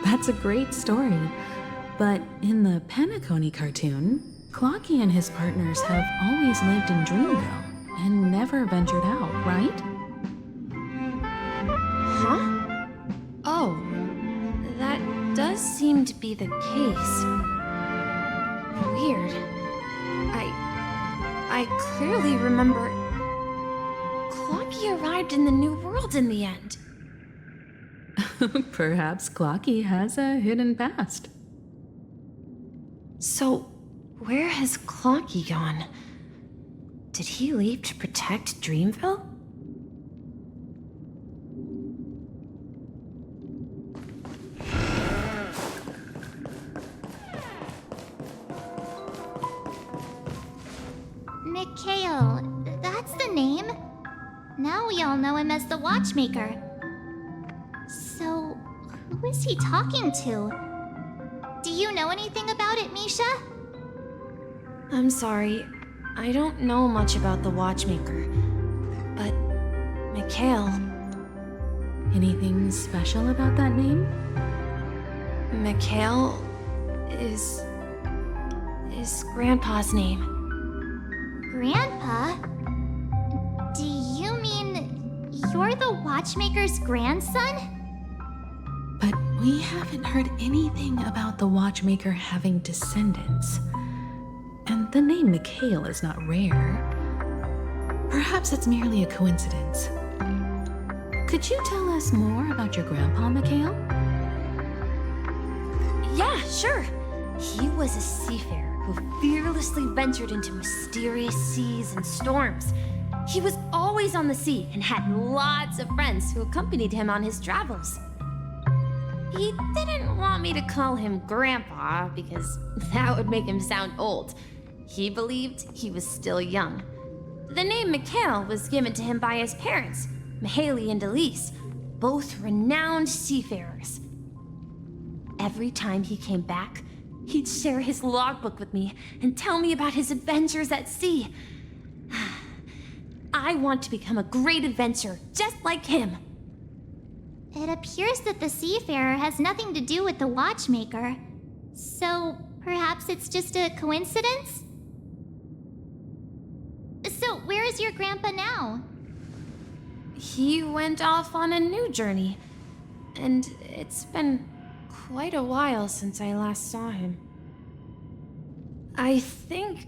That's a great story. But in the Penacony cartoon, Clocky and his partners have always lived in Dreamville and never ventured out, right? Huh? Oh, that does seem to be the case. Weird. I clearly remember Clocky arrived in the New World in the end. Perhaps Clocky has a hidden past. So, where has Clocky gone? Did he leave to protect Dreamville? Mikhail, that's the name. Now we all know him as the Watchmaker. So, who is he talking to? Do you know anything about it, Misha? I'm sorry, I don't know much about the Watchmaker. But, Mikhail... Anything special about that name? Mikhail is Grandpa's name. Grandpa? Do you mean you're the Watchmaker's grandson? But we haven't heard anything about the Watchmaker having descendants. And the name Mikhail is not rare. Perhaps it's merely a coincidence. Could you tell us more about your grandpa, Mikhail? Yeah, sure. He was a seafarer who fearlessly ventured into mysterious seas and storms. He was always on the sea and had lots of friends who accompanied him on his travels. He didn't want me to call him Grandpa because that would make him sound old. He believed he was still young. The name Mikhail was given to him by his parents, Mihaly and Elise, both renowned seafarers. Every time he came back, he'd share his logbook with me and tell me about his adventures at sea. I want to become a great adventurer, just like him. It appears that the seafarer has nothing to do with the Watchmaker. So, perhaps it's just a coincidence? So, where is your grandpa now? He went off on a new journey, and it's been quite a while since I last saw him. I think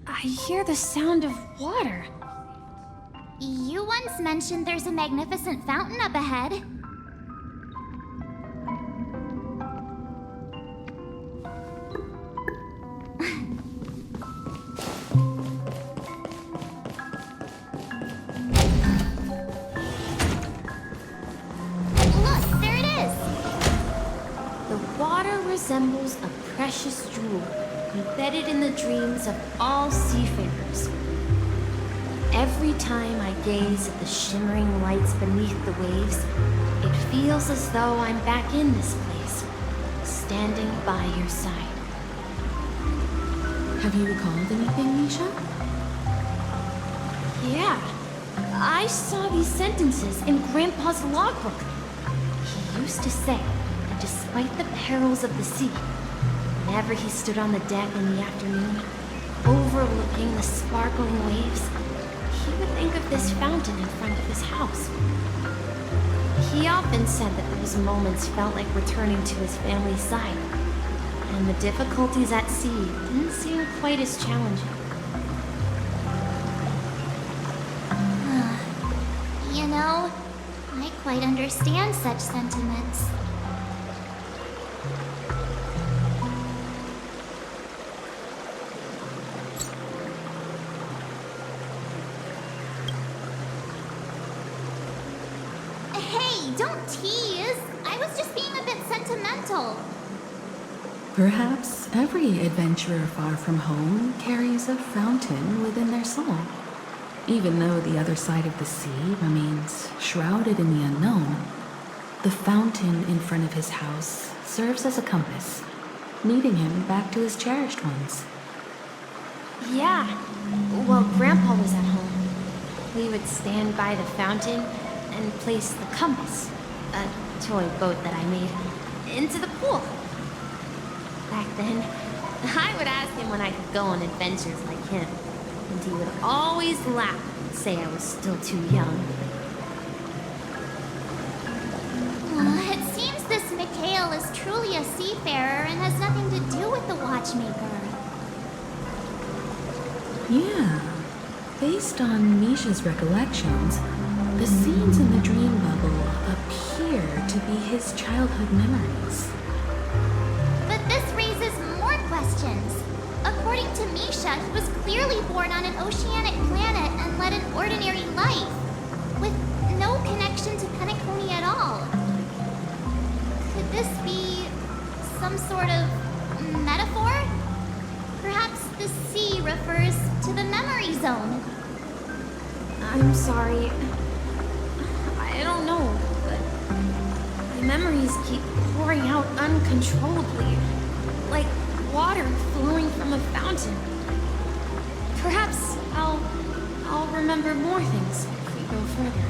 I hear the sound of water. You once mentioned there's a magnificent fountain up ahead. Look, there it is! The water resembles a precious jewel embedded in the dreams of all seafarers. Every time I gaze at the shimmering lights beneath the waves, it feels as though I'm back in this place, standing by your side. Have you recalled anything, Misha? Yeah, I saw these sentences in Grandpa's logbook. He used to say that despite the perils of the sea, whenever he stood on the deck in the afternoon, overlooking the sparkling waves, he would think of this fountain in front of his house. He often said that those moments felt like returning to his family's side, and the difficulties at sea didn't seem quite as challenging. You know, I quite understand such sentiments. Hey, don't tease! I was just being a bit sentimental. Perhaps every adventurer far from home carries a fountain within their soul. Even though the other side of the sea remains shrouded in the unknown, the fountain in front of his house serves as a compass, leading him back to his cherished ones. Yeah, while Grandpa was at home, we would stand by the fountain and place the compass, a toy boat that I made, into the pool. Back then, I would ask him when I could go on adventures like him, and he would always laugh and say I was still too young. It seems this Mikhail is truly a seafarer and has nothing to do with the watchmaker. Yeah. Based on Misha's recollections, the scenes in the dream bubble appear to be his childhood memories. But this raises more questions. According to Misha, he was clearly born on an oceanic planet and led an ordinary life, with no connection to Penacony at all. Could this be some sort of metaphor? Perhaps the sea refers to the memory zone. I'm sorry. I don't know, but my memories keep pouring out uncontrollably, like water flowing from a fountain. Perhaps I'll remember more things if we go further.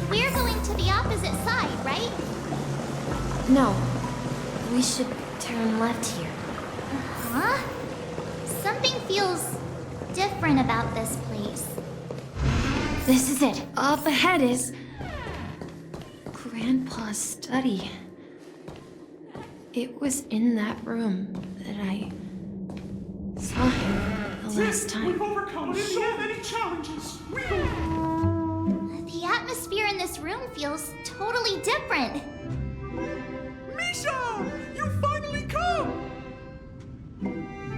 We're going to the opposite side, right? No, we should turn left here. Huh? Something feels different about this place. This is it. Up ahead is Grandpa's study. It was in that room that I saw him the last time. We've overcome so many challenges. The atmosphere in this room feels totally different. Misha! You finally come!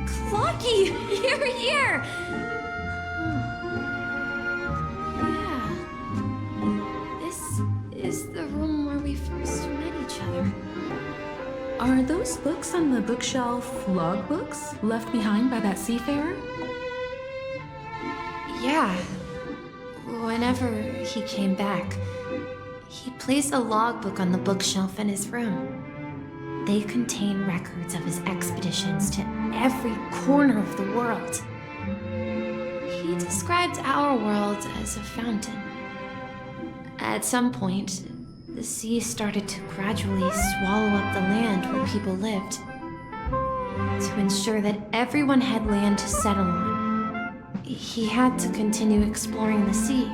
Clocky! You're here! Yeah. This is the room where we first met each other. Are those books on the bookshelf logbooks left behind by that seafarer? Yeah. Whenever he came back, he placed a logbook on the bookshelf in his room. They contain records of his expeditions to every corner of the world. He described our world as a fountain. At some point, the sea started to gradually swallow up the land where people lived. To ensure that everyone had land to settle on, he had to continue exploring the sea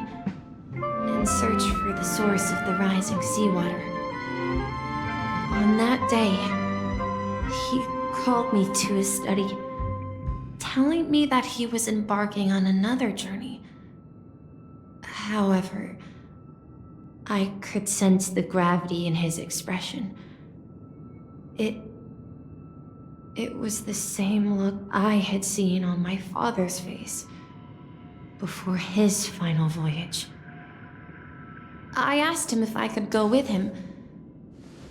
and search for the source of the rising seawater. On that day, he called me to his study, telling me that he was embarking on another journey. However, I could sense the gravity in his expression. It was the same look I had seen on my father's face before his final voyage. I asked him if I could go with him,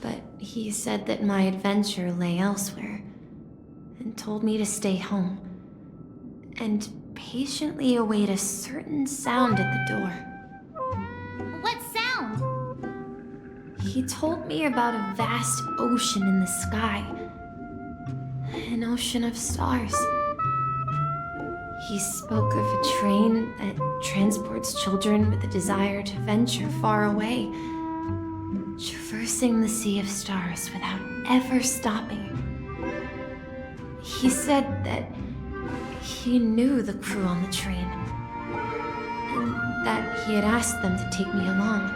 but he said that my adventure lay elsewhere, and told me to stay home, and patiently await a certain sound at the door. What sound? He told me about a vast ocean in the sky, an ocean of stars. He spoke of a train that transports children with a desire to venture far away, traversing the sea of stars without ever stopping. He said that he knew the crew on the train, and that he had asked them to take me along.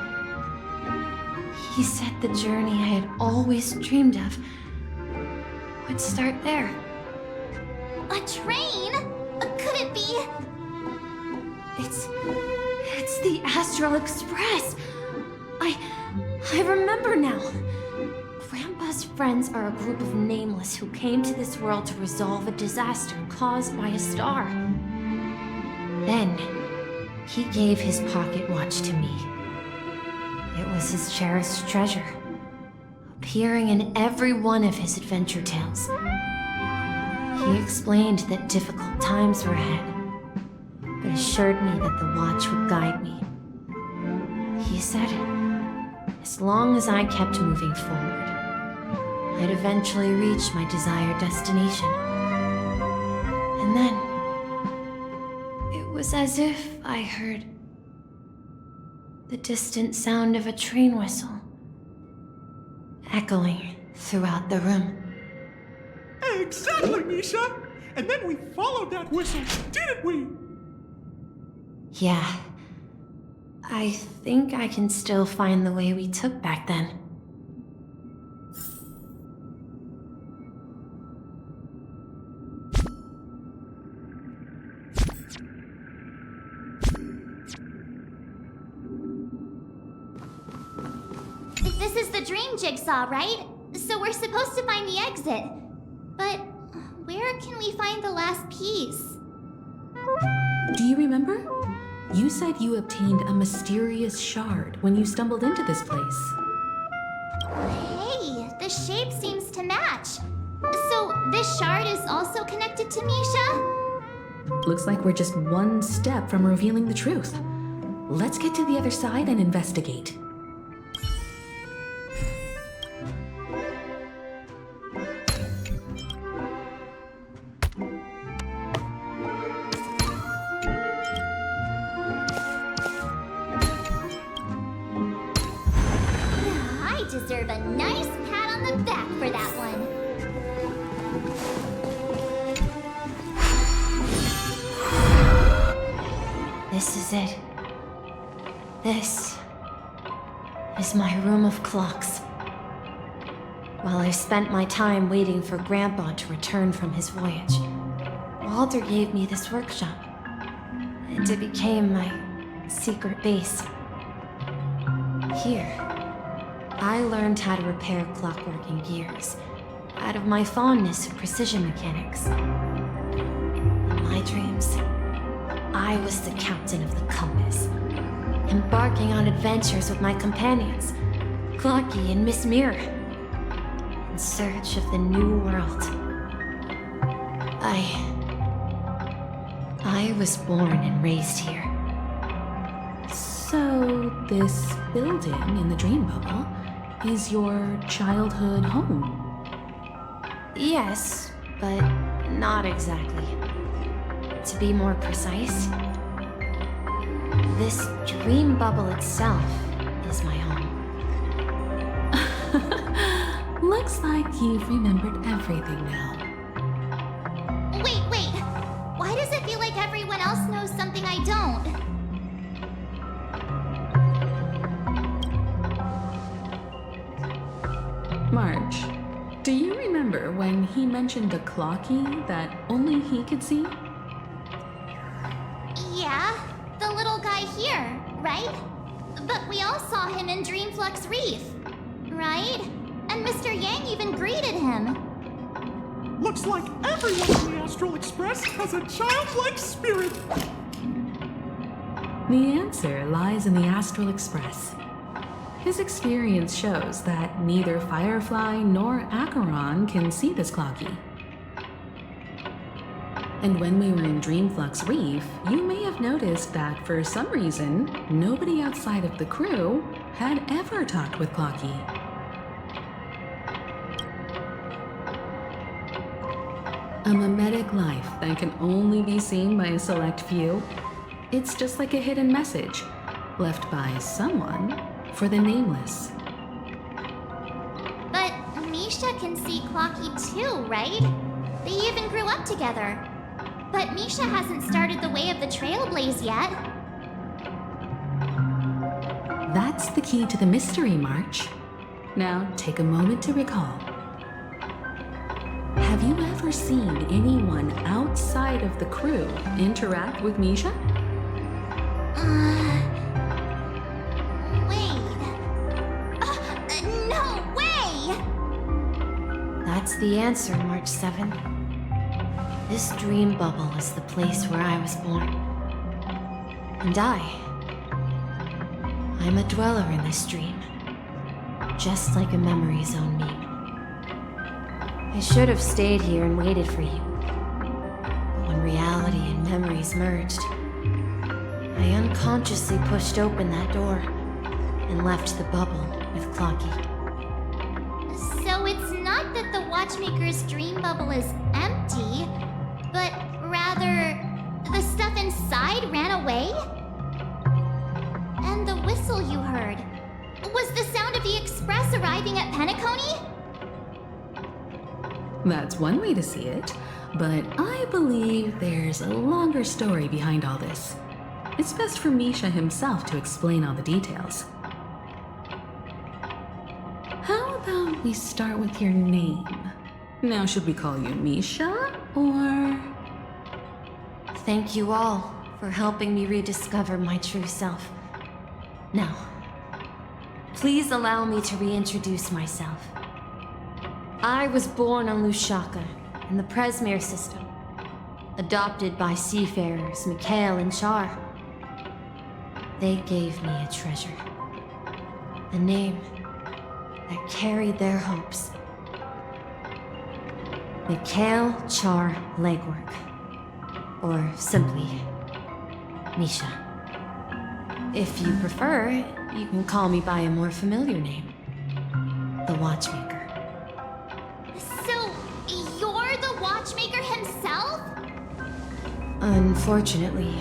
He said the journey I had always dreamed of would start there. A train? Could it be? It's the Astral Express. I remember now. Grandpa's friends are a group of nameless who came to this world to resolve a disaster caused by a star. Then, he gave his pocket watch to me. It was his cherished treasure, appearing in every one of his adventure tales. He explained that difficult times were ahead, but assured me that the watch would guide me. He said, as long as I kept moving forward, I'd eventually reach my desired destination. And then, it was as if I heard the distant sound of a train whistle echoing throughout the room. Exactly, Misha! And then we followed that whistle, didn't we? Yeah. I think I can still find the way we took back then. This is the dream jigsaw, right? So we're supposed to find the exit. But where can we find the last piece? Do you remember? You said you obtained a mysterious shard when you stumbled into this place. Hey, the shape seems to match. So this shard is also connected to Misha? Looks like we're just one step from revealing the truth. Let's get to the other side and investigate. Deserve a nice pat on the back for that one. This is it. This is my room of clocks. While I spent my time waiting for Grandpa to return from his voyage, Walter gave me this workshop, and it became my secret base. Here, I learned how to repair clockwork and gears out of my fondness for precision mechanics. In my dreams, I was the captain of the compass, embarking on adventures with my companions, Clocky and Miss Mirror, in search of the new world. I was born and raised here. So, this building in the dream bubble is your childhood home? Yes, but not exactly. To be more precise, this dream bubble itself is my home. Looks like you've remembered everything now. Wait. Why does it feel like everyone else knows something I don't? March, do you remember when he mentioned a clocky that only he could see? Yeah, the little guy here, right? But we all saw him in Dreamflux Reef, right? And Mr. Yang even greeted him. Looks like everyone in the Astral Express has a childlike spirit. The answer lies in the Astral Express. His experience shows that neither Firefly nor Acheron can see this clocky. And when we were in Dreamflux Reef, you may have noticed that for some reason, nobody outside of the crew had ever talked with Clocky. A mimetic life that can only be seen by a select few. It's just like a hidden message left by someone for the nameless. But Misha can see Clocky too, right? They even grew up together. But Misha hasn't started the way of the Trailblaze yet. That's the key to the mystery, March. Now, take a moment to recall. Have you ever seen anyone outside of the crew interact with Misha? No way! That's the answer, March 7th. This dream bubble is the place where I was born. And I I'm a dweller in this dream, just like a memory zone meme. I should have stayed here and waited for you, but when reality and memories merged, I unconsciously pushed open that door and left the bubble with Clocky. So it's not that the Watchmaker's dream bubble is empty, but rather the stuff inside ran away? And the whistle you heard was the sound of the express arriving at Penacony? That's one way to see it, but I believe there's a longer story behind all this. It's best for Misha himself to explain all the details. How about we start with your name? Now, should we call you Misha, or...? Thank you all for helping me rediscover my true self. Now, please allow me to reintroduce myself. I was born on Lushaka in the Presmere system, adopted by seafarers Mikhail and Char. They gave me a treasure, a name that carried their hopes. Mikhail Char Legwork, or simply Misha. If you prefer, you can call me by a more familiar name, the Watchmaker. So, you're the Watchmaker himself? Unfortunately,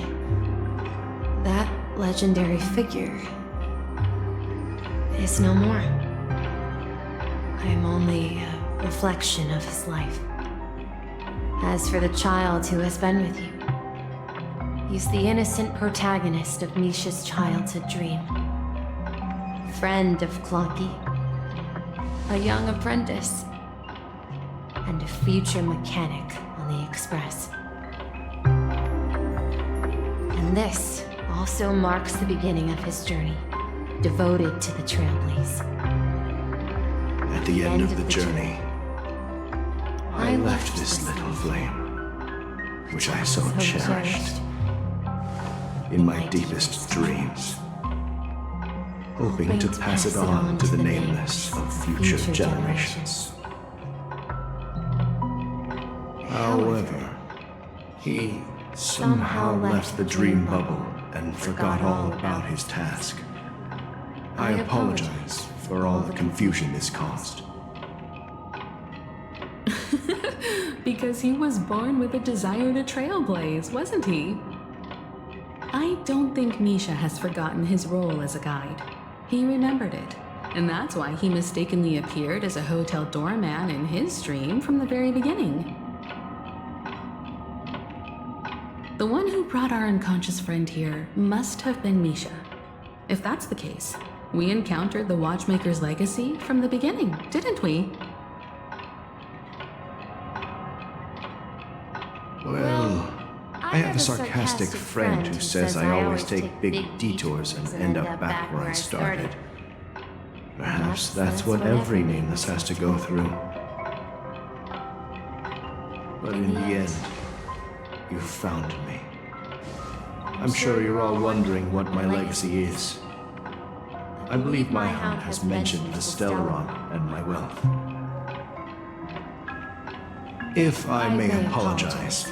that legendary figure is no more. I am only a reflection of his life. As for the child who has been with you, he's the innocent protagonist of Misha's childhood dream. Friend of Clocky, a young apprentice, and a future mechanic on the Express. And this also marks the beginning of his journey, devoted to the Trailblaze. At the end of the journey, I left this little flame, which I so cherished, in my deepest dreams, hoping to pass it on to the nameless of future generations. However, he somehow left the dream bubble and forgot all about his task. I apologize for all the confusion this caused. Because he was born with a desire to trailblaze, wasn't he? I don't think Misha has forgotten his role as a guide. He remembered it, and that's why he mistakenly appeared as a hotel doorman in his dream from the very beginning. The one who brought our unconscious friend here must have been Misha. If that's the case, we encountered the Watchmaker's legacy from the beginning, didn't we? Well, I have a sarcastic friend who says I always take big detours and end up back where I started. Perhaps that's what every nameless has to go through. But in the end, you found me. I'm sure you're all wondering what my legacy is. I believe my hound has mentioned the Stellaron and my wealth. If I may apologize,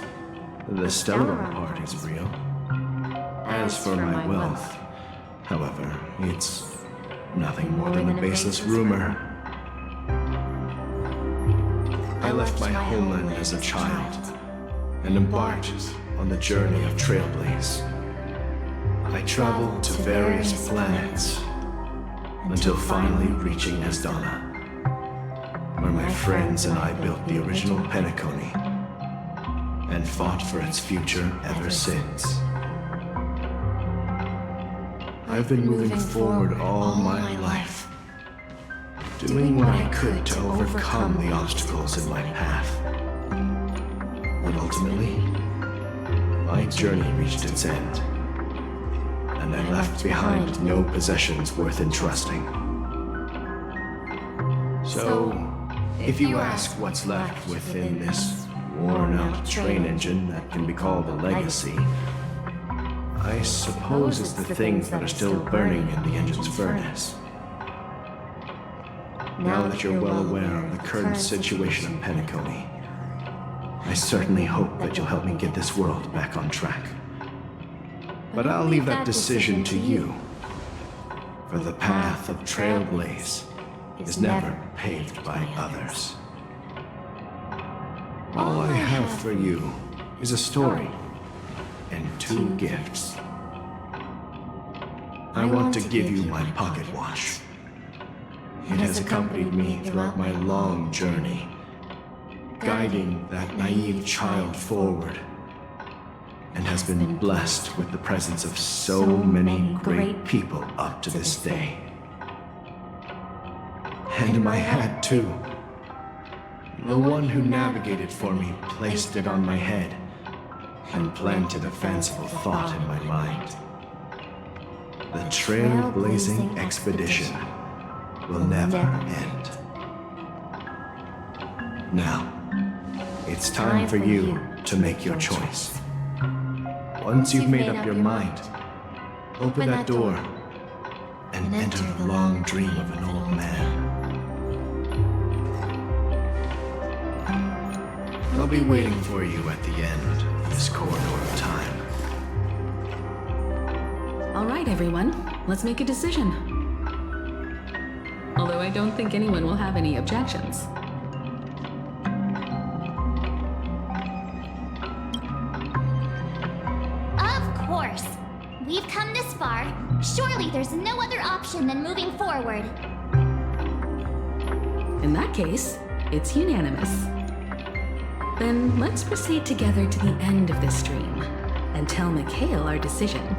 the Stellaron part is real. As for my wealth, however, it's nothing more than a baseless rumor. I left my homeland as a child and embarked on the journey of Trailblaze. I traveled to various planets until finally reaching Asdana, where my friends and I built the original Penacony and fought for its future ever since. I've been moving forward all my life, doing what I could to overcome the obstacles in my path. But ultimately, my journey reached its end, and I left behind no possessions worth entrusting. So, if you ask what's left within this worn-out train engine that can be called a legacy, I suppose it's the things that are still burning in the engine's furnace. Now that you're well aware of the current situation of Penacony, I certainly hope that you'll help me get this world back on track. But I'll leave that decision to you, for the path of Trailblaze is never paved by others. All I have for you is a story and 2 gifts. I want to give you my pocket watch. It has accompanied me throughout my long journey, guiding that naive child forward, and has been blessed with the presence of so many great people up to this day. And my hat too. The one who navigated for me placed it on my head and planted a fanciful thought in my mind. The trailblazing expedition will never end. Now, it's time for you to make your choice. Once you've made up your mind, open that door and enter the long dream of an old man. I'll be waiting for you at the end of this corridor of time. All right, everyone, let's make a decision. Although I don't think anyone will have any objections. Of course. We've come this far. Surely there's no other option than moving forward. In that case, it's unanimous. Then let's proceed together to the end of this dream and tell Mikhail our decision.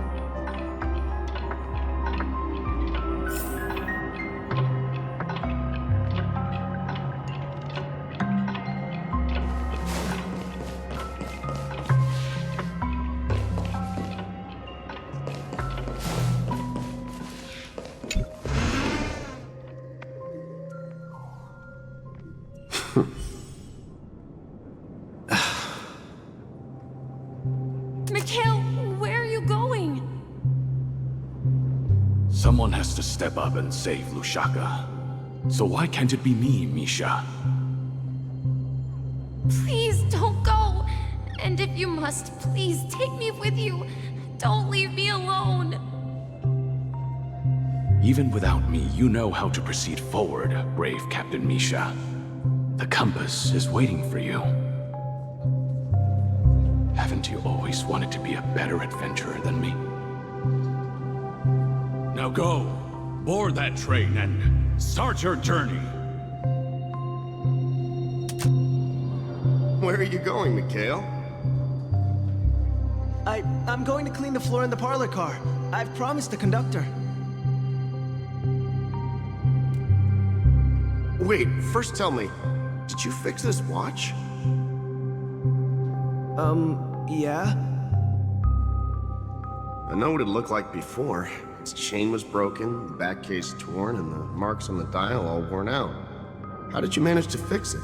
Mikhail, where are you going? Someone has to step up and save Lushaka. So why can't it be me, Misha? Please don't go. And if you must, please take me with you. Don't leave me alone. Even without me, you know how to proceed forward, brave Captain Misha. The compass is waiting for you. Haven't you always wanted to be a better adventurer than me? Now go, board that train and start your journey. Where are you going, Mikhail? I'm going to clean the floor in the parlor car. I've promised the conductor. Wait, first tell me, did you fix this watch? Yeah? I know what it looked like before. Its chain was broken, the back case torn, and the marks on the dial all worn out. How did you manage to fix it?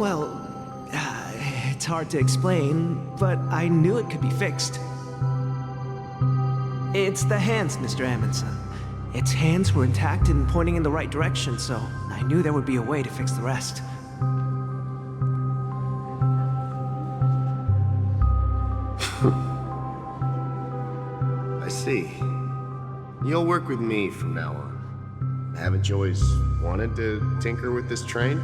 Well, it's hard to explain, but I knew it could be fixed. It's the hands, Mr. Amundsen. Its hands were intact and pointing in the right direction, so I knew there would be a way to fix the rest. I see. You'll work with me from now on. Haven't you always wanted to tinker with this train?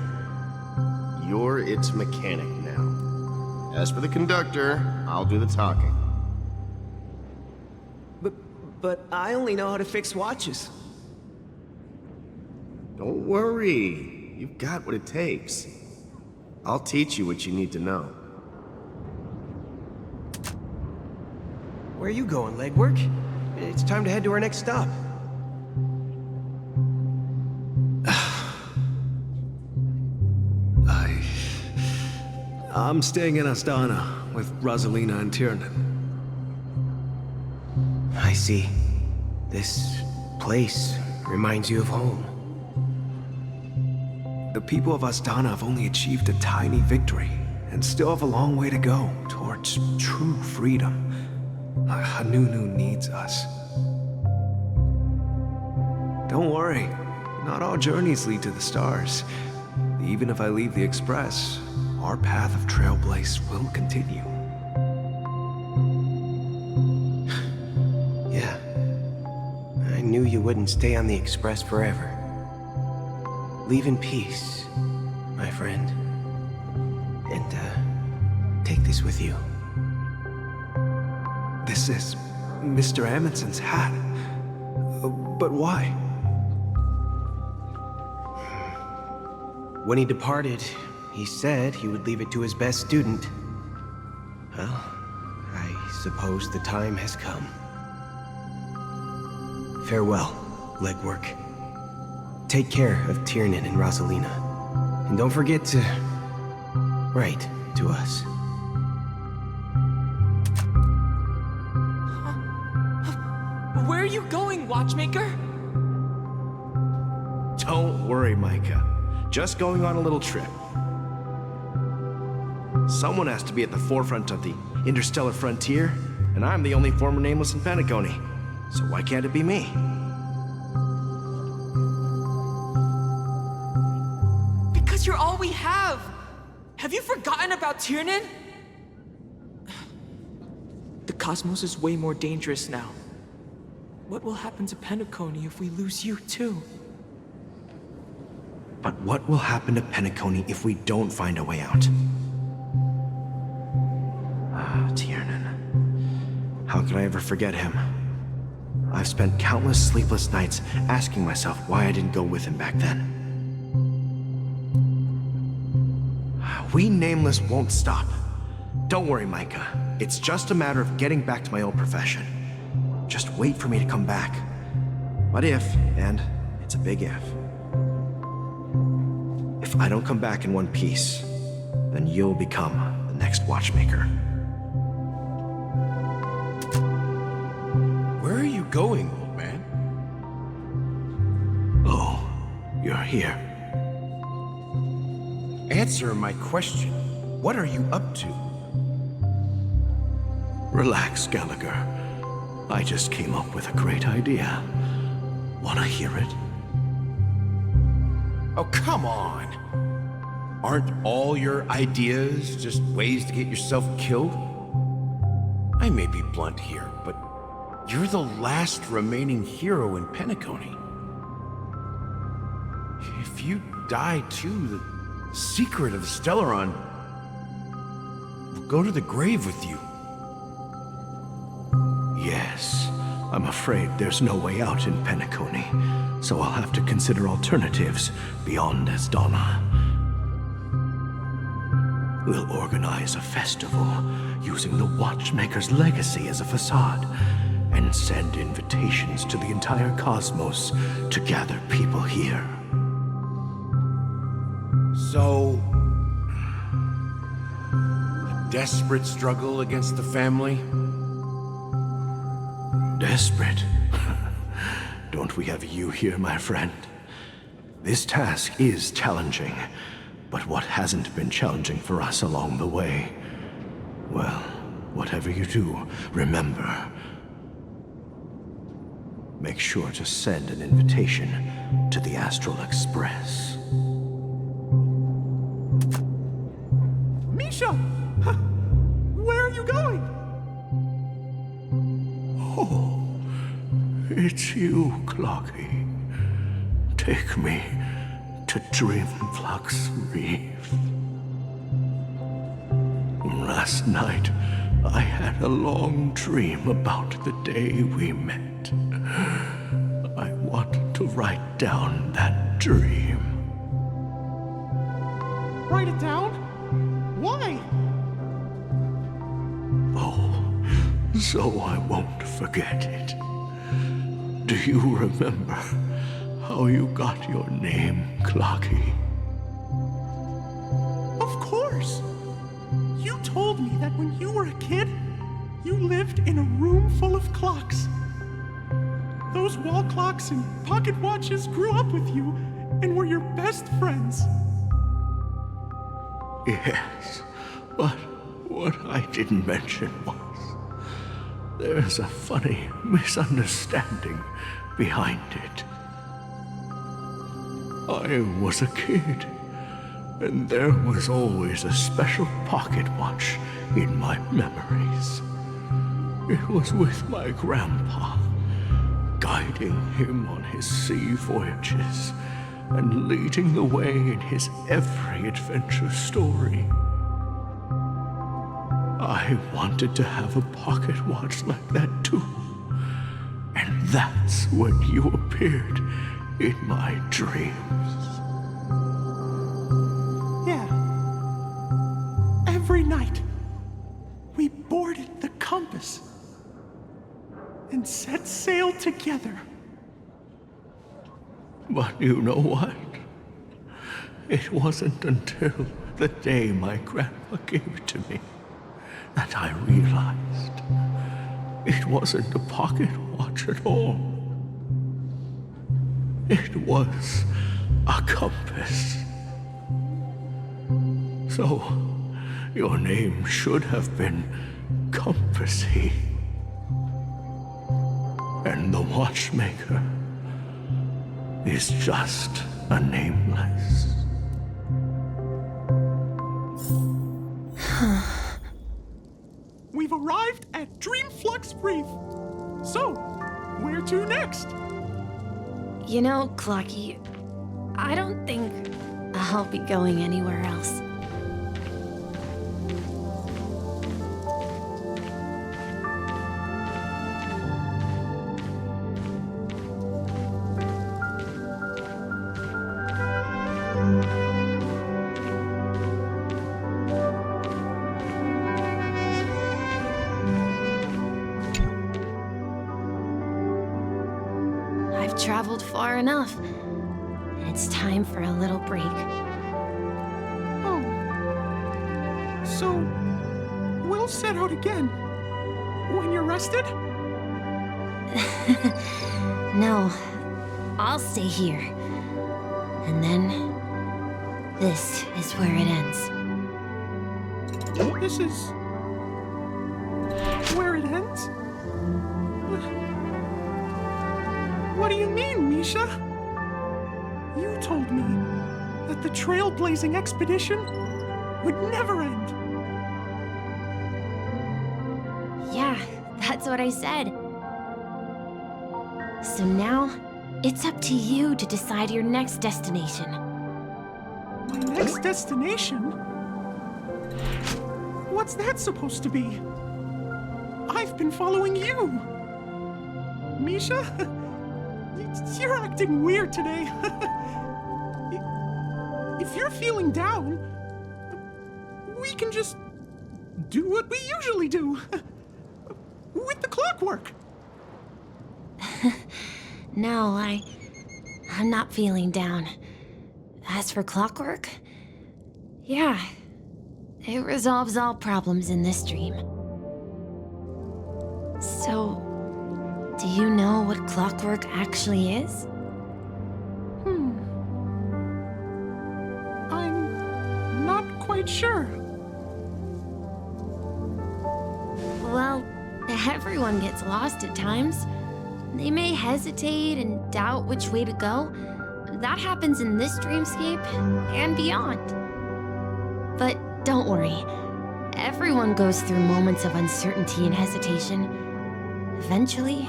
You're its mechanic now. As for the conductor, I'll do the talking. But I only know how to fix watches. Don't worry. You've got what it takes. I'll teach you what you need to know. Where are you going, legwork? It's time to head to our next stop. I'm staying in Astana with Rosalina and Tiernan. I see. This place reminds you of home. The people of Astana have only achieved a tiny victory, and still have a long way to go towards true freedom. Hanunu needs us. Don't worry, not all journeys lead to the stars. Even if I leave the Express, our path of Trailblaze will continue. Yeah. I knew you wouldn't stay on the Express forever. Leave in peace, my friend. And, take this with you. This is Mr. Amundsen's hat. But why? When he departed, he said he would leave it to his best student. Well, I suppose the time has come. Farewell, legwork. Take care of Tiernan and Rosalina. And don't forget to write to us. Where are you going, Watchmaker? Don't worry, Micah. Just going on a little trip. Someone has to be at the forefront of the interstellar frontier, and I'm the only former Nameless in Penacony. So why can't it be me? Because you're all we have! Have you forgotten about Tiernan? The cosmos is way more dangerous now. What will happen to Penacony if we lose you too? But what will happen to Penacony if we don't find a way out? Tiernan. How could I ever forget him? I've spent countless sleepless nights asking myself why I didn't go with him back then. We Nameless won't stop. Don't worry, Micah. It's just a matter of getting back to my old profession. Just wait for me to come back. What if, and it's a big if I don't come back in one piece, then you'll become the next Watchmaker. Where are you going, old man? Oh, you're here. Answer my question. What are you up to? Relax, Gallagher. I just came up with a great idea. Wanna hear it? Oh, come on. Aren't all your ideas just ways to get yourself killed? I may be blunt here, but you're the last remaining hero in Penacony. If you die too, the secret of the Stellaron will go to the grave with you. Yes, I'm afraid there's no way out in Penacony, so I'll have to consider alternatives beyond Asdana. We'll organize a festival using the Watchmaker's legacy as a facade and send invitations to the entire cosmos to gather people here. So, a desperate struggle against the family? Desperate? Don't we have you here, my friend? This task is challenging, but what hasn't been challenging for us along the way? Well, whatever you do, remember. Make sure to send an invitation to the Astral Express. Misha! Where are you going? Oh, it's you, Clocky. Take me to Dreamflux Reef. Last night, I had a long dream about the day we met. I want to write down that dream. Write it down? Why? Oh, so I won't forget it. Do you remember how you got your name, Clocky? Of course! You told me that when you were a kid, you lived in a room full of clocks. Those wall clocks and pocket watches grew up with you and were your best friends. Yes, But what I didn't mention was there's a funny misunderstanding behind it. I was a kid, and there was always a special pocket watch in my memories. It was with my grandpa, guiding him on his sea voyages and leading the way in his every adventure story. I wanted to have a pocket watch like that too. And that's when you appeared in my dreams. Yeah. Every night, we boarded the compass and set sail together. But you know what? It wasn't until the day my grandpa gave it to me that I realized it wasn't a pocket watch at all. It was a compass. So, your name should have been Compassy. And the watchmaker is just a nameless. We've arrived at Dreamflux Reef. So, where to next? You know, Clocky, I don't think I'll be going anywhere else. I've traveled far enough. It's time for a little break. Oh. So, we'll set out again. When you're rested? No, I'll stay here. And then, this is where it ends. This is where it ends? What do you mean, Misha? You told me that the trailblazing expedition would never end. Yeah, that's what I said. So now, it's up to you to decide your next destination. My next destination? What's that supposed to be? I've been following you. Misha? You're acting weird today. If you're feeling down, we can just do what we usually do. With the clockwork. No, I'm not feeling down. As for clockwork, yeah, it resolves all problems in this dream. So, do you know what clockwork actually is? I'm not quite sure. Well, everyone gets lost at times. They may hesitate and doubt which way to go. That happens in this dreamscape and beyond. But don't worry. Everyone goes through moments of uncertainty and hesitation. Eventually,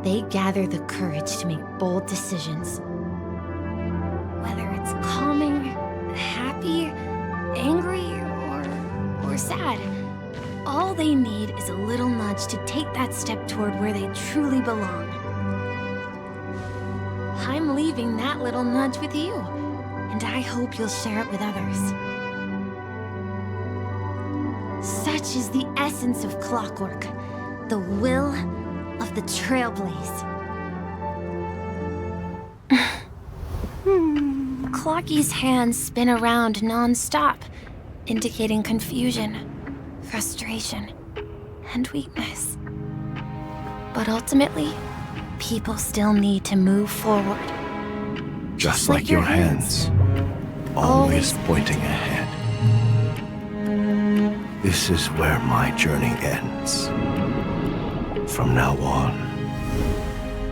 they gather the courage to make bold decisions. Whether it's calming, happy, angry, or sad, all they need is a little nudge to take that step toward where they truly belong. I'm leaving that little nudge with you, and I hope you'll share it with others. Such is the essence of clockwork, the will of the Trailblaze. Clocky's hands spin around non-stop, indicating confusion, frustration, and weakness. But ultimately, people still need to move forward. Just like your hands, always pointing ahead. This is where my journey ends. From now on,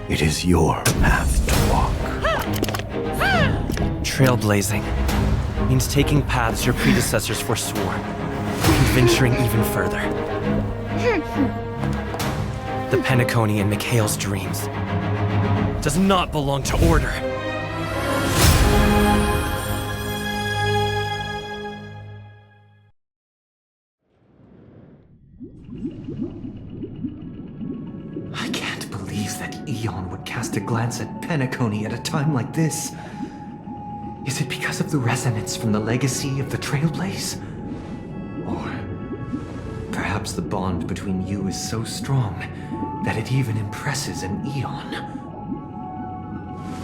it is your path to walk. Trailblazing means taking paths your predecessors forswore, and venturing even further. The Penacony and Mikhail's dreams does not belong to Order. I can't believe that Eon would cast a glance at Penacony at a time like this. Is it because of the resonance from the legacy of the Trailblaze? Or perhaps the bond between you is so strong that it even impresses an Eon?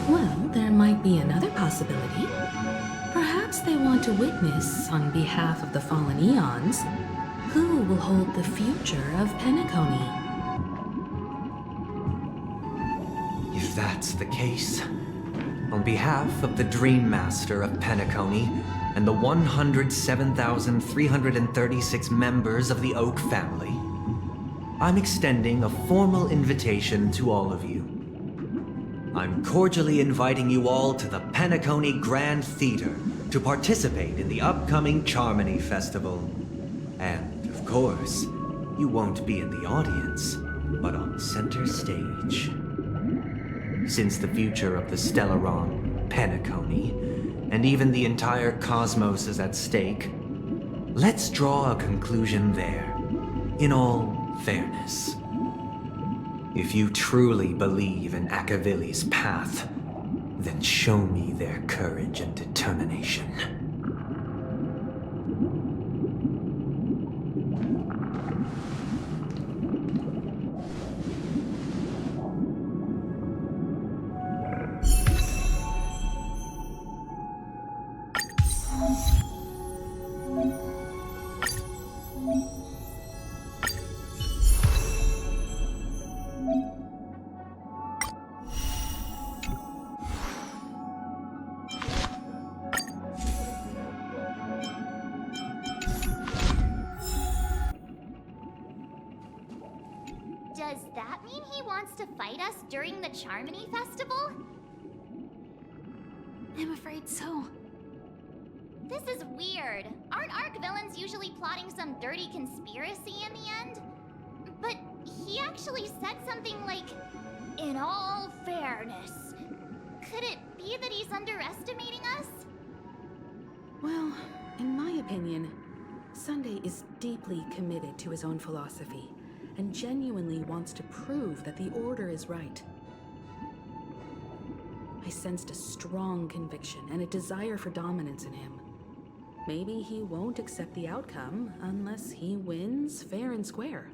Well, there might be another possibility. Perhaps they want to witness, on behalf of the fallen Eons, who will hold the future of Penacony. If that's the case, on behalf of the Dream Master of Penacony and the 107,336 members of the Oak family, I'm extending a formal invitation to all of you. I'm cordially inviting you all to the Penacony Grand Theater to participate in the upcoming Charmony Festival. And, of course, you won't be in the audience, but on center stage. Since the future of the Stellaron, Penacony, and even the entire cosmos is at stake, let's draw a conclusion there, in all fairness. If you truly believe in Akavili's path, then show me their courage and determination. Does that mean he wants to fight us during the Charmony Festival? I'm afraid so. This is weird. Aren't Arc villains usually plotting some dirty conspiracy in the end? But he actually said something like, "in all fairness." Could it be that he's underestimating us? Well, in my opinion, Sunday is deeply committed to his own philosophy and genuinely wants to prove that the Order is right. I sensed a strong conviction and a desire for dominance in him. Maybe he won't accept the outcome unless he wins fair and square.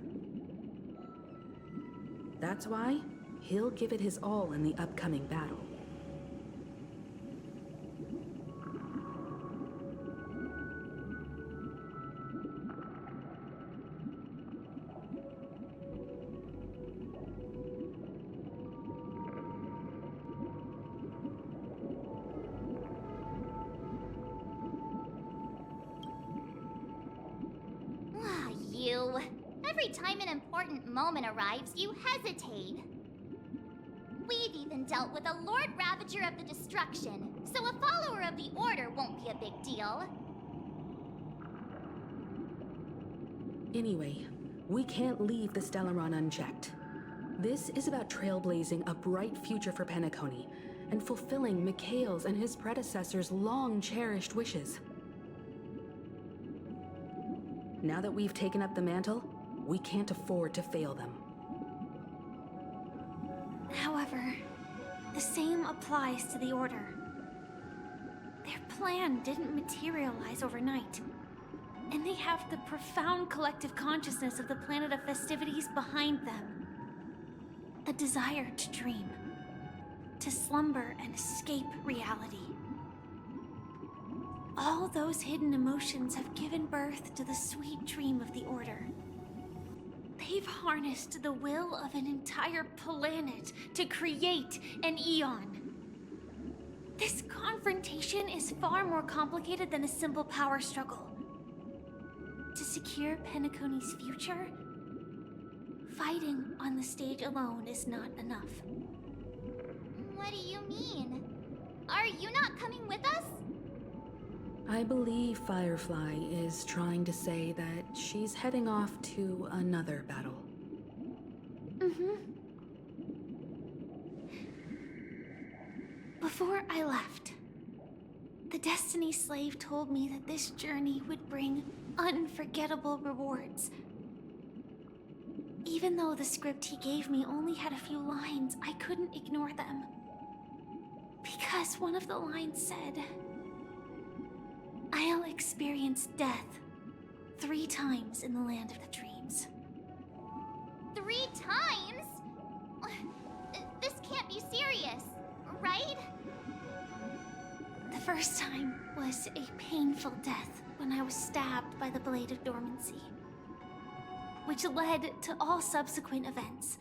That's why he'll give it his all in the upcoming battle. Every time an important moment arrives, you hesitate. We've even dealt with a Lord Ravager of the Destruction, so a follower of the Order won't be a big deal. Anyway, we can't leave the Stellaron unchecked. This is about trailblazing a bright future for Penacony and fulfilling Mikhail's and his predecessors' long-cherished wishes. Now that we've taken up the mantle, we can't afford to fail them. However, the same applies to the Order. Their plan didn't materialize overnight, and they have the profound collective consciousness of the planet of festivities behind them. A desire to dream, to slumber and escape reality. All those hidden emotions have given birth to the sweet dream of the Order. They've harnessed the will of an entire planet to create an Eon. This confrontation is far more complicated than a simple power struggle. to secure Penacony's future, fighting on the stage alone is not enough. What do you mean? Are you not coming with us? I believe Firefly is trying to say that she's heading off to another battle. Before I left, the Destiny Slave told me that this journey would bring unforgettable rewards. Even though the script he gave me only had a few lines, I couldn't ignore them. Because one of the lines said, "I'll experience death 3 times in the land of the dreams." 3 times? This can't be serious, right? The first time was a painful death when I was stabbed by the Blade of Dormancy, which led to all subsequent events.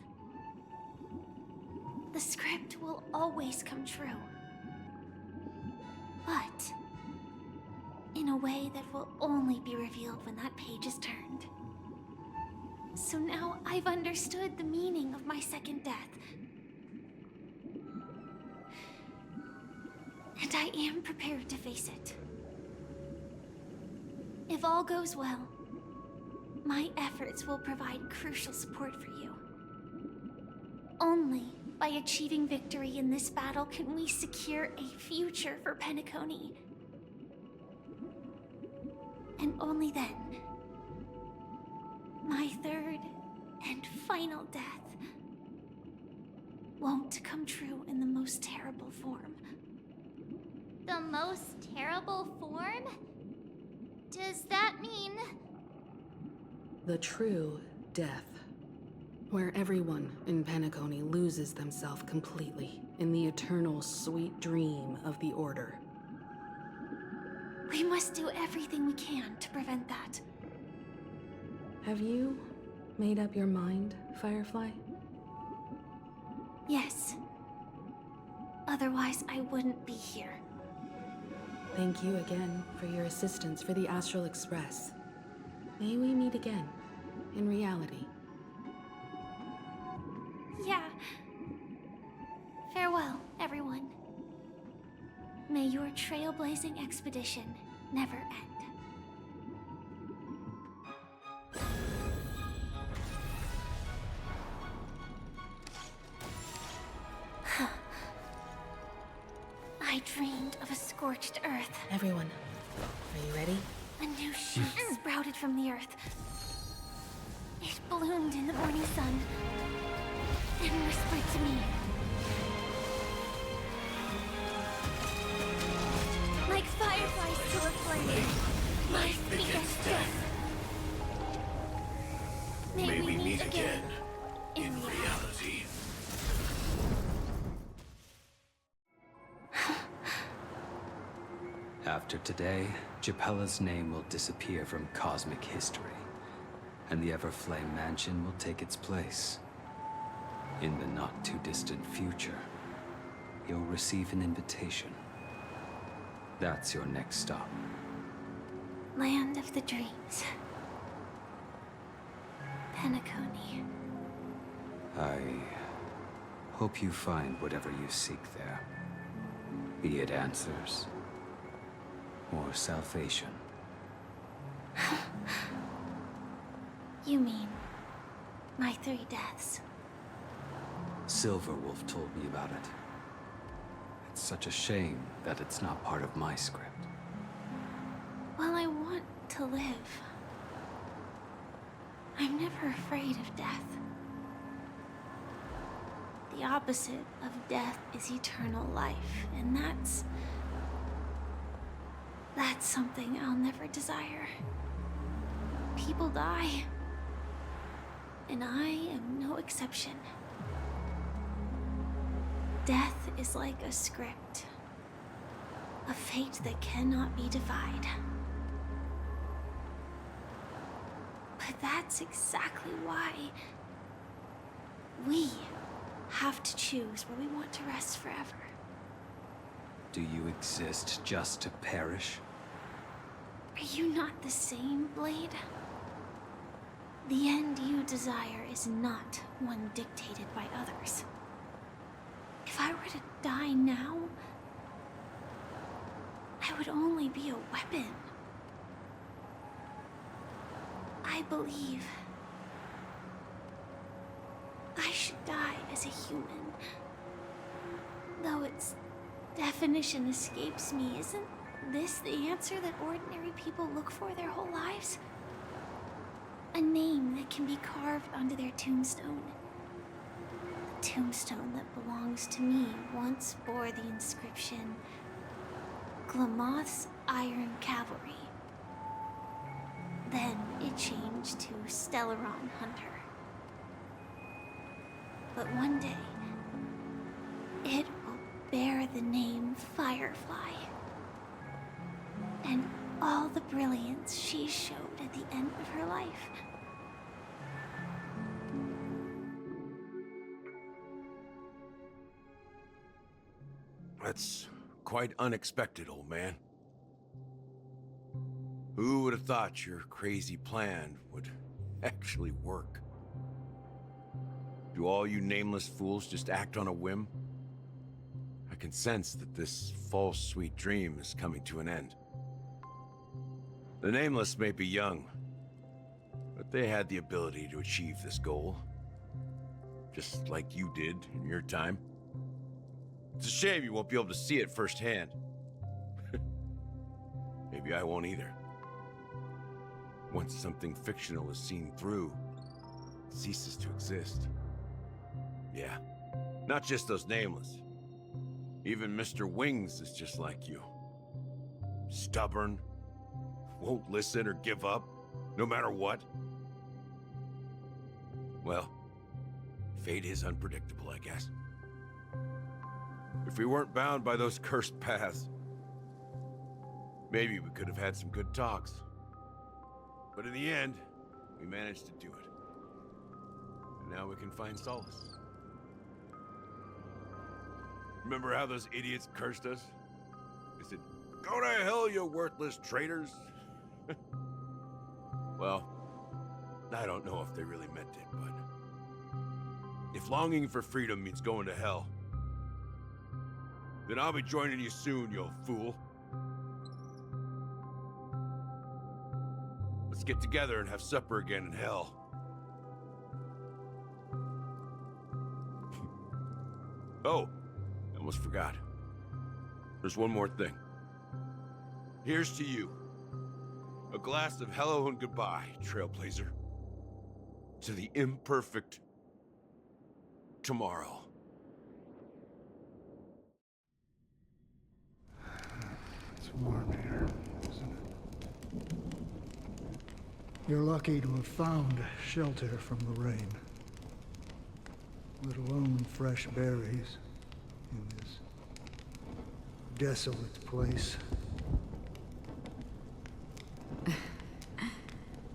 The script will always come true, but in a way that will only be revealed when that page is turned. So now I've understood the meaning of my second death. And I am prepared to face it. If all goes well, my efforts will provide crucial support for you. Only by achieving victory in this battle can we secure a future for Penacony. And only then, my third and final death won't come true in the most terrible form. The most terrible form? Does that mean... The true death, where everyone in Penacony loses themselves completely in the eternal sweet dream of the Order. We must do everything we can to prevent that. Have you made up your mind, Firefly? Yes. Otherwise, I wouldn't be here. Thank you again for your assistance for the Astral Express. May we meet again, in reality. Yeah. Farewell, everyone. May your trailblazing expedition never end. I dreamed of a scorched earth. Everyone, are you ready? A new shoot sprouted from the earth. It bloomed in the morning sun and whispered to me. Like fireflies to a flame, my biggest death. May we meet again in reality. After today, Japella's name will disappear from cosmic history, and the Everflame Mansion will take its place. In the not-too-distant future, you'll receive an invitation. That's your next stop. Land of the Dreams. Penacony. I hope you find whatever you seek there. Be it answers or salvation. You mean my 3 deaths? Silverwolf told me about it. It's such a shame that it's not part of my script. Well, I want to live. I'm never afraid of death. The opposite of death is eternal life, and that's something I'll never desire. People die, and I am no exception. Death is like a script, a fate that cannot be defied. But that's exactly why we have to choose where we want to rest forever. Do you exist just to perish? Are you not the same, Blade? The end you desire is not one dictated by others. If I were to die now, I would only be a weapon. I believe I should die as a human. Though its definition escapes me, isn't this the answer that ordinary people look for their whole lives? A name that can be carved onto their tombstone. The tombstone that belongs to me once bore the inscription, Glamoth's Iron Cavalry. Then it changed to Stellaron Hunter. But one day, it will bear the name Firefly. And all the brilliance she showed at the end of her life. That's quite unexpected, old man. Who would have thought your crazy plan would actually work? Do all you nameless fools just act on a whim? I can sense that this false sweet dream is coming to an end. The Nameless may be young, but they had the ability to achieve this goal. Just like you did in your time. It's a shame you won't be able to see it firsthand. Maybe I won't either. Once something fictional is seen through, it ceases to exist. Yeah, not just those Nameless. Even Mr. Wings is just like you. Stubborn, won't listen or give up, no matter what. Well, fate is unpredictable, I guess. If we weren't bound by those cursed paths, maybe we could have had some good talks. But in the end, we managed to do it. And now we can find solace. Remember how those idiots cursed us? They said, "Go to hell, you worthless traitors." Well, I don't know if they really meant it, but if longing for freedom means going to hell, then I'll be joining you soon, you fool. Let's get together and have supper again in hell. Oh, I almost forgot. There's one more thing. Here's to you. A glass of hello and goodbye, Trailblazer. To the imperfect tomorrow. It's warm here, isn't it? You're lucky to have found shelter from the rain. Let alone fresh berries in this desolate place.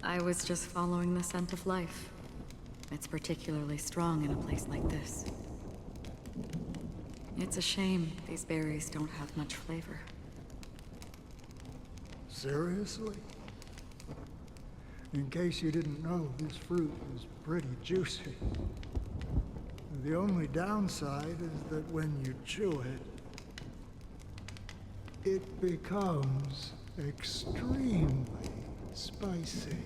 I was just following the scent of life. It's particularly strong in a place like this. It's a shame these berries don't have much flavor. Seriously? In case you didn't know, this fruit is pretty juicy. The only downside is that when you chew it, it becomes extremely spicy.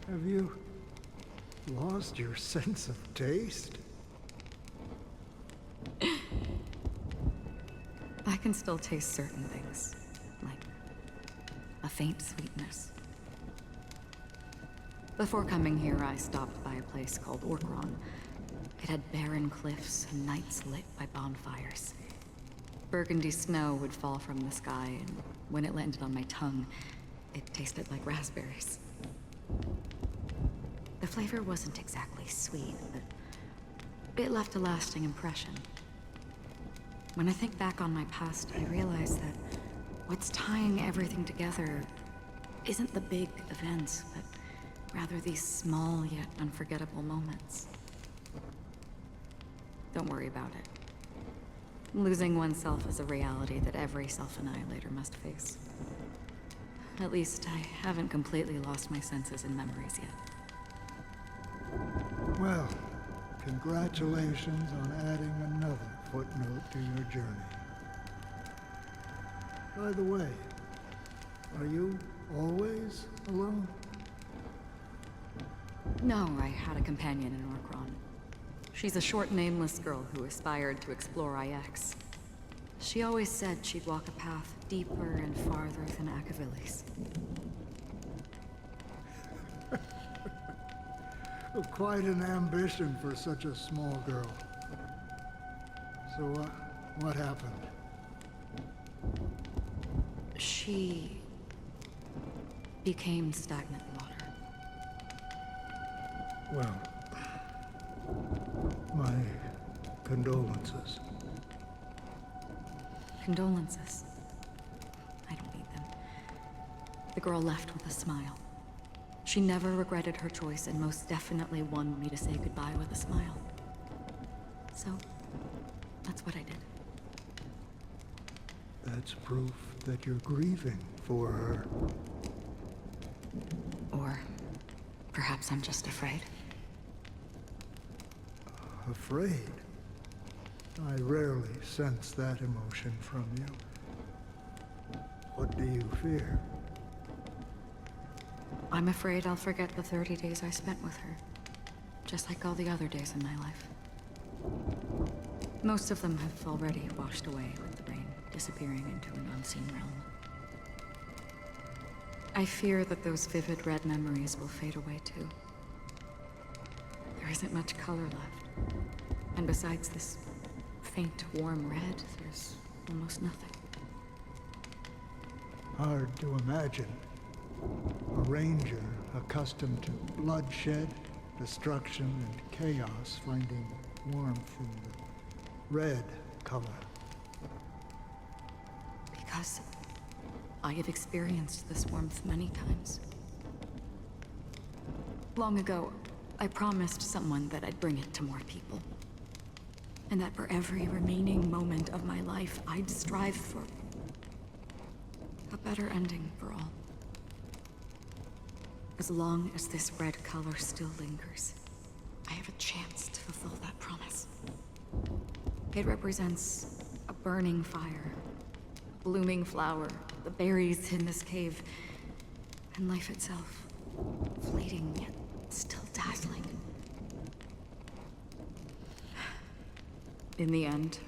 Have you lost your sense of taste? I can still taste certain things, like a faint sweetness. Before coming here, I stopped by a place called Orkron. It had barren cliffs and nights lit by bonfires. Burgundy snow would fall from the sky, and when it landed on my tongue, it tasted like raspberries. The flavor wasn't exactly sweet, but it left a lasting impression. When I think back on my past, I realize that what's tying everything together isn't the big events, but rather these small yet unforgettable moments. Don't worry about it. Losing oneself is a reality that every self-annihilator must face. At least I haven't completely lost my senses and memories yet. Well, congratulations on adding another footnote to your journey. By the way, are you always alone? No, I had a companion in Orkron. She's a short, nameless girl who aspired to explore IX. She always said she'd walk a path deeper and farther than Akavilis. Quite an ambition for such a small girl. So what happened? She became stagnant water. Well, my condolences. Condolences. I don't need them. The girl left with a smile. She never regretted her choice and most definitely wanted me to say goodbye with a smile. So, that's what I did. That's proof that you're grieving for her. Or perhaps I'm just afraid. Afraid? I rarely sense that emotion from you. What do you fear? I'm afraid I'll forget the 30 days I spent with her. Just like all the other days in my life. Most of them have already washed away with the rain, disappearing into an unseen realm. I fear that those vivid red memories will fade away too. There isn't much color left. And besides this faint, warm red, there's almost nothing. Hard to imagine. A ranger accustomed to bloodshed, destruction, and chaos finding warmth in the red color. Because I have experienced this warmth many times. Long ago, I promised someone that I'd bring it to more people. And that for every remaining moment of my life, I'd strive for a better ending for all. As long as this red color still lingers, I have a chance to fulfill that promise. It represents a burning fire, a blooming flower, the berries in this cave, and life itself, fleeting yet still dazzling. In the end,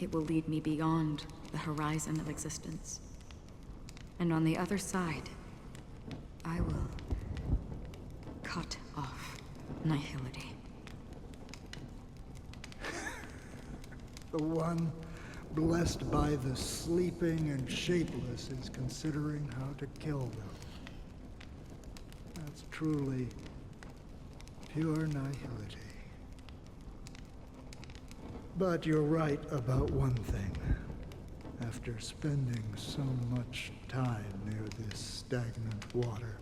it will lead me beyond the horizon of existence. And on the other side, I will cut off nihility. The one blessed by the sleeping and shapeless is considering how to kill them. That's truly pure nihility. But you're right about one thing. After spending so much time near this stagnant water,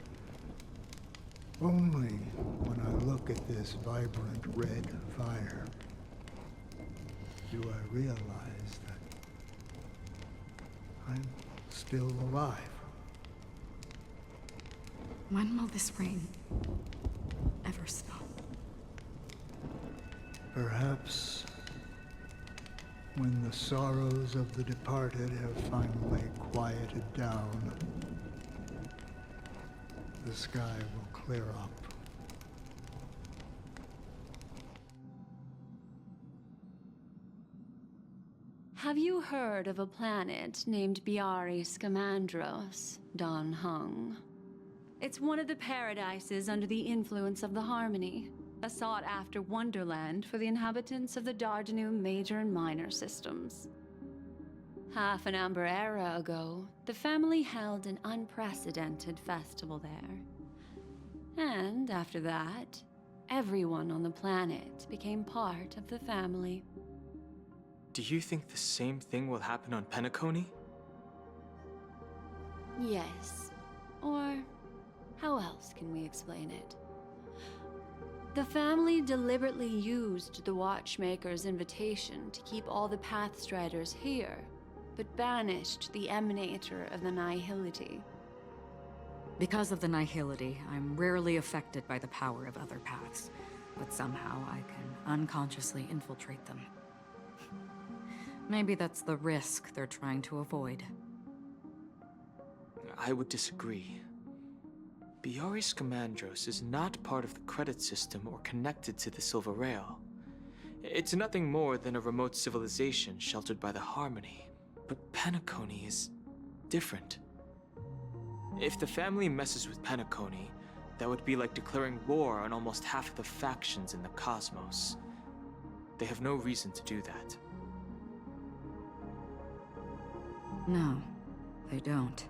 only when I look at this vibrant red fire do I realize that I'm still alive. When will this rain ever stop? Perhaps when the sorrows of the departed have finally quieted down, the sky will clear up. Have you heard of a planet named Biari Scamandros, Don Heng? It's one of the paradises under the influence of the Harmony, a sought-after wonderland for the inhabitants of the Dardanu major and minor systems. Half an Amber era ago, the family held an unprecedented festival there. And after that, everyone on the planet became part of the family. Do you think the same thing will happen on Penacony? Yes. Or how else can we explain it? The family deliberately used the Watchmaker's invitation to keep all the Pathstriders here, but banished the Emanator of the Nihility. Because of the nihility, I'm rarely affected by the power of other paths, but somehow I can unconsciously infiltrate them. Maybe that's the risk they're trying to avoid. I would disagree. Biaris Commandros is not part of the credit system or connected to the Silver Rail. It's nothing more than a remote civilization sheltered by the Harmony. But Penacony is different. If the family messes with Penacony, that would be like declaring war on almost half of the factions in the cosmos. They have no reason to do that. No, they don't.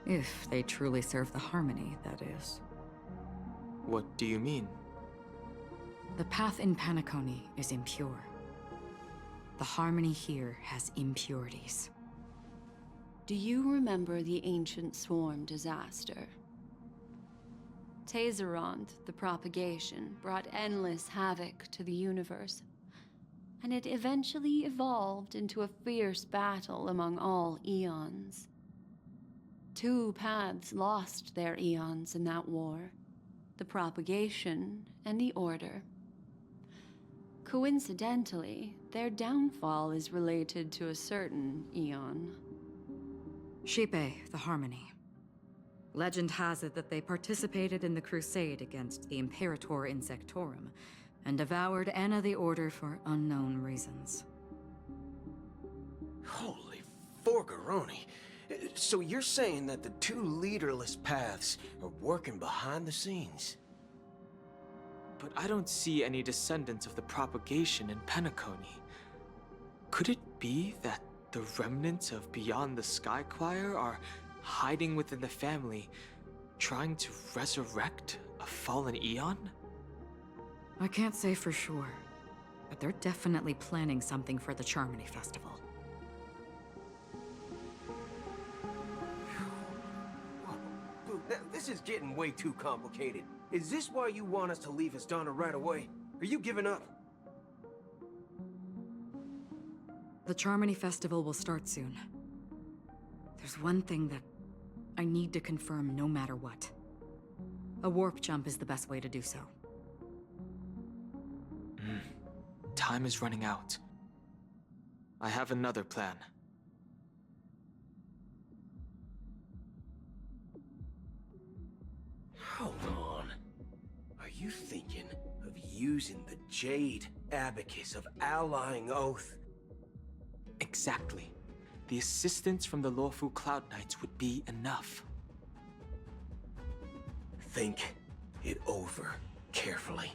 If they truly serve the Harmony, that is. What do you mean? The path in Penacony is impure. The Harmony here has impurities. Do you remember the ancient swarm disaster? Tazerond, the propagation, brought endless havoc to the universe, and it eventually evolved into a fierce battle among all eons. 2 paths lost their eons in that war, the propagation and the order. Coincidentally, their downfall is related to a certain eon. Xipe, the Harmony. Legend has it that they participated in the crusade against the Imperator Insectorum, and devoured Anna the Order for unknown reasons. Holy forgaroni. So you're saying that the 2 leaderless paths are working behind the scenes? But I don't see any descendants of the propagation in Penacony. Could it be that the remnants of Beyond the Sky Choir are hiding within the family, trying to resurrect a fallen eon? I can't say for sure, but they're definitely planning something for the Charmony Festival. This is getting way too complicated. Is this why you want us to leave Astana right away? Are you giving up? The Charmony Festival will start soon. There's one thing that I need to confirm no matter what. A warp jump is the best way to do so. Time is running out. I have another plan. Hold on. Are you thinking of using the Jade Abacus of Allying Oath? Exactly. The assistance from the Lawful Cloud Knights would be enough. Think it over carefully.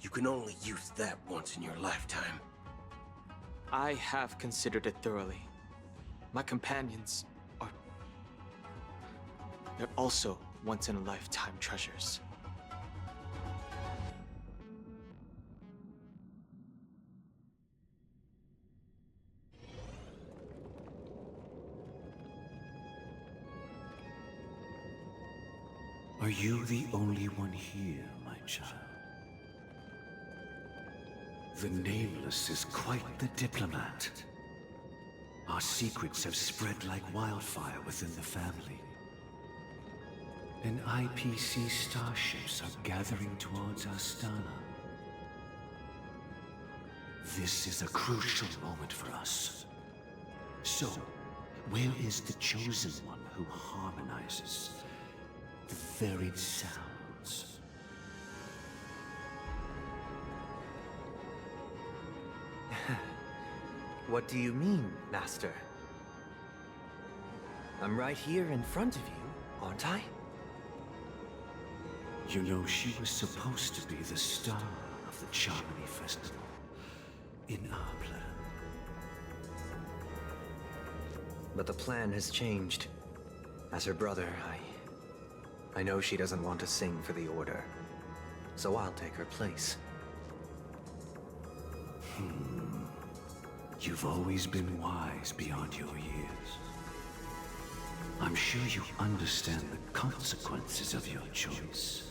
You can only use that once in your lifetime. I have considered it thoroughly. My companions are... they're also once-in-a-lifetime treasures. Are you the only one here, my child? The Nameless is quite the diplomat. Our secrets have spread like wildfire within the family. And IPC starships are gathering towards Astana. This is a crucial moment for us. So, where is the Chosen One who harmonizes the varied sounds? What do you mean, Master? I'm right here in front of you, aren't I? You know, she was supposed to be the star of the Charmony Festival in our plan. But the plan has changed. As her brother, I know she doesn't want to sing for the Order, so I'll take her place. You've always been wise beyond your years. I'm sure you understand the consequences of your choice.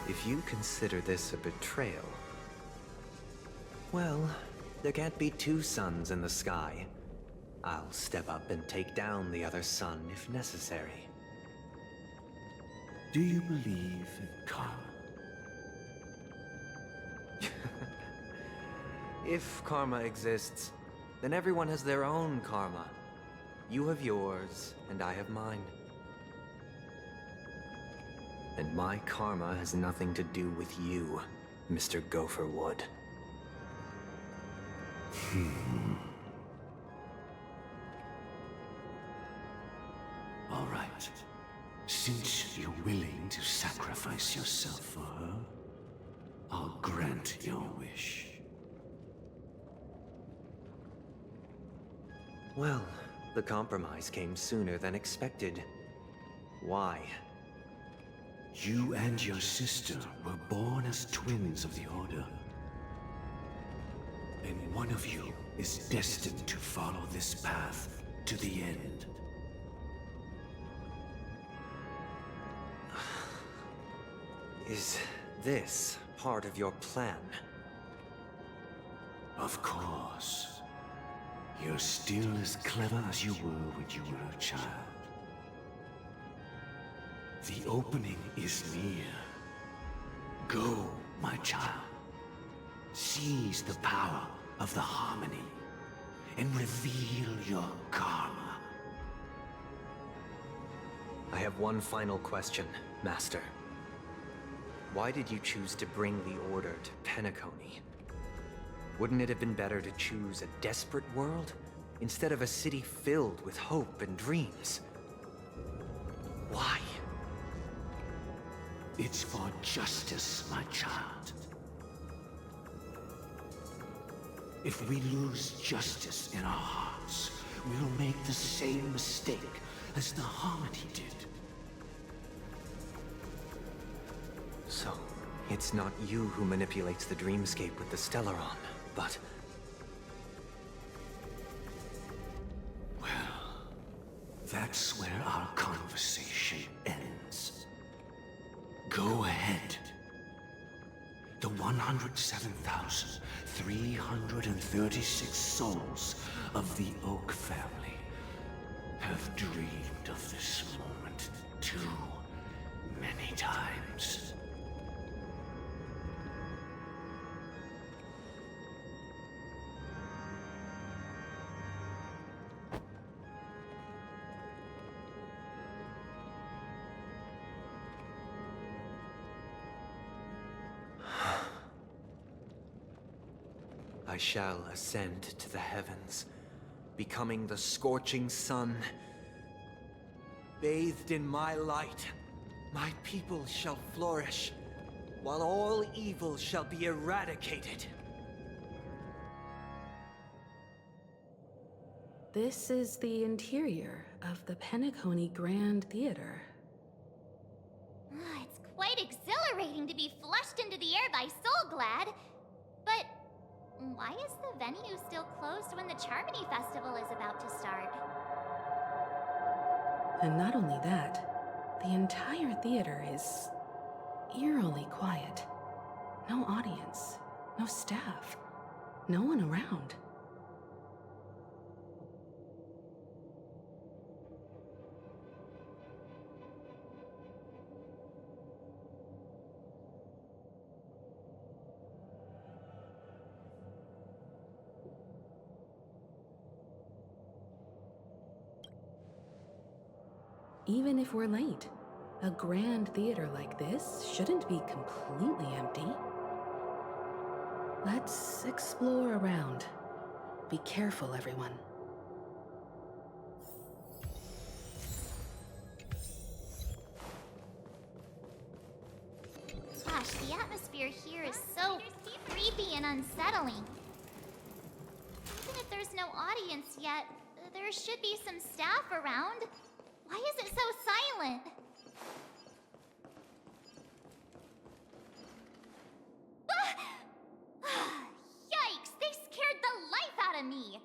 If you consider this a betrayal, well, there can't be 2 suns in the sky. I'll step up and take down the other son if necessary. Do you believe in karma? If karma exists, then everyone has their own karma. You have yours, and I have mine. And my karma has nothing to do with you, Mr. Gopherwood. All right. Since you're willing to sacrifice yourself for her, I'll grant your wish. Well, the compromise came sooner than expected. Why? You and your sister were born as twins of the Order. And one of you is destined to follow this path to the end. Is this part of your plan? Of course. You're still as clever as you were when you were a child. The opening is near. Go, my child. Seize the power of the harmony and reveal your karma. I have one final question, Master. Why did you choose to bring the Order to Penacony? Wouldn't it have been better to choose a desperate world instead of a city filled with hope and dreams? Why? It's for justice, my child. If we lose justice in our hearts, we'll make the same mistake as the Harmony did. So, it's not you who manipulates the dreamscape with the Stellaron, but... Well, that's where our conversation ends. Go ahead. The 107,336 souls of the Oak family have dreamed of this moment too many times. I shall ascend to the heavens, becoming the scorching sun. Bathed in my light, my people shall flourish, while all evil shall be eradicated. This is the interior of the Penacony Grand Theater. It's quite exhilarating to be flushed into the air by Soulglad. But why is the venue still closed when the Charmony Festival is about to start? And not only that, the entire theater is eerily quiet. No audience, no staff, no one around. Even if we're late, a grand theater like this shouldn't be completely empty. Let's explore around. Be careful, everyone. Gosh, the atmosphere here is so creepy and unsettling. Even if there's no audience yet, there should be some staff around. Why is it so silent? Yikes! They scared the life out of me!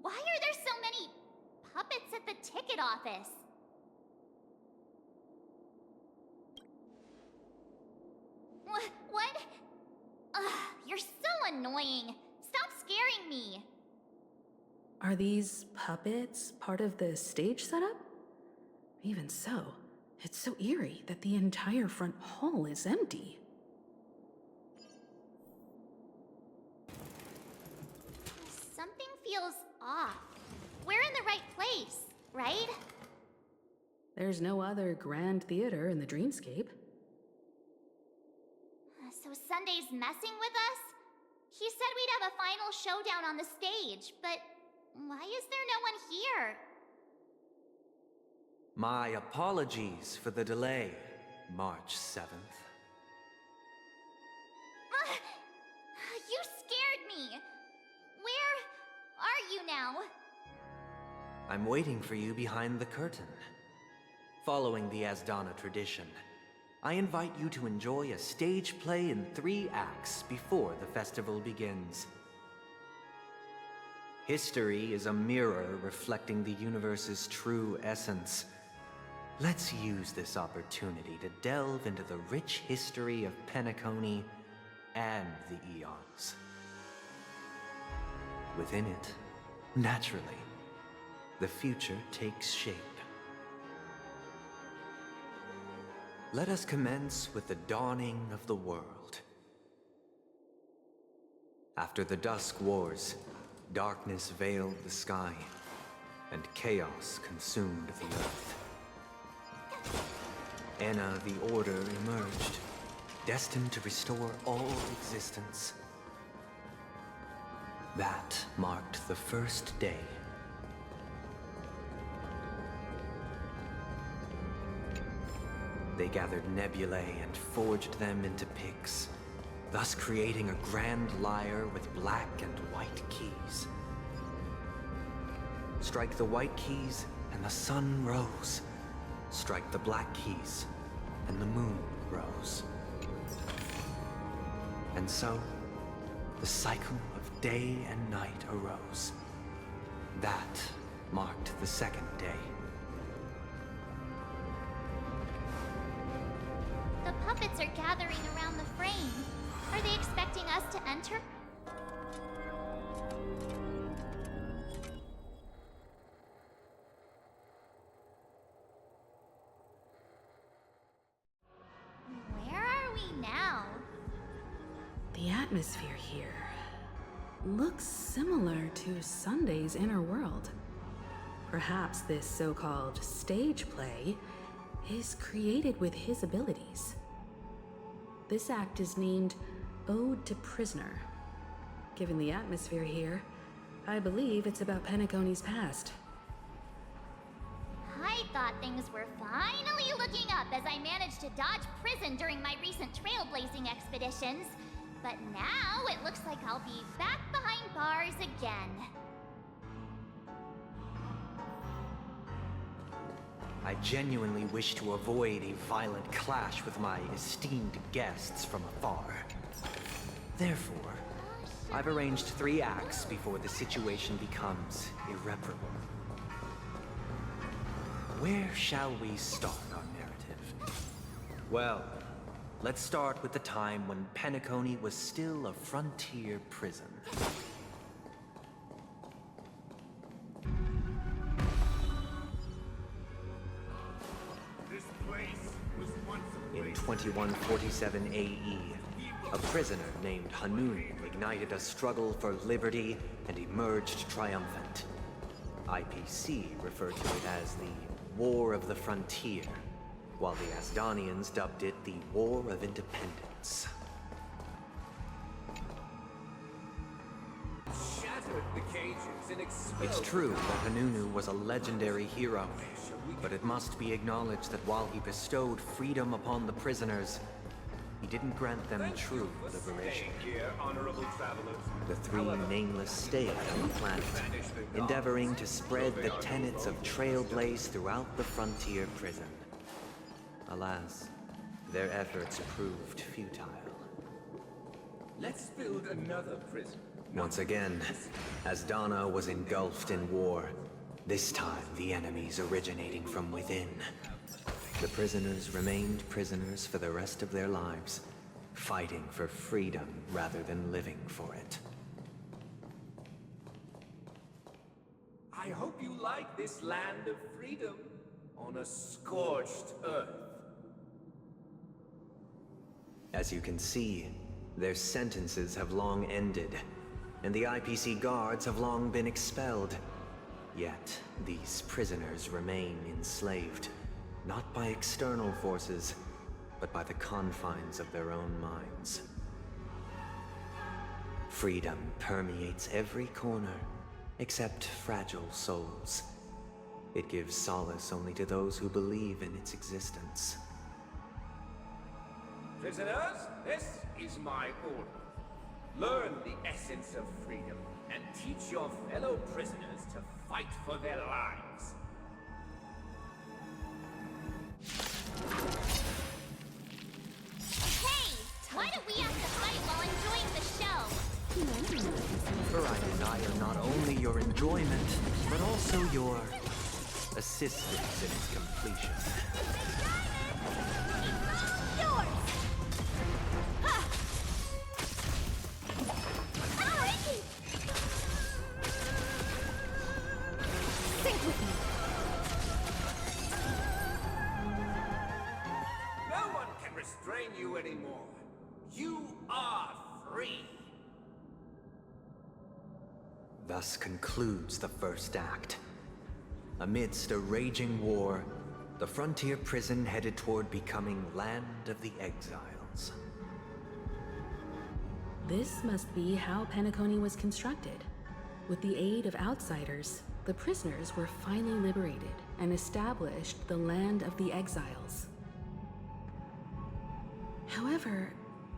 Why are there so many puppets at the ticket office? What? You're so annoying. Stop scaring me. Are these puppets part of the stage setup? Even so, it's so eerie that the entire front hall is empty. Something feels off. We're in the right place, right? There's no other grand theater in the dreamscape. So Sunday's messing with us? He said we'd have a final showdown on the stage, but why is there no one here? My apologies for the delay, March 7th. You scared me! Where are you now? I'm waiting for you behind the curtain. Following the Asdana tradition, I invite you to enjoy a stage play in 3 acts before the festival begins. History is a mirror reflecting the universe's true essence. Let's use this opportunity to delve into the rich history of Penacony and the eons. Within it, naturally, the future takes shape. Let us commence with the dawning of the world. After the Dusk Wars, darkness veiled the sky, and chaos consumed the earth. Enna the Order emerged, destined to restore all existence. That marked the first day. They gathered nebulae and forged them into picks, thus creating a grand lyre with black and white keys. Strike the white keys, and the sun rose. Strike the black keys, and the moon rose. And so, the cycle of day and night arose. That marked the second day. The puppets are gathering around the frame. Are they expecting us to enter? Where are we now? The atmosphere here looks similar to Sunday's inner world. Perhaps this so-called stage play is created with his abilities. This act is named Ode to Prisoner. Given the atmosphere here, I believe it's about Penacony's past. I thought things were finally looking up as I managed to dodge prison during my recent trailblazing expeditions. But now it looks like I'll be back behind bars again. I genuinely wish to avoid a violent clash with my esteemed guests from afar. Therefore, I've arranged 3 acts before the situation becomes irreparable. Where shall we start our narrative? Well, let's start with the time when Penacony was still a frontier prison. This place was once a In 2147 AE, a prisoner named Hanun ignited a struggle for liberty and emerged triumphant. IPC referred to it as the War of the Frontier, while the Asdanians dubbed it the War of Independence. Shattered the cages and expelled. It's true that Hanunu was a legendary hero, but it must be acknowledged that while he bestowed freedom upon the prisoners, he didn't grant them true liberation. Here, honorable travelers. The 3 nameless stayed on the planet, endeavoring to spread the tenets of Trailblaze throughout the frontier prison. Alas, their efforts proved futile. Let's build another prison. Once again, Asdana was engulfed in war, this time the enemies originating from within. The prisoners remained prisoners for the rest of their lives, fighting for freedom rather than living for it. I hope you like this land of freedom on a scorched earth. As you can see, their sentences have long ended, and the IPC guards have long been expelled. Yet, these prisoners remain enslaved, not by external forces, but by the confines of their own minds. Freedom permeates every corner, except fragile souls. It gives solace only to those who believe in its existence. Prisoners, this is my order. Learn the essence of freedom and teach your fellow prisoners to fight for their lives. Hey! Why do we have to fight while enjoying the show? For I desire not only your enjoyment, but also your assistance in its completion. No one can restrain you anymore. You are free. Thus concludes the first act. Amidst a raging war, the frontier prison headed toward becoming Land of the Exiles. This must be how Penacony was constructed. With the aid of outsiders, the prisoners were finally liberated and established the Land of the Exiles. However,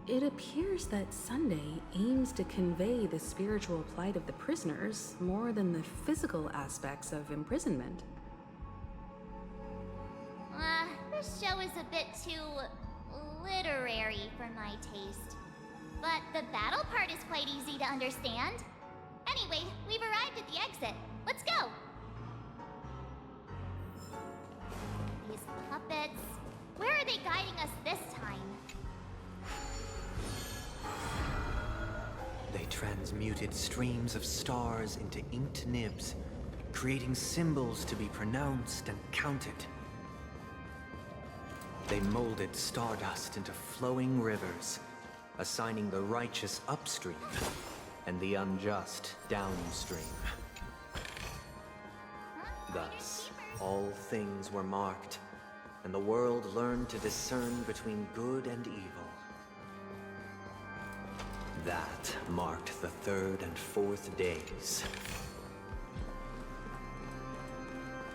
it appears that Sunday aims to convey the spiritual plight of the prisoners more than the physical aspects of imprisonment. This show is a bit too literary for my taste. But the battle part is quite easy to understand. Anyway, we've arrived at the exit. Let's go! These puppets... Where are they guiding us this time? They transmuted streams of stars into inked nibs, creating symbols to be pronounced and counted. They molded stardust into flowing rivers, assigning the righteous upstream and the unjust downstream. Thus, all things were marked, and the world learned to discern between good and evil. That marked the third and fourth days.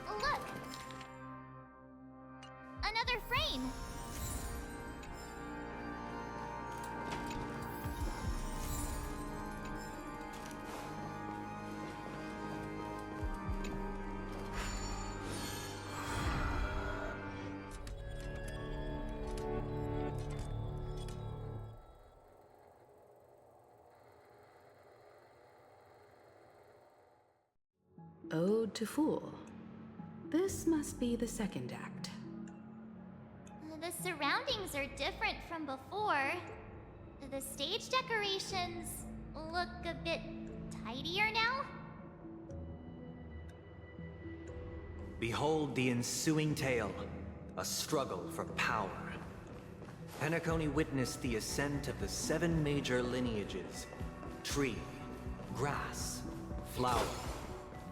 Look! Another frame! Ode to Fool. This must be the second act. The surroundings are different from before. The stage decorations look a bit tidier now. Behold the ensuing tale, a struggle for power. Penacony witnessed the ascent of the 7 major lineages: tree, grass, flower,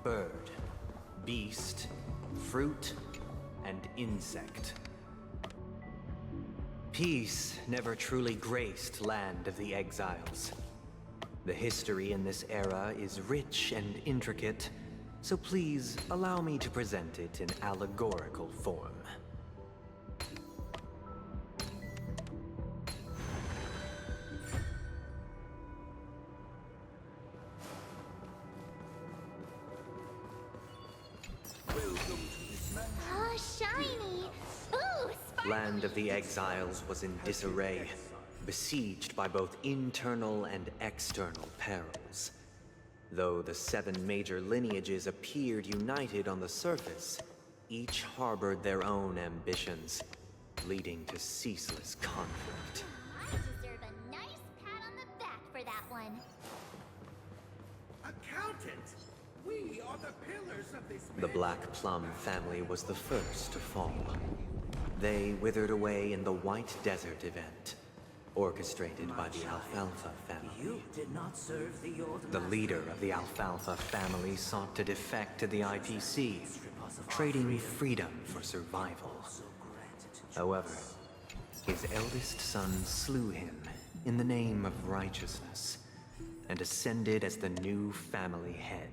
bird, beast, fruit, and insect. Peace never truly graced Land of the Exiles. The history in this era is rich and intricate, so please allow me to present it in allegorical form. Oh, shiny! Ooh, sparkly! Land of the Exiles was in disarray, besieged by both internal and external perils. Though the 7 major lineages appeared united on the surface, each harbored their own ambitions, leading to ceaseless conflict. I deserve a nice pat on the back for that one. Accountant! We are the pillars of this The Black Plum family was the first to fall. They withered away in the White Desert event, orchestrated by the Alfalfa family. You did not serve the old The leader of the Alfalfa family sought to defect to the IPC, trading freedom for survival. However, his eldest son slew him in the name of righteousness, and ascended as the new family head.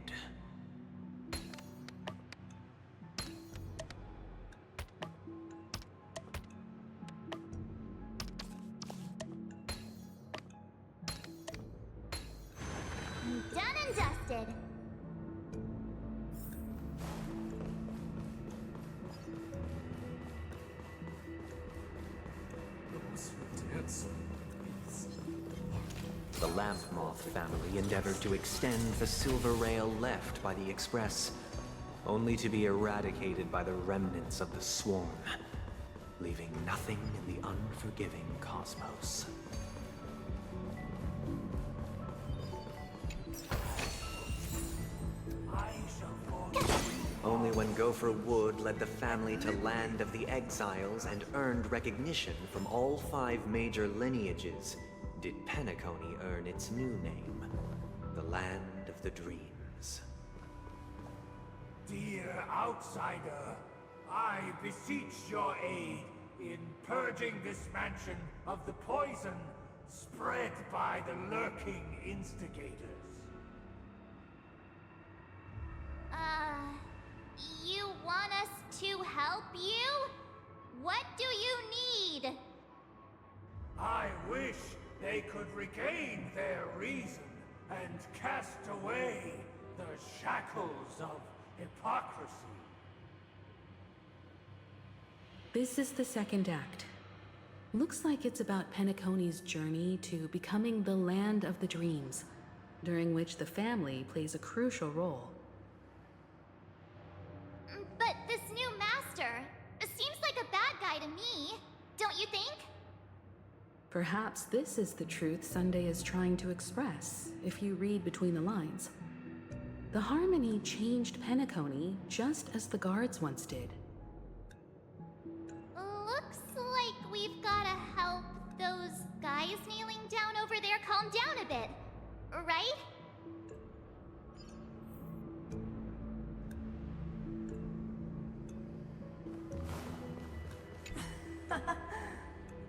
Done and dusted. The Lamp Moth family endeavored to extend the silver rail left by the Express, only to be eradicated by the remnants of the Swarm, leaving nothing in the unforgiving cosmos. Only when Gopher Wood led the family to Land of the Exiles and earned recognition from all 5 major lineages did Penacony earn its new name, the Land of the Dreams. Dear outsider, I beseech your aid in purging this mansion of the poison spread by the lurking instigators. You want us to help you? What do you need? I wish they could regain their reason and cast away the shackles of hypocrisy. This is the second act. Looks like it's about Penacony's journey to becoming the Land of the Dreams, during which the family plays a crucial role. But this new master seems like a bad guy to me, don't you think? Perhaps this is the truth Sunday is trying to express, if you read between the lines. The Harmony changed Penacony just as the guards once did. Looks like we've gotta help those guys kneeling down over there calm down a bit, right?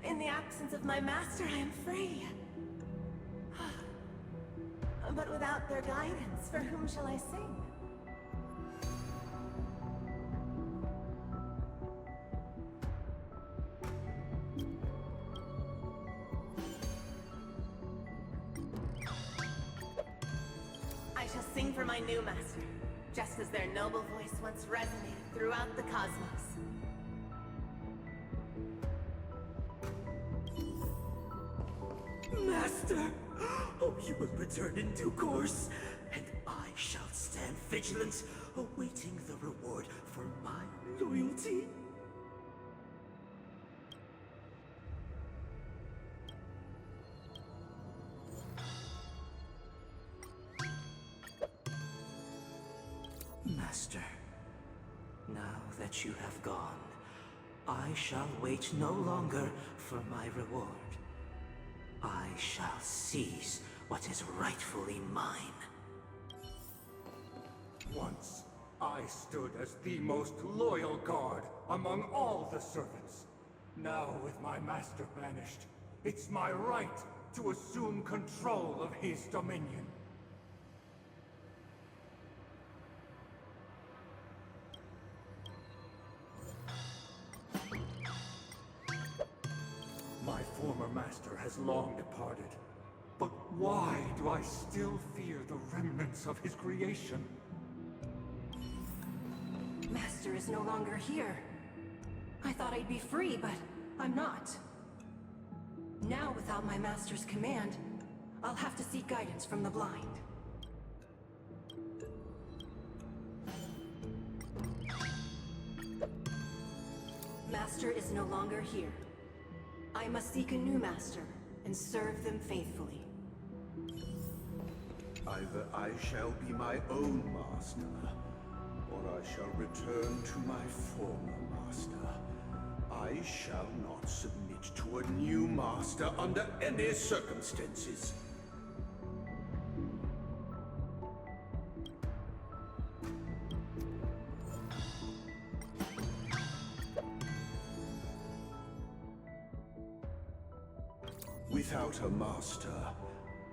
In the absence of my master, I am free. But without their guidance, for whom shall I sing? I shall sing for my new master, just as their noble voice once resonated throughout the cosmos. Master! Oh, you will return in due course, and I shall stand vigilant, awaiting the reward for my loyalty. Master, now that you have gone, I shall wait no longer for my reward. I shall seize what is rightfully mine. Once, I stood as the most loyal guard among all the servants. Now, with my master banished, it's my right to assume control of his dominion. My former master has long departed, but why do I still fear the remnants of his creation? Master is no longer here. I thought I'd be free, but I'm not. Now, without my master's command, I'll have to seek guidance from the blind. Master is no longer here. I must seek a new master and serve them faithfully. Either I shall be my own master, or I shall return to my former master. I shall not submit to a new master under any circumstances. Without a master,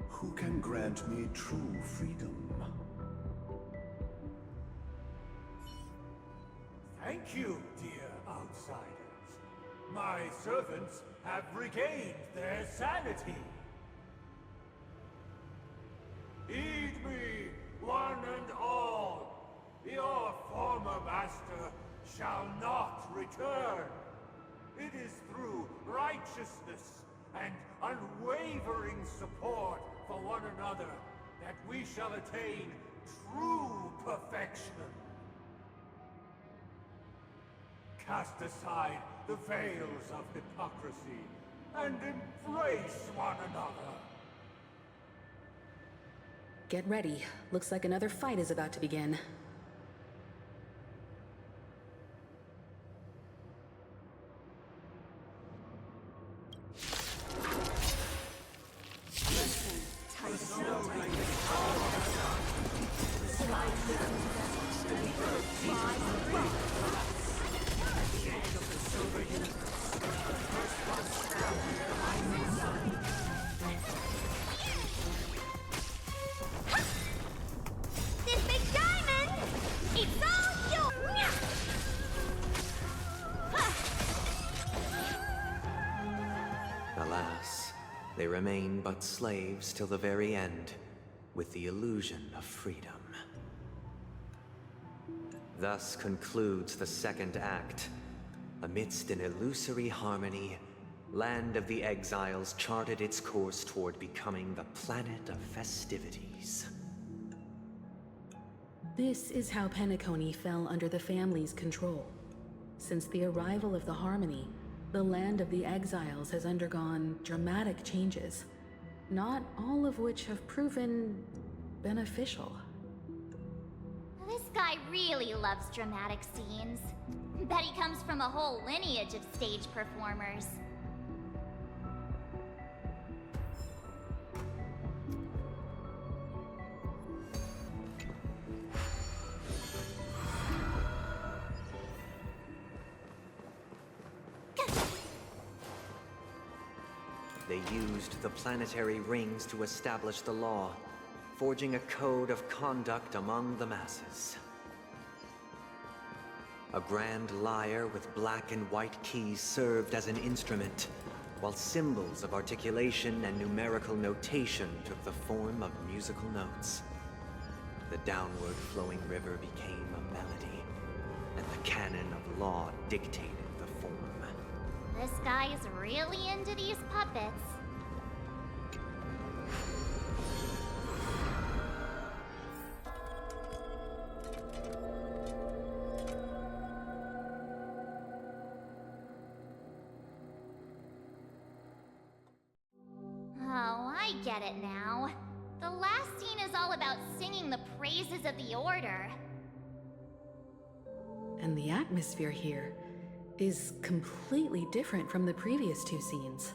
who can grant me true freedom? Thank you, dear outsiders. My servants have regained their sanity. Heed me, one and all. Your former master shall not return. It is through righteousness and unwavering support for one another that we shall attain true perfection. Cast aside the veils of hypocrisy and embrace one another. Get ready. Looks like another fight is about to begin. This big diamond! It's all yours! Alas, they remain but slaves till the very end, with the illusion of freedom. Thus concludes the second act. Amidst an illusory harmony, Land of the Exiles charted its course toward becoming the planet of festivities. This is how Penacony fell under the family's control. Since the arrival of the Harmony, the Land of the Exiles has undergone dramatic changes, not all of which have proven beneficial. This guy really loves dramatic scenes. Bet he comes from a whole lineage of stage performers. They used the planetary rings to establish the law, forging a code of conduct among the masses. A grand lyre with black and white keys served as an instrument, while symbols of articulation and numerical notation took the form of musical notes. The downward flowing river became a melody, and the canon of law dictated the form. This guy is really into these puppets. Oh, I get it now. The last scene is all about singing the praises of the Order. And the atmosphere here is completely different from the previous two scenes.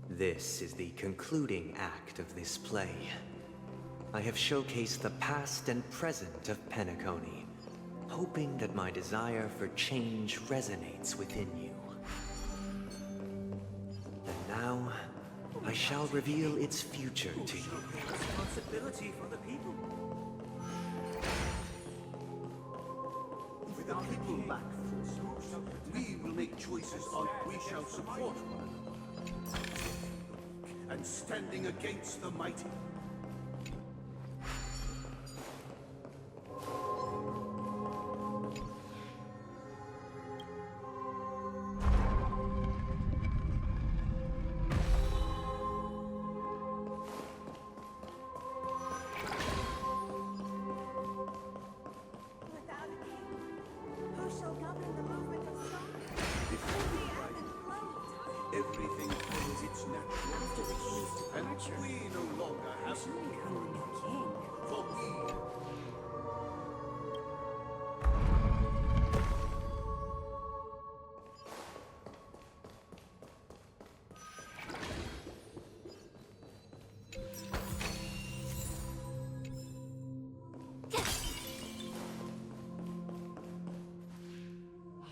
This is the concluding act of this play. I have showcased the past and present of Penacony, hoping that my desire for change resonates within you. And now, I shall reveal its future to you. Responsibility for the people. Without people lack foresight, we will make choices on we shall support one another. And standing against the mighty. Without a king, who shall govern the movement of souls? It's natural. After the king's departure, And we no longer we have should become a new king. for we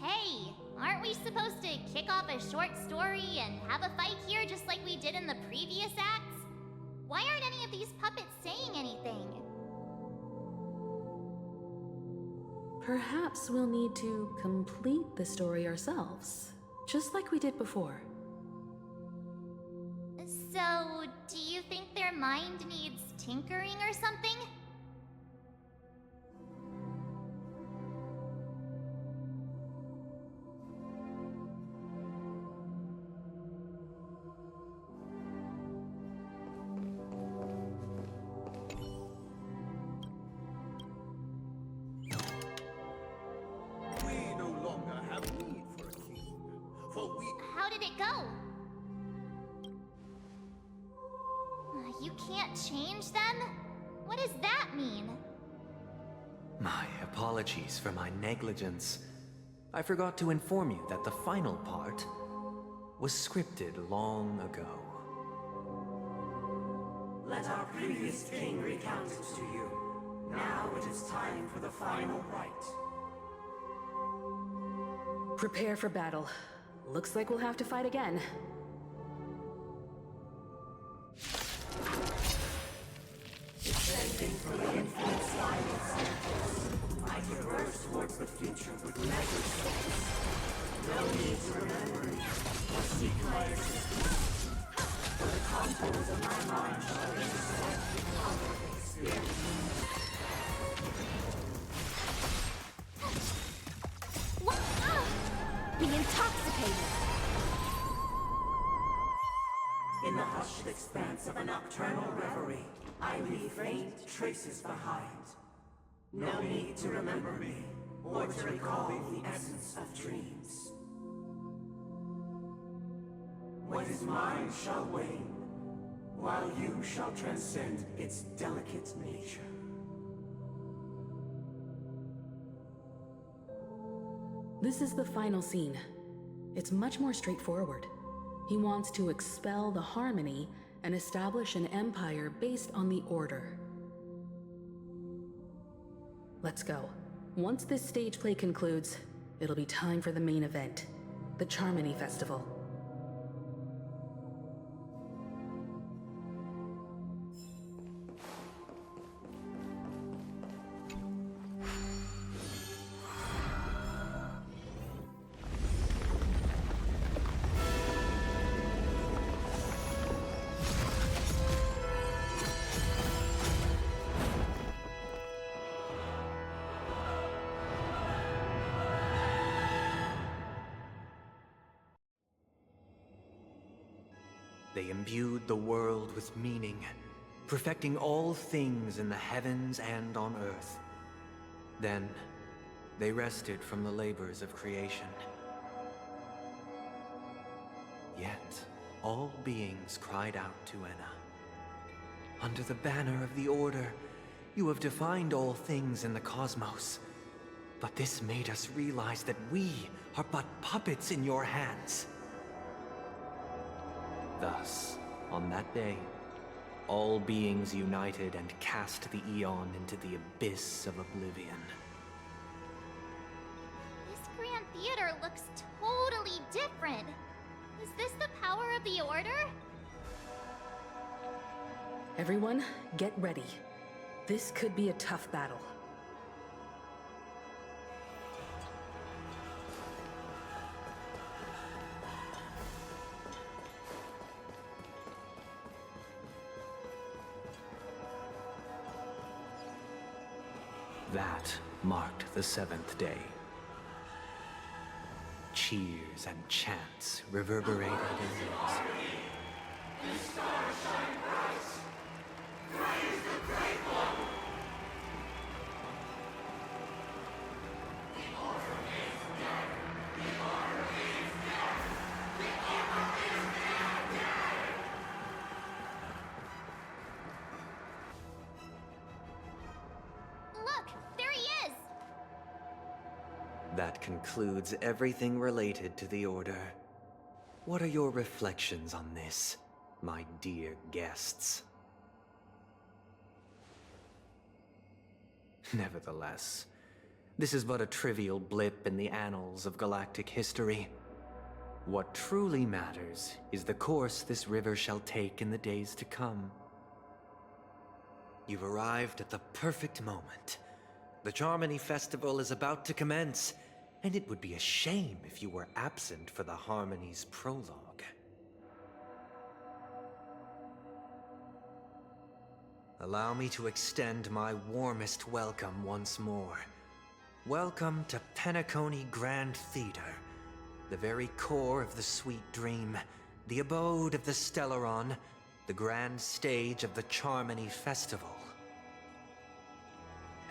Hey, aren't we supposed to kick off a short story and have a fight here just like we did in the previous acts? Why aren't any of these puppets saying anything? Perhaps we'll need to complete the story ourselves, just like we did before. So, do you think their mind needs tinkering or something? we no longer have need for a king. For we How did it go? You can't change them? What does that mean? My apologies for my negligence. I forgot to inform you that the final part was scripted long ago. Let our previous king recount it to you. Now it is time for the final rite. Prepare for battle. Looks like we'll have to fight again. Descending from the infinite spiral staircase, I traverse towards the future with measured steps. No need to remember me or seek my existence. For the contours of my mind shall intersect the color of experience. What? Be intoxicated! In the hushed expanse of a nocturnal reverie, I leave faint traces behind. No need to remember me, or to recall the essence of dreams. What is mine shall wane, while you shall transcend its delicate nature. This is the final scene. It's much more straightforward. He wants to expel the harmony and establish an empire based on the order. Let's go. Once this stage play concludes, it'll be time for the main event, the Charmony Festival. They imbued the world with meaning, perfecting all things in the heavens and on earth. Then, they rested from the labors of creation. Yet, all beings cried out to Enna. Under the banner of the Order, you have defined all things in the cosmos. But this made us realize that we are but puppets in your hands. Thus, on that day, all beings united and cast the Eon into the abyss of oblivion. This Grand Theater looks totally different. Is this the power of the Order? Everyone, get ready. This could be a tough battle. That marked the 7th day. Cheers and chants reverberated in unison. That concludes everything related to the Order. What are your reflections on this, my dear guests? Nevertheless, this is but a trivial blip in the annals of galactic history. What truly matters is the course this river shall take in the days to come. You've arrived at the perfect moment. The Charmony Festival is about to commence, and it would be a shame if you were absent for the Harmony's prologue. Allow me to extend my warmest welcome once more. Welcome to Penacony Grand Theater, the very core of the Sweet Dream, the abode of the Stellaron, the grand stage of the Charmony Festival.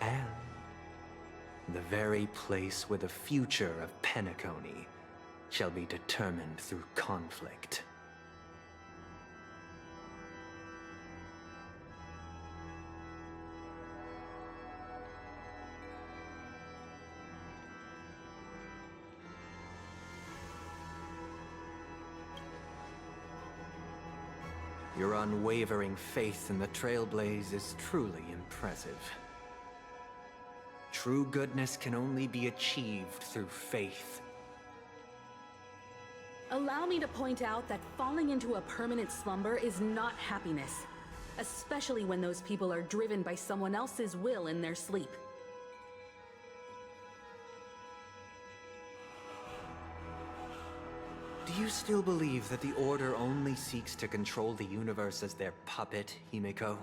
And the very place where the future of Penacony shall be determined through conflict. Your unwavering faith in the Trailblaze is truly impressive. True goodness can only be achieved through faith. Allow me to point out that falling into a permanent slumber is not happiness, especially when those people are driven by someone else's will in their sleep. Do you still believe that the Order only seeks to control the universe as their puppet, Himeko?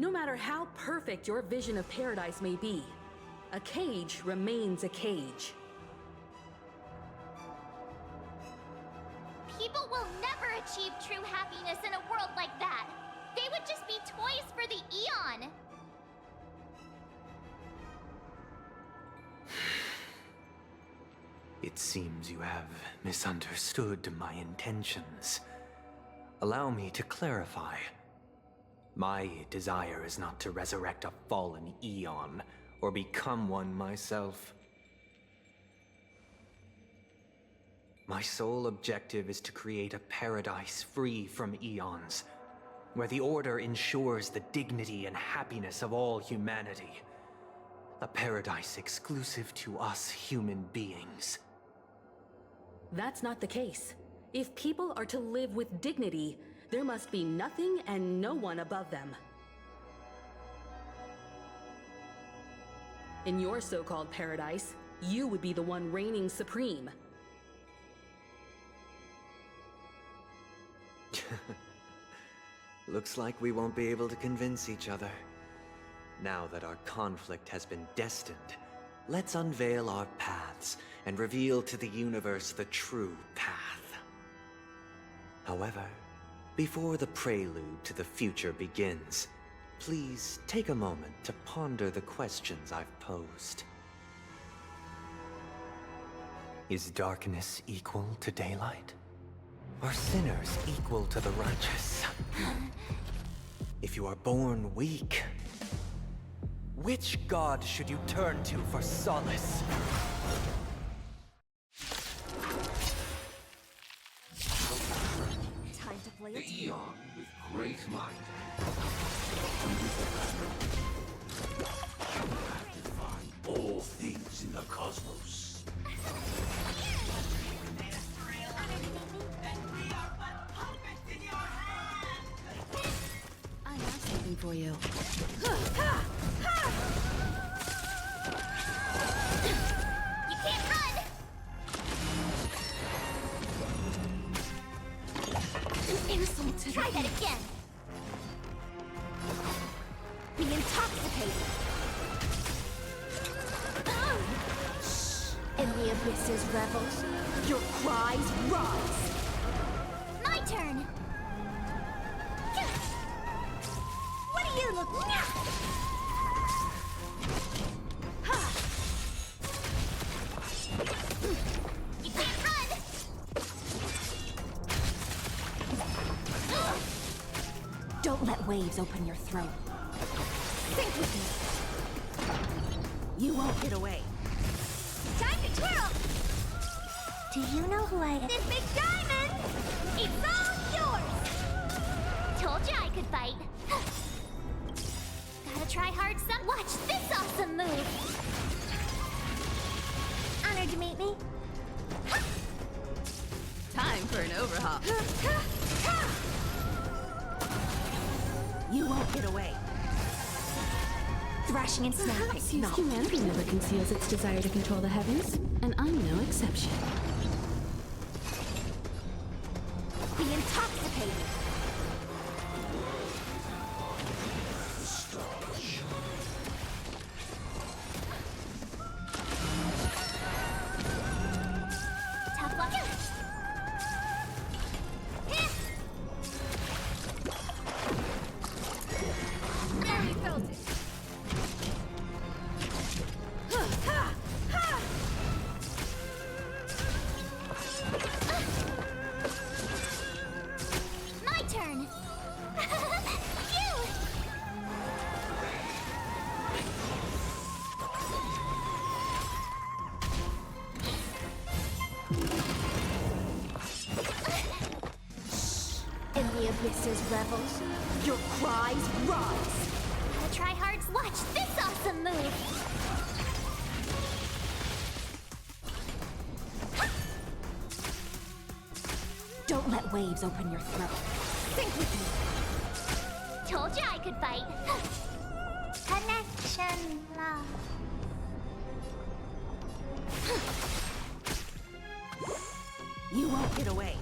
No matter how perfect your vision of paradise may be, a cage remains a cage. People will never achieve true happiness in a world like that. They would just be toys for the Eon. It seems you have misunderstood my intentions. Allow me to clarify. My desire is not to resurrect a fallen Eon, or become one myself. My sole objective is to create a paradise free from Eons, where the Order ensures the dignity and happiness of all humanity. A paradise exclusive to us human beings. That's not the case. If people are to live with dignity, there must be nothing and no one above them. In your so-called paradise, you would be the one reigning supreme. Looks like we won't be able to convince each other. Now that our conflict has been destined, let's unveil our paths and reveal to the universe the true path. However, before the prelude to the future begins, please take a moment to ponder the questions I've posed. Is darkness equal to daylight? Are sinners equal to the righteous? If you are born weak, which god should you turn to for solace? Time to play the it. Eon with great might. You have to find all things in the cosmos. I have something for you. You can't run! Insulted. Try that again! Be intoxicated. In the abyss's revels, your cries rise. My turn! What do you look like? You can't run! Don't let waves open your throat. Sink with me. You won't get away. Time to twirl! Do you know who I am? This big diamond! It's all yours! Told you I could fight. Gotta try hard some. Watch this awesome move. Honored to meet me. Time for an overhaul. You won't get away. Thrashing and snapping. Seems humanity never conceals its desire to control the heavens, and I'm no exception. Be intoxicated. Tough luck. Barely felt it. My turn. You. In the abyss's revels, your cries rise. Gotta try hard. Watch this awesome move. Don't let waves open your throat. Think with me. Told you I could fight. Connection love. You won't get away.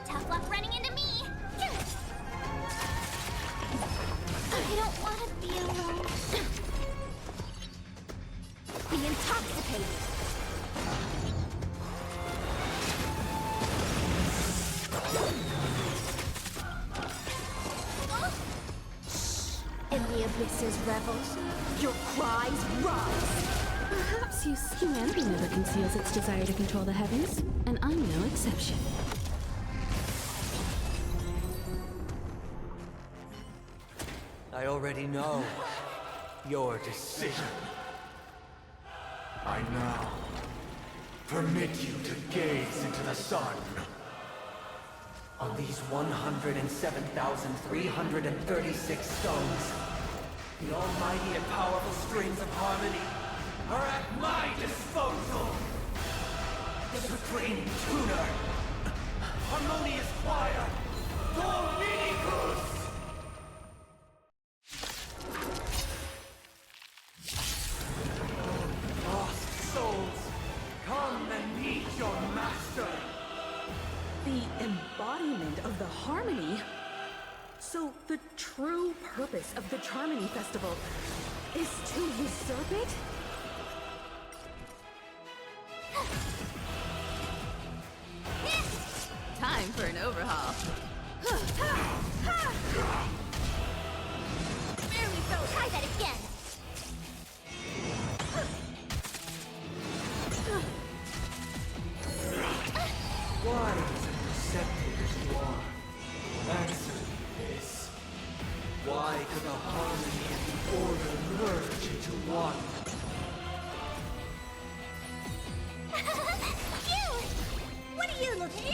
Tough luck running into me. I don't want to be alone. Be intoxicated. In the abyss's revels, your cries rise. Perhaps humanity never conceals its desire to control the heavens, and I'm no exception. I already know your decision. I now permit you to gaze into the sun. On these 107,336 stones, the almighty and powerful strings of harmony are at my disposal! Supreme Tuner! Harmonious Choir! Dominicus! Lost souls, come and meet your master! The embodiment of the harmony? So the true purpose of the Charmony Festival is to usurp it? Time for an overhaul. Barely felt. Try that again. Wise and receptive as you are, answer me this. Why could the harmony and the order merge into one? You! What are you looking at?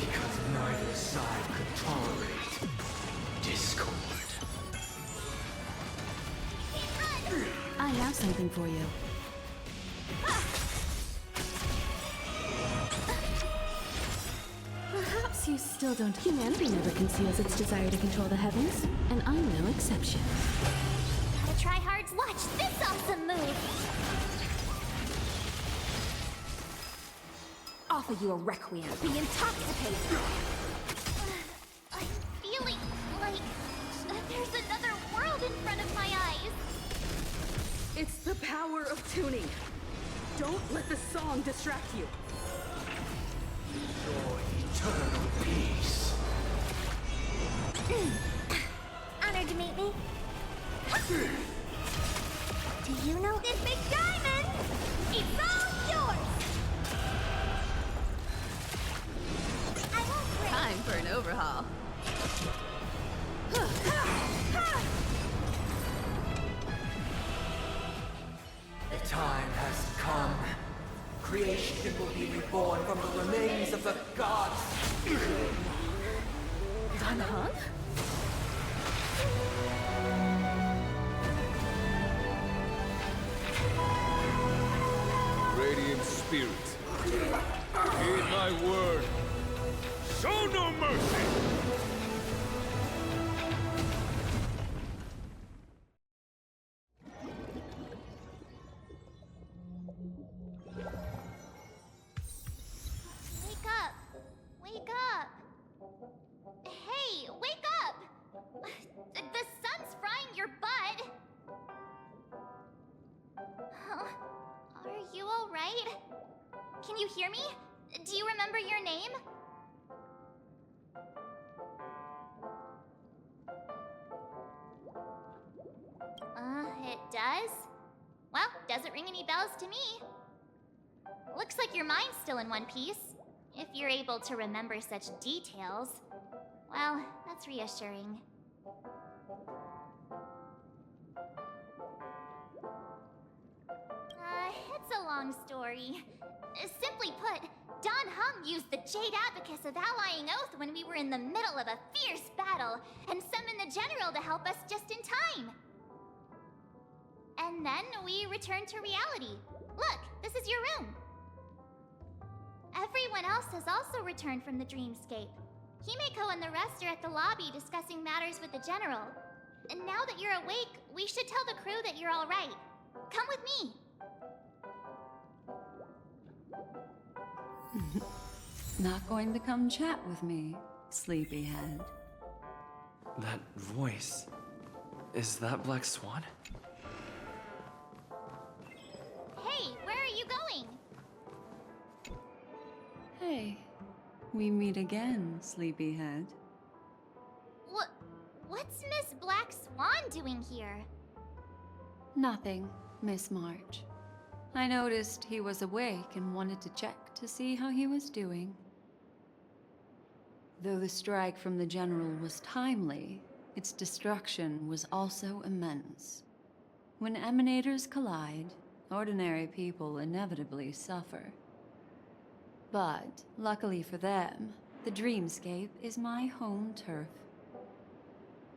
Because neither side could tolerate discord. I have something for you. Perhaps you still don't. Humanity never conceals its desire to control the heavens, and I'm no exception. Gotta try hard. Watch this awesome move. Offer you a requiem. Be intoxicated. I'm feeling like there's another world in front of my eyes. It's the power of tuning. Don't let the song distract you. Your eternal peace. Honored to meet me. Do you know this big diamond? It's all yours! overhaul. The time has come. Creation will be reborn from the remains of the gods. Dan Heng? Radiant spirits, heed my word. Show no mercy! Wake up! Wake up! Hey, wake up! The sun's frying your butt! Are you alright? Can you hear me? Do you remember your name? It does? Well, doesn't ring any bells to me. Looks like your mind's still in one piece. If you're able to remember such details. Well, that's reassuring. It's a long story. Simply put, Don Heng used the Jade Abacus of Allying Oath when we were in the middle of a fierce battle, and summoned the General to help us just in time. And then we returned to reality. Look, this is your room. Everyone else has also returned from the dreamscape. Himeko and the rest are at the lobby discussing matters with the General. And now that you're awake, we should tell the crew that you're all right. Come with me. Not going to come chat with me, sleepyhead. That voice... is that Black Swan? Hey, where are you going? Hey, we meet again, sleepyhead. What's Miss Black Swan doing here? Nothing, Miss March. I noticed he was awake and wanted to check to see how he was doing. Though the strike from the General was timely, its destruction was also immense. When emanators collide, ordinary people inevitably suffer. But, luckily for them, the dreamscape is my home turf.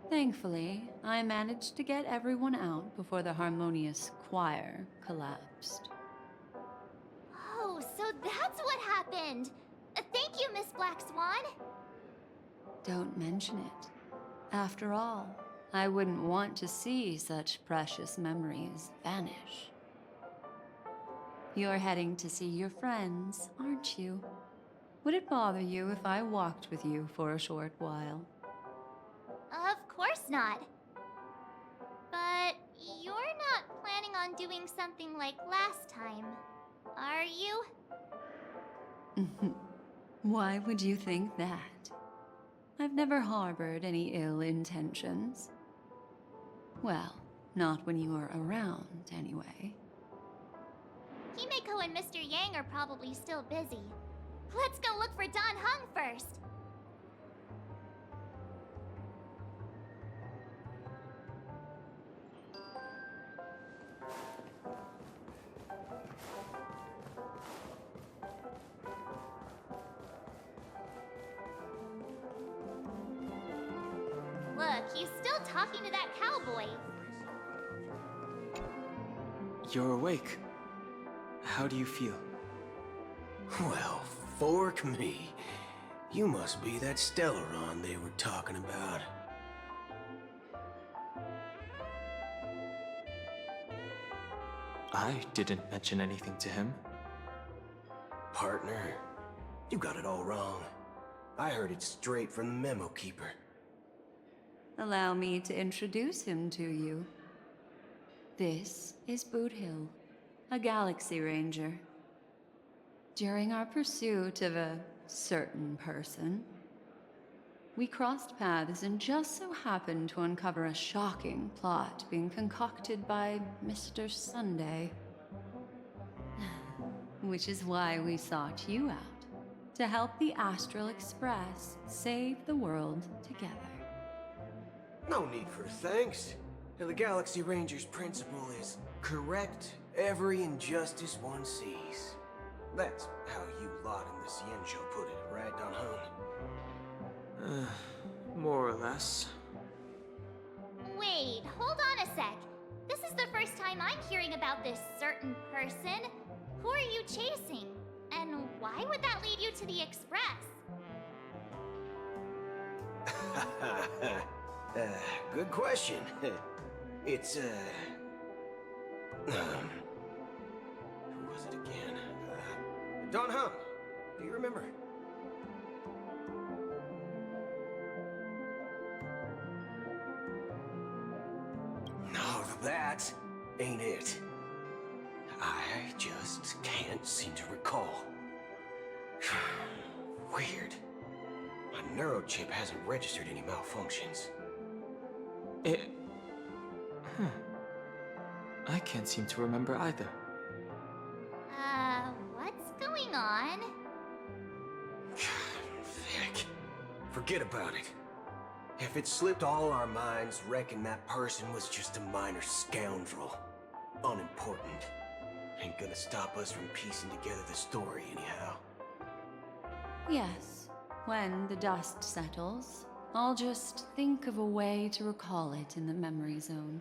Thankfully, I managed to get everyone out before the harmonious choir collapsed. Oh, so that's what happened! Thank you, Miss Black Swan! Don't mention it. After all, I wouldn't want to see such precious memories vanish. You're heading to see your friends, aren't you? Would it bother you if I walked with you for a short while? Of course not. But you're not planning on doing something like last time, are you? Why would you think that? I've never harbored any ill intentions. Well, not when you are around, anyway. Himeko and Mr. Yang are probably still busy. Let's go look for Don Heng first! Look, he's still talking to that cowboy. You're awake. How do you feel? Well, fork me. You must be that Stellaron they were talking about. I didn't mention anything to him. Partner, you got it all wrong. I heard it straight from the memo keeper. Allow me to introduce him to you. This is Boot Hill, a Galaxy Ranger. During our pursuit of a certain person, we crossed paths and just so happened to uncover a shocking plot being concocted by Mr. Sunday. Which is why we sought you out, to help the Astral Express save the world together. No need for thanks. The Galaxy Ranger's principle is correct every injustice one sees. That's how you lot in the Cienjo put it, right, Don Hung? More or less. Wait, hold on a sec. This is the first time I'm hearing about this certain person. Who are you chasing? And why would that lead you to the Express? Good question. It's, who was it again? Don Hung. Do you remember? No, that ain't it. I just can't seem to recall. Weird. My neurochip hasn't registered any malfunctions. I can't seem to remember either. What's going on? Heck, forget about it. If it slipped all our minds, reckon that person was just a minor scoundrel. Unimportant. Ain't gonna stop us from piecing together the story anyhow. Yes, when the dust settles, I'll just think of a way to recall it in the memory zone.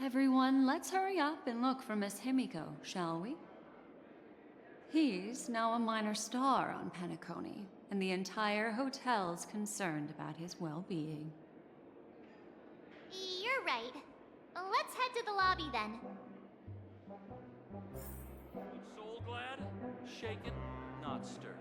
Everyone, let's hurry up and look for Miss Himeko, shall we? He's now a minor star on Penacony, and the entire hotel's concerned about his well-being. You're right. Let's head to the lobby then. Soul glad, shaken, not stirred.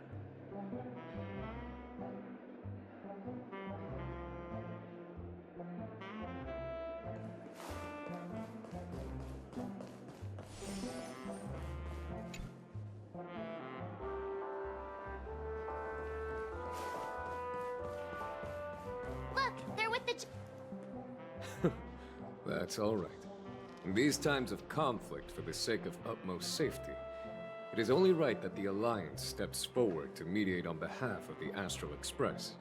Look, they're with the... That's all right. In these times of conflict for the sake of utmost safety, it is only right that the Alliance steps forward to mediate on behalf of the Astral Express.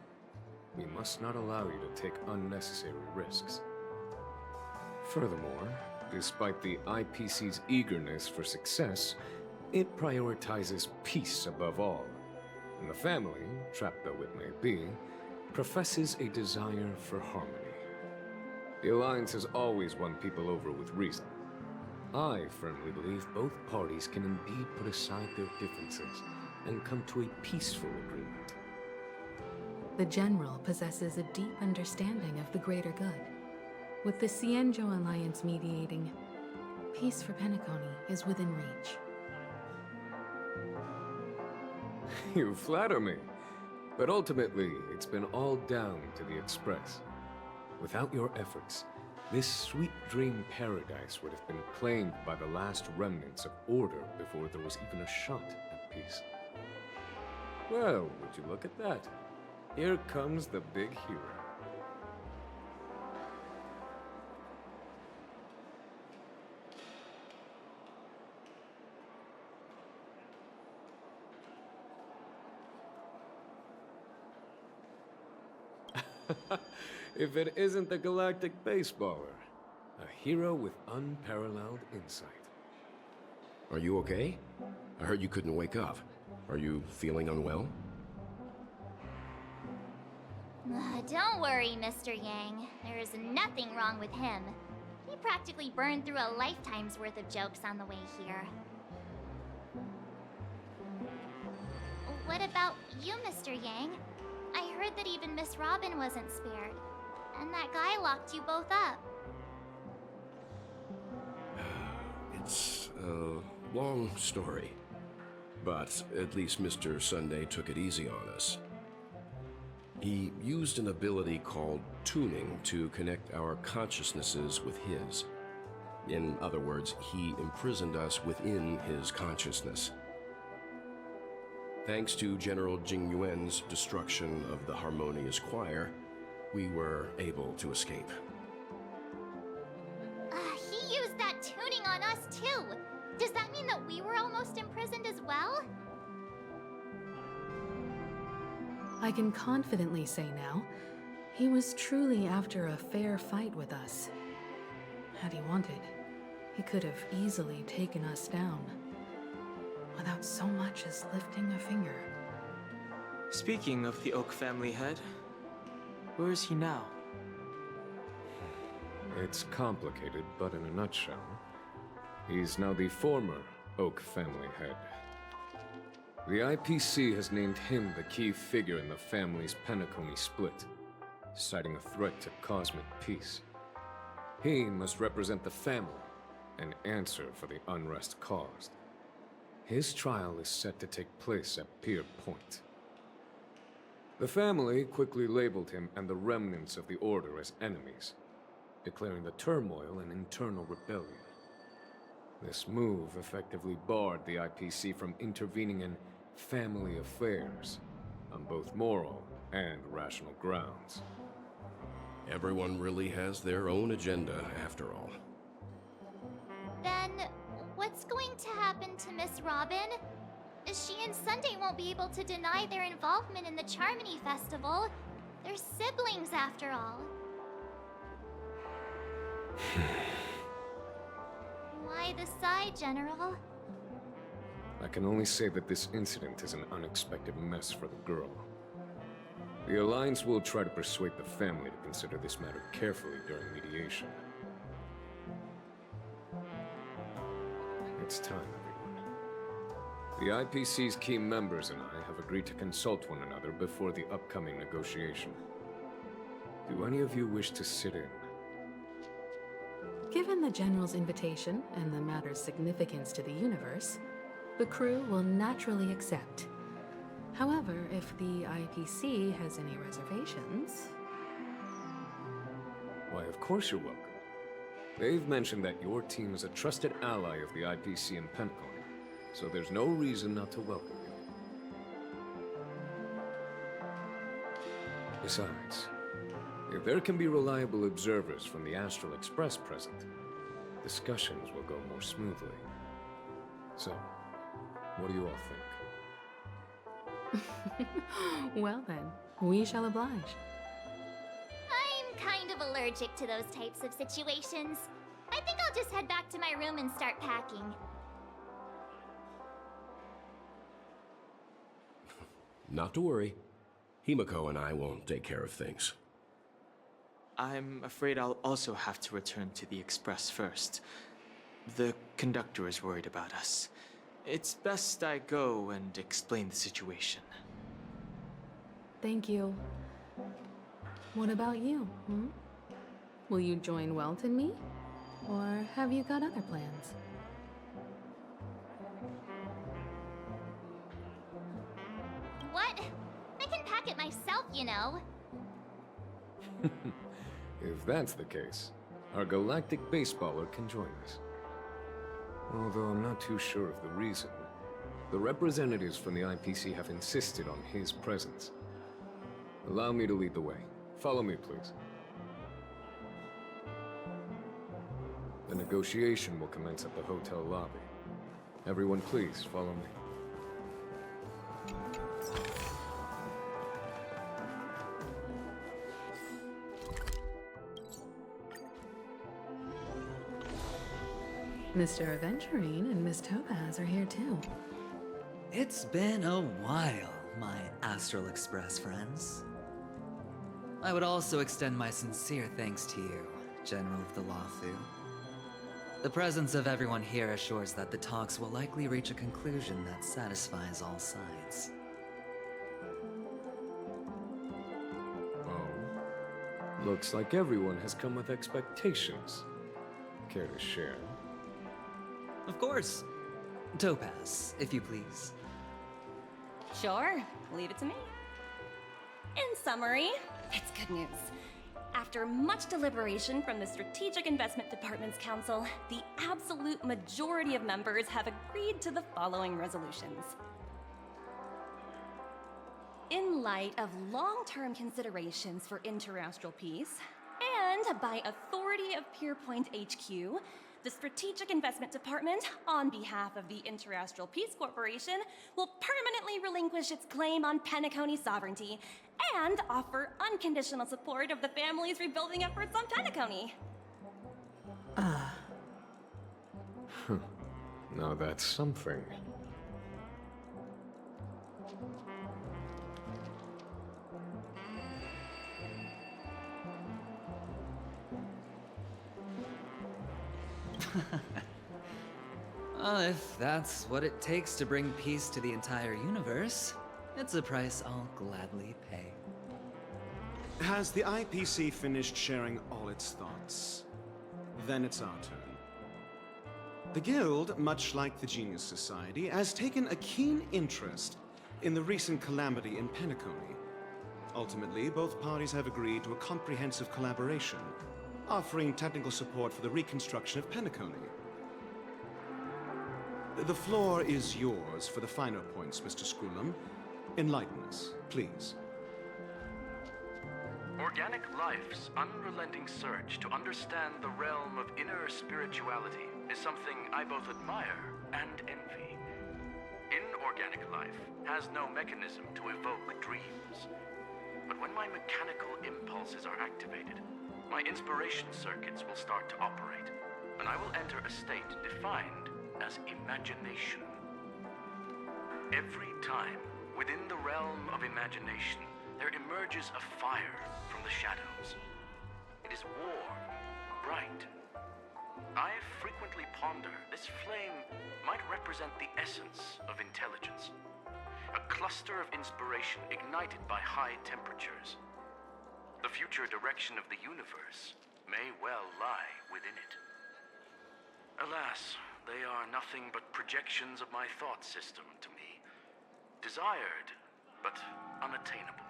We must not allow you to take unnecessary risks. Furthermore, despite the IPC's eagerness for success, it prioritizes peace above all. And the family, trapped though it may be, professes a desire for harmony. The Alliance has always won people over with reason. I firmly believe both parties can indeed put aside their differences and come to a peaceful agreement. The General possesses a deep understanding of the greater good. With the Cienjo Alliance mediating, peace for Penacony is within reach. You flatter me. But ultimately, it's been all down to the Express. Without your efforts, this sweet dream paradise would have been claimed by the last remnants of order before there was even a shot at peace. Well, would you look at that? Here comes the big hero. If it isn't the galactic baseballer, a hero with unparalleled insight. Are you okay? I heard you couldn't wake up. Are you feeling unwell? Don't worry, Mr. Yang. There is nothing wrong with him. He practically burned through a lifetime's worth of jokes on the way here. What about you, Mr. Yang? I heard that even Miss Robin wasn't spared. And that guy locked you both up. It's a long story. But at least Mr. Sunday took it easy on us. He used an ability called tuning to connect our consciousnesses with his. In other words, he imprisoned us within his consciousness. Thanks to General Jing Yuan's destruction of the Harmonious Choir, we were able to escape. He used that tuning on us too! Does that mean that we were almost imprisoned as well? I can confidently say now, he was truly after a fair fight with us. Had he wanted, he could have easily taken us down, without so much as lifting a finger. Speaking of the Oak family head, where is he now? It's complicated, but in a nutshell, he's now the former Oak family head. The IPC has named him the key figure in the family's Penacony split, citing a threat to cosmic peace. He must represent the family and answer for the unrest caused. His trial is set to take place at Pier Point. The family quickly labeled him and the remnants of the Order as enemies, declaring the turmoil an internal rebellion. This move effectively barred the IPC from intervening in family affairs on both moral and rational grounds. Everyone really has their own agenda, after all. Then, what's going to happen to Miss Robin? She and Sunday won't be able to deny their involvement in the Charmony Festival. They're siblings, after all. Why the sigh, General? I can only say that this incident is an unexpected mess for the girl. The Alliance will try to persuade the family to consider this matter carefully during mediation. It's time, everyone. The IPC's key members and I have agreed to consult one another before the upcoming negotiation. Do any of you wish to sit in? Given the General's invitation and the matter's significance to the universe, the crew will naturally accept. However, if the IPC has any reservations... Why, of course you're welcome. They've mentioned that your team is a trusted ally of the IPC in Penacony, so there's no reason not to welcome you. Besides, if there can be reliable observers from the Astral Express present, discussions will go more smoothly. So, what do you all think? Well then, we shall oblige. I'm kind of allergic to those types of situations. I think I'll just head back to my room and start packing. Not to worry. Himeko and I will take care of things. I'm afraid I'll also have to return to the Express first. The conductor is worried about us. It's best I go and explain the situation. Thank you. What about you, Will you join Welt and me? Or have you got other plans? What? I can pack it myself, you know. If that's the case, our galactic baseballer can join us. Although I'm not too sure of the reason. The representatives from the IPC have insisted on his presence. Allow me to lead the way. Follow me, please. The negotiation will commence at the hotel lobby. Everyone, please follow me. Mr. Aventurine and Miss Topaz are here too. It's been a while, my Astral Express friends. I would also extend my sincere thanks to you, General of the Lafu. The presence of everyone here assures that the talks will likely reach a conclusion that satisfies all sides. Oh. Looks like everyone has come with expectations. Care to share? Of course. Topaz, if you please. Sure, leave it to me. In summary, it's good news. After much deliberation from the Strategic Investment Department's Council, the absolute majority of members have agreed to the following resolutions. In light of long-term considerations for interastral peace, and by authority of Pierpoint HQ, the Strategic Investment Department, on behalf of the Interastral Peace Corporation, will permanently relinquish its claim on Penacony sovereignty and offer unconditional support of the family's rebuilding efforts on Penacony. Now that's something. Well, if that's what it takes to bring peace to the entire universe, it's a price I'll gladly pay. Has the IPC finished sharing all its thoughts? Then it's our turn. The Guild, much like the Genius Society, has taken a keen interest in the recent calamity in Penacony. Ultimately, both parties have agreed to a comprehensive collaboration, offering technical support for the reconstruction of Penacony. The floor is yours for the finer points, Mr. Scroolum. Enlighten us, please. Organic life's unrelenting search to understand the realm of inner spirituality is something I both admire and envy. Inorganic life has no mechanism to evoke dreams. But when my mechanical impulses are activated, my inspiration circuits will start to operate, and I will enter a state defined as imagination. Every time, within the realm of imagination, there emerges a fire from the shadows. It is warm, bright. I frequently ponder this flame might represent the essence of intelligence, a cluster of inspiration ignited by high temperatures. The future direction of the universe may well lie within it. Alas, they are nothing but projections of my thought system to me, desired but unattainable.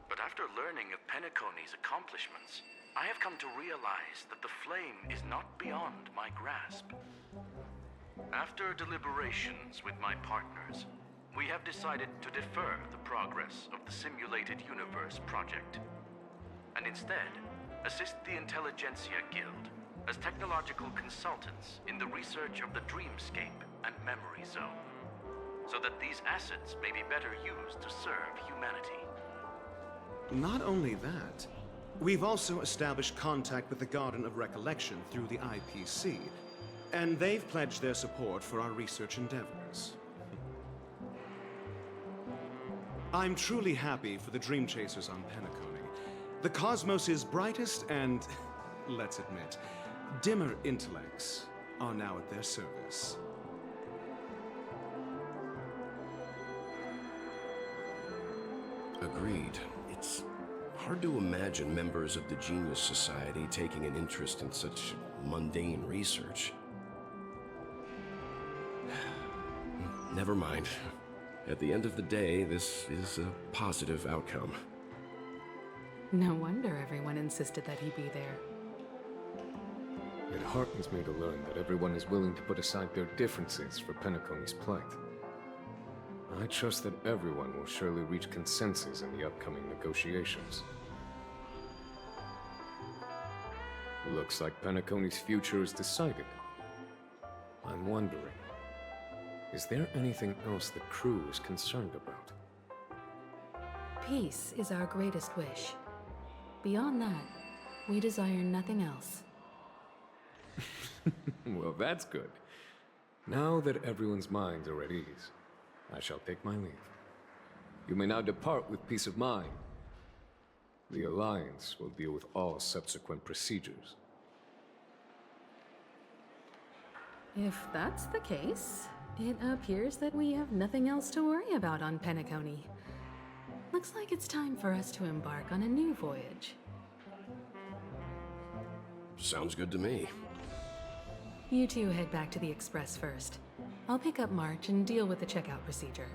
But after learning of Penacony's accomplishments, I have come to realize that the flame is not beyond my grasp. After deliberations with my partners, we have decided to defer the progress of the Simulated Universe project, and instead assist the Intelligentsia Guild as technological consultants in the research of the Dreamscape and Memory Zone, so that these assets may be better used to serve humanity. Not only that, we've also established contact with the Garden of Recollection through the IPC, and they've pledged their support for our research endeavors. I'm truly happy for the Dream Chasers on Penacony. The cosmos' brightest and, let's admit, dimmer intellects are now at their service. Agreed. It's hard to imagine members of the Genius Society taking an interest in such mundane research. Never mind. At the end of the day, this is a positive outcome. No wonder everyone insisted that he be there. It heartens me to learn that everyone is willing to put aside their differences for Penacony's plight. I trust that everyone will surely reach consensus in the upcoming negotiations. Looks like Penacony's future is decided. I'm wondering, is there anything else the crew is concerned about? Peace is our greatest wish. Beyond that, we desire nothing else. Well, that's good. Now that everyone's minds are at ease, I shall take my leave. You may now depart with peace of mind. The Alliance will deal with all subsequent procedures. If that's the case, it appears that we have nothing else to worry about on Penacony. Looks like it's time for us to embark on a new voyage. Sounds good to me. You two head back to the Express first. I'll pick up March and deal with the checkout procedure.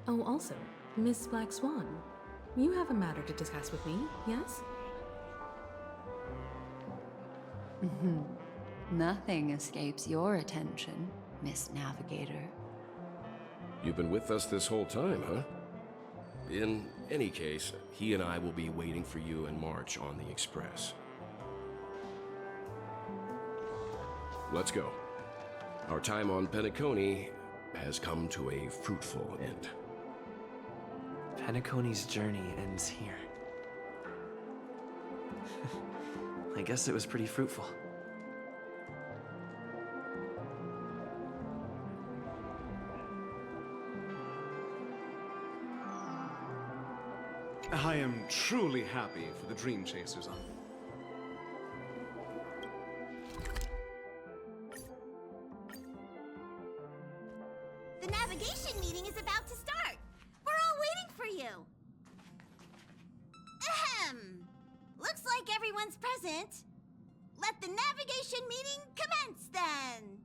Oh, also, Miss Black Swan, you have a matter to discuss with me, yes? Nothing escapes your attention, Miss Navigator. You've been with us this whole time, huh? In any case, he and I will be waiting for you in March on the Express. let's go. Our time on Penacony has come to a fruitful end. Penacony's journey ends here. I guess it was pretty fruitful. I am truly happy for the Dream Chasers on. The navigation meeting is about to start. We're all waiting for you. Ahem. Looks like everyone's present. Let the navigation meeting commence then.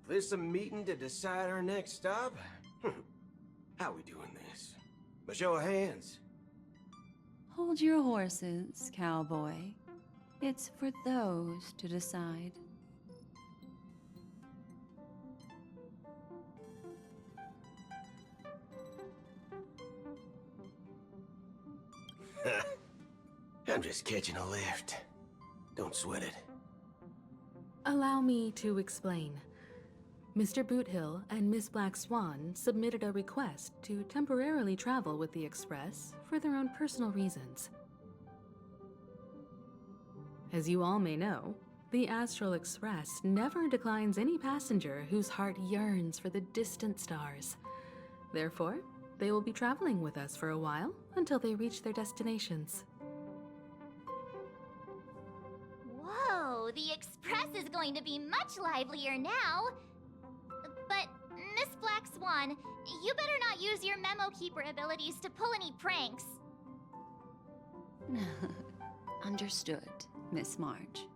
This a meeting to decide our next stop? How we doing this? By show of hands. Hold your horses, cowboy. It's for those to decide. I'm just catching a lift. Don't sweat it. Allow me to explain. Mr. Boothill and Miss Black Swan submitted a request to temporarily travel with the Express for their own personal reasons. As you all may know, the Astral Express never declines any passenger whose heart yearns for the distant stars. Therefore, they will be traveling with us for a while until they reach their destinations. Whoa, the Express is going to be much livelier now. But, Miss Black Swan, you better not use your memo keeper abilities to pull any pranks. Understood, Miss March.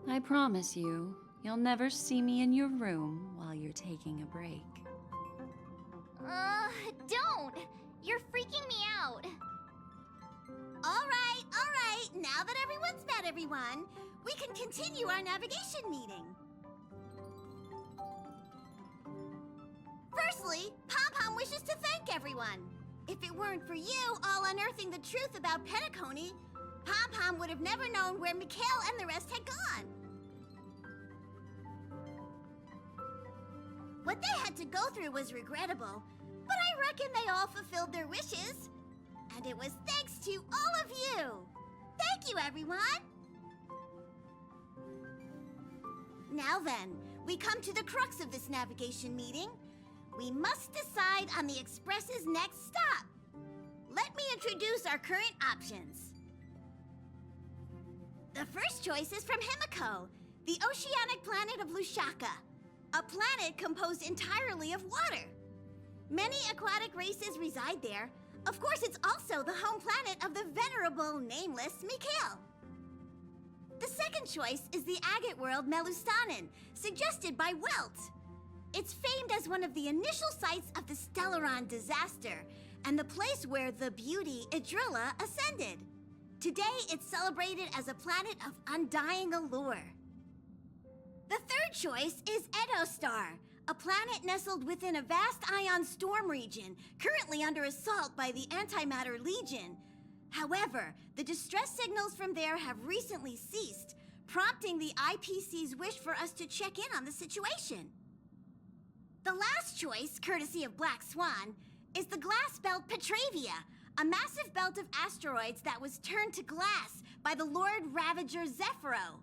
I promise you, you'll never see me in your room while you're taking a break. Don't! You're freaking me out. All right. Now that everyone's met everyone, we can continue our navigation meeting. Firstly, Pom-Pom wishes to thank everyone. If it weren't for you all unearthing the truth about Penacony, Pom-Pom would have never known where Mikhail and the rest had gone. What they had to go through was regrettable, but I reckon they all fulfilled their wishes. And it was thanks to all of you. Thank you, everyone. Now then, we come to the crux of this navigation meeting. We must decide on the Express's next stop. Let me introduce our current options. The first choice is from Himeko, the oceanic planet of Lushaka, a planet composed entirely of water. Many aquatic races reside there. Of course, it's also the home planet of the venerable, nameless Mikhail. The second choice is the agate world Melustanen, suggested by Welt. It's famed as one of the initial sites of the Stellaron disaster, and the place where the beauty Idrilla ascended. Today, it's celebrated as a planet of undying allure. The third choice is Edostar, a planet nestled within a vast ion storm region, currently under assault by the Antimatter Legion. However, the distress signals from there have recently ceased, prompting the IPC's wish for us to check in on the situation. The last choice, courtesy of Black Swan, is the glass belt Petravia, a massive belt of asteroids that was turned to glass by the Lord Ravager Zephyro.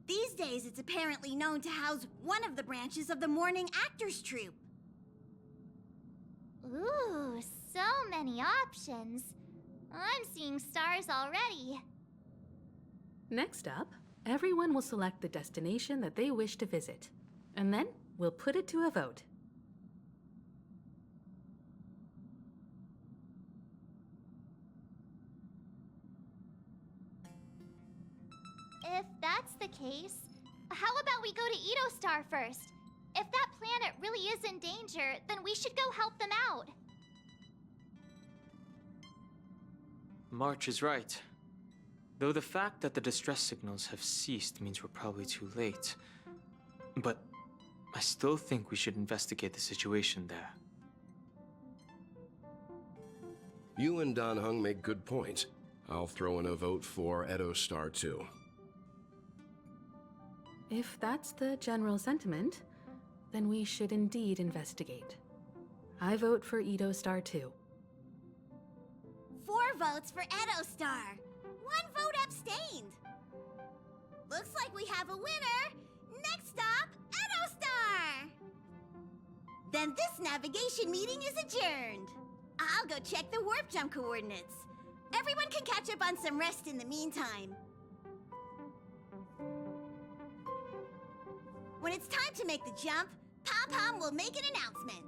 These days, it's apparently known to house one of the branches of the Morning Actors Troupe. Ooh, so many options. I'm seeing stars already. Next up, everyone will select the destination that they wish to visit, and then we'll put it to a vote. If that's the case, how about we go to Edostar first? If that planet really is in danger, then we should go help them out. March is right. Though the fact that the distress signals have ceased means we're probably too late. But I still think we should investigate the situation there. You and Dan Heng make good points. I'll throw in a vote for Edostar too. If that's the general sentiment, then we should indeed investigate. I vote for Edo Star 2. 4 votes for Edo Star. 1 vote abstained. Looks like we have a winner. Next stop, Edo Star. Then this navigation meeting is adjourned. I'll go check the warp jump coordinates. Everyone can catch up on some rest in the meantime. When it's time to make the jump, Pom-Pom will make an announcement.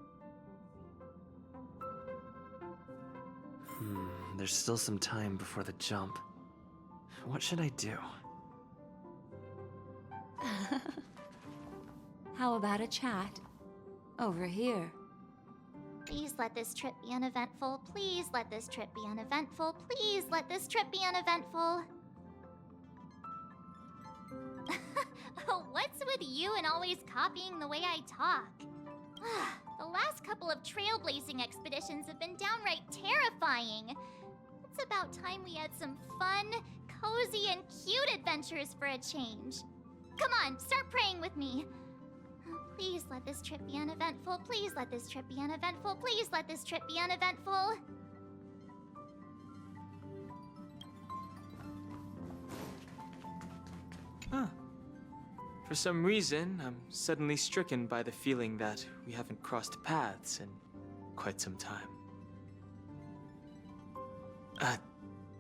There's still some time before the jump. What should I do? How about a chat? Over here. Please let this trip be uneventful. Please let this trip be uneventful. Please let this trip be uneventful. What's with you and always copying the way I talk? The last couple of trailblazing expeditions have been downright terrifying. It's about time we had some fun, cozy, and cute adventures for a change. Come on, start praying with me. Please let this trip be uneventful. Please let this trip be uneventful. Please let this trip be uneventful. Huh. For some reason, I'm suddenly stricken by the feeling that we haven't crossed paths in quite some time.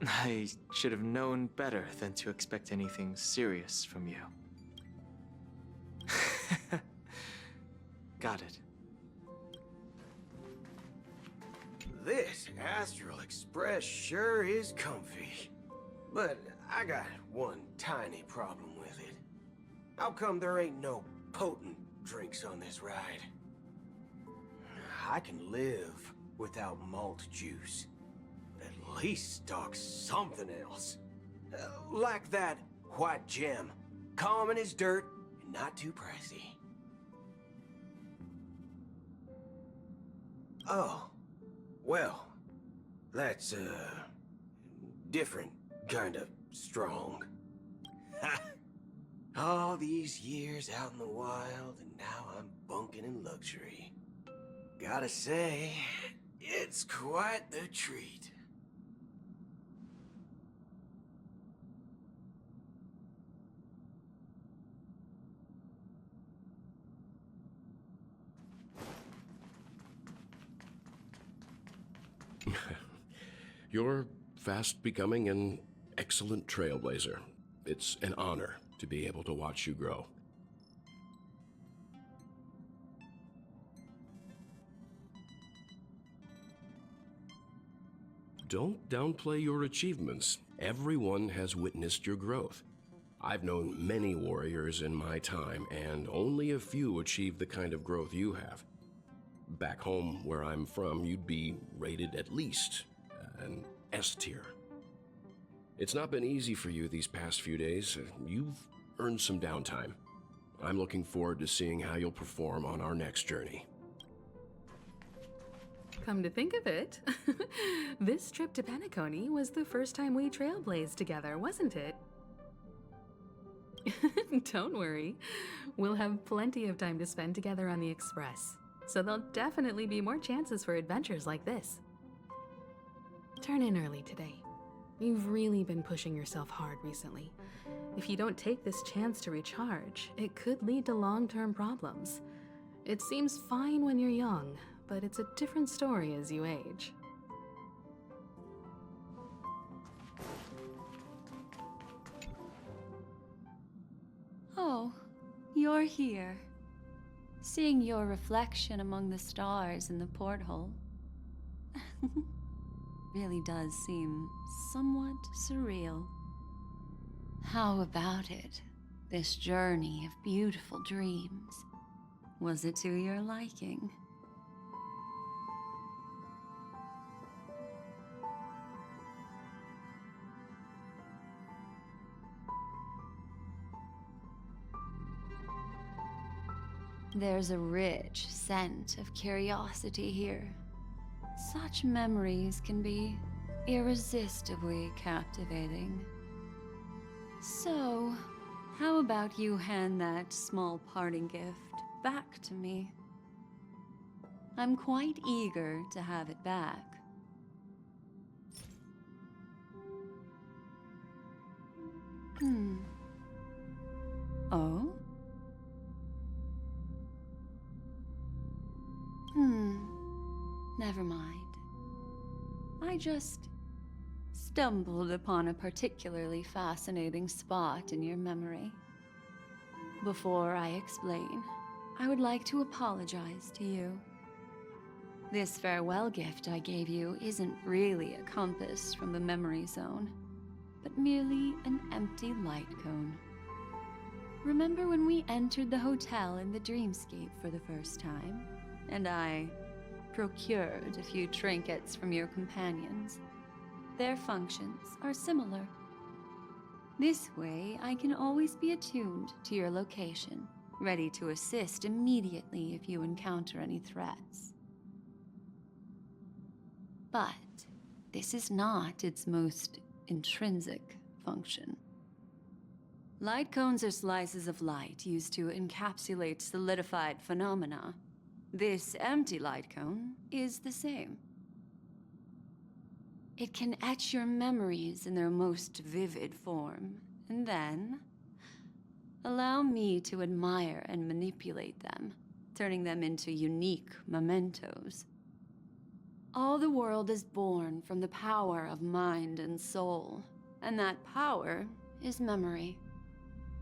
I should have known better than to expect anything serious from you. Got it. This Astral Express sure is comfy. But I got one tiny problem with it. How come there ain't no potent drinks on this ride? I can live without malt juice. At least stock something else. Like that white gem. Common as dirt and not too pricey. Oh, well, that's, different kind of strong. All these years out in the wild, and now I'm bunking in luxury. Gotta say, it's quite the treat. You're fast becoming an excellent trailblazer. It's an honor to be able to watch you grow. Don't downplay your achievements. Everyone has witnessed your growth. I've known many warriors in my time, and only a few achieve the kind of growth you have. Back home, where I'm from, you'd be rated at least an S tier. It's not been easy for you these past few days. You've earned some downtime. I'm looking forward to seeing how you'll perform on our next journey. Come to think of it, this trip to Penacony was the first time we trailblazed together, wasn't it? Don't worry, we'll have plenty of time to spend together on the Express, so there'll definitely be more chances for adventures like this. Turn in early today. You've really been pushing yourself hard recently. If you don't take this chance to recharge, it could lead to long-term problems. It seems fine when you're young, but it's a different story as you age. Oh, you're here. Seeing your reflection among the stars in the porthole really does seem somewhat surreal. How about it, this journey of beautiful dreams? Was it to your liking? There's a rich scent of curiosity here. Such memories can be irresistibly captivating. So, How about you hand that small parting gift back to me? I'm quite eager to have it back. Oh? Never mind. I just stumbled upon a particularly fascinating spot in your memory. Before I explain, I would like to apologize to you. This farewell gift I gave you isn't really a compass from the memory zone, but merely an empty light cone. Remember when we entered the hotel in the dreamscape for the first time, and I procured a few trinkets from your companions? Their functions are similar. This way, I can always be attuned to your location, ready to assist immediately if you encounter any threats. But this is not its most intrinsic function. Light cones are slices of light used to encapsulate solidified phenomena. This empty light cone is the same. It can etch your memories in their most vivid form, and then allow me to admire and manipulate them, turning them into unique mementos. All the world is born from the power of mind and soul, and that power is memory.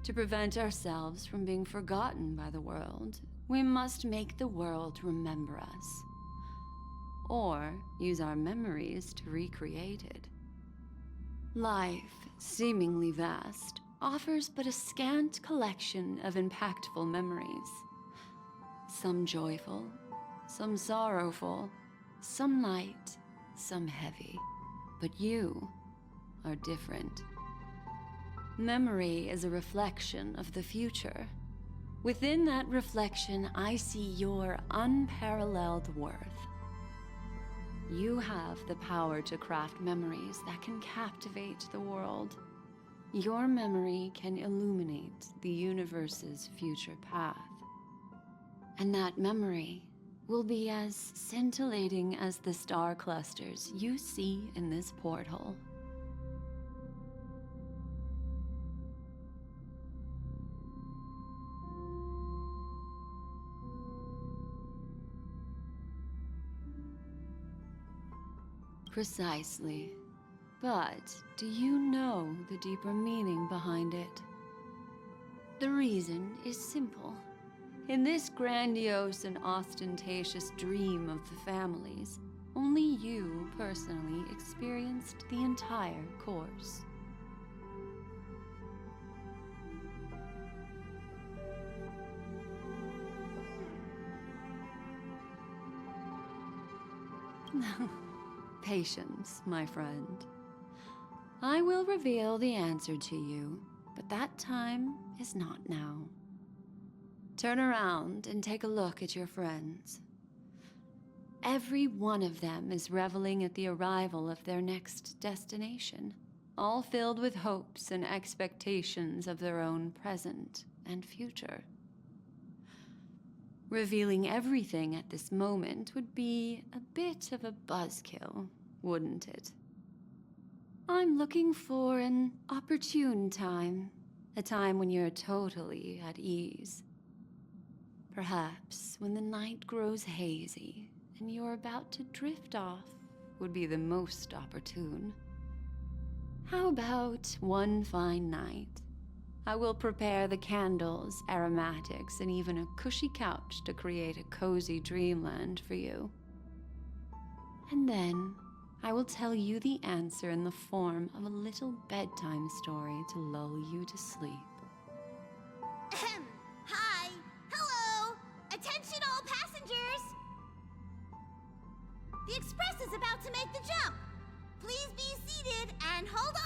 To prevent ourselves from being forgotten by the world, we must make the world remember us, or use our memories to recreate it. Life, seemingly vast, offers but a scant collection of impactful memories. Some joyful, some sorrowful, some light, some heavy. But you are different. Memory is a reflection of the future. Within that reflection, I see your unparalleled worth. You have the power to craft memories that can captivate the world. Your memory can illuminate the universe's future path. And that memory will be as scintillating as the star clusters you see in this porthole. Precisely. But do you know the deeper meaning behind it? The reason is simple. In this grandiose and ostentatious dream of the families, only you personally experienced the entire course. Patience, my friend. I will reveal the answer to you, but that time is not now. Turn around and take a look at your friends. Every one of them is reveling at the arrival of their next destination, all filled with hopes and expectations of their own present and future. Revealing everything at this moment would be a bit of a buzzkill, wouldn't it? I'm looking for an opportune time, a time when you're totally at ease. Perhaps when the night grows hazy and you're about to drift off would be the most opportune. How about one fine night? I will prepare the candles, aromatics, and even a cushy couch to create a cozy dreamland for you. And then I will tell you the answer in the form of a little bedtime story to lull you to sleep. Hi! Hello! Attention all passengers! The express is about to make the jump. Please be seated and hold on!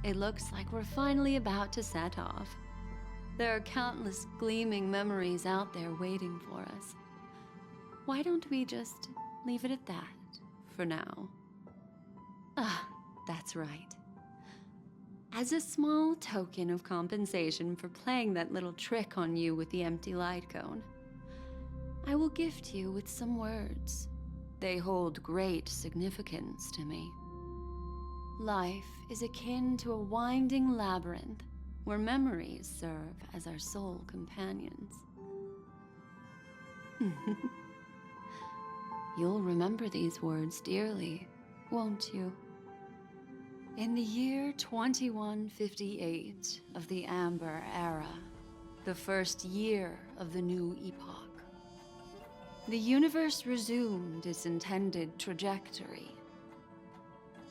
It looks like we're finally about to set off. There are countless gleaming memories out there waiting for us. Why don't we just leave it at that for now? Ah, that's right. As a small token of compensation for playing that little trick on you with the empty light cone, I will gift you with some words. They hold great significance to me. Life is akin to a winding labyrinth where memories serve as our sole companions. You'll remember these words dearly, won't you? In the year 2158 of the Amber Era, the first year of the new epoch, the universe resumed its intended trajectory.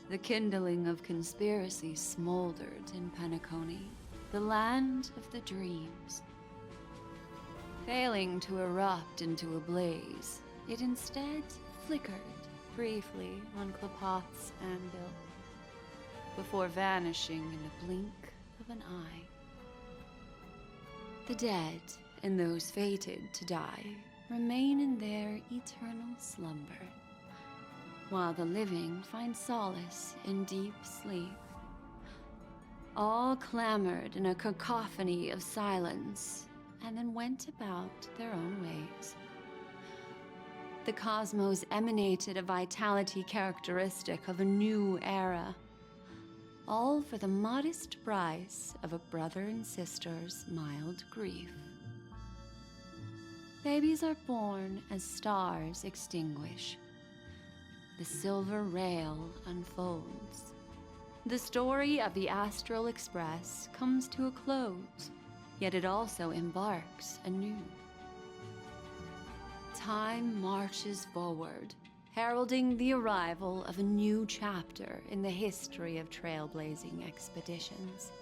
The kindling of conspiracy smoldered in Penacony, the land of the dreams. Failing to erupt into a blaze, it instead flickered briefly on Klapoth's anvil, before vanishing in the blink of an eye. The dead and those fated to die remain in their eternal slumber, while the living find solace in deep sleep. All clamored in a cacophony of silence, and then went about their own ways. The cosmos emanated a vitality characteristic of a new era, all for the modest price of a brother and sister's mild grief. Babies are born as stars extinguish. The silver rail unfolds. The story of the Astral Express comes to a close, yet it also embarks anew. Time marches forward, heralding the arrival of a new chapter in the history of trailblazing expeditions.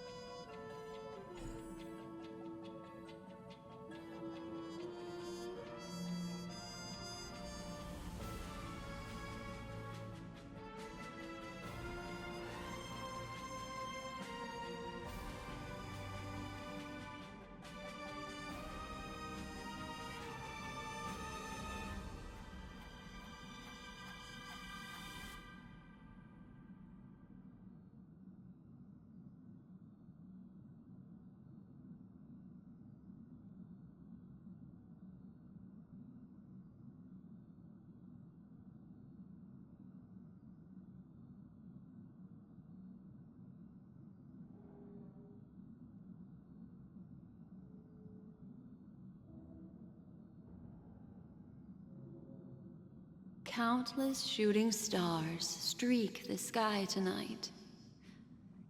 Countless shooting stars streak the sky tonight.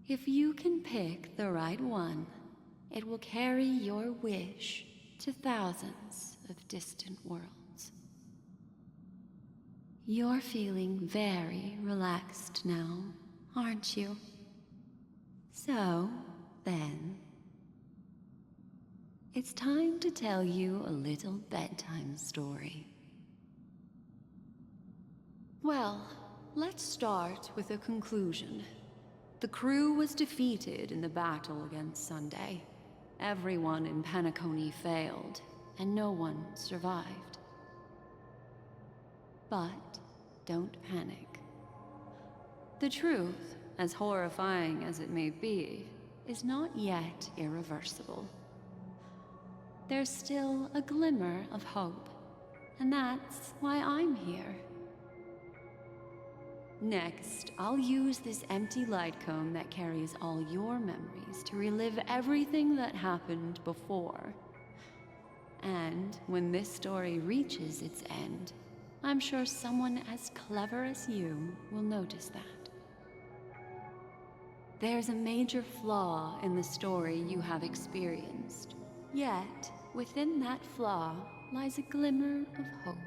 If you can pick the right one, it will carry your wish to thousands of distant worlds. You're feeling very relaxed now, aren't you? So, then, it's time to tell you a little bedtime story. Well, let's start with a conclusion. The crew was defeated in the battle against Sunday. Everyone in Penacony failed, and no one survived. But don't panic. The truth, as horrifying as it may be, is not yet irreversible. There's still a glimmer of hope, and that's why I'm here. Next, I'll use this empty light cone that carries all your memories to relive everything that happened before. And when this story reaches its end, I'm sure someone as clever as you will notice that. There's a major flaw in the story you have experienced, yet within that flaw lies a glimmer of hope.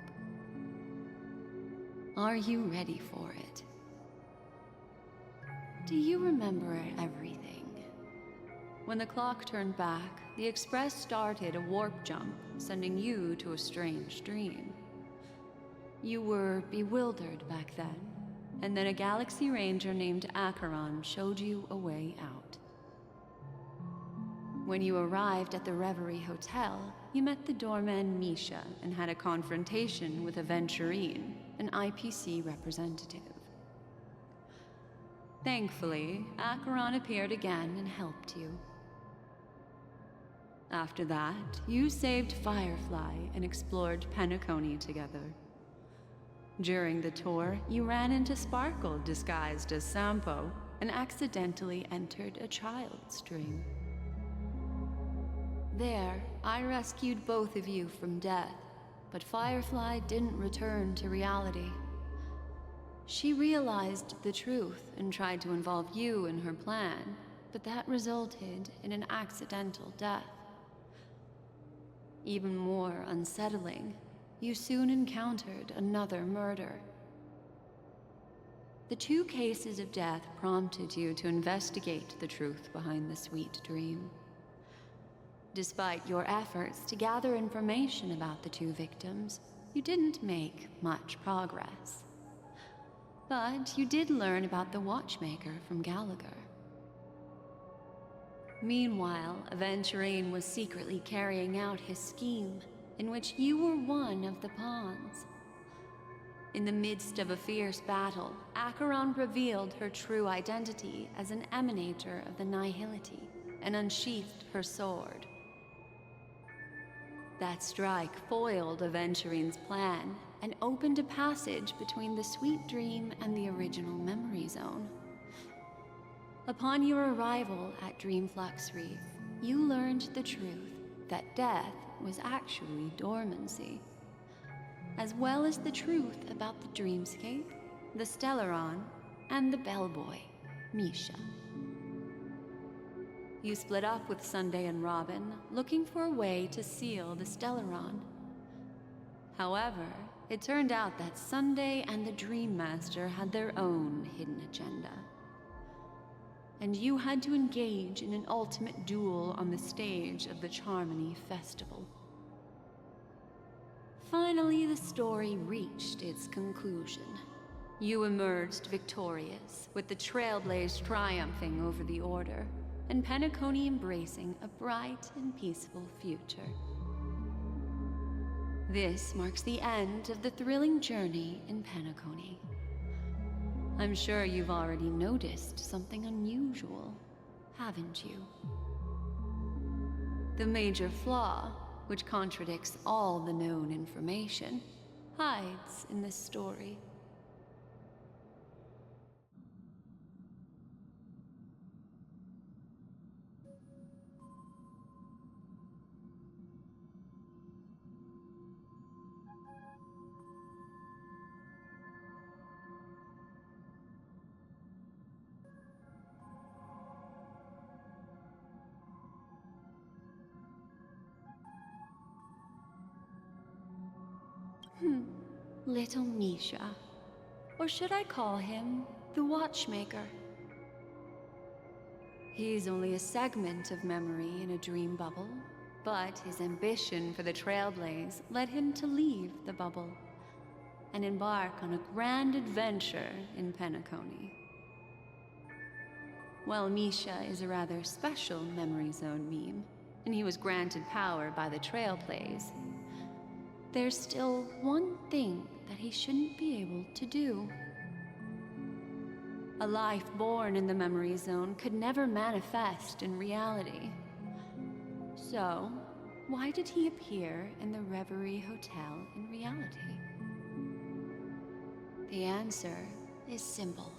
Are you ready for it? Do you remember everything? When the clock turned back, the Express started a warp jump, sending you to a strange dream. You were bewildered back then, and then a Galaxy Ranger named Acheron showed you a way out. When you arrived at the Reverie Hotel, you met the doorman Misha and had a confrontation with Aventurine, an IPC representative. Thankfully, Acheron appeared again and helped you. After that, you saved Firefly and explored Penacony together. During the tour, you ran into Sparkle disguised as Sampo and accidentally entered a child's dream. There, I rescued both of you from death, but Firefly didn't return to reality. She realized the truth and tried to involve you in her plan, but that resulted in an accidental death. Even more unsettling, you soon encountered another murder. The 2 cases of death prompted you to investigate the truth behind the sweet dream. Despite your efforts to gather information about the 2 victims, you didn't make much progress. But you did learn about the watchmaker from Gallagher. Meanwhile, Aventurine was secretly carrying out his scheme, in which you were one of the pawns. In the midst of a fierce battle, Acheron revealed her true identity as an emanator of the Nihility and unsheathed her sword. That strike foiled Aventurine's plan and opened a passage between the sweet dream and the original memory zone. Upon your arrival at Dreamflux Reef, you learned the truth that death was actually dormancy, as well as the truth about the dreamscape, the Stellaron, and the bellboy, Misha. You split up with Sunday and Robin, looking for a way to seal the Stellaron. However, it turned out that Sunday and the Dream Master had their own hidden agenda. And you had to engage in an ultimate duel on the stage of the Charmony Festival. Finally, the story reached its conclusion. You emerged victorious, with the Trailblaze triumphing over the Order, and Penacony embracing a bright and peaceful future. This marks the end of the thrilling journey in Penacony. I'm sure you've already noticed something unusual, haven't you? The major flaw, which contradicts all the known information, hides in this story. Little Misha. Or should I call him the Watchmaker? He's only a segment of memory in a dream bubble, but his ambition for the Trailblaze led him to leave the bubble and embark on a grand adventure in Penacony. While Misha is a rather special memory zone meme, and he was granted power by the Trailblaze, there's still one thing that he shouldn't be able to do. A life born in the memory zone could never manifest in reality. So, why did he appear in the Reverie Hotel in reality? The answer is simple.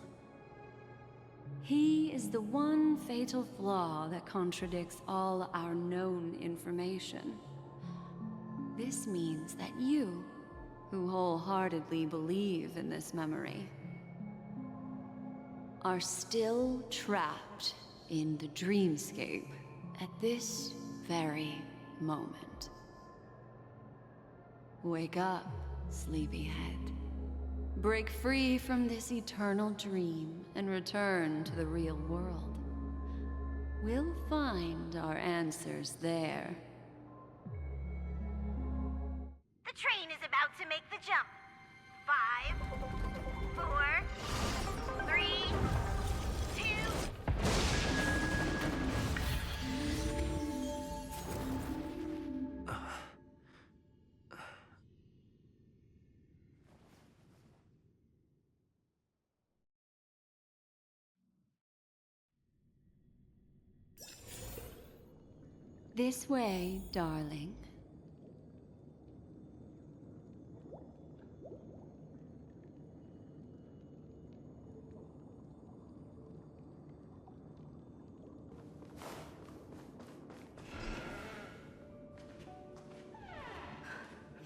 He is the one fatal flaw that contradicts all our known information. This means that you, who wholeheartedly believe in this memory, are still trapped in the dreamscape at this very moment. Wake up, sleepyhead. Break free from this eternal dream and return to the real world. We'll find our answers there. The train is about to make the jump. 5, 4, 3, 2... This way, darling.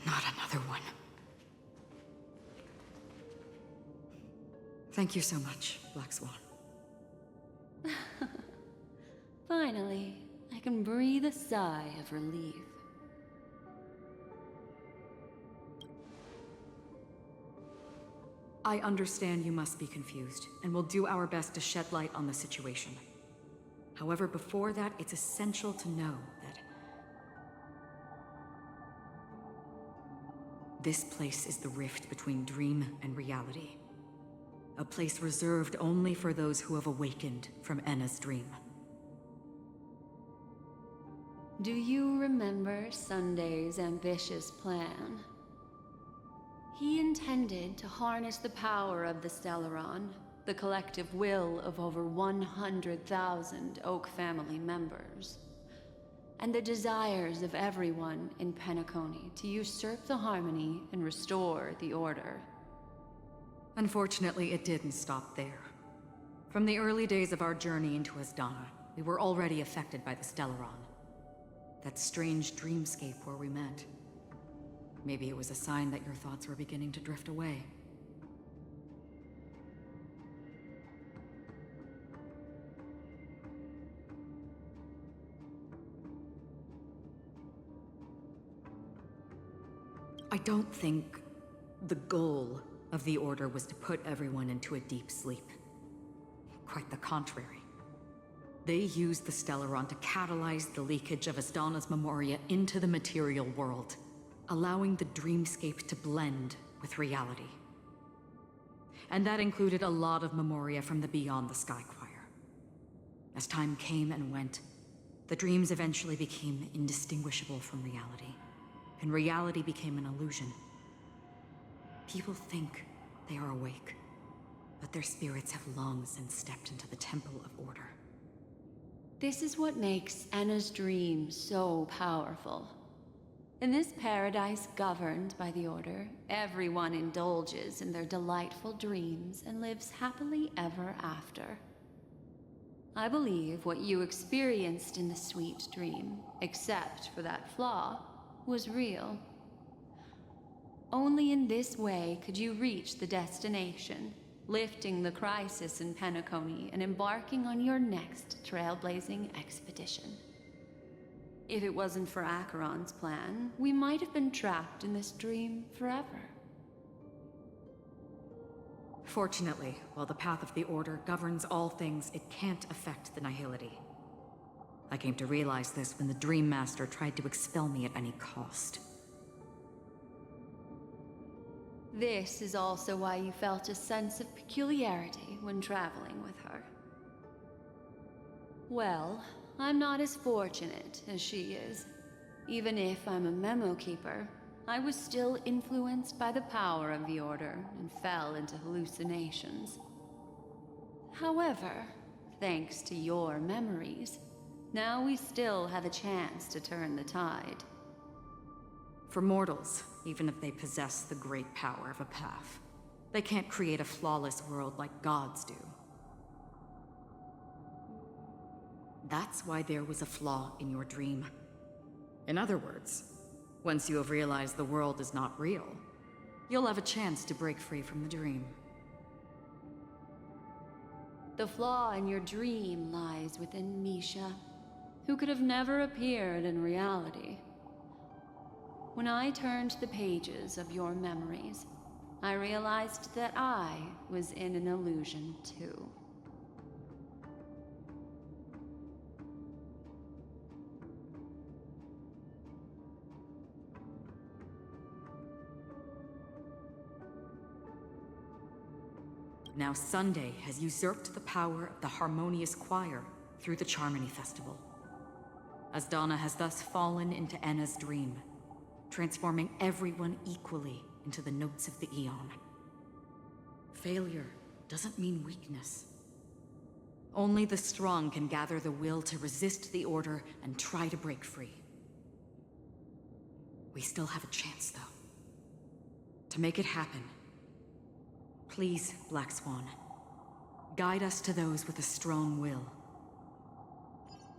Not another one. Thank you so much, Black Swan. Finally, I can breathe a sigh of relief. I understand you must be confused, and will do our best to shed light on the situation. However, before that, it's essential to know that this place is the rift between dream and reality. A place reserved only for those who have awakened from Enna's dream. Do you remember Sunday's ambitious plan? He intended to harness the power of the Stellaron, the collective will of over 100,000 Oak family members, and the desires of everyone in Penacony to usurp the harmony and restore the order. Unfortunately, it didn't stop there. From the early days of our journey into Asdana, we were already affected by the Stellaron. That strange dreamscape where we met. Maybe it was a sign that your thoughts were beginning to drift away. I don't think the goal of the Order was to put everyone into a deep sleep. Quite the contrary. They used the Stellaron to catalyze the leakage of Asdana's memoria into the material world, allowing the dreamscape to blend with reality. And that included a lot of memoria from the Beyond the Sky Choir. As time came and went, the dreams eventually became indistinguishable from reality, and reality became an illusion. People think they are awake, but their spirits have long since stepped into the Temple of Order. This is what makes Enna's dream so powerful. In this paradise governed by the Order, everyone indulges in their delightful dreams and lives happily ever after. I believe what you experienced in the sweet dream, except for that flaw, was real. Only in this way could you reach the destination, lifting the crisis in Penacony and embarking on your next trailblazing expedition. If it wasn't for Acheron's plan, we might have been trapped in this dream forever. Fortunately, while the path of the Order governs all things, it can't affect the Nihility. I came to realize this when the Dream Master tried to expel me at any cost. This is also why you felt a sense of peculiarity when traveling with her. Well, I'm not as fortunate as she is. Even if I'm a memo keeper, I was still influenced by the power of the Order and fell into hallucinations. However, thanks to your memories, now we still have a chance to turn the tide. For mortals, even if they possess the great power of a path, they can't create a flawless world like gods do. That's why there was a flaw in your dream. In other words, once you have realized the world is not real, you'll have a chance to break free from the dream. The flaw in your dream lies within Misha, who could have never appeared in reality. When I turned the pages of your memories, I realized that I was in an illusion too. Now Sunday has usurped the power of the Harmonious Choir through the Charmony Festival. Asdana has thus fallen into Enna's dream, transforming everyone equally into the notes of the Eon. Failure doesn't mean weakness. Only the strong can gather the will to resist the order and try to break free. We still have a chance, though. To make it happen, please, Black Swan, guide us to those with a strong will.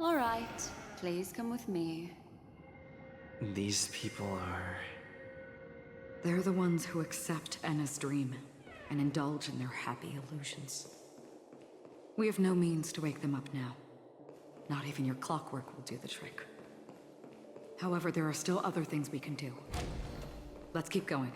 All right, please come with me. These people are... They're the ones who accept Enna's dream and indulge in their happy illusions. We have no means to wake them up now. Not even your clockwork will do the trick. However, there are still other things we can do. Let's keep going.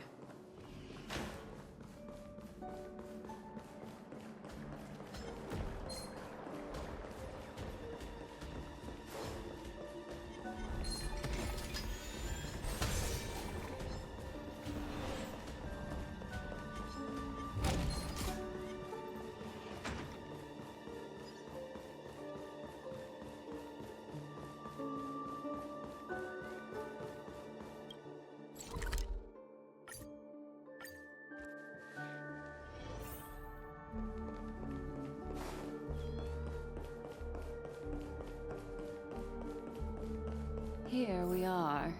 Here we are.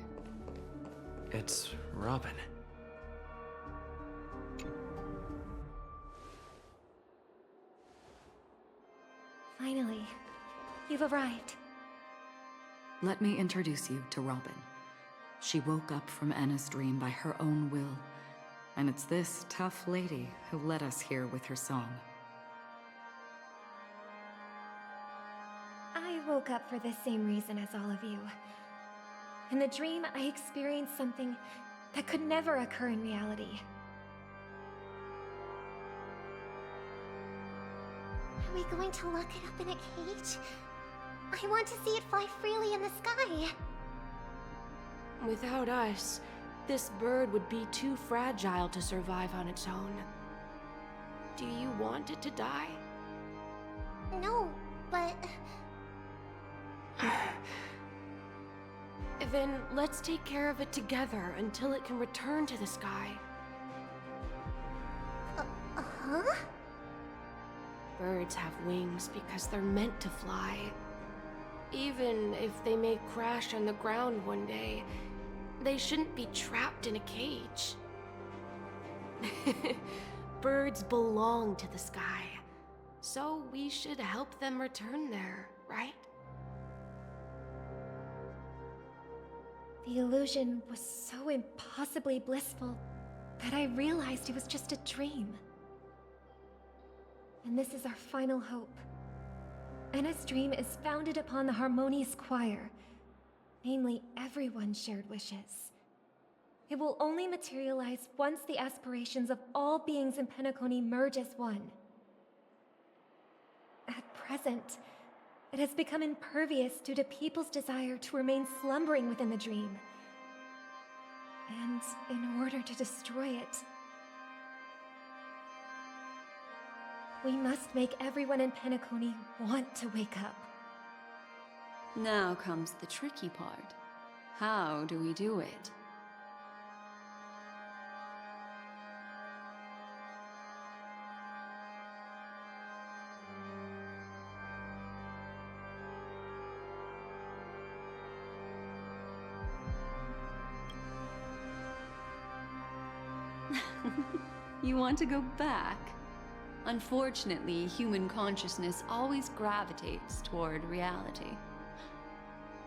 It's Robin. Finally, you've arrived. Let me introduce you to Robin. She woke up from Enna's dream by her own will, and it's this tough lady who led us here with her song. I woke up for the same reason as all of you. In the dream, I experienced something that could never occur in reality. Are we going to lock it up in a cage? I want to see it fly freely in the sky. Without us, this bird would be too fragile to survive on its own. Do you want it to die? No, but... Then let's take care of it together until it can return to the sky. Huh? Birds have wings because they're meant to fly. Even if they may crash on the ground one day, they shouldn't be trapped in a cage. Birds belong to the sky, so we should help them return there, right? The illusion was so impossibly blissful that I realized it was just a dream. And this is our final hope. Enna's dream is founded upon the harmonious choir, namely everyone's shared wishes. It will only materialize once the aspirations of all beings in Penacony merge as one. At present, it has become impervious due to people's desire to remain slumbering within the dream. And in order to destroy it, we must make everyone in Penacony want to wake up. Now comes the tricky part. How do we do it? You want to go back? Unfortunately, human consciousness always gravitates toward reality.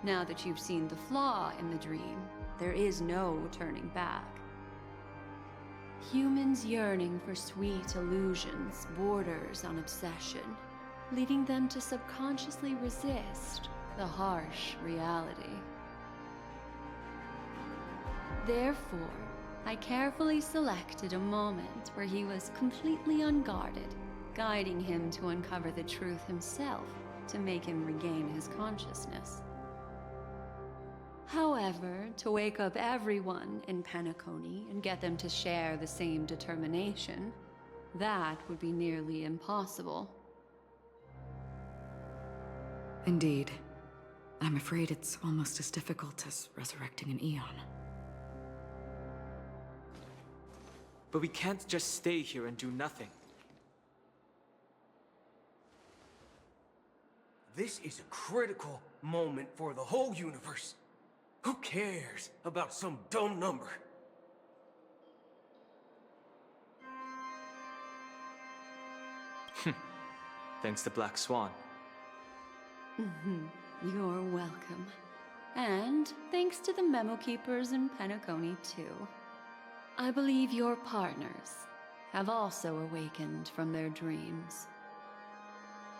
Now that you've seen the flaw in the dream, there is no turning back. Humans yearning for sweet illusions borders on obsession, leading them to subconsciously resist the harsh reality. Therefore, I carefully selected a moment where he was completely unguarded, guiding him to uncover the truth himself to make him regain his consciousness. However, to wake up everyone in Penacony and get them to share the same determination, that would be nearly impossible. Indeed. I'm afraid it's almost as difficult as resurrecting an Eon. But we can't just stay here and do nothing. This is a critical moment for the whole universe. Who cares about some dumb number? Thanks to Black Swan. You're welcome. And thanks to the memo keepers in Penacony, too. I believe your partners have also awakened from their dreams.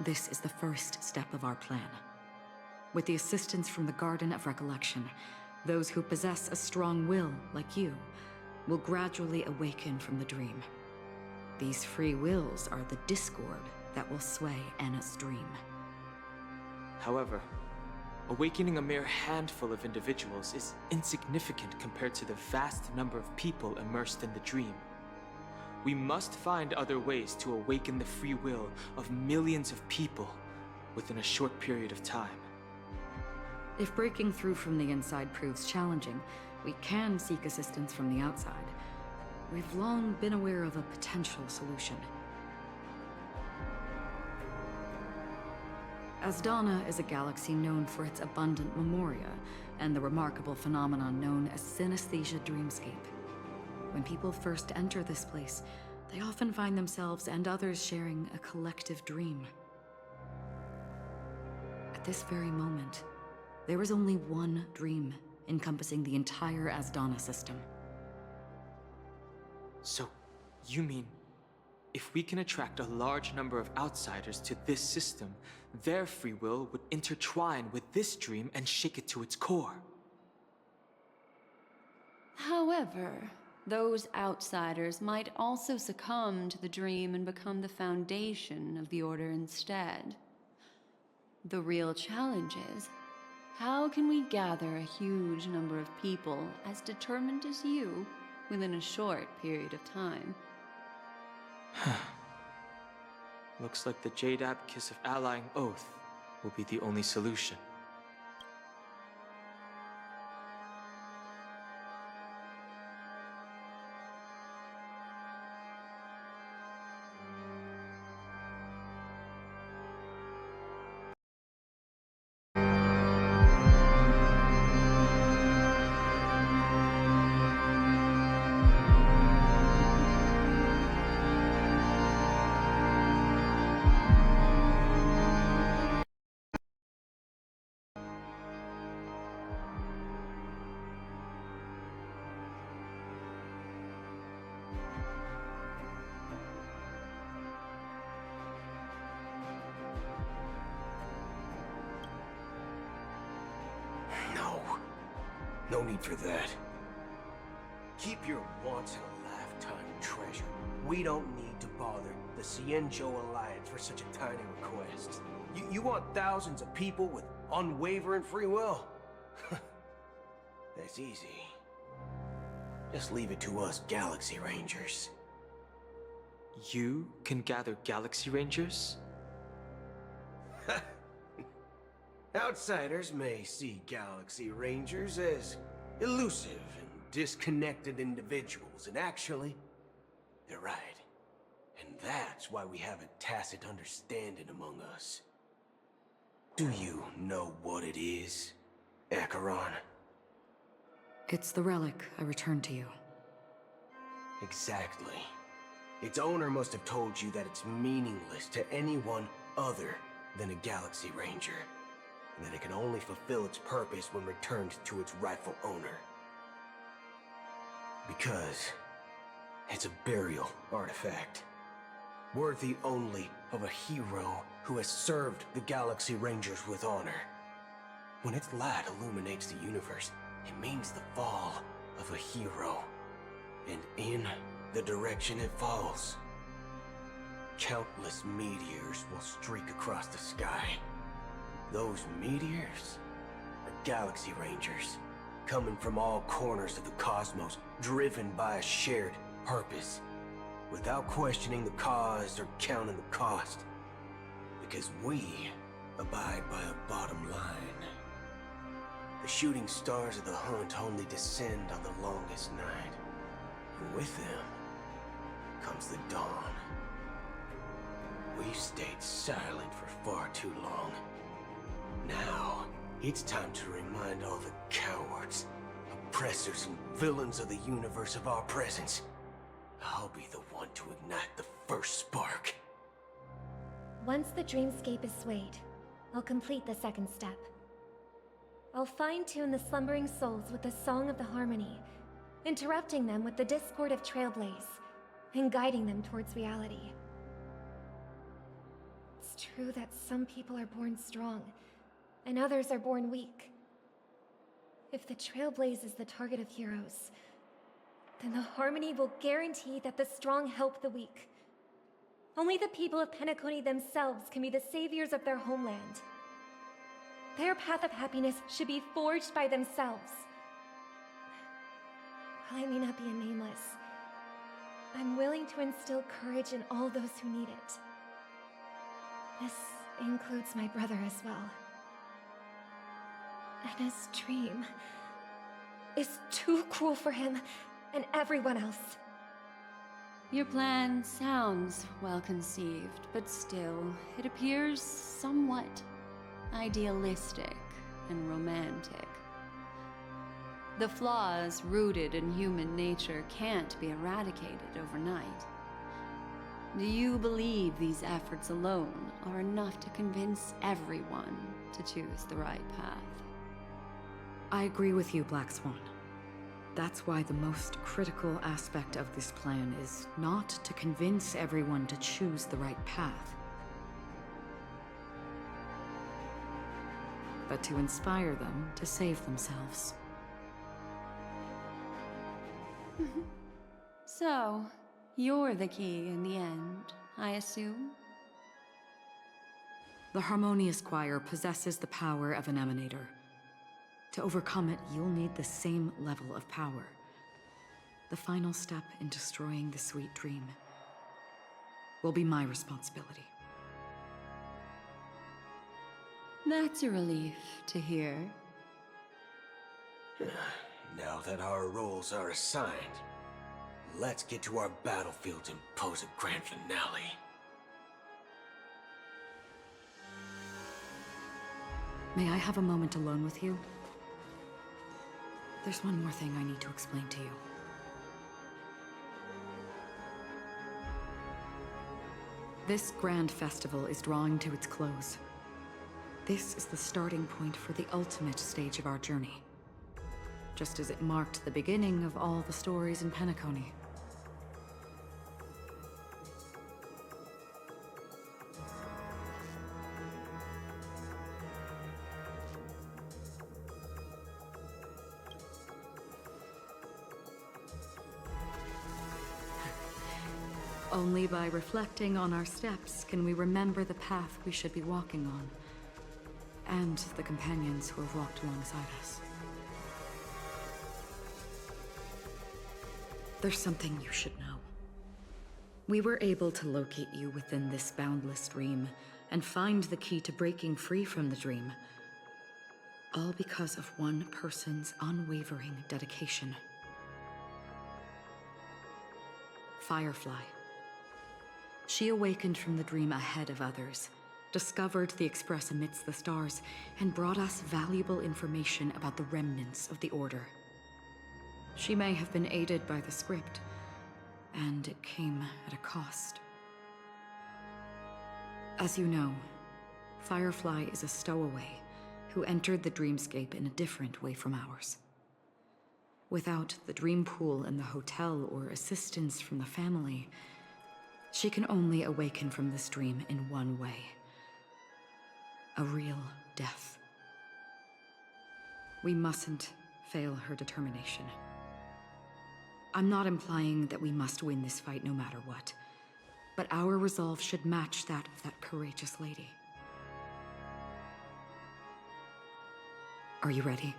This is the first step of our plan. With the assistance from the Garden of Recollection, those who possess a strong will, like you, will gradually awaken from the dream. These free wills are the discord that will sway Anna's dream. However, awakening a mere handful of individuals is insignificant compared to the vast number of people immersed in the dream. We must find other ways to awaken the free will of millions of people within a short period of time. If breaking through from the inside proves challenging, we can seek assistance from the outside. We've long been aware of a potential solution. Asdana is a galaxy known for its abundant memoria and the remarkable phenomenon known as synesthesia dreamscape. When people first enter this place, they often find themselves and others sharing a collective dream. At this very moment, there is only one dream encompassing the entire Asdana system. So, you mean, if we can attract a large number of outsiders to this system, their free will would intertwine with this dream and shake it to its core? However, those outsiders might also succumb to the dream and become the foundation of the Order instead. The real challenge is, how can we gather a huge number of people as determined as you within a short period of time? Looks like the Jade Kiss of Allying Oath will be the only solution. No need for that. Keep your once-in-a-lifetime treasure. We don't need to bother the Cienjo Alliance for such a tiny request. You want thousands of people with unwavering free will? That's easy. Just leave it to us Galaxy Rangers. You can gather Galaxy Rangers? Outsiders may see Galaxy Rangers as elusive and disconnected individuals, and actually, they're right. And that's why we have a tacit understanding among us. Do you know what it is, Acheron? It's the relic I returned to you. Exactly. Its owner must have told you that it's meaningless to anyone other than a Galaxy Ranger, and that it can only fulfill its purpose when returned to its rightful owner. Because it's a burial artifact, worthy only of a hero who has served the Galaxy Rangers with honor. When its light illuminates the universe, it means the fall of a hero. And in the direction it falls, countless meteors will streak across the sky. Those meteors are Galaxy Rangers, coming from all corners of the cosmos, driven by a shared purpose, without questioning the cause or counting the cost. Because we abide by a bottom line. The shooting stars of the hunt only descend on the longest night, and with them comes the dawn. We've stayed silent for far too long. Now, it's time to remind all the cowards, oppressors, and villains of the universe of our presence. I'll be the one to ignite the first spark. Once the dreamscape is swayed, I'll complete the second step. I'll fine-tune the slumbering souls with the Song of the Harmony, interrupting them with the discord of Trailblaze, and guiding them towards reality. It's true that some people are born strong, and others are born weak. If the Trailblaze is the target of heroes, then the Harmony will guarantee that the strong help the weak. Only the people of Penacony themselves can be the saviors of their homeland. Their path of happiness should be forged by themselves. While I may not be a nameless, I'm willing to instill courage in all those who need it. This includes my brother as well. And his dream is too cruel for him and everyone else. Your plan sounds well conceived, but still, it appears somewhat idealistic and romantic. The flaws rooted in human nature can't be eradicated overnight. Do you believe these efforts alone are enough to convince everyone to choose the right path? I agree with you, Black Swan. That's why the most critical aspect of this plan is not to convince everyone to choose the right path, but to inspire them to save themselves. So, you're the key in the end, I assume? The Harmonious Choir possesses the power of an emanator. To overcome it, you'll need the same level of power. The final step in destroying the sweet dream will be my responsibility. That's a relief to hear. Now that our roles are assigned, let's get to our battlefields and pose a grand finale. May I have a moment alone with you? There's one more thing I need to explain to you. This grand festival is drawing to its close. This is the starting point for the ultimate stage of our journey, just as it marked the beginning of all the stories in Penacony. Only by reflecting on our steps can we remember the path we should be walking on, and the companions who have walked alongside us. There's something you should know. We were able to locate you within this boundless dream, and find the key to breaking free from the dream. All because of one person's unwavering dedication. Firefly. She awakened from the dream ahead of others, discovered the Express amidst the stars, and brought us valuable information about the remnants of the Order. She may have been aided by the script, and it came at a cost. As you know, Firefly is a stowaway who entered the dreamscape in a different way from ours. Without the dream pool in the hotel or assistance from the family, she can only awaken from this dream in one way. A real death. We mustn't fail her determination. I'm not implying that we must win this fight no matter what, but our resolve should match that of that courageous lady. Are you ready?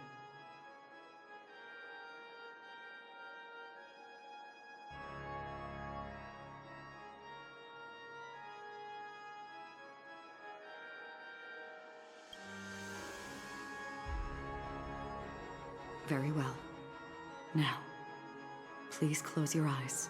Very well. Now, please close your eyes.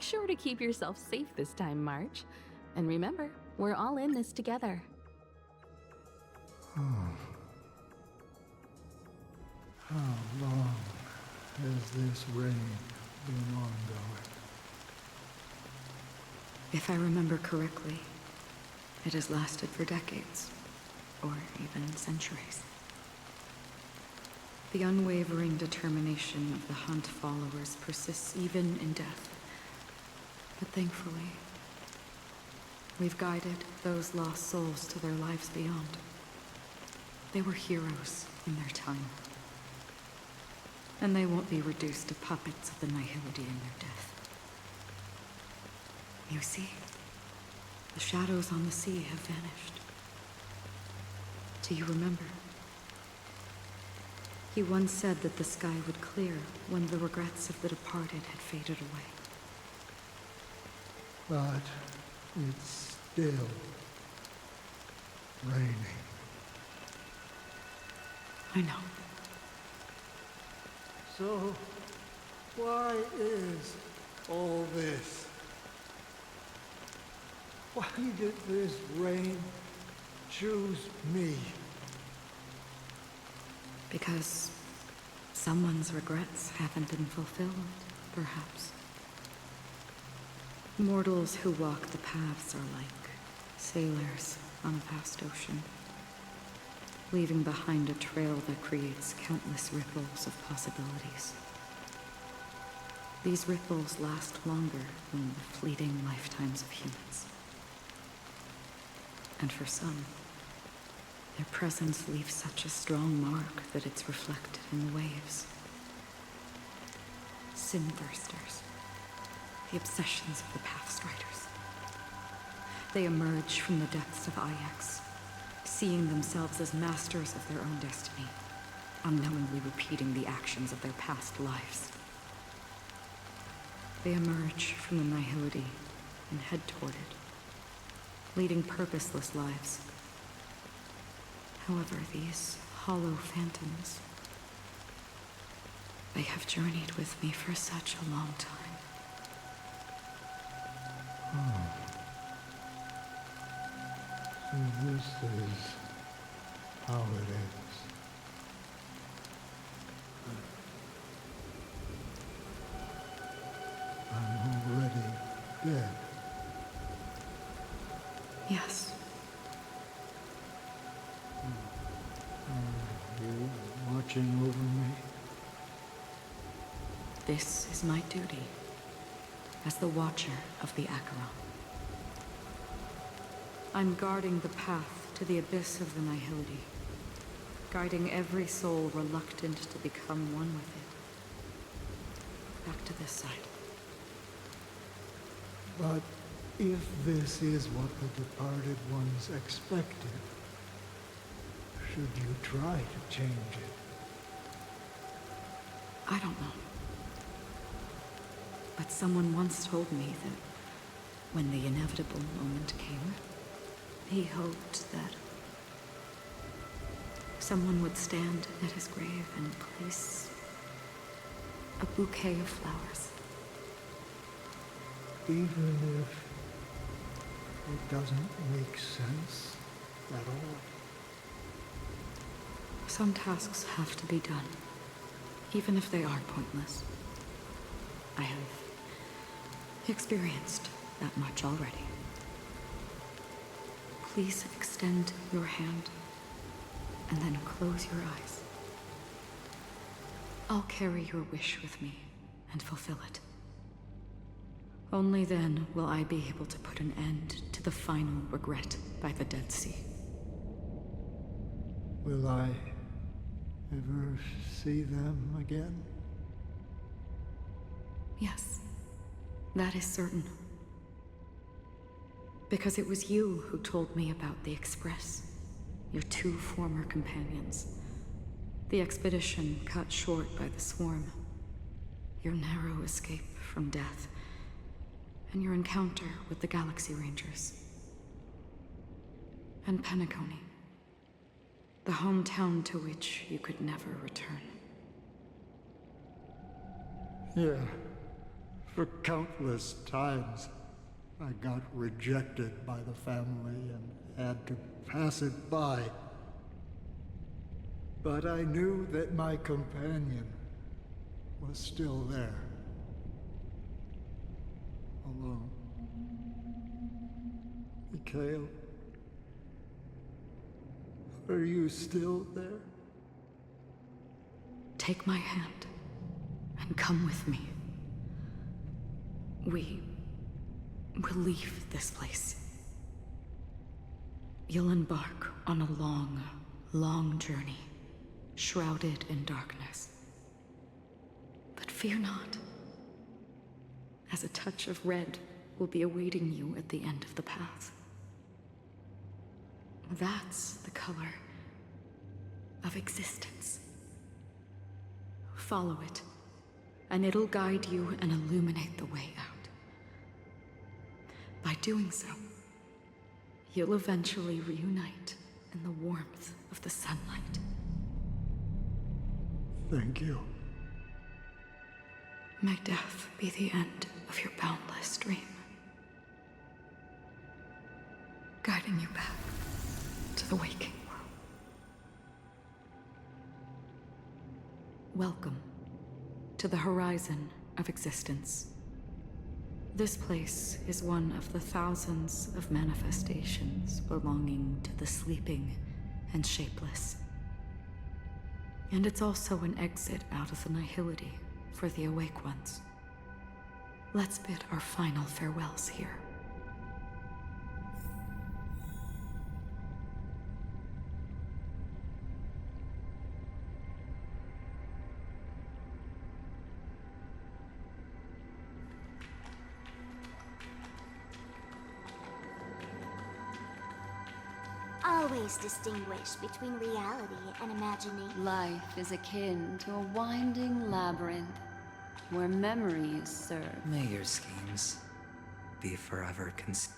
Make sure to keep yourself safe this time, March. And remember, we're all in this together. How long has this rain been ongoing? If I remember correctly, it has lasted for decades, or even centuries. The unwavering determination of the Hunt followers persists even in death. But thankfully, we've guided those lost souls to their lives beyond. They were heroes in their time. And they won't be reduced to puppets of the Nihility in their death. You see, the shadows on the sea have vanished. Do you remember? He once said that the sky would clear when the regrets of the departed had faded away. But it's still raining. I know. So, why is all this? Why did this rain choose me? Because someone's regrets haven't been fulfilled, perhaps. Mortals who walk the paths are like sailors on a vast ocean, leaving behind a trail that creates countless ripples of possibilities. These ripples last longer than the fleeting lifetimes of humans. And for some, their presence leaves such a strong mark that it's reflected in the waves. Sin-thirsters, the obsessions of the Pathstriders. They emerge from the depths of Ix, seeing themselves as masters of their own destiny, unknowingly repeating the actions of their past lives. They emerge from the Nihility and head toward it, leading purposeless lives. However, these hollow phantoms, they have journeyed with me for such a long time. So this is how it is. I'm already dead. Yes. Are you watching over me? This is my duty as the Watcher of the Acheron. I'm guarding the path to the abyss of the Nihility, guiding every soul reluctant to become one with it. Back to this side. But if this is what the departed ones expected, should you try to change it? I don't know. But someone once told me that when the inevitable moment came, he hoped that someone would stand at his grave and place a bouquet of flowers. Even if it doesn't make sense at all? Some tasks have to be done, even if they are pointless. I have experienced that much already. Please extend your hand and then close your eyes. I'll carry your wish with me and fulfill it. Only then will I be able to put an end to the final regret by the Dead Sea. Will I ever see them again? Yes, that is certain. Because it was you who told me about the Express, your two former companions. The expedition cut short by the swarm. Your narrow escape from death. And your encounter with the Galaxy Rangers. And Penacony. The hometown to which you could never return. Yeah, For countless times, I got rejected by the family and had to pass it by. But I knew that my companion was still there. Alone. Mikhail, are you still there? Take my hand and come with me. We will leave this place. You'll embark on a long, long journey, shrouded in darkness. But fear not, as a touch of red will be awaiting you at the end of the path. That's the color of existence. Follow it, and it'll guide you and illuminate the way out. By doing so, you'll eventually reunite in the warmth of the sunlight. Thank you. May death be the end of your boundless dream, guiding you back to the waking world. Welcome to the horizon of existence. This place is one of the thousands of manifestations belonging to the sleeping and shapeless. And it's also an exit out of the nihility for the awake ones. Let's bid our final farewells here. Always distinguish between reality and imagination. Life is akin to a winding labyrinth where memory is served. May your schemes be forever concealed.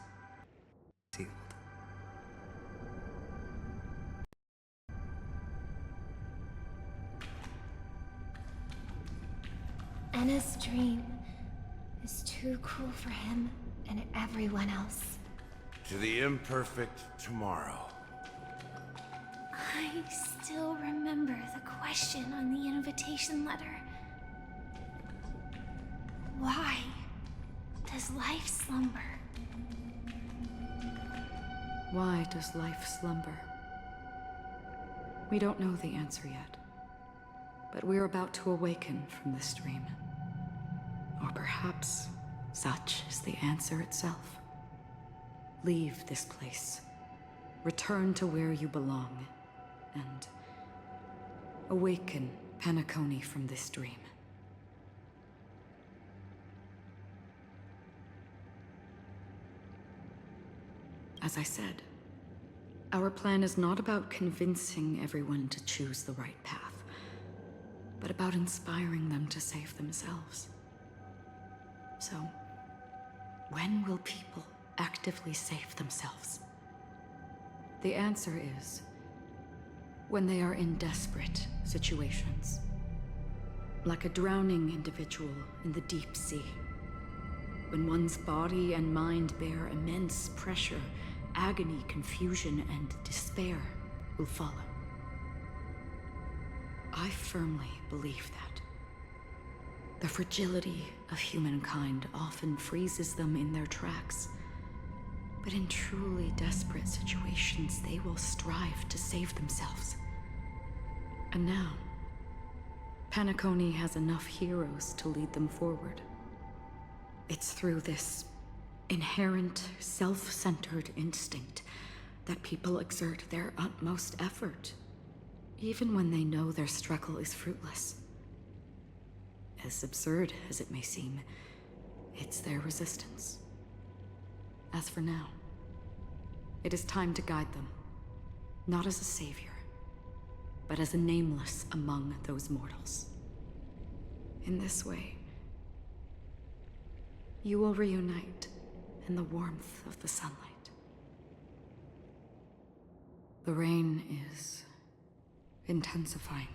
Anna's dream is too cruel for him and everyone else. To the imperfect tomorrow. I still remember the question on the invitation letter. Why does life slumber? Why does life slumber? We don't know the answer yet, but we're about to awaken from this dream. Or perhaps such is the answer itself. Leave this place. Return to where you belong. And awaken Penacony from this dream. As I said, our plan is not about convincing everyone to choose the right path, but about inspiring them to save themselves. So, when will people actively save themselves? The answer is when they are in desperate situations. Like a drowning individual in the deep sea. When one's body and mind bear immense pressure, agony, confusion, and despair will follow. I firmly believe that. The fragility of humankind often freezes them in their tracks. But in truly desperate situations, they will strive to save themselves. And now, Penacony has enough heroes to lead them forward. It's through this inherent, self-centered instinct that people exert their utmost effort, even when they know their struggle is fruitless. As absurd as it may seem, it's their resistance. As for now, it is time to guide them, not as a savior, but as a nameless among those mortals. In this way, you will reunite in the warmth of the sunlight. The rain is intensifying.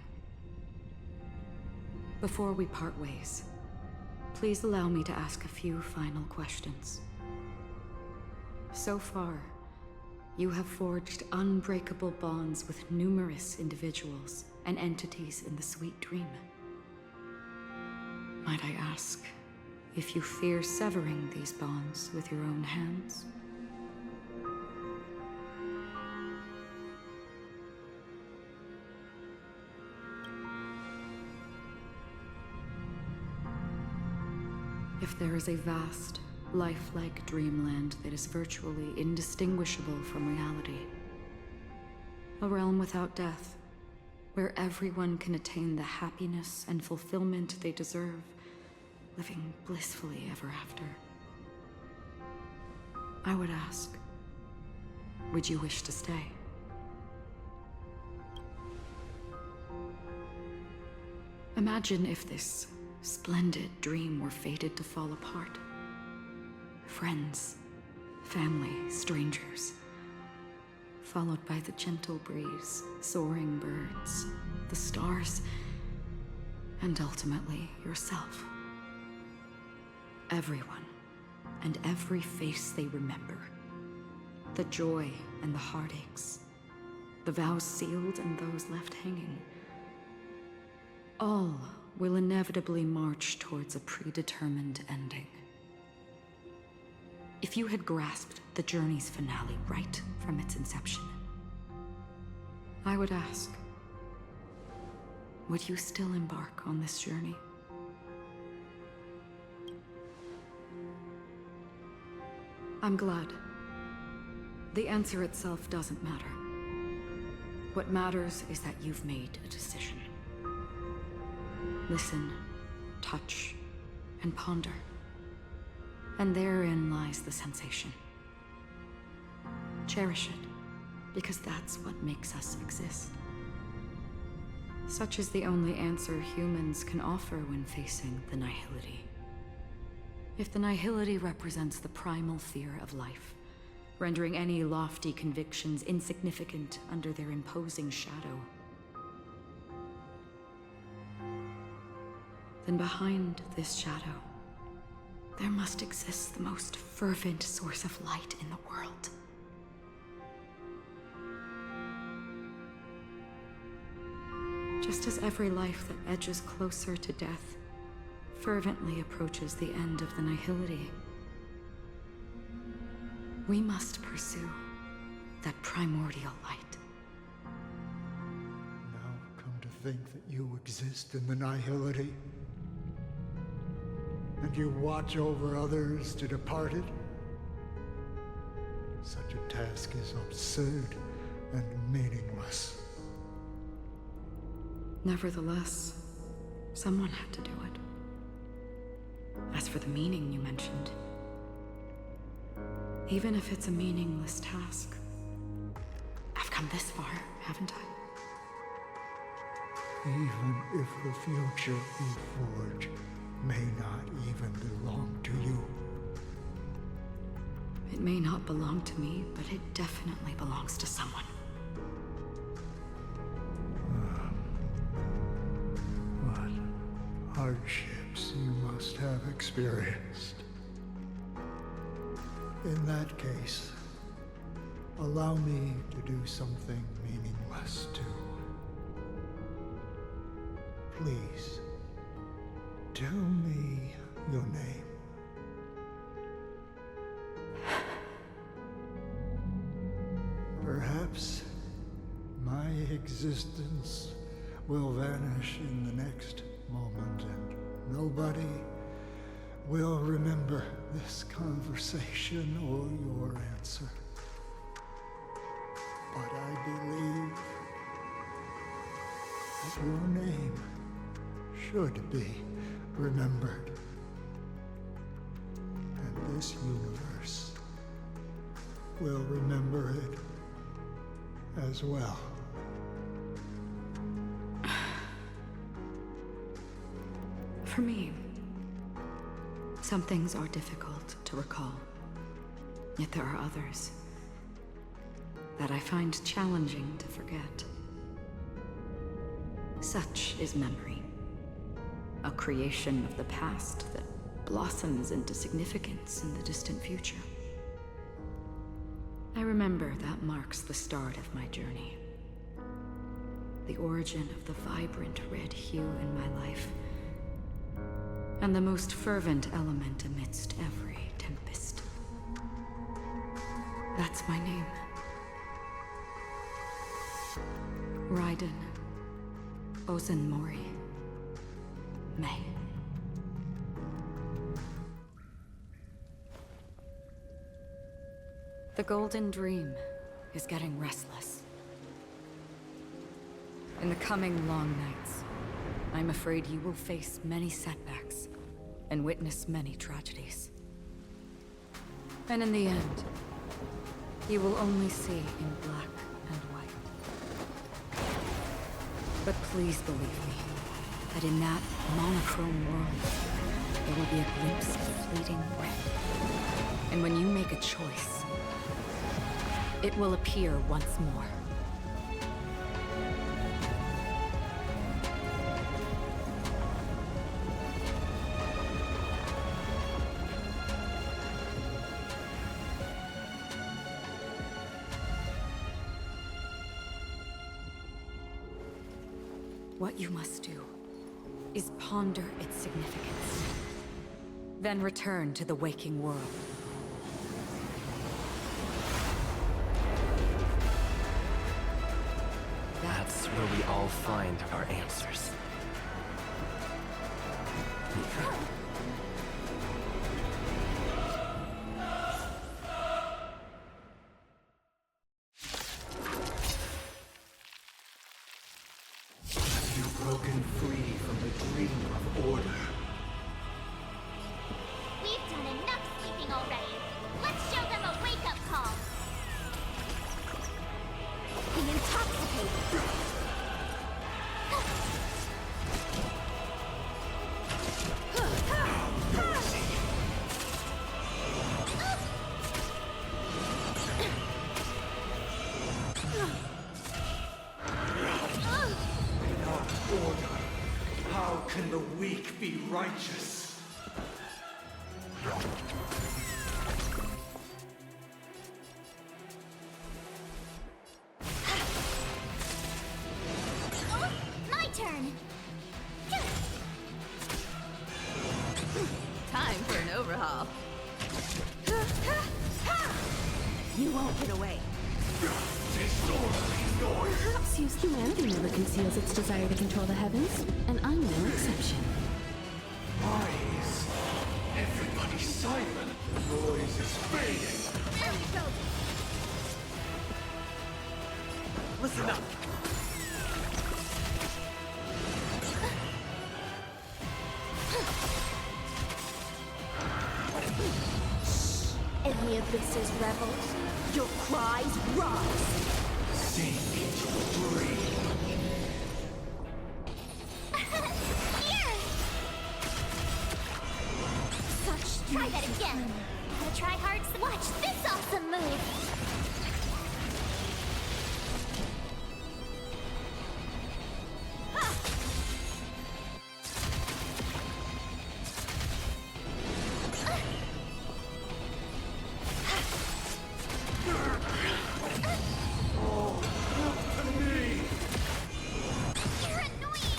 Before we part ways, Please allow me to ask a few final questions. So far, you have forged unbreakable bonds with numerous individuals and entities in the Sweet Dream. Might I ask if you fear severing these bonds with your own hands? If there is a vast, lifelike dreamland that is virtually indistinguishable from reality, a realm without death, where everyone can attain the happiness and fulfillment they deserve, living blissfully ever after, I would ask, would you wish to stay? Imagine if this splendid dream were fated to fall apart. Friends, family, strangers, followed by the gentle breeze, soaring birds, the stars, and ultimately yourself. Everyone, and every face they remember. The joy and the heartaches, the vows sealed and those left hanging. All will inevitably march towards a predetermined ending. If you had grasped the journey's finale right from its inception, I would ask, would you still embark on this journey? I'm glad. The answer itself doesn't matter. What matters is that you've made a decision. Listen, touch, and ponder. And therein lies the sensation. Cherish it, because that's what makes us exist. Such is the only answer humans can offer when facing the nihility. If the nihility represents the primal fear of life, rendering any lofty convictions insignificant under their imposing shadow, then behind this shadow, there must exist the most fervent source of light in the world. Just as every life that edges closer to death fervently approaches the end of the nihility, we must pursue that primordial light. Now come to think that you exist in the nihility, and you watch over others to depart it? Such a task is absurd and meaningless. Nevertheless, someone had to do it. As for the meaning you mentioned, even if it's a meaningless task, I've come this far, haven't I? Even if the future you forge may not even belong to you. It may not belong to me, but it definitely belongs to someone. What hardships you must have experienced. In that case, allow me to do something meaningless too. Please, tell me your name. Perhaps my existence will vanish in the next moment, and nobody will remember this conversation or your answer. But I believe that your name should be remembered. And this universe will remember it as well. For me, some things are difficult to recall. Yet there are others that I find challenging to forget. Such is memory, a creation of the past that blossoms into significance in the distant future. I remember that marks the start of my journey. The origin of the vibrant red hue in my life, and the most fervent element amidst every tempest. That's my name. Raiden Ozenmori May. The Golden Dream is getting restless. In the coming long nights, I'm afraid you will face many setbacks and witness many tragedies. And in the end, you will only see in black and white. But please believe me, that in that monochrome world, there will be a glimpse of fleeting red. And when you make a choice, it will appear once more. What you must do is ponder its significance, then return to the waking world. That's where we all find our answers. You've broken free from the dream of order. We've done enough sleeping already. Let's show them a wake-up call. Be intoxicated. Without order, how can the weak be righteous? Oh, my turn. Time for an overhaul. You won't get away. Perhaps use humanity never conceals its desire to control the heavens, and I'm no exception. Why is everybody silent? The noise is fading. There we go. Listen up! Enemy abysses rebels. Your cries rise. Sink into the dream. Here! Such Try that again. Wanna try hard? Watch this awesome move. You're annoying.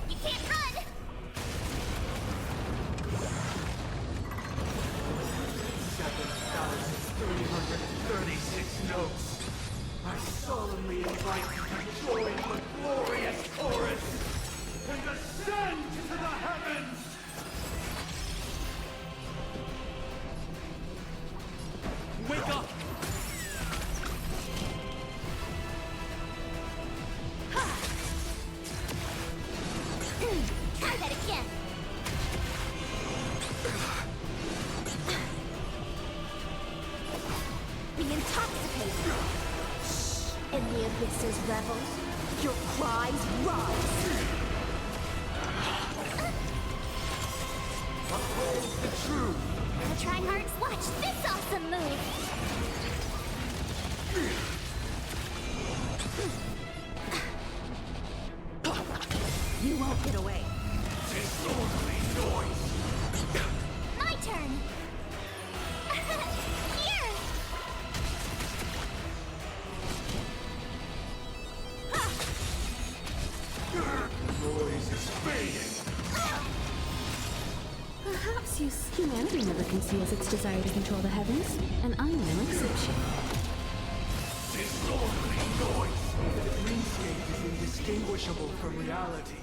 You can't run. 7,336 notes. I solemnly invite you to join the glorious chorus and ascend to the heavens! Wake up! Try that again. Be intoxicated. In the abysses rebels. Your cries rise. Uphold the truth! Wanna try hard? Watch this awesome move. You won't get away. Disorderly noise! humanity never conceals its desire to control the heavens, and I'm no exception. Disorderly noise! The dreamscape is indistinguishable from reality.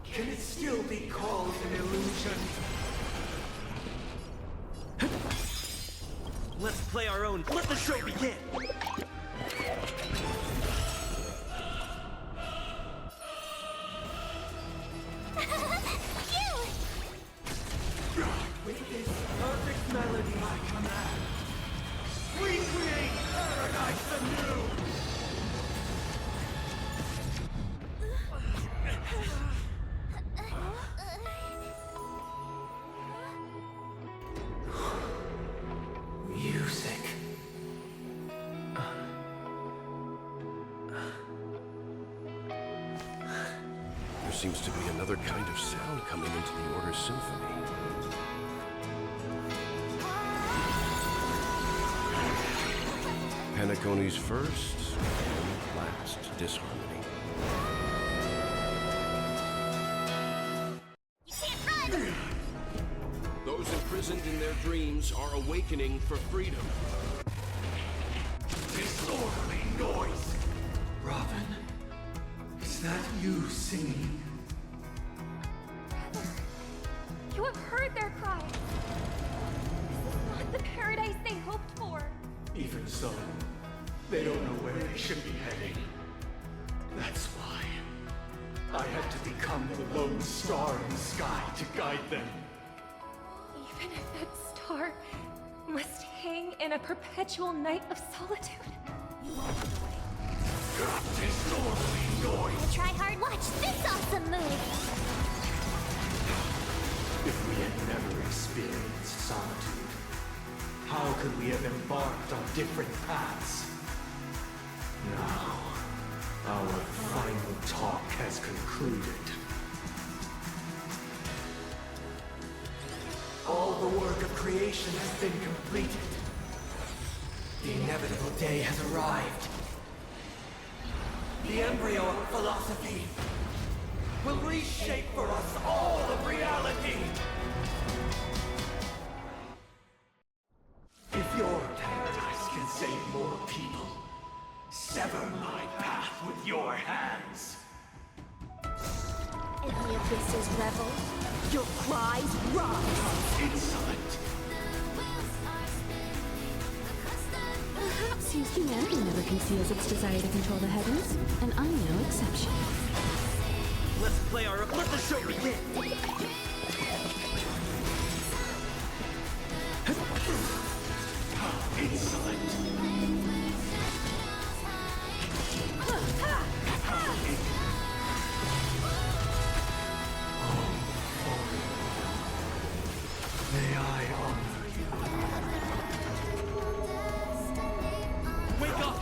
Can it still be called an illusion? Let's play our own. Let the show begin! With this perfect melody I command, we create paradise anew! Music. There seems to be another kind of sound coming into the Order's symphony. Penacony's first and last disharmony. Those imprisoned in their dreams are awakening for freedom. Disorderly noise! Robin, is that you singing? You have heard their cries. This is not the paradise they hoped for. Even so, they don't know where they should be heading. That's why I had to become the lone star in the sky to guide them. Even if that star must hang in a perpetual night of solitude. Disorderly noise! Try hard. Watch this awesome move! If we had never experienced solitude, how could we have embarked on different paths? Now, our final talk has concluded. All the work of creation has been completed. The inevitable day has arrived. The embryo of philosophy will reshape for us all of reality. If your paradise can save more people, sever my path with your hands. In the abyss's revel, your cries rise. Insolent. Perhaps humanity never conceals its desire to control the heavens, and I'm no exception. Let's play our... Let the show begin! Insolent. May I honor you? Wake up!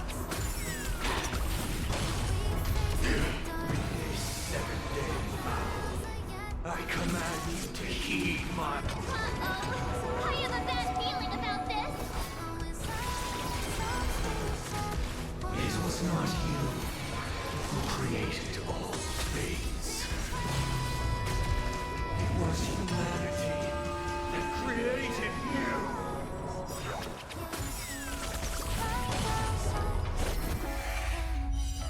This 7-day vow, I command you to heed my... Uh-oh. I have a bad feeling about this. It was not you who created all things. It was humanity that created you.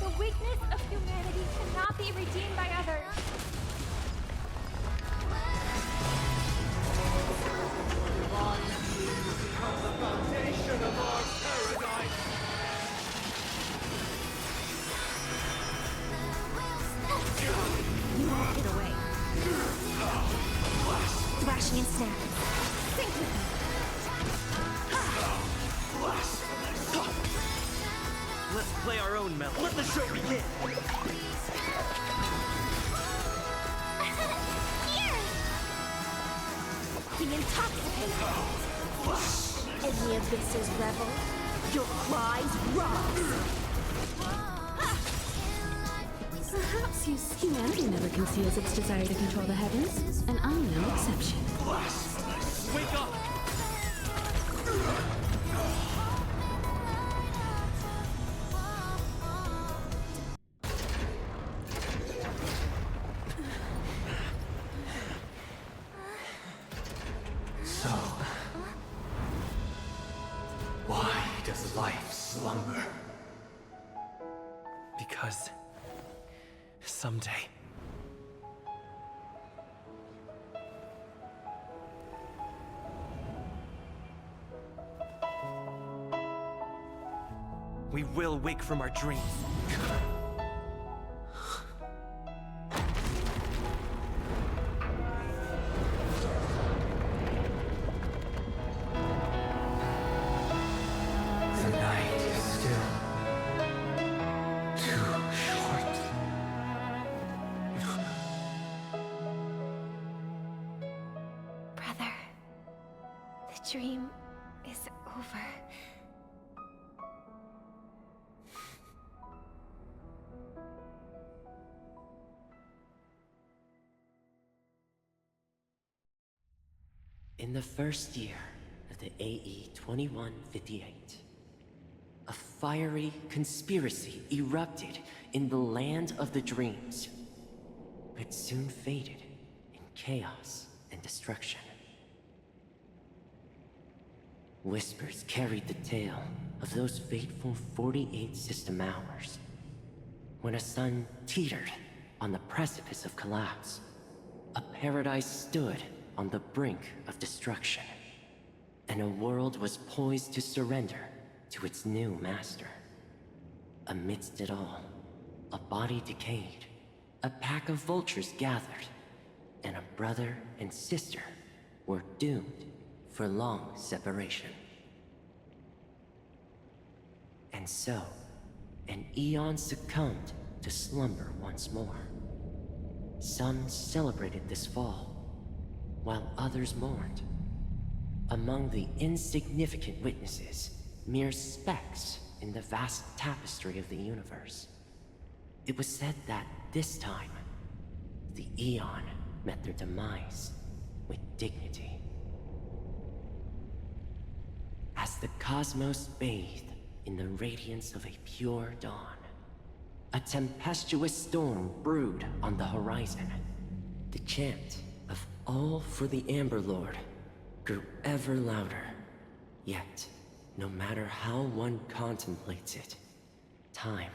The weakness of humanity cannot be redeemed by others. Become the foundation of our paradise. You won't get away. Thrashing and snap. Sink with me. Let's play our own melody. Let the show begin! Here! The intoxicating. In the abyss's revel, your cries rise. Perhaps humanity never conceals its desire to control the heavens, and I'm no exception. Wake up! So, Because someday we will wake from our dreams. The night is still too short. Brother, the dream is over. In the first year of the AE 2158, a fiery conspiracy erupted in the land of the dreams, but soon faded in chaos and destruction. Whispers carried the tale of those fateful 48 system hours, when a sun teetered on the precipice of collapse. A paradise stood on the brink of destruction, and a world was poised to surrender to its new master. Amidst it all, a body decayed, a pack of vultures gathered, and a brother and sister were doomed for long separation. And so, an eon succumbed to slumber once more. Some celebrated this fall, while others mourned. Among the insignificant witnesses, mere specks in the vast tapestry of the universe. It was said that this time, the Eon met their demise with dignity. As the cosmos bathed in the radiance of a pure dawn, a tempestuous storm brewed on the horizon. The chant of "All for the Amber Lord" grew ever louder. Yet, no matter how one contemplates it, time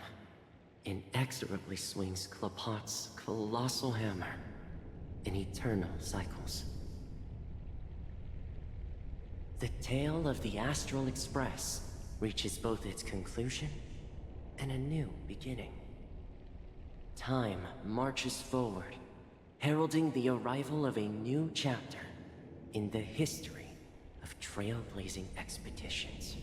inexorably swings Klapot's colossal hammer in eternal cycles. The tale of the Astral Express reaches both its conclusion and a new beginning. Time marches forward, heralding the arrival of a new chapter in the history of trailblazing expeditions.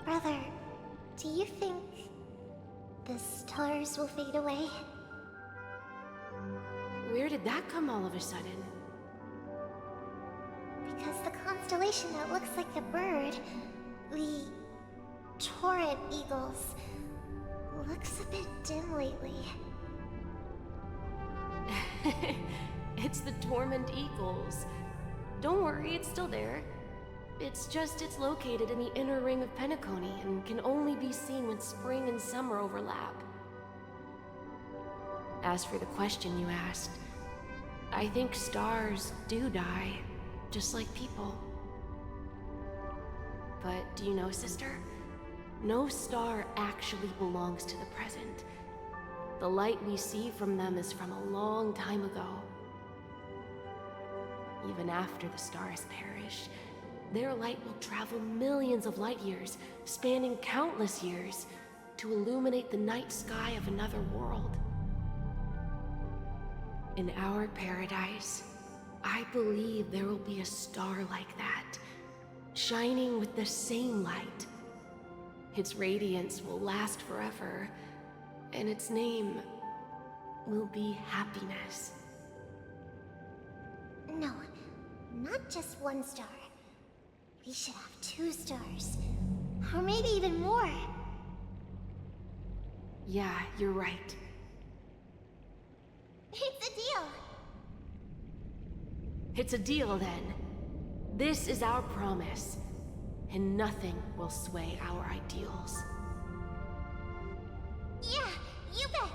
Brother, do you think the stars will fade away? Where did that come all of a sudden? Because the constellation that looks like a bird, the torrent eagles, looks a bit dim lately. It's the Torment Eagles. Don't worry, it's still there. It's located in the inner ring of Penacony and can only be seen when spring and summer overlap. As for the question you asked, I think stars do die, just like people. But do you know, sister? No star actually belongs to the present. The light we see from them is from a long time ago. Even after the stars perish, their light will travel millions of light years, spanning countless years, to illuminate the night sky of another world. In our paradise, I believe there will be a star like that, shining with the same light. Its radiance will last forever, and its name will be happiness. No, not just one star. We should have 2 stars. Or maybe even more. Yeah, you're right. It's a deal. It's a deal, then. This is our promise, and nothing will sway our ideals. Yeah, you bet!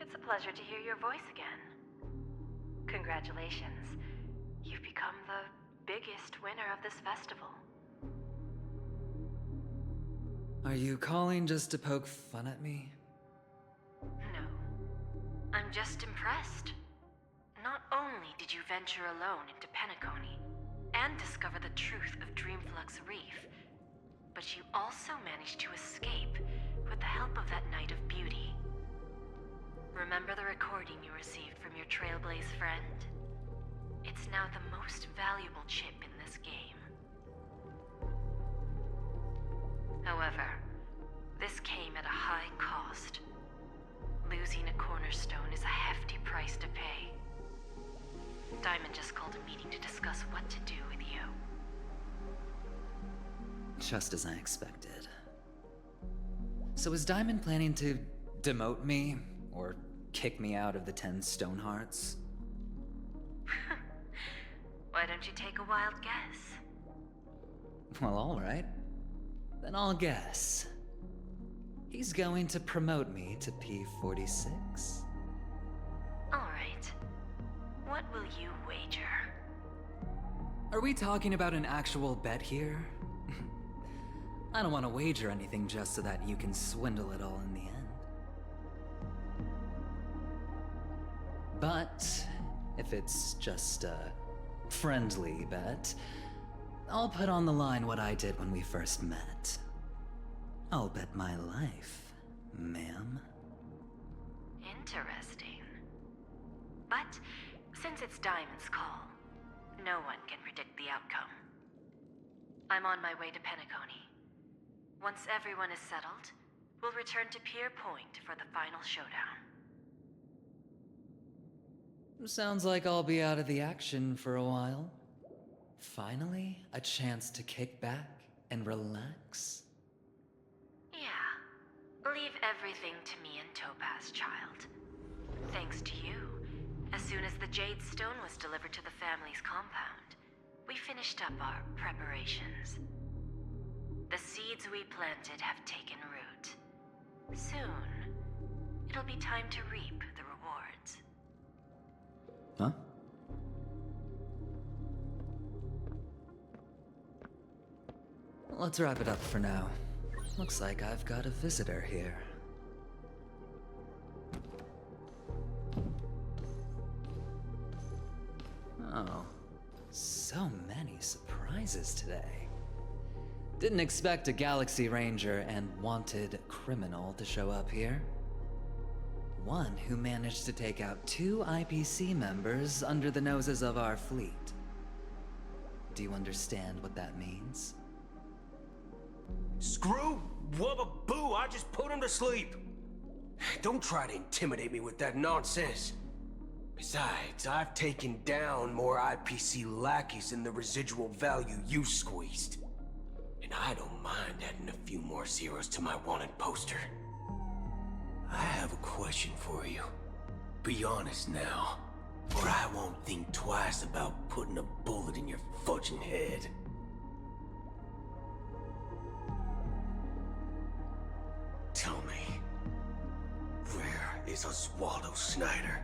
It's a pleasure to hear your voice again. Congratulations. You've become the biggest winner of this festival. Are you calling just to poke fun at me? No. I'm just impressed. Not only did you venture alone into Penacony and discover the truth of Dreamflux Reef, but you also managed to escape with the help of that Knight of Beauty. Remember the recording you received from your Trailblaze friend? It's now the most valuable chip in this game. However, this came at a high cost. Losing a cornerstone is a hefty price to pay. Diamond just called a meeting to discuss what to do with you. Just as I expected. So is Diamond planning to demote me? Or kick me out of the 10 Stonehearts? Why don't you take a wild guess? Well, alright. Then I'll guess. He's going to promote me to P46. Alright. What will you wager? Are we talking about an actual bet here? I don't want to wager anything just so that you can swindle it all in the end. But if it's just a friendly bet, I'll put on the line what I did when we first met. I'll bet my life, ma'am. Interesting. But since it's Diamond's call, no one can predict the outcome. I'm on my way to Penacony. Once everyone is settled, we'll return to Pier Point for the final showdown. Sounds like I'll be out of the action for a while. Finally, a chance to kick back and relax. Yeah. Leave everything to me and Topaz, child. Thanks to you, as soon as the Jade Stone was delivered to the family's compound, we finished up our preparations. The seeds we planted have taken root. Soon, it'll be time to reap the rewards. Huh? let's wrap it up for now. Looks like I've got a visitor here. Oh, so many surprises today. Didn't expect a Galaxy Ranger and wanted criminal to show up here. One who managed to take out 2 IPC members under the noses of our fleet. Do you understand what that means? Screw wubba boo, I just put him to sleep. Don't try to intimidate me with that nonsense. Besides, I've taken down more IPC lackeys than the residual value you squeezed. And I don't mind adding a few more zeros to my wanted poster. I have a question for you. Be honest now, or I won't think twice about putting a bullet in your fudging head. Tell me, where is Oswaldo Snyder?